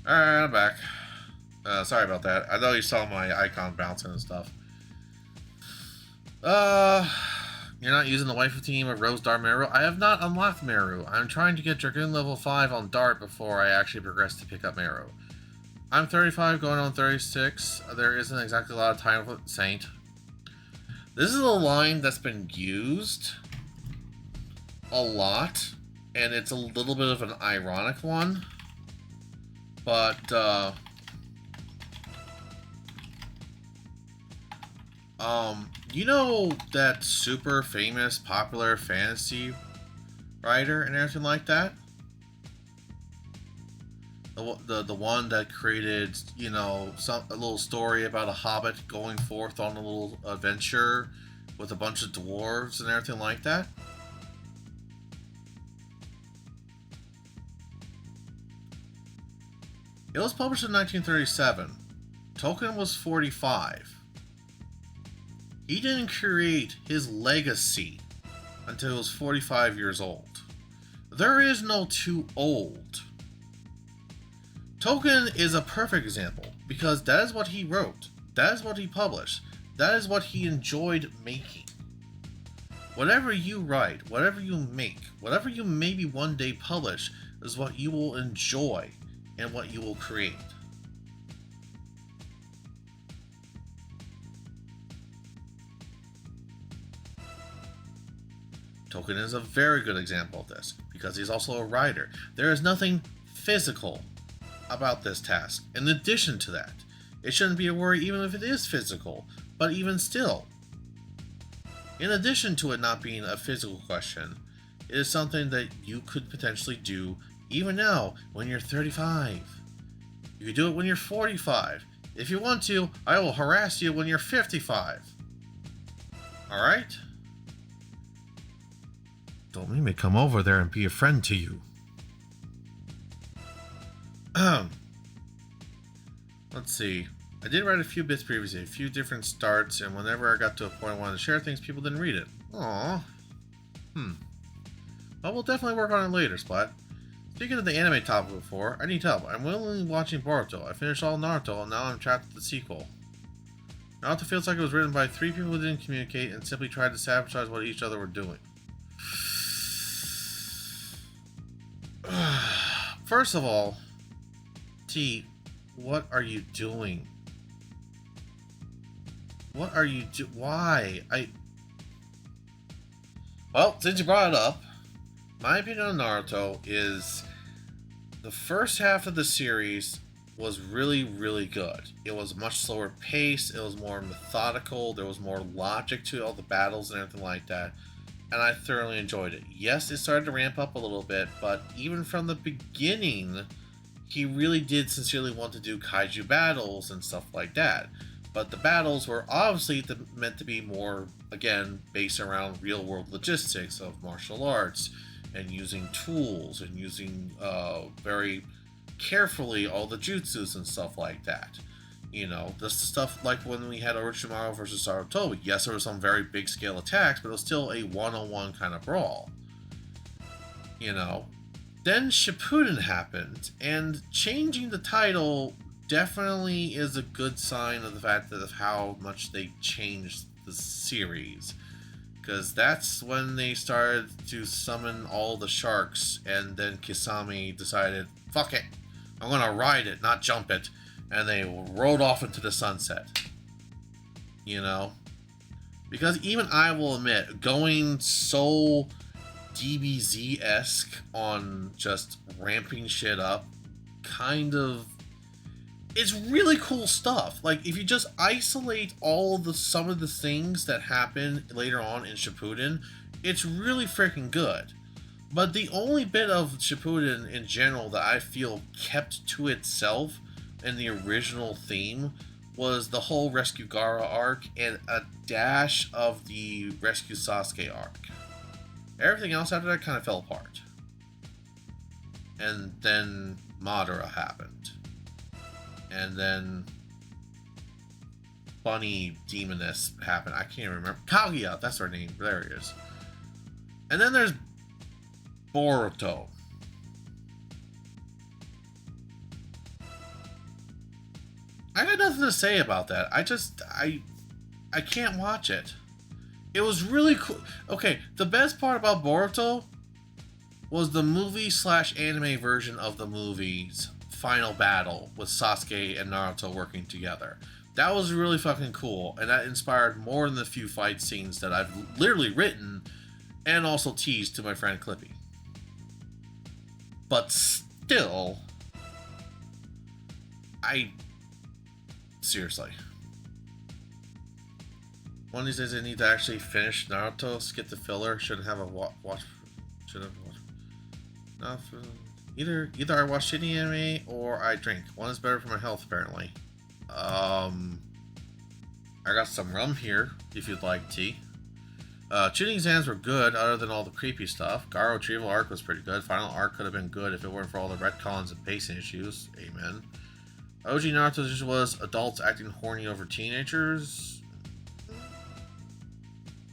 Alright, I'm back. Sorry about that. I know you saw my icon bouncing and stuff. You're not using the waifu team of Rose Dart Meru? I have not unlocked Meru. I'm trying to get Dragoon level 5 on Dart before I actually progress to pick up Meru. I'm 35 going on 36. There isn't exactly a lot of time for Saint. This is a line that's been used a lot, and it's a little bit of an ironic one. But, you know that super famous, popular fantasy writer and everything like that? The one that created, you know, a little story about a hobbit going forth on a little adventure with a bunch of dwarves and everything like that? It was published in 1937. Tolkien was 45. He didn't create his legacy until he was 45 years old. There is no too old. Tolkien is a perfect example because that is what he wrote, that is what he published, that is what he enjoyed making. Whatever you write, whatever you make, whatever you maybe one day publish is what you will enjoy and what you will create. Tolkien is a very good example of this because he's also a writer. There is nothing physical about this task. In addition to that, it shouldn't be a worry even if it is physical, but even still. In addition to it not being a physical question, it is something that you could potentially do even now when you're 35. You could do it when you're 45. If you want to, I will harass you when you're 55. Alright? Don't make me come over there and be a friend to you. Let's see. I did write a few bits previously, a few different starts, and whenever I got to a point I wanted to share things, people didn't read it. Aww. But we'll definitely work on it later, Splat. Speaking of the anime topic before, I need help. I'm willingly watching Boruto. I finished all Naruto, and now I'm trapped at the sequel. Naruto feels like it was written by 3 people who didn't communicate and simply tried to sabotage what each other were doing. First of all, T, what are you doing? What are you why? Well, since you brought it up, my opinion on Naruto is the first half of the series was really, really good. It was much slower pace, it was more methodical, there was more logic to all the battles and everything like that, and I thoroughly enjoyed it. Yes, it started to ramp up a little bit, but even from the beginning, he really did sincerely want to do kaiju battles and stuff like that. But the battles were obviously meant to be more, again, based around real-world logistics of martial arts and using tools and using very carefully all the jutsus and stuff like that. You know, the stuff like when we had Orochimaru versus Sarutobi. Yes, there were some very big-scale attacks, but it was still a one-on-one kind of brawl. You know? Then Shippuden happened, and changing the title definitely is a good sign of the fact that of how much they changed the series. Because that's when they started to summon all the sharks, and then Kisame decided, fuck it, I'm gonna ride it, not jump it. And they rode off into the sunset. You know? Because even I will admit, going so DBZ-esque on just ramping shit up, kind of, it's really cool stuff. Like, if you just isolate some of the things that happen later on in Shippuden, it's really freaking good. But the only bit of Shippuden in general that I feel kept to itself in the original theme was the whole Rescue Gaara arc and a dash of the Rescue Sasuke arc. Everything else after that kind of fell apart. And then Madara happened. And then Bunny Demoness happened. I can't remember. Kaguya, that's her name. There it is. And then there's Boruto. nothing to say about that. I can't watch it. It was really cool. Okay, the best part about Boruto was the movie / anime version of the movie's final battle with Sasuke and Naruto working together. That was really fucking cool, and that inspired more than the few fight scenes that I've literally written and also teased to my friend Clippy. But still, seriously. One of these days I need to actually finish Naruto, skip the filler, shouldn't have a watch. No, either I watch shitty anime or I drink. One is better for my health, apparently. I got some rum here, if you'd like tea. Tuning exams were good, other than all the creepy stuff. Garo Retrieval arc was pretty good. Final arc could have been good if it weren't for all the retcons and pacing issues. Amen. OG Naruto just was adults acting horny over teenagers.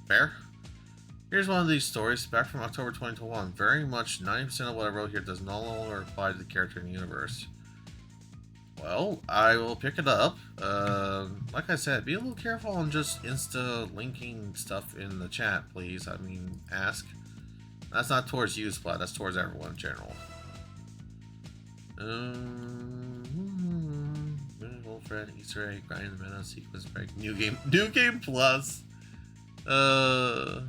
Fair. Here's one of these stories, back from October 2021. Very much 90% of what I wrote here does no longer apply to the character in the universe. Well, I will pick it up. Like I said, be a little careful on just insta-linking stuff in the chat, please. I mean, ask. That's not towards you, Splat. That's towards everyone in general. Old friend, Easter egg, grind the meta, sequence break, new game plus. Oh.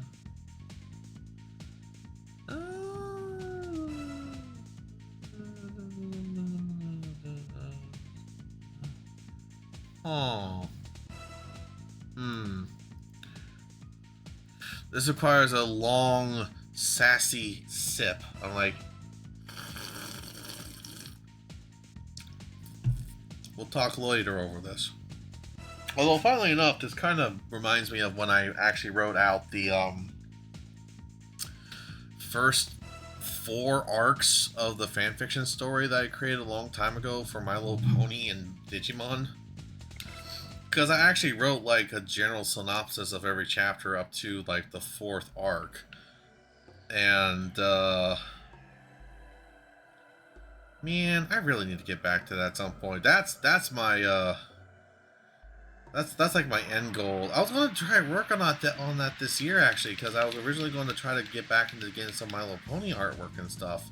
This requires a long, sassy sip. I'm like, we'll talk later over this. Although, funnily enough, this kind of reminds me of when I actually wrote out the first 4 arcs of the fanfiction story that I created a long time ago for My Little Pony and Digimon. Because I actually wrote like a general synopsis of every chapter up to like the 4th arc. And, man, I really need to get back to that at some point. That's my, that's like my end goal. I was going to try work on that this year, actually, because I was originally going to try to get back into getting some My Little Pony artwork and stuff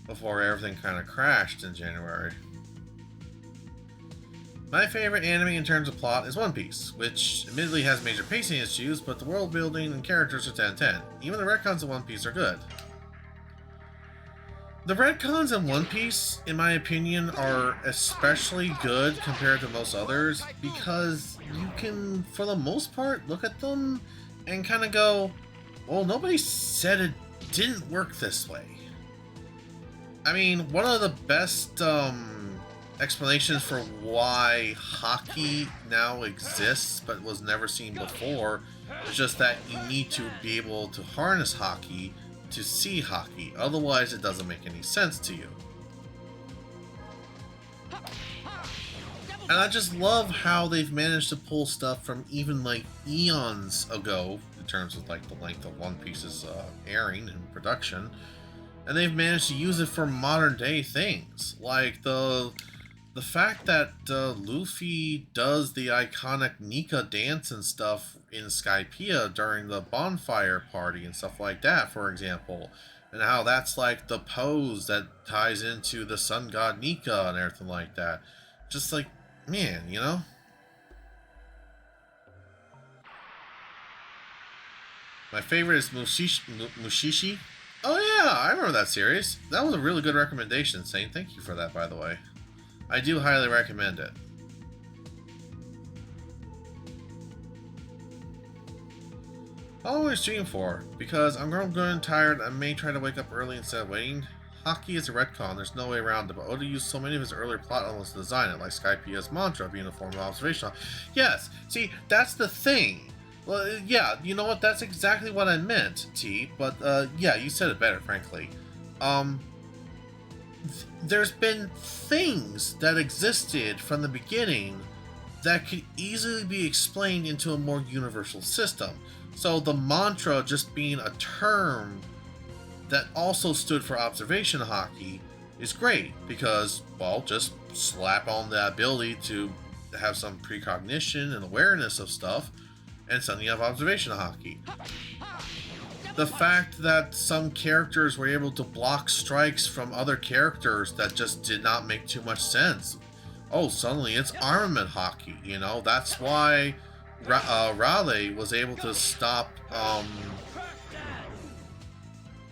before everything kind of crashed in January. My favorite anime in terms of plot is One Piece, which admittedly has major pacing issues, but the world building and characters are 10/10. Even the retcons of One Piece are good. The retcons in One Piece, in my opinion, are especially good compared to most others because you can, for the most part, look at them and kind of go, well, nobody said it didn't work this way. I mean, one of the best explanations for why hockey now exists but was never seen before is just that you need to be able to harness hockey to see hockey, otherwise it doesn't make any sense to you. And I just love how they've managed to pull stuff from even like eons ago in terms of like the length of One Piece's airing and production, and they've managed to use it for modern day things like the fact that Luffy does the iconic Nika dance and stuff in Skypiea during the bonfire party and stuff like that, for example, and how that's like the pose that ties into the sun god Nika and everything like that. Just like, man, you know? My favorite is Mushishi. Oh yeah, I remember that series. That was a really good recommendation, Saint. Thank you for that, by the way. I do highly recommend it. How long will I stream for? Because I'm growing good and tired. I may try to wake up early instead of waiting. Hockey is a retcon. There's no way around it. But Oda used so many of his earlier plot elements to design it, like Skypiea's mantra being a form of observation. Yes. See, that's the thing. Well, yeah. You know what? That's exactly what I meant, T. But yeah, you said it better, frankly. There's been things that existed from the beginning that could easily be explained into a more universal system. So the mantra just being a term that also stood for observation hockey is great because, well, just slap on the ability to have some precognition and awareness of stuff, and suddenly you have observation hockey. The fact that some characters were able to block strikes from other characters that just did not make too much sense. Oh, suddenly it's armament hockey, you know? That's why Raleigh was able to stop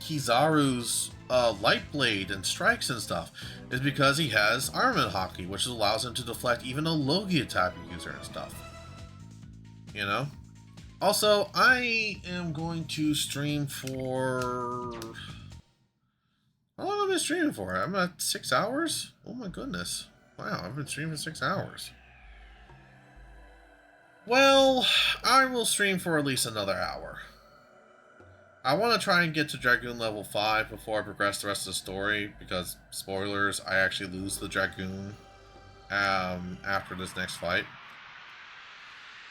Kizaru's light blade and strikes and stuff, is because he has armament hockey, which allows him to deflect even a Logia type user and stuff. You know? Also, I am going to stream for... How long have I been streaming for? I'm at 6 hours? Oh my goodness. Wow, I've been streaming for 6 hours. Well, I will stream for at least another hour. I want to try and get to Dragoon level 5 before I progress the rest of the story, because, spoilers, I actually lose the Dragoon after this next fight.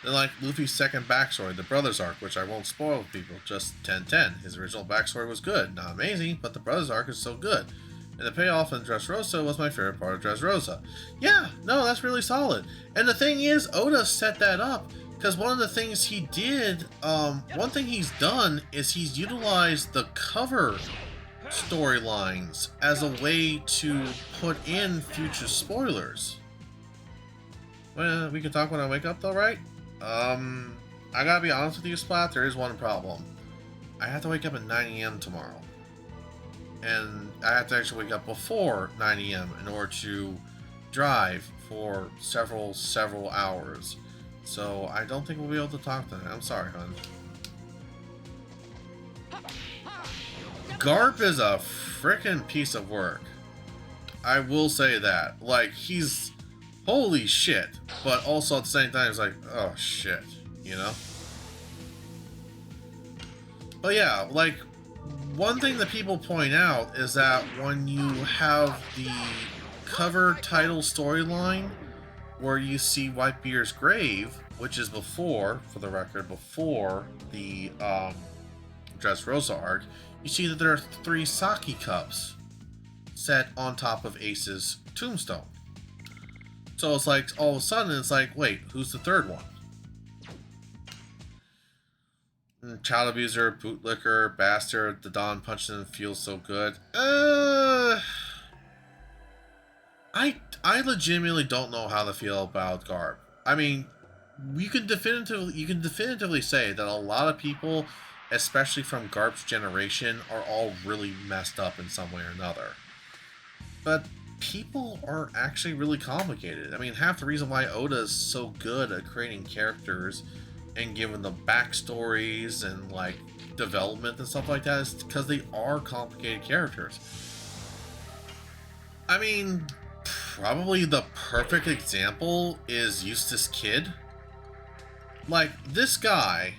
Then, like, Luffy's second backstory, the Brothers arc, which I won't spoil for people, just 10-10. His original backstory was good. Not amazing, but the Brothers arc is so good. And the payoff in Dressrosa was my favorite part of Dressrosa. Yeah, no, that's really solid. And the thing is, Oda set that up, because one of the things he did, one thing he's done is he's utilized the cover storylines as a way to put in future spoilers. Well, we can talk when I wake up though, right? I gotta be honest with you, Splat, there is one problem. I have to wake up at 9 AM tomorrow. And I have to actually wake up before 9 AM in order to drive for several hours. So I don't think we'll be able to talk tonight. I'm sorry, hon. Garp is a frickin' piece of work. I will say that. Like, he's holy shit, but also at the same time, it's like, oh shit, you know? But yeah, like, one thing that people point out is that when you have the cover title storyline where you see Whitebeard's grave, which is before, for the record, before the Dressrosa arc, you see that there are 3 sake cups set on top of Ace's tombstone. So it's like, all of a sudden, it's like, wait, who's the third one? Child abuser, bootlicker, bastard, the Dawn punching feels so good. I legitimately don't know how to feel about Garp. I mean, you can definitively say that a lot of people, especially from Garp's generation, are all really messed up in some way or another. But people are actually really complicated. I mean, half the reason why Oda is so good at creating characters and giving them backstories and like development and stuff like that is because they are complicated characters. I mean, probably the perfect example is Eustace Kid. Like, this guy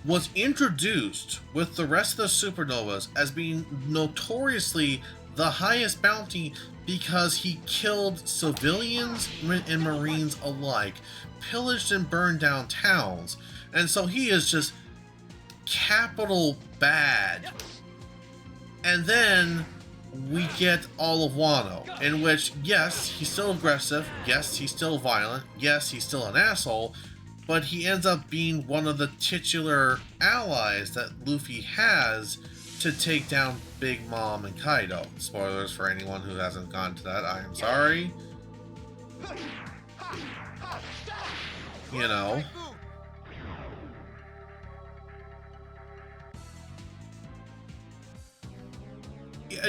was introduced with the rest of the supernovas as being notoriously the highest bounty because he killed civilians and Marines alike, pillaged and burned down towns, and so he is just capital bad. And then we get all of Wano, in which, yes, he's still aggressive, yes, he's still violent, yes, he's still an asshole, but he ends up being one of the titular allies that Luffy has to take down Big Mom and Kaido. Spoilers for anyone who hasn't gone to that, I am sorry. You know.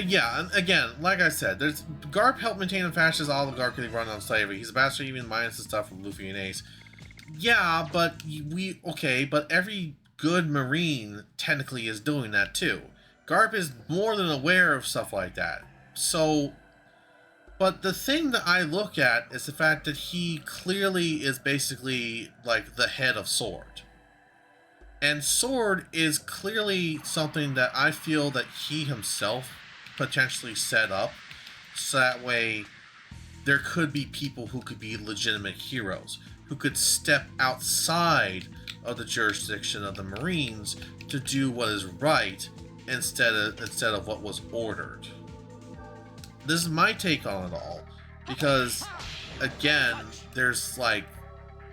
Yeah, and again, like I said, Garp helped maintain and fascist oligarchy they run on slavery. He's a bastard even minus the stuff from Luffy and Ace. Yeah, but but every good Marine technically is doing that too. Garp is more than aware of stuff like that. So, but the thing that I look at is the fact that he clearly is basically like the head of Sword. And Sword is clearly something that I feel that he himself potentially set up, so that way there could be people who could be legitimate heroes, who could step outside of the jurisdiction of the Marines to do what is right instead of what was ordered. This is my take on it all, because again, there's like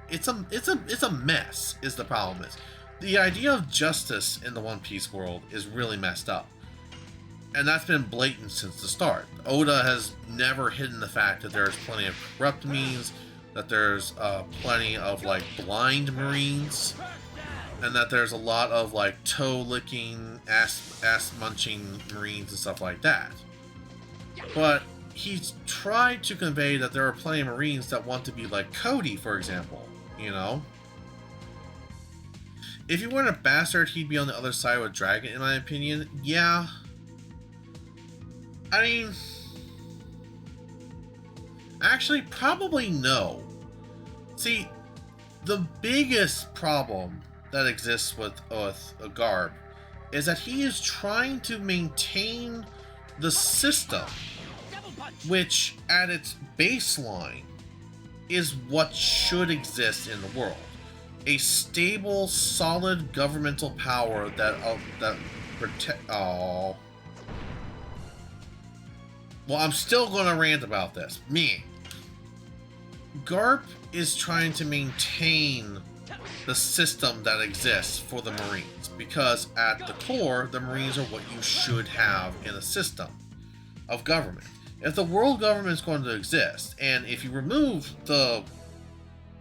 it's a mess is the problem is. The idea of justice in the One Piece world is really messed up. And that's been blatant since the start. Oda has never hidden the fact that there's plenty of corrupt means, that there's plenty of like blind marines, and that there's a lot of like toe-licking, ass-munching marines and stuff like that. But he's tried to convey that there are plenty of marines that want to be like Cody, for example, you know? If he weren't a bastard, he'd be on the other side with Dragon, in my opinion. Yeah. I mean, actually, probably no. See, the biggest problem that exists with Garp is that he is trying to maintain the system, which at its baseline is what should exist in the world. A stable, solid governmental power that protect. Oh. Well, I'm still going to rant about this. Me. Garp is trying to maintain the system that exists for the Marines, because at the core, the Marines are what you should have in a system of government. If the world government is going to exist, and if you remove the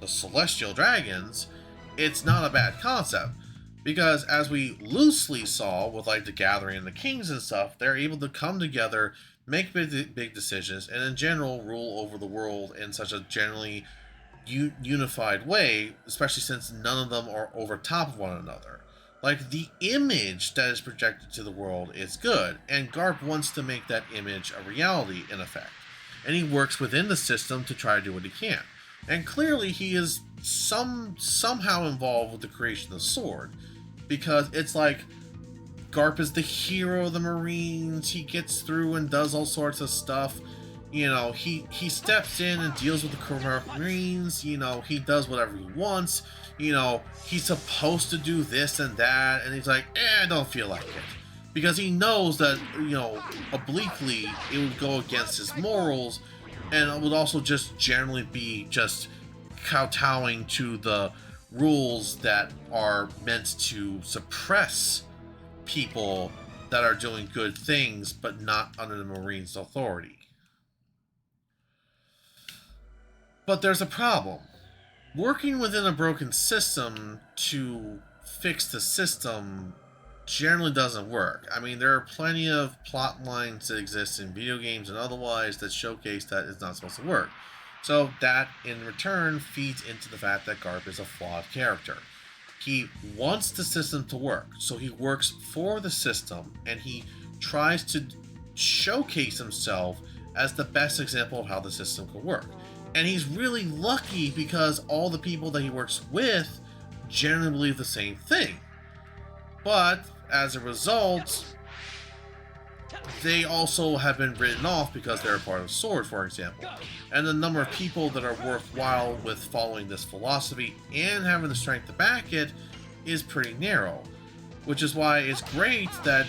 celestial dragons, it's not a bad concept, because as we loosely saw with like the Gathering and the Kings and stuff, they're able to come together, make big decisions, and in general rule over the world in such a generally unified way, especially since none of them are over top of one another. Like, the image that is projected to the world is good, and Garp wants to make that image a reality, in effect. And he works within the system to try to do what he can. And clearly he is somehow involved with the creation of the sword, because it's like Garp is the hero of the Marines. He gets through and does all sorts of stuff. You know, he steps in and deals with the Protoroc Marines. You know, he does whatever he wants. You know, he's supposed to do this and that, and he's like, I don't feel like it. Because he knows that, you know, obliquely it would go against his morals, and it would also just generally be just kowtowing to the rules that are meant to suppress people that are doing good things, but not under the Marines' authority. But there's a problem. Working within a broken system to fix the system generally doesn't work. I mean, there are plenty of plot lines that exist in video games and otherwise that showcase that it's not supposed to work. So that, in return, feeds into the fact that Garp is a flawed character. He wants the system to work, so he works for the system, and he tries to showcase himself as the best example of how the system can work. And he's really lucky because all the people that he works with generally believe the same thing. But, as a result, they also have been written off because they're a part of SWORD, for example. And the number of people that are worthwhile with following this philosophy and having the strength to back it is pretty narrow. Which is why it's great that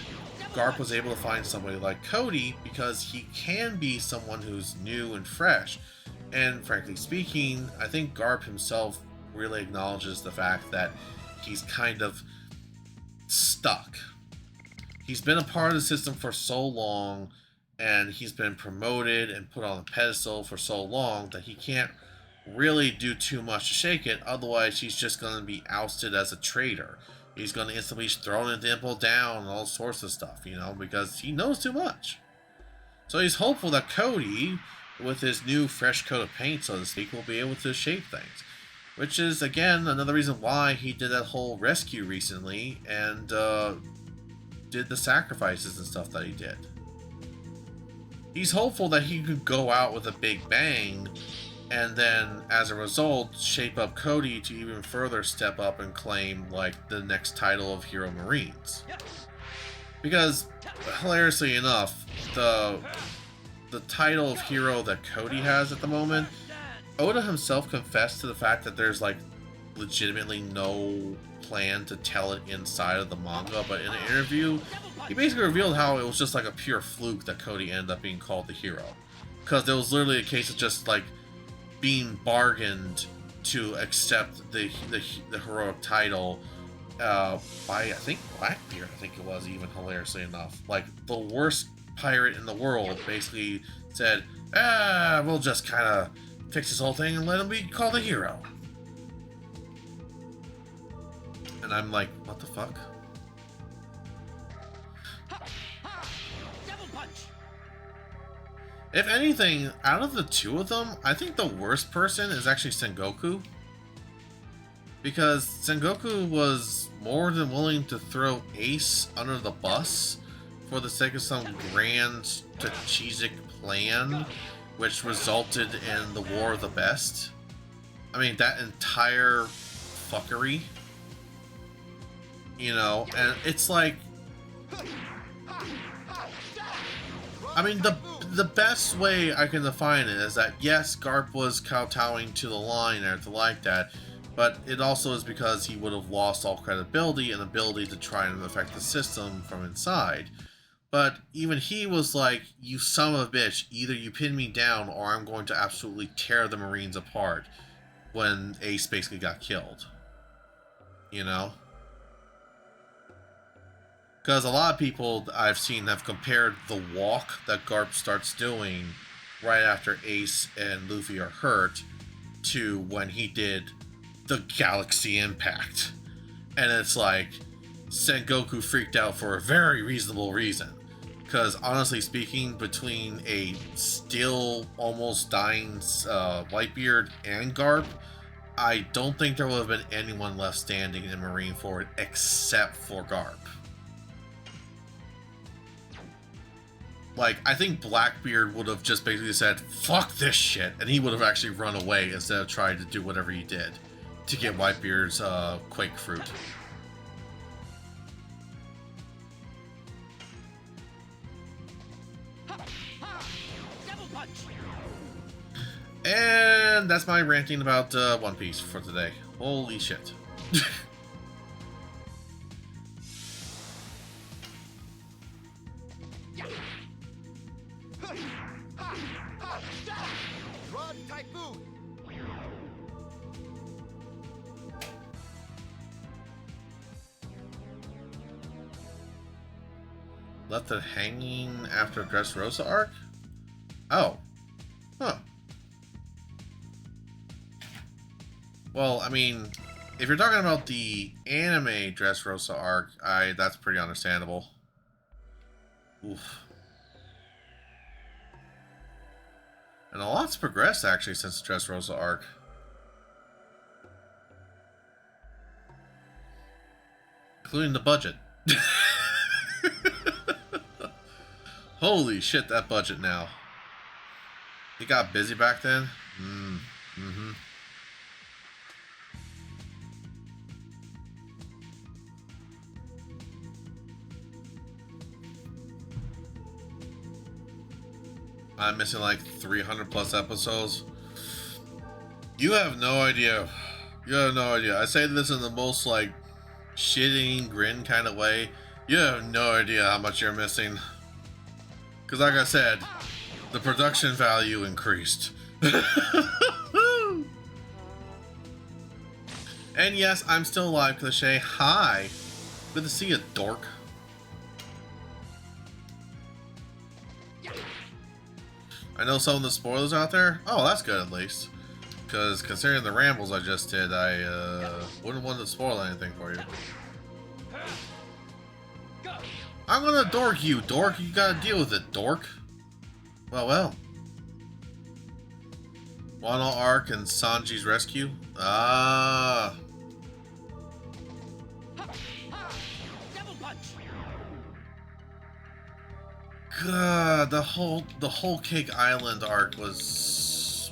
Garp was able to find somebody like Cody, because he can be someone who's new and fresh. And frankly speaking, I think Garp himself really acknowledges the fact that he's kind of stuck. He's been a part of the system for so long, and he's been promoted and put on a pedestal for so long that he can't really do too much to shake it. Otherwise, he's just going to be ousted as a traitor. He's going to instantly be thrown into Impel Down and all sorts of stuff, you know, because he knows too much. So he's hopeful that Cody, with his new fresh coat of paint, so to speak, will be able to shape things. Which is, again, another reason why he did that whole rescue recently and did the sacrifices and stuff that he did. He's hopeful that he could go out with a big bang and then, as a result, shape up Cody to even further step up and claim, like, the next title of Hero Marines. Because, hilariously enough, the title of hero that Cody has at the moment, Oda himself confessed to the fact that there's, like, legitimately no plan to tell it inside of the manga, but in an interview, he basically revealed how it was just like a pure fluke that Cody ended up being called the hero. Because there was literally a case of just, like, being bargained to accept the heroic title by, I think, Blackbeard, I think it was, even hilariously enough. Like, the worst pirate in the world basically said, we'll just kind of fix this whole thing and let him be called a hero. And I'm like, what the fuck? Double punch. If anything, out of the two of them, I think the worst person is actually Sengoku. Because Sengoku was more than willing to throw Ace under the bus for the sake of some grand strategic plan, which resulted in the War of the Best. I mean, that entire fuckery. You know, and it's like... I mean, the best way I can define it is that, yes, Garp was kowtowing to the line and everything like that, but it also is because he would have lost all credibility and ability to try and affect the system from inside. But even he was like, you son of a bitch, either you pin me down or I'm going to absolutely tear the Marines apart, when Ace basically got killed. You know? Because a lot of people I've seen have compared the walk that Garp starts doing right after Ace and Luffy are hurt to when he did the Galaxy Impact. And it's like, Sengoku freaked out for a very reasonable reason. Because honestly speaking, between a still almost dying Whitebeard and Garp, I don't think there would have been anyone left standing in Marineford except for Garp. Like, I think Blackbeard would have just basically said, fuck this shit, and he would have actually run away instead of trying to do whatever he did to get Whitebeard's Quake Fruit. Double punch. And that's my ranting about One Piece for today. Holy shit. Run, Typhoon! Left it hanging after Dressrosa arc? Oh. Huh. Well, I mean, if you're talking about the anime Dressrosa arc, that's pretty understandable. Oof. And a lot's progressed, actually, since the Dressrosa arc. Including the budget. Holy shit, that budget now. He got busy back then? Mm-hmm. I'm missing like 300 plus episodes. You have no idea. You have no idea. I say this in the most like shitting grin kind of way. You have no idea how much you're missing. Because like I said, the production value increased. And yes, I'm still alive, Cliche. Hi. Good to see you, dork. I know some of the spoilers out there. Oh, that's good at least. Because considering the rambles I just did, I wouldn't want to spoil anything for you. I'm gonna dork you, dork. You gotta deal with it, dork. Well. Wano arc and Sanji's rescue? Ah. Double punch. God, the whole Cake Island arc was...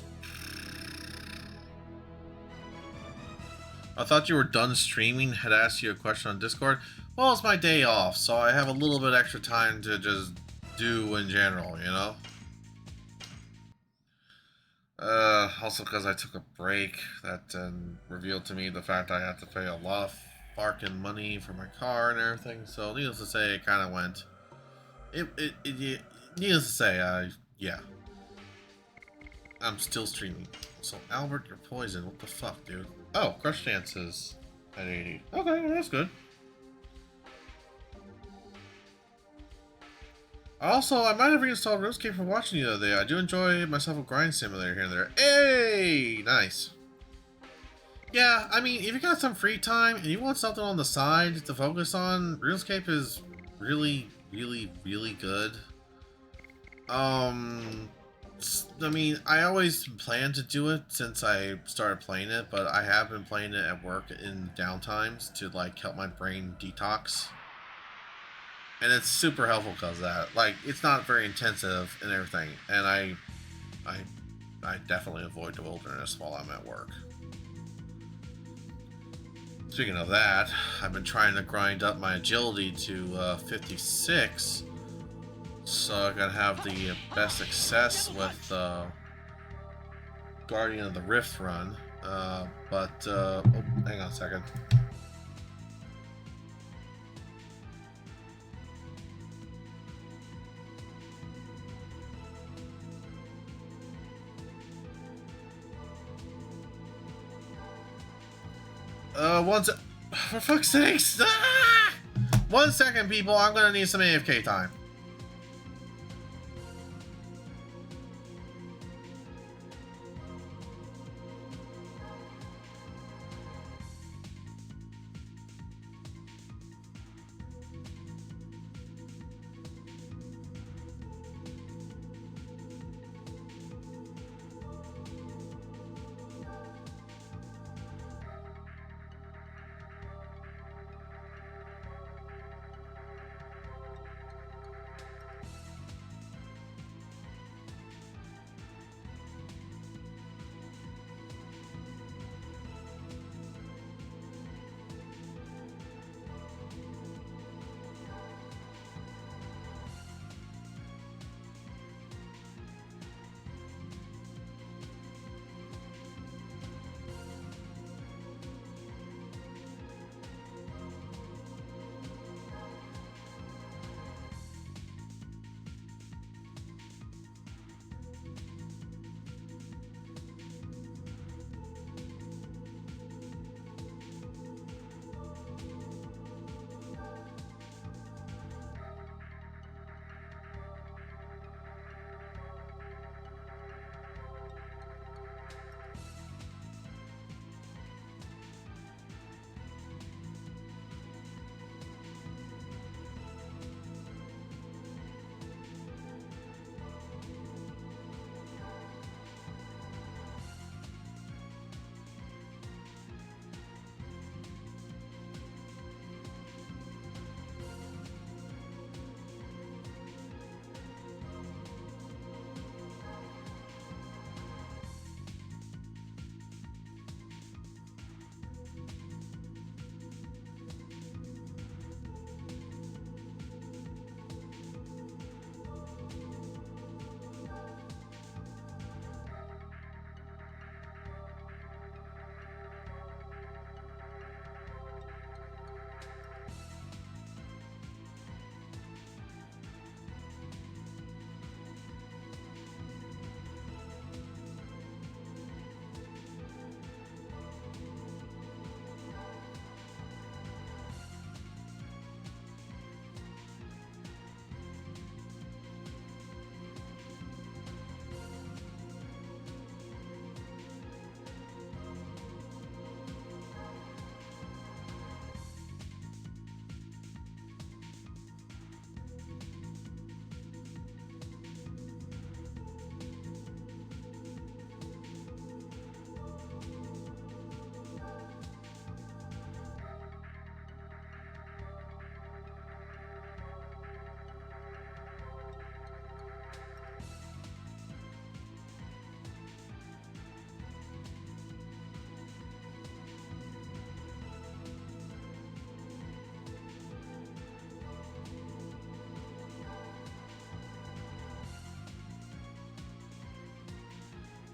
I thought you were done streaming, had asked you a question on Discord. Well, it's my day off, so I have a little bit extra time to just do in general, you know? Also because I took a break, that revealed to me the fact I had to pay a lot of fucking money for my car and everything, so needless to say, it kind of went... Needless to say, yeah. I'm still streaming. So Albert, you're poisoned. What the fuck, dude? Oh, crush chance is at 80. Okay, well, that's good. Also, I might have reinstalled RuneScape for watching you the other day. I do enjoy myself a grind simulator here and there. Hey, nice. Yeah, I mean, if you got some free time and you want something on the side to focus on, RuneScape is really, really, really good. I mean, I always planned to do it since I started playing it, but I have been playing it at work in downtimes to, like, help my brain detox. And it's super helpful because of that. Like, it's not very intensive and everything, and I definitely avoid the wilderness while I'm at work. Speaking of that, I've been trying to grind up my agility to 56, so I can have the best success with Guardian of the Rift run. Oh, hang on a second. For fuck's sakes! Ah! 1 second, people. I'm gonna need some AFK time.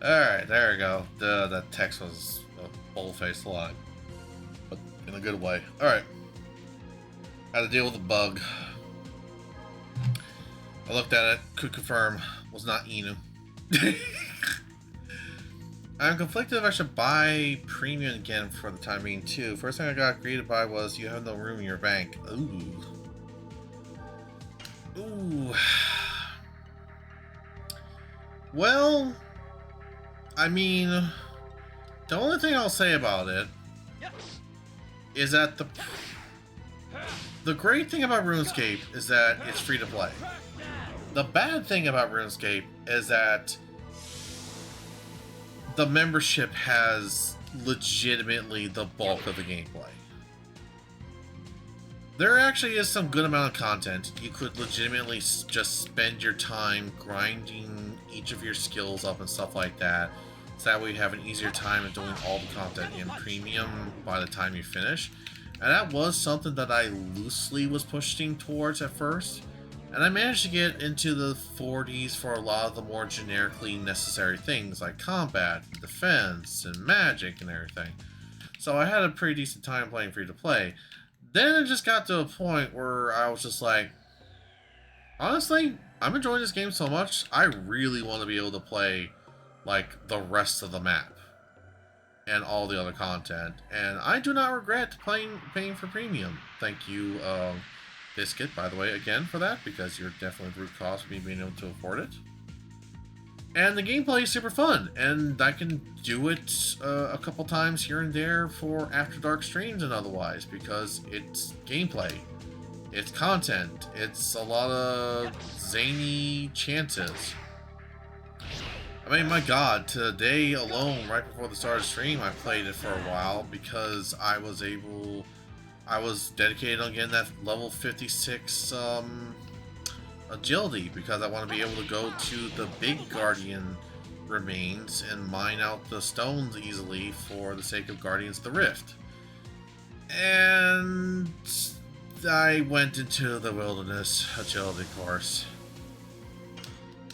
Alright, there we go. That text was a bold-faced lie. But in a good way. Alright. Had to deal with a bug. I looked at it, could confirm, was not Inu. I'm conflicted if I should buy premium again for the time being too. First thing I got greeted by was you have no room in your bank. Ooh. Ooh. Well, I mean, the only thing I'll say about it is that the great thing about RuneScape is that it's free to play. The bad thing about RuneScape is that the membership has legitimately the bulk of the gameplay. There actually is some good amount of content. You could legitimately just spend your time grinding each of your skills up and stuff like that, so that way you have an easier time at doing all the content in premium by the time you finish. And that was something that I loosely was pushing towards at first. And I managed to get into the 40s for a lot of the more generically necessary things like combat, defense, and magic and everything. So I had a pretty decent time playing free to play. Then it just got to a point where I was just like, honestly, I'm enjoying this game so much, I really want to be able to play like the rest of the map and all the other content. And I do not regret paying for premium. Thank you, Biscuit, by the way, again for that, because you're definitely the root cause of me being able to afford it. And the gameplay is super fun, and I can do it a couple times here and there for After Dark streams and otherwise, because it's gameplay, it's content, it's a lot of zany chances. I mean, my god, today alone, right before the start of the stream, I played it for a while because I was dedicated on getting that level 56 agility, because I want to be able to go to the big Guardian remains and mine out the stones easily for the sake of Guardians of the Rift. And I went into the wilderness agility course.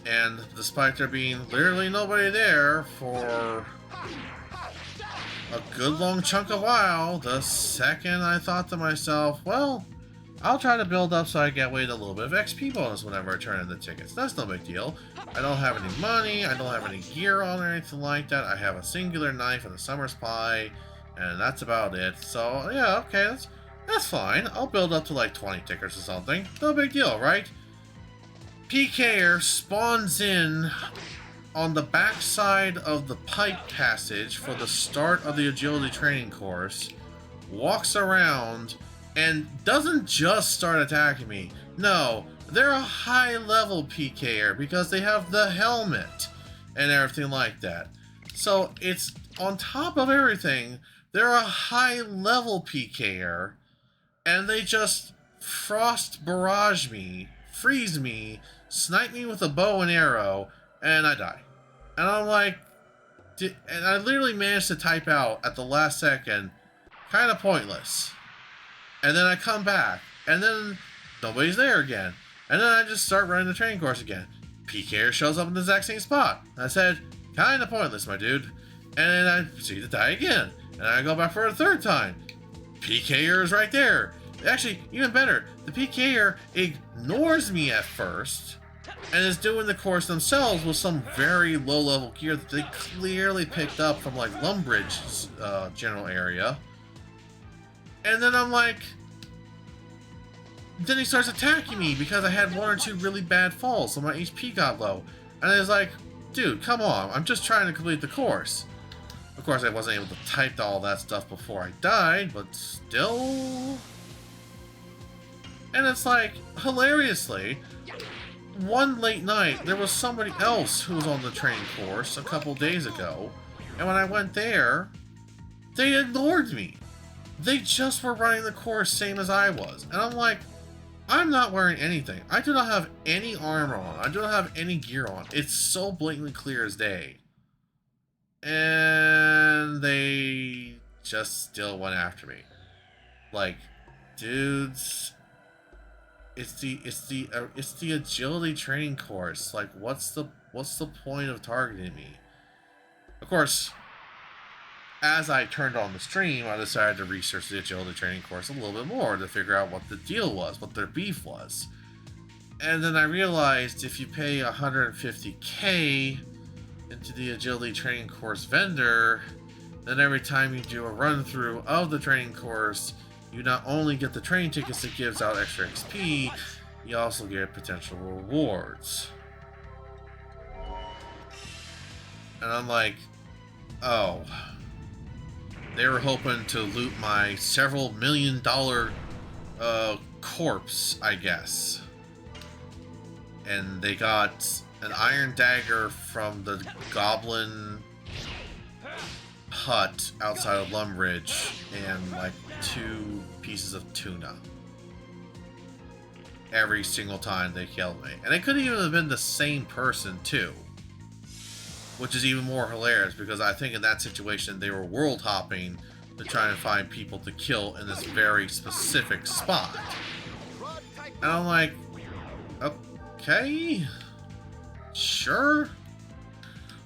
And despite there being literally nobody there for a good long chunk of while, the second I thought to myself, well, I'll try to build up so I get weight a little bit of XP bonus whenever I turn in the tickets. That's no big deal. I don't have any money, I don't have any gear on or anything like that. I have a singular knife and a summer spy, and that's about it. So, yeah, okay, that's fine. I'll build up to like 20 tickets or something. No big deal, right? PKer spawns in on the backside of the pipe passage for the start of the agility training course, walks around, and doesn't just start attacking me. No, they're a high-level PKer because they have the helmet and everything like that. So it's on top of everything, they're a high-level PKer, and they just frost barrage me, freeze me, snipe me with a bow and arrow, and I die. And I'm like, and I literally managed to type out at the last second, kind of pointless. And then I come back, and then nobody's there again. And then I just start running the training course again. PKer shows up in the exact same spot. I said, kind of pointless, my dude. And then I proceed to die again. And I go back for a third time. PKer is right there. Actually, even better, the PKer ignores me at first, and is doing the course themselves with some very low-level gear that they clearly picked up from, like, Lumbridge's general area. And then I'm like... Then he starts attacking me because I had one or two really bad falls, so my HP got low. And I was like, dude, come on, I'm just trying to complete the course. Of course, I wasn't able to type all that stuff before I died, but still... And it's like, hilariously... One late night, there was somebody else who was on the training course a couple days ago, and when I went there, they ignored me. They just were running the course same as I was. And I'm like, I'm not wearing anything. I do not have any armor on. I do not have any gear on. It's so blatantly clear as day. And they just still went after me. Like, dudes... It's the agility training course. Like, what's the point of targeting me? Of course, as I turned on the stream, I decided to research the agility training course a little bit more to figure out what the deal was, what their beef was. And then I realized if you pay 150k into the agility training course vendor, then every time you do a run through of the training course, you not only get the training tickets that gives out extra XP, you also get potential rewards. And I'm like, oh, they were hoping to loot my several $1 million corpse, I guess. And they got an iron dagger from the goblin hut outside of Lumbridge and like 2 pieces of tuna every single time they killed me. And it could even have been the same person too, which is even more hilarious because I think in that situation they were world hopping to try and find people to kill in this very specific spot. And I'm like, okay, sure.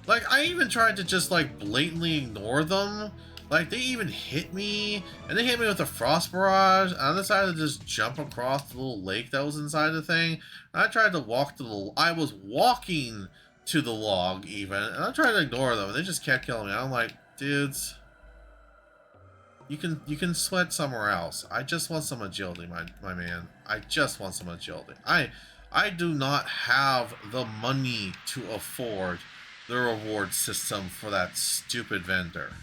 Like, I even tried to just, like, blatantly ignore them. Like, they even hit me, and they hit me with a frost barrage, and I decided to just jump across the little lake that was inside the thing. And I tried to walk to the... I was walking to the log, even, and I tried to ignore them, and they just kept killing me. I'm like, dudes, you can sweat somewhere else. I just want some agility, my man. I just want some agility. I do not have the money to afford the reward system for that stupid vendor.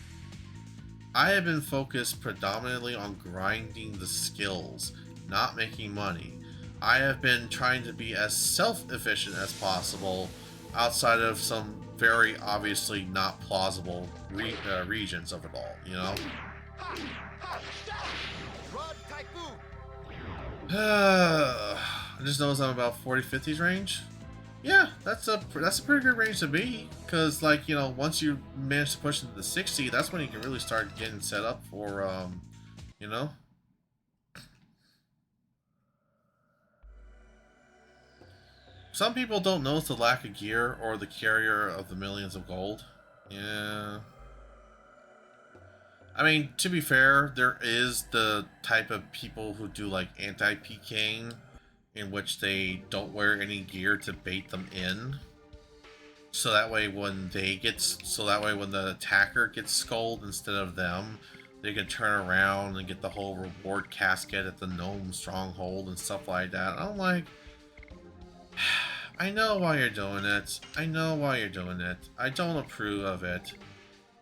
I have been focused predominantly on grinding the skills, not making money. I have been trying to be as self-efficient as possible outside of some very obviously not plausible regions of it all, you know? I just noticed I'm about 40-50s range. Yeah, that's a pretty good range to be, because, like, you know, once you manage to push into the 60, that's when you can really start getting set up for, you know? Some people don't notice the lack of gear or the carrier of the millions of gold. Yeah. I mean, to be fair, there is the type of people who do, like, anti-PKing, in which they don't wear any gear to bait them in. So that way when the attacker gets skulled instead of them, they can turn around and get the whole reward casket at the gnome stronghold and stuff like that. I'm like, I know why you're doing it. I know why you're doing it. I don't approve of it.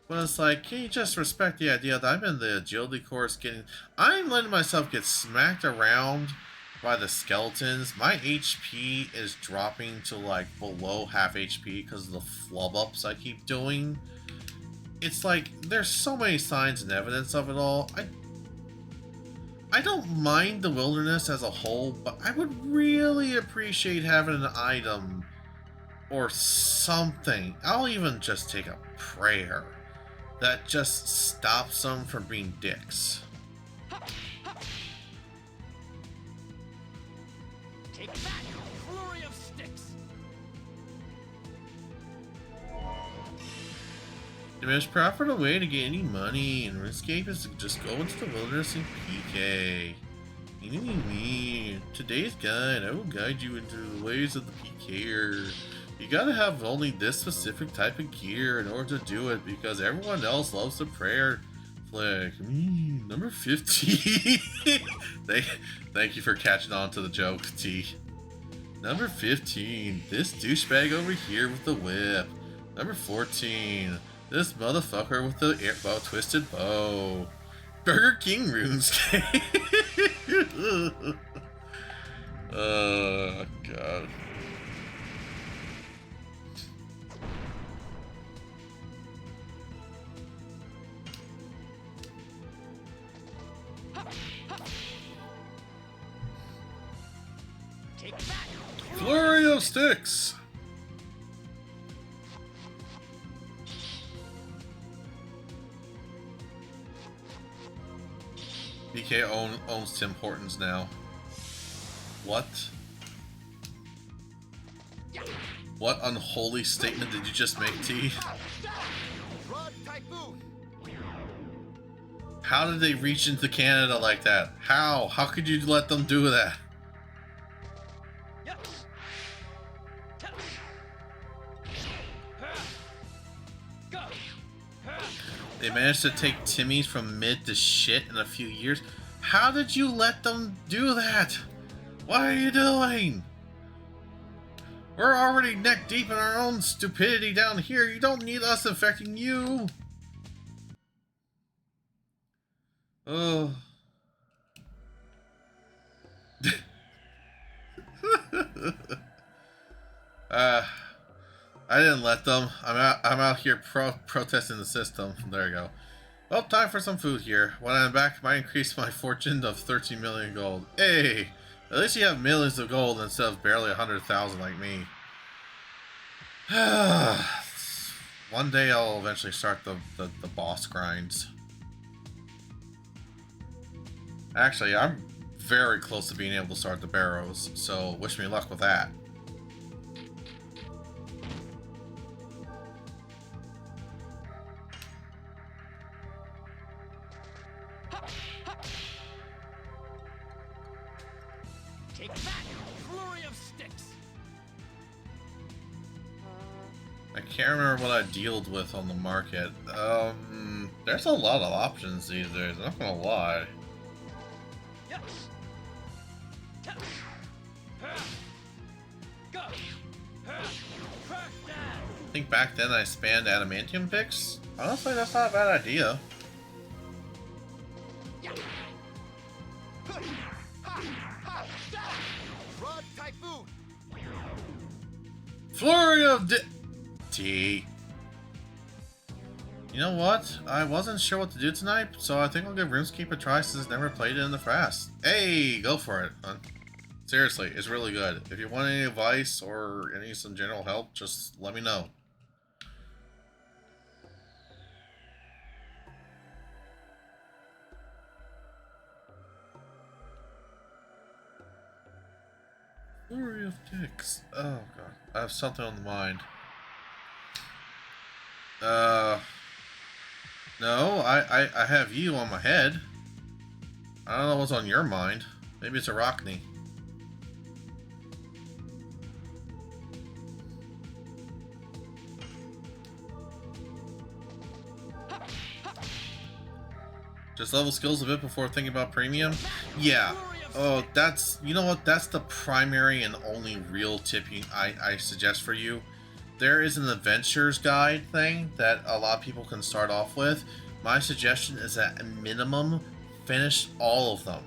But it's like, can you just respect the idea that I'm in the agility course I'm letting myself get smacked around by the skeletons. My HP is dropping to like below half HP because of the flub ups I keep doing. It's like, there's so many signs and evidence of it all. I don't mind the wilderness as a whole, but I would really appreciate having an item or something. I'll even just take a prayer that just stops them from being dicks. Take that, flurry of sticks. The most profitable way to get any money and escape is to just go into the wilderness and PK. Me. Today's guide, I will guide you into the ways of the PKer. You gotta have only this specific type of gear in order to do it, because everyone else loves the prayer flag. Number 15. Thank you for catching on to the joke, T. Number 15. This douchebag over here with the whip. Number 14. This motherfucker with the twisted bow. Burger King RuneScape. Oh, God. Take that. Flurry of sticks. BK owns Tim Hortons now. What? What unholy statement did you just make, T? How did they reach into Canada like that? How? How could you let them do that? They managed to take Timmy's from mid to shit in a few years. How did you let them do that? What are you doing? We're already neck deep in our own stupidity down here. You don't need us affecting you. Oh. I didn't let them. I'm out here protesting the system. There you go. Well, time for some food here. When I'm back, I might increase my fortune of 13 million gold. Hey, at least you have millions of gold instead of barely 100,000 like me. One day I'll eventually start the boss grinds. Actually, I'm very close to being able to start the barrows, so wish me luck with that. Take that, flurry of sticks. I can't remember what I dealt with on the market. There's a lot of options these days, I'm not gonna lie. I think back then I spammed adamantium picks. Honestly, that's not a bad idea. Flurry of T. You know what? I wasn't sure what to do tonight, so I think I'll give RuneScape a try since I've never played it in the past. Hey, go for it, man. Seriously, it's really good. If you want any advice or some general help, just let me know. Flurry of dicks. Oh god, I have something on the mind. No, I have you on my head. I don't know what's on your mind. Maybe it's Arachne. Just level skills a bit before thinking about premium? Yeah. Oh, that's... You know what? That's the primary and only real tip I suggest for you. There is an adventures guide thing that a lot of people can start off with. My suggestion is that at minimum, finish all of them.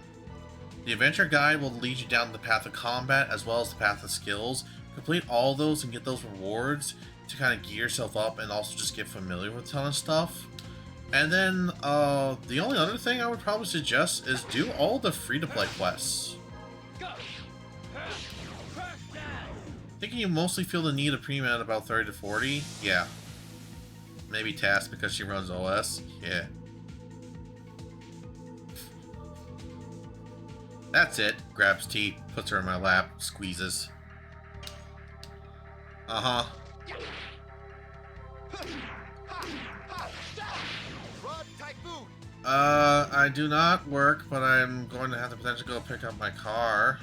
The adventure guide will lead you down the path of combat as well as the path of skills. Complete all those and get those rewards to kind of gear yourself up and also just get familiar with a ton of stuff. And then the only other thing I would probably suggest is do all the free-to-play quests. Thinking you mostly feel the need of premium at about 30 to 40? Yeah. Maybe Task because she runs OS? Yeah. That's it. Grabs T, puts her in my lap, squeezes. Uh-huh. I do not work, but I'm going to have to potentially go pick up my car.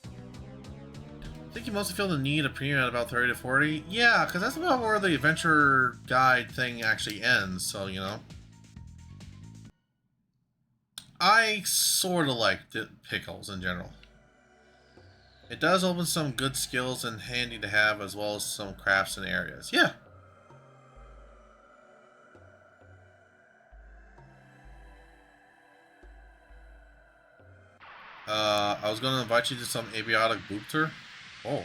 I think you mostly feel the need of premium at about 30 to 40. Yeah, because that's about where the adventure guide thing actually ends, so, you know. I sort of like the pickles in general. It does open some good skills and handy to have, as well as some crafts and areas. Yeah. I was going to invite you to some abiotic boopter. Oh.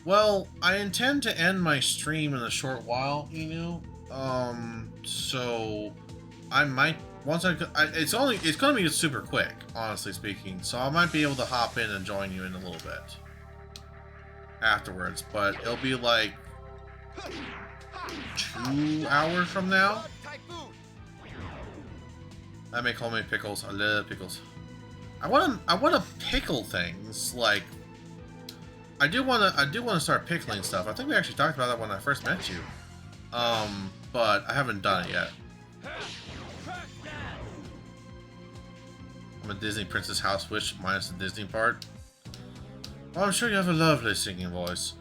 Well, I intend to end my stream in a short while, Inu. So I might it's gonna be super quick, honestly speaking. So I might be able to hop in and join you in a little bit afterwards, but it'll be like 2 hours from now. I make homemade pickles. I love pickles. I wanna pickle things. Like I do wanna start pickling stuff. I think we actually talked about that when I first met you. But I haven't done it yet. I'm a Disney Princess House Witch minus the Disney part. Well, I'm sure you have a lovely singing voice.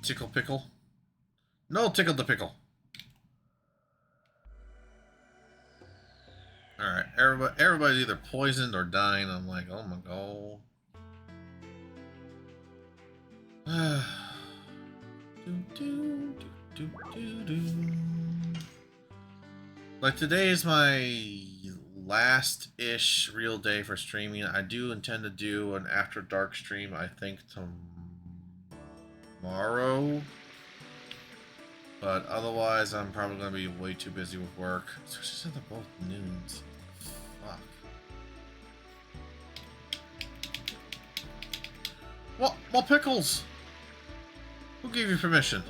tickle pickle. No tickle the pickle. Alright, everybody's either poisoned or dying. I'm like, oh my god. Like, today is my last-ish real day for streaming. I do intend to do an After Dark stream, I think, tomorrow. But otherwise, I'm probably going to be way too busy with work. Especially since they're both noons. Fuck. What? Well, pickles! Who gave you permission?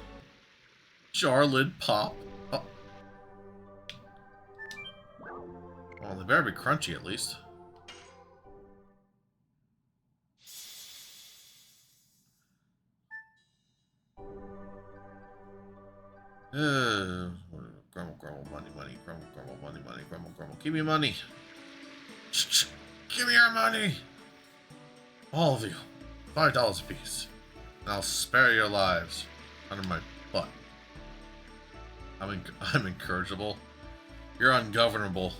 Jar lid pop. Oh. Well, they better be crunchy at least. Grumble, grumble, money, money, grumble, grumble, money, money, grumble, grumble. Give me money. Give me your money. All of you. $5 a piece. And I'll spare your lives. Under my butt. I'm incorrigible. You're ungovernable.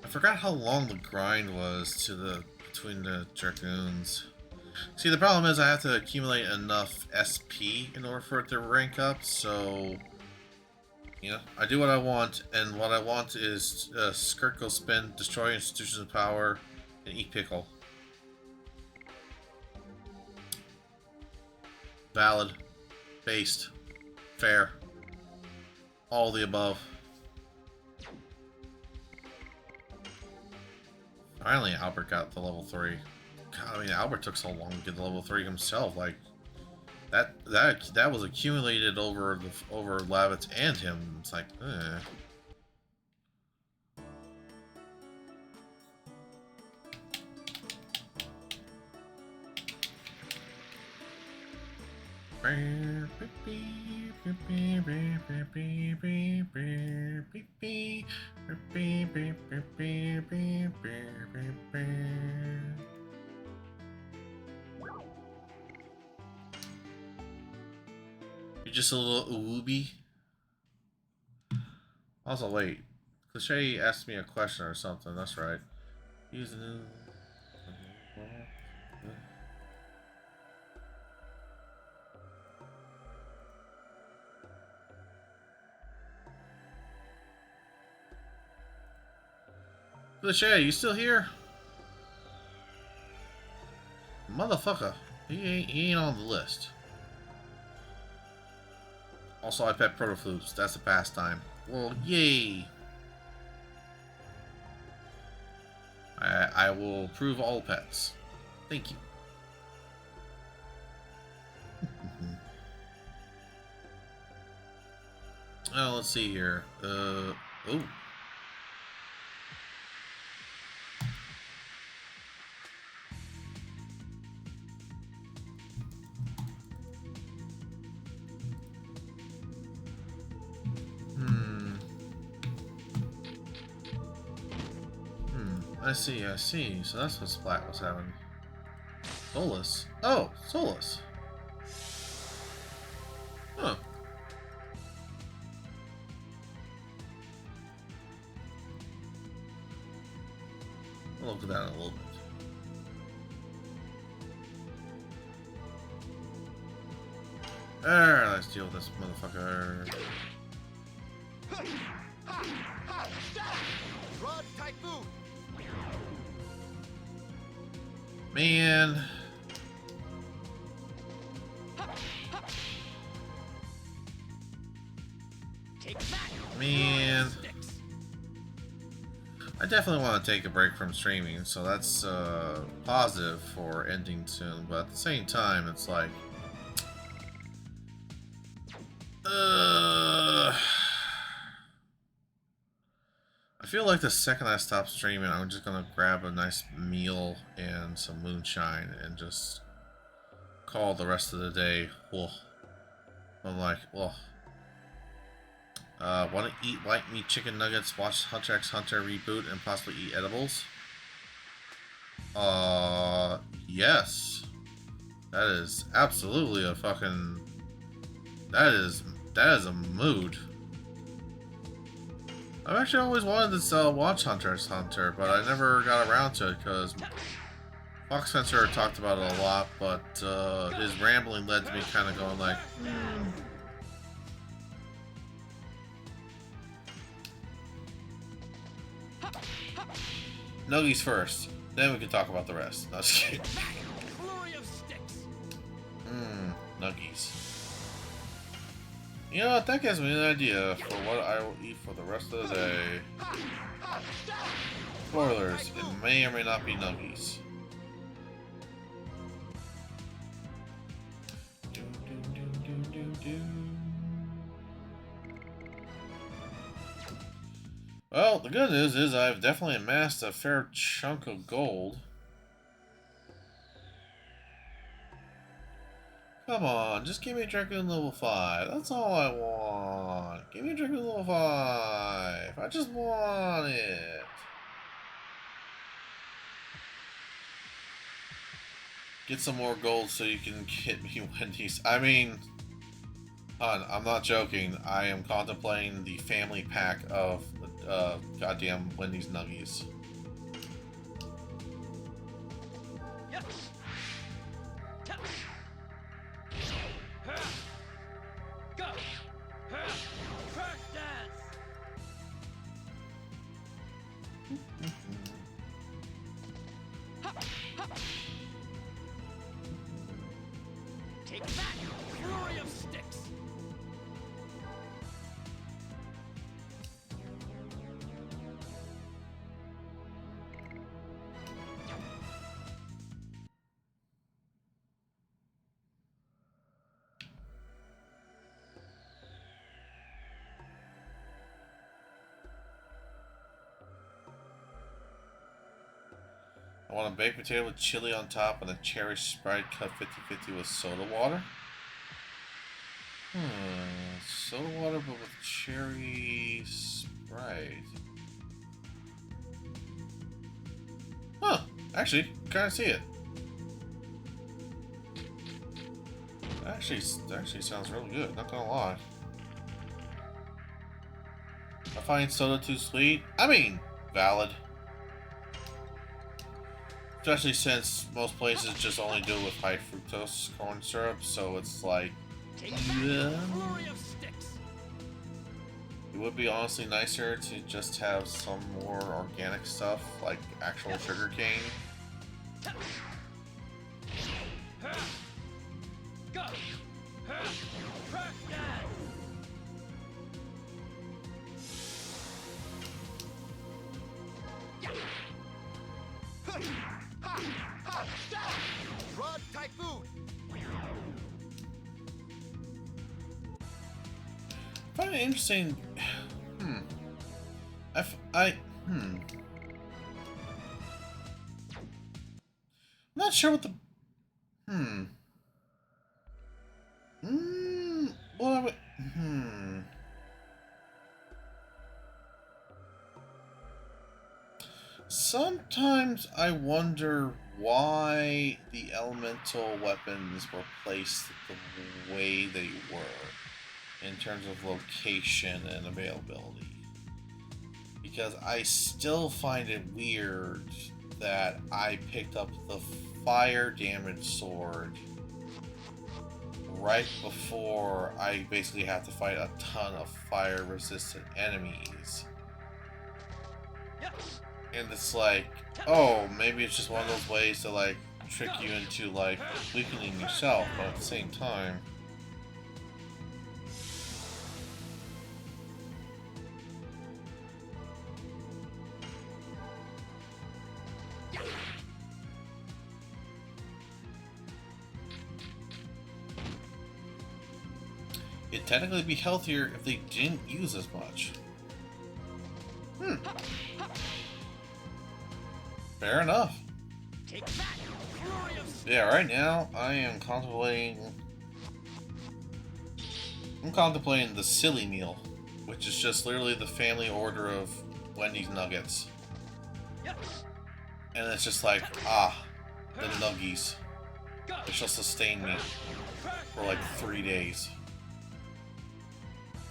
I forgot how long the grind was between the Dragoons. See, the problem is I have to accumulate enough SP in order for it to rank up, so you know, I do what I want, and what I want is skirt go spin, destroy institutions of power, and eat pickle. Valid. Based. Fair. All the above. Finally, Albert got to level 3. God, I mean, Albert took so long to get to level 3 himself. Like, that was accumulated over Lavitz and him. It's like, eh. You're just a little ooby. Also, wait. Cliche asked me a question or something. That's right. Use new. Cliche, you still here? Motherfucker. He ain't on the list. Also, I pet Protofloops. That's a pastime. Well, yay! I will approve all pets. Thank you. Oh, let's see here. Oh. I see. So that's what Splat was having. Solus. Oh, Solus. Huh. I'll look at that in a little bit. Alright, let's deal with this motherfucker. Rod Typhoon! Man. Man. I definitely want to take a break from streaming, so that's positive for ending soon, but at the same time, it's like... feel like the second I stop streaming, I'm just gonna grab a nice meal and some moonshine and just call the rest of the day. Well, I'm like, well, want to eat white meat chicken nuggets, watch Hunter x Hunter reboot, and possibly eat edibles? Yes. That is absolutely a fucking... That is a mood. I've actually always wanted to watch Hunter x Hunter, but I never got around to it because Fox Spencer talked about it a lot, but his rambling led to me kind of going like, Nuggies first, then we can talk about the rest. No, just kidding. Flurry of sticks. Nuggies. You know what? That gives me an idea for what I will eat for the rest of the day. Spoilers, it may or may not be nuggies. Well, the good news is I've definitely amassed a fair chunk of gold. Come on, just give me Dragooning level 5. That's all I want. Give me Dragooning level 5. I just want it. Get some more gold so you can get me Wendy's. I mean, I'm not joking. I am contemplating the family pack of goddamn Wendy's Nuggies. Yep. Go. Crack dance. Take that, flurry of sticks. I want a baked potato with chili on top and a cherry Sprite cut 50-50 with soda water. Soda water but with cherry Sprite. Huh, actually, kind of see it. That actually sounds really good, not gonna lie. I find soda too sweet. I mean, valid. Especially since most places just only do it with high fructose corn syrup, so it's like, yeah. Flurry of sticks. It would be honestly nicer to just have some more organic stuff, like actual sugar cane. Go. Crack dance. Rod Typhoon! I find it interesting. I'm not sure what the. What I would. Sometimes I wonder why the elemental weapons were placed the way they were in terms of location and availability. Because I still find it weird that I picked up the fire damage sword right before I basically have to fight a ton of fire resistant enemies. And it's like, oh, maybe it's just one of those ways to like trick you into like weakening yourself, but at the same time, it'd technically be healthier if they didn't use as much. Fair enough. Take that, flurry of sticks. Yeah, right now I am contemplating. I'm contemplating the silly meal, which is just literally the family order of Wendy's nuggets. Yep. And it's just like, the nuggies. It shall sustain me for like 3 days.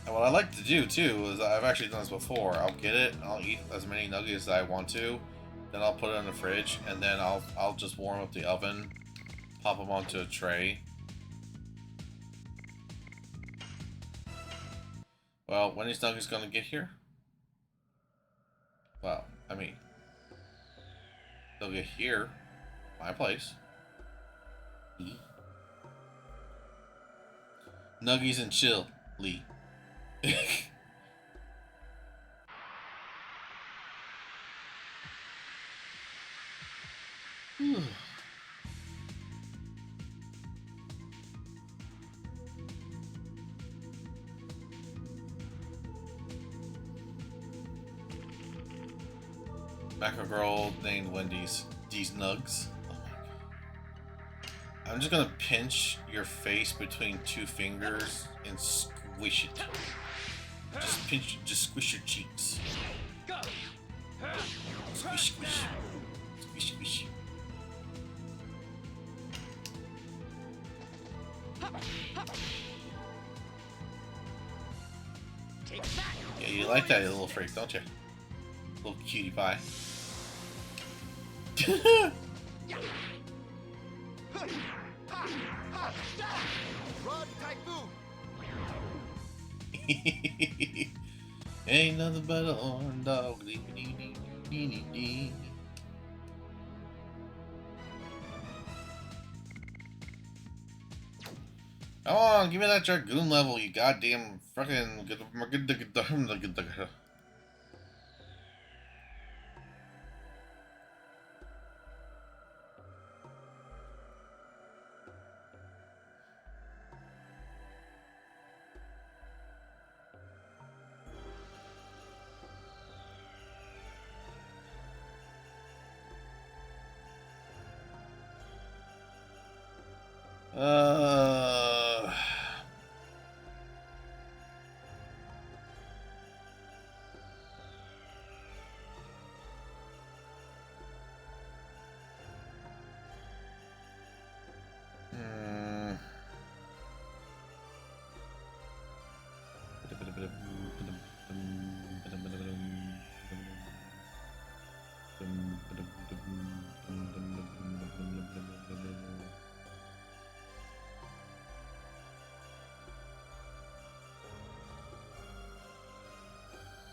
And what I like to do too is I've actually done this before. I'll get it, and I'll eat as many nuggets as I want to. Then I'll put it in the fridge, and then I'll just warm up the oven, pop them onto a tray. Well, when is Nuggets gonna get here? Well, I mean, they'll get here, my place. Nuggies and chill, Lee. Macro girl named Wendy's. These nugs. Oh my god. I'm just gonna pinch your face between 2 fingers and squish it. Just pinch, just squish your cheeks. Squish, squish. Squish, squish. Take that. Yeah, you like that, you little freak, don't you? Little cutie pie. Run, Typhoon! Ain't nothing but a horn dog. Dee, dee, dee, dee, dee, dee. Come on, give me that Dragoon level, you goddamn fucking. Uh.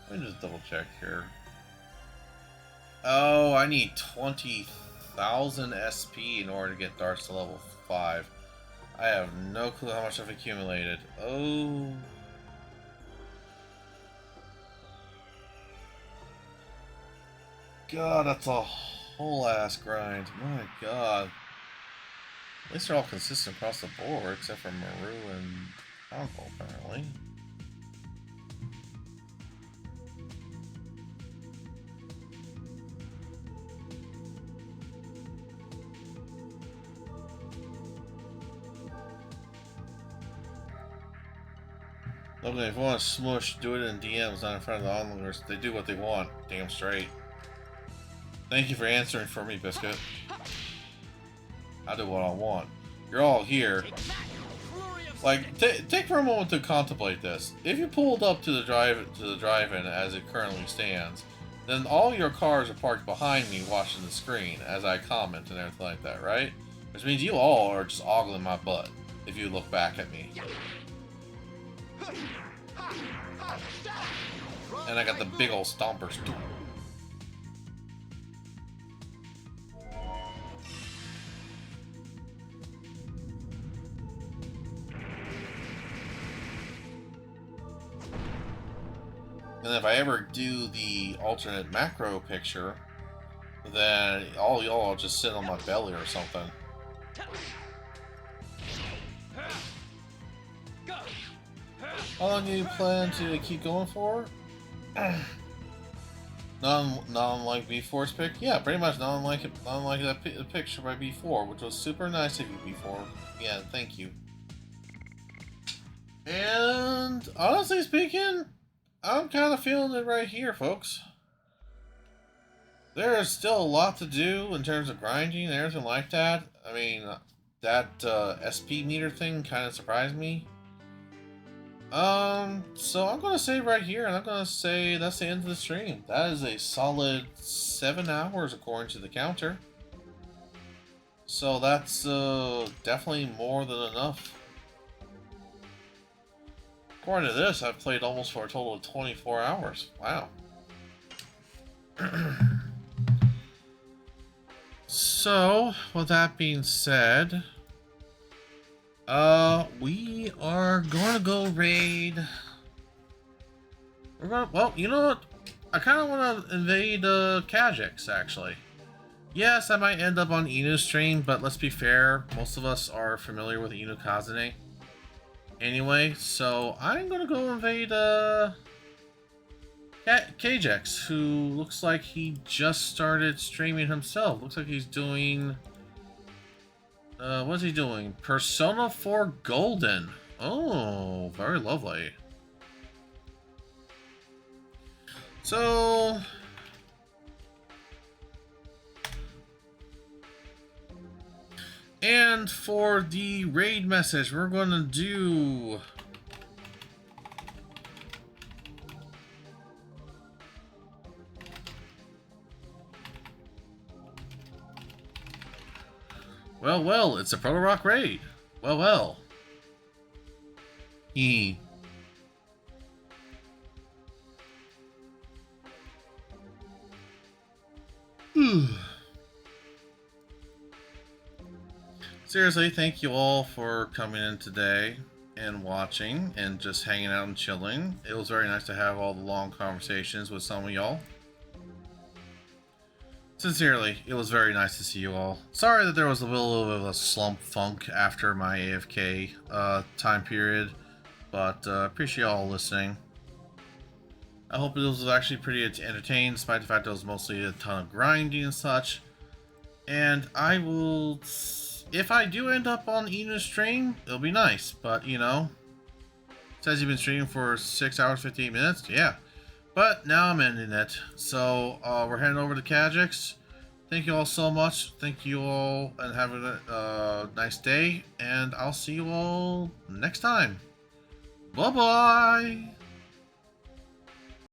Let me just double check here. Oh, I need 20,000 SP in order to get darts to level 5. I have no clue how much I've accumulated. Oh. God, that's a whole ass grind. My god. At least they're all consistent across the board, except for Maru and Downfall, apparently. Logan, if you want to smush, do it in DMs, not in front of the onlookers. They do what they want. Damn straight. Thank you for answering for me, Biscuit. I do what I want. You're all here. Like, take for a moment to contemplate this. If you pulled up to the drive-in as it currently stands, then all your cars are parked behind me watching the screen as I comment and everything like that, right? Which means you all are just ogling my butt if you look back at me. And I got the big old stompers too. And if I ever do the alternate macro picture, then all y'all just sit on my belly or something. How long do you plan to keep going for? Not unlike B4's pick. Yeah, pretty much not unlike that picture by B4, which was super nice of you, B4. Yeah, thank you. And honestly speaking, I'm kind of feeling it right here, folks. There is still a lot to do in terms of grinding and everything like that. I mean, that SP meter thing kind of surprised me. So I'm gonna say right here, and I'm gonna say that's the end of the stream. That is a solid 7 hours according to the counter. So that's definitely more than enough. According to this, I've played almost for a total of 24 hours. Wow. So, with that being said, we are gonna go raid. Well, you know what? I kind of want to invade, Kajix, actually. Yes, I might end up on Inu's stream, but let's be fair, most of us are familiar with Inu Kazane. Anyway, so I'm gonna go invade, Kajix, who looks like he just started streaming himself. Looks like he's doing... what's he doing? Persona 4 Golden. Oh, very lovely. So... And for the raid message, we're going to do... Well, well, it's a Protoroc raid. Well, well. Seriously, thank you all for coming in today and watching and just hanging out and chilling. It was very nice to have all the long conversations with some of y'all. Sincerely, it was very nice to see you all. Sorry that there was a little bit of a slump funk after my AFK time period, but appreciate y'all listening. I hope it was actually pretty entertaining, despite the fact that it was mostly a ton of grinding and such. And I will... If I do end up on Inu's stream, it'll be nice, but you know, says you've been streaming for 6 hours, 58 minutes, yeah. But now I'm ending it, so we're heading over to Kajix. Thank you all so much, thank you all, and have a nice day, and I'll see you all next time. Bye-bye!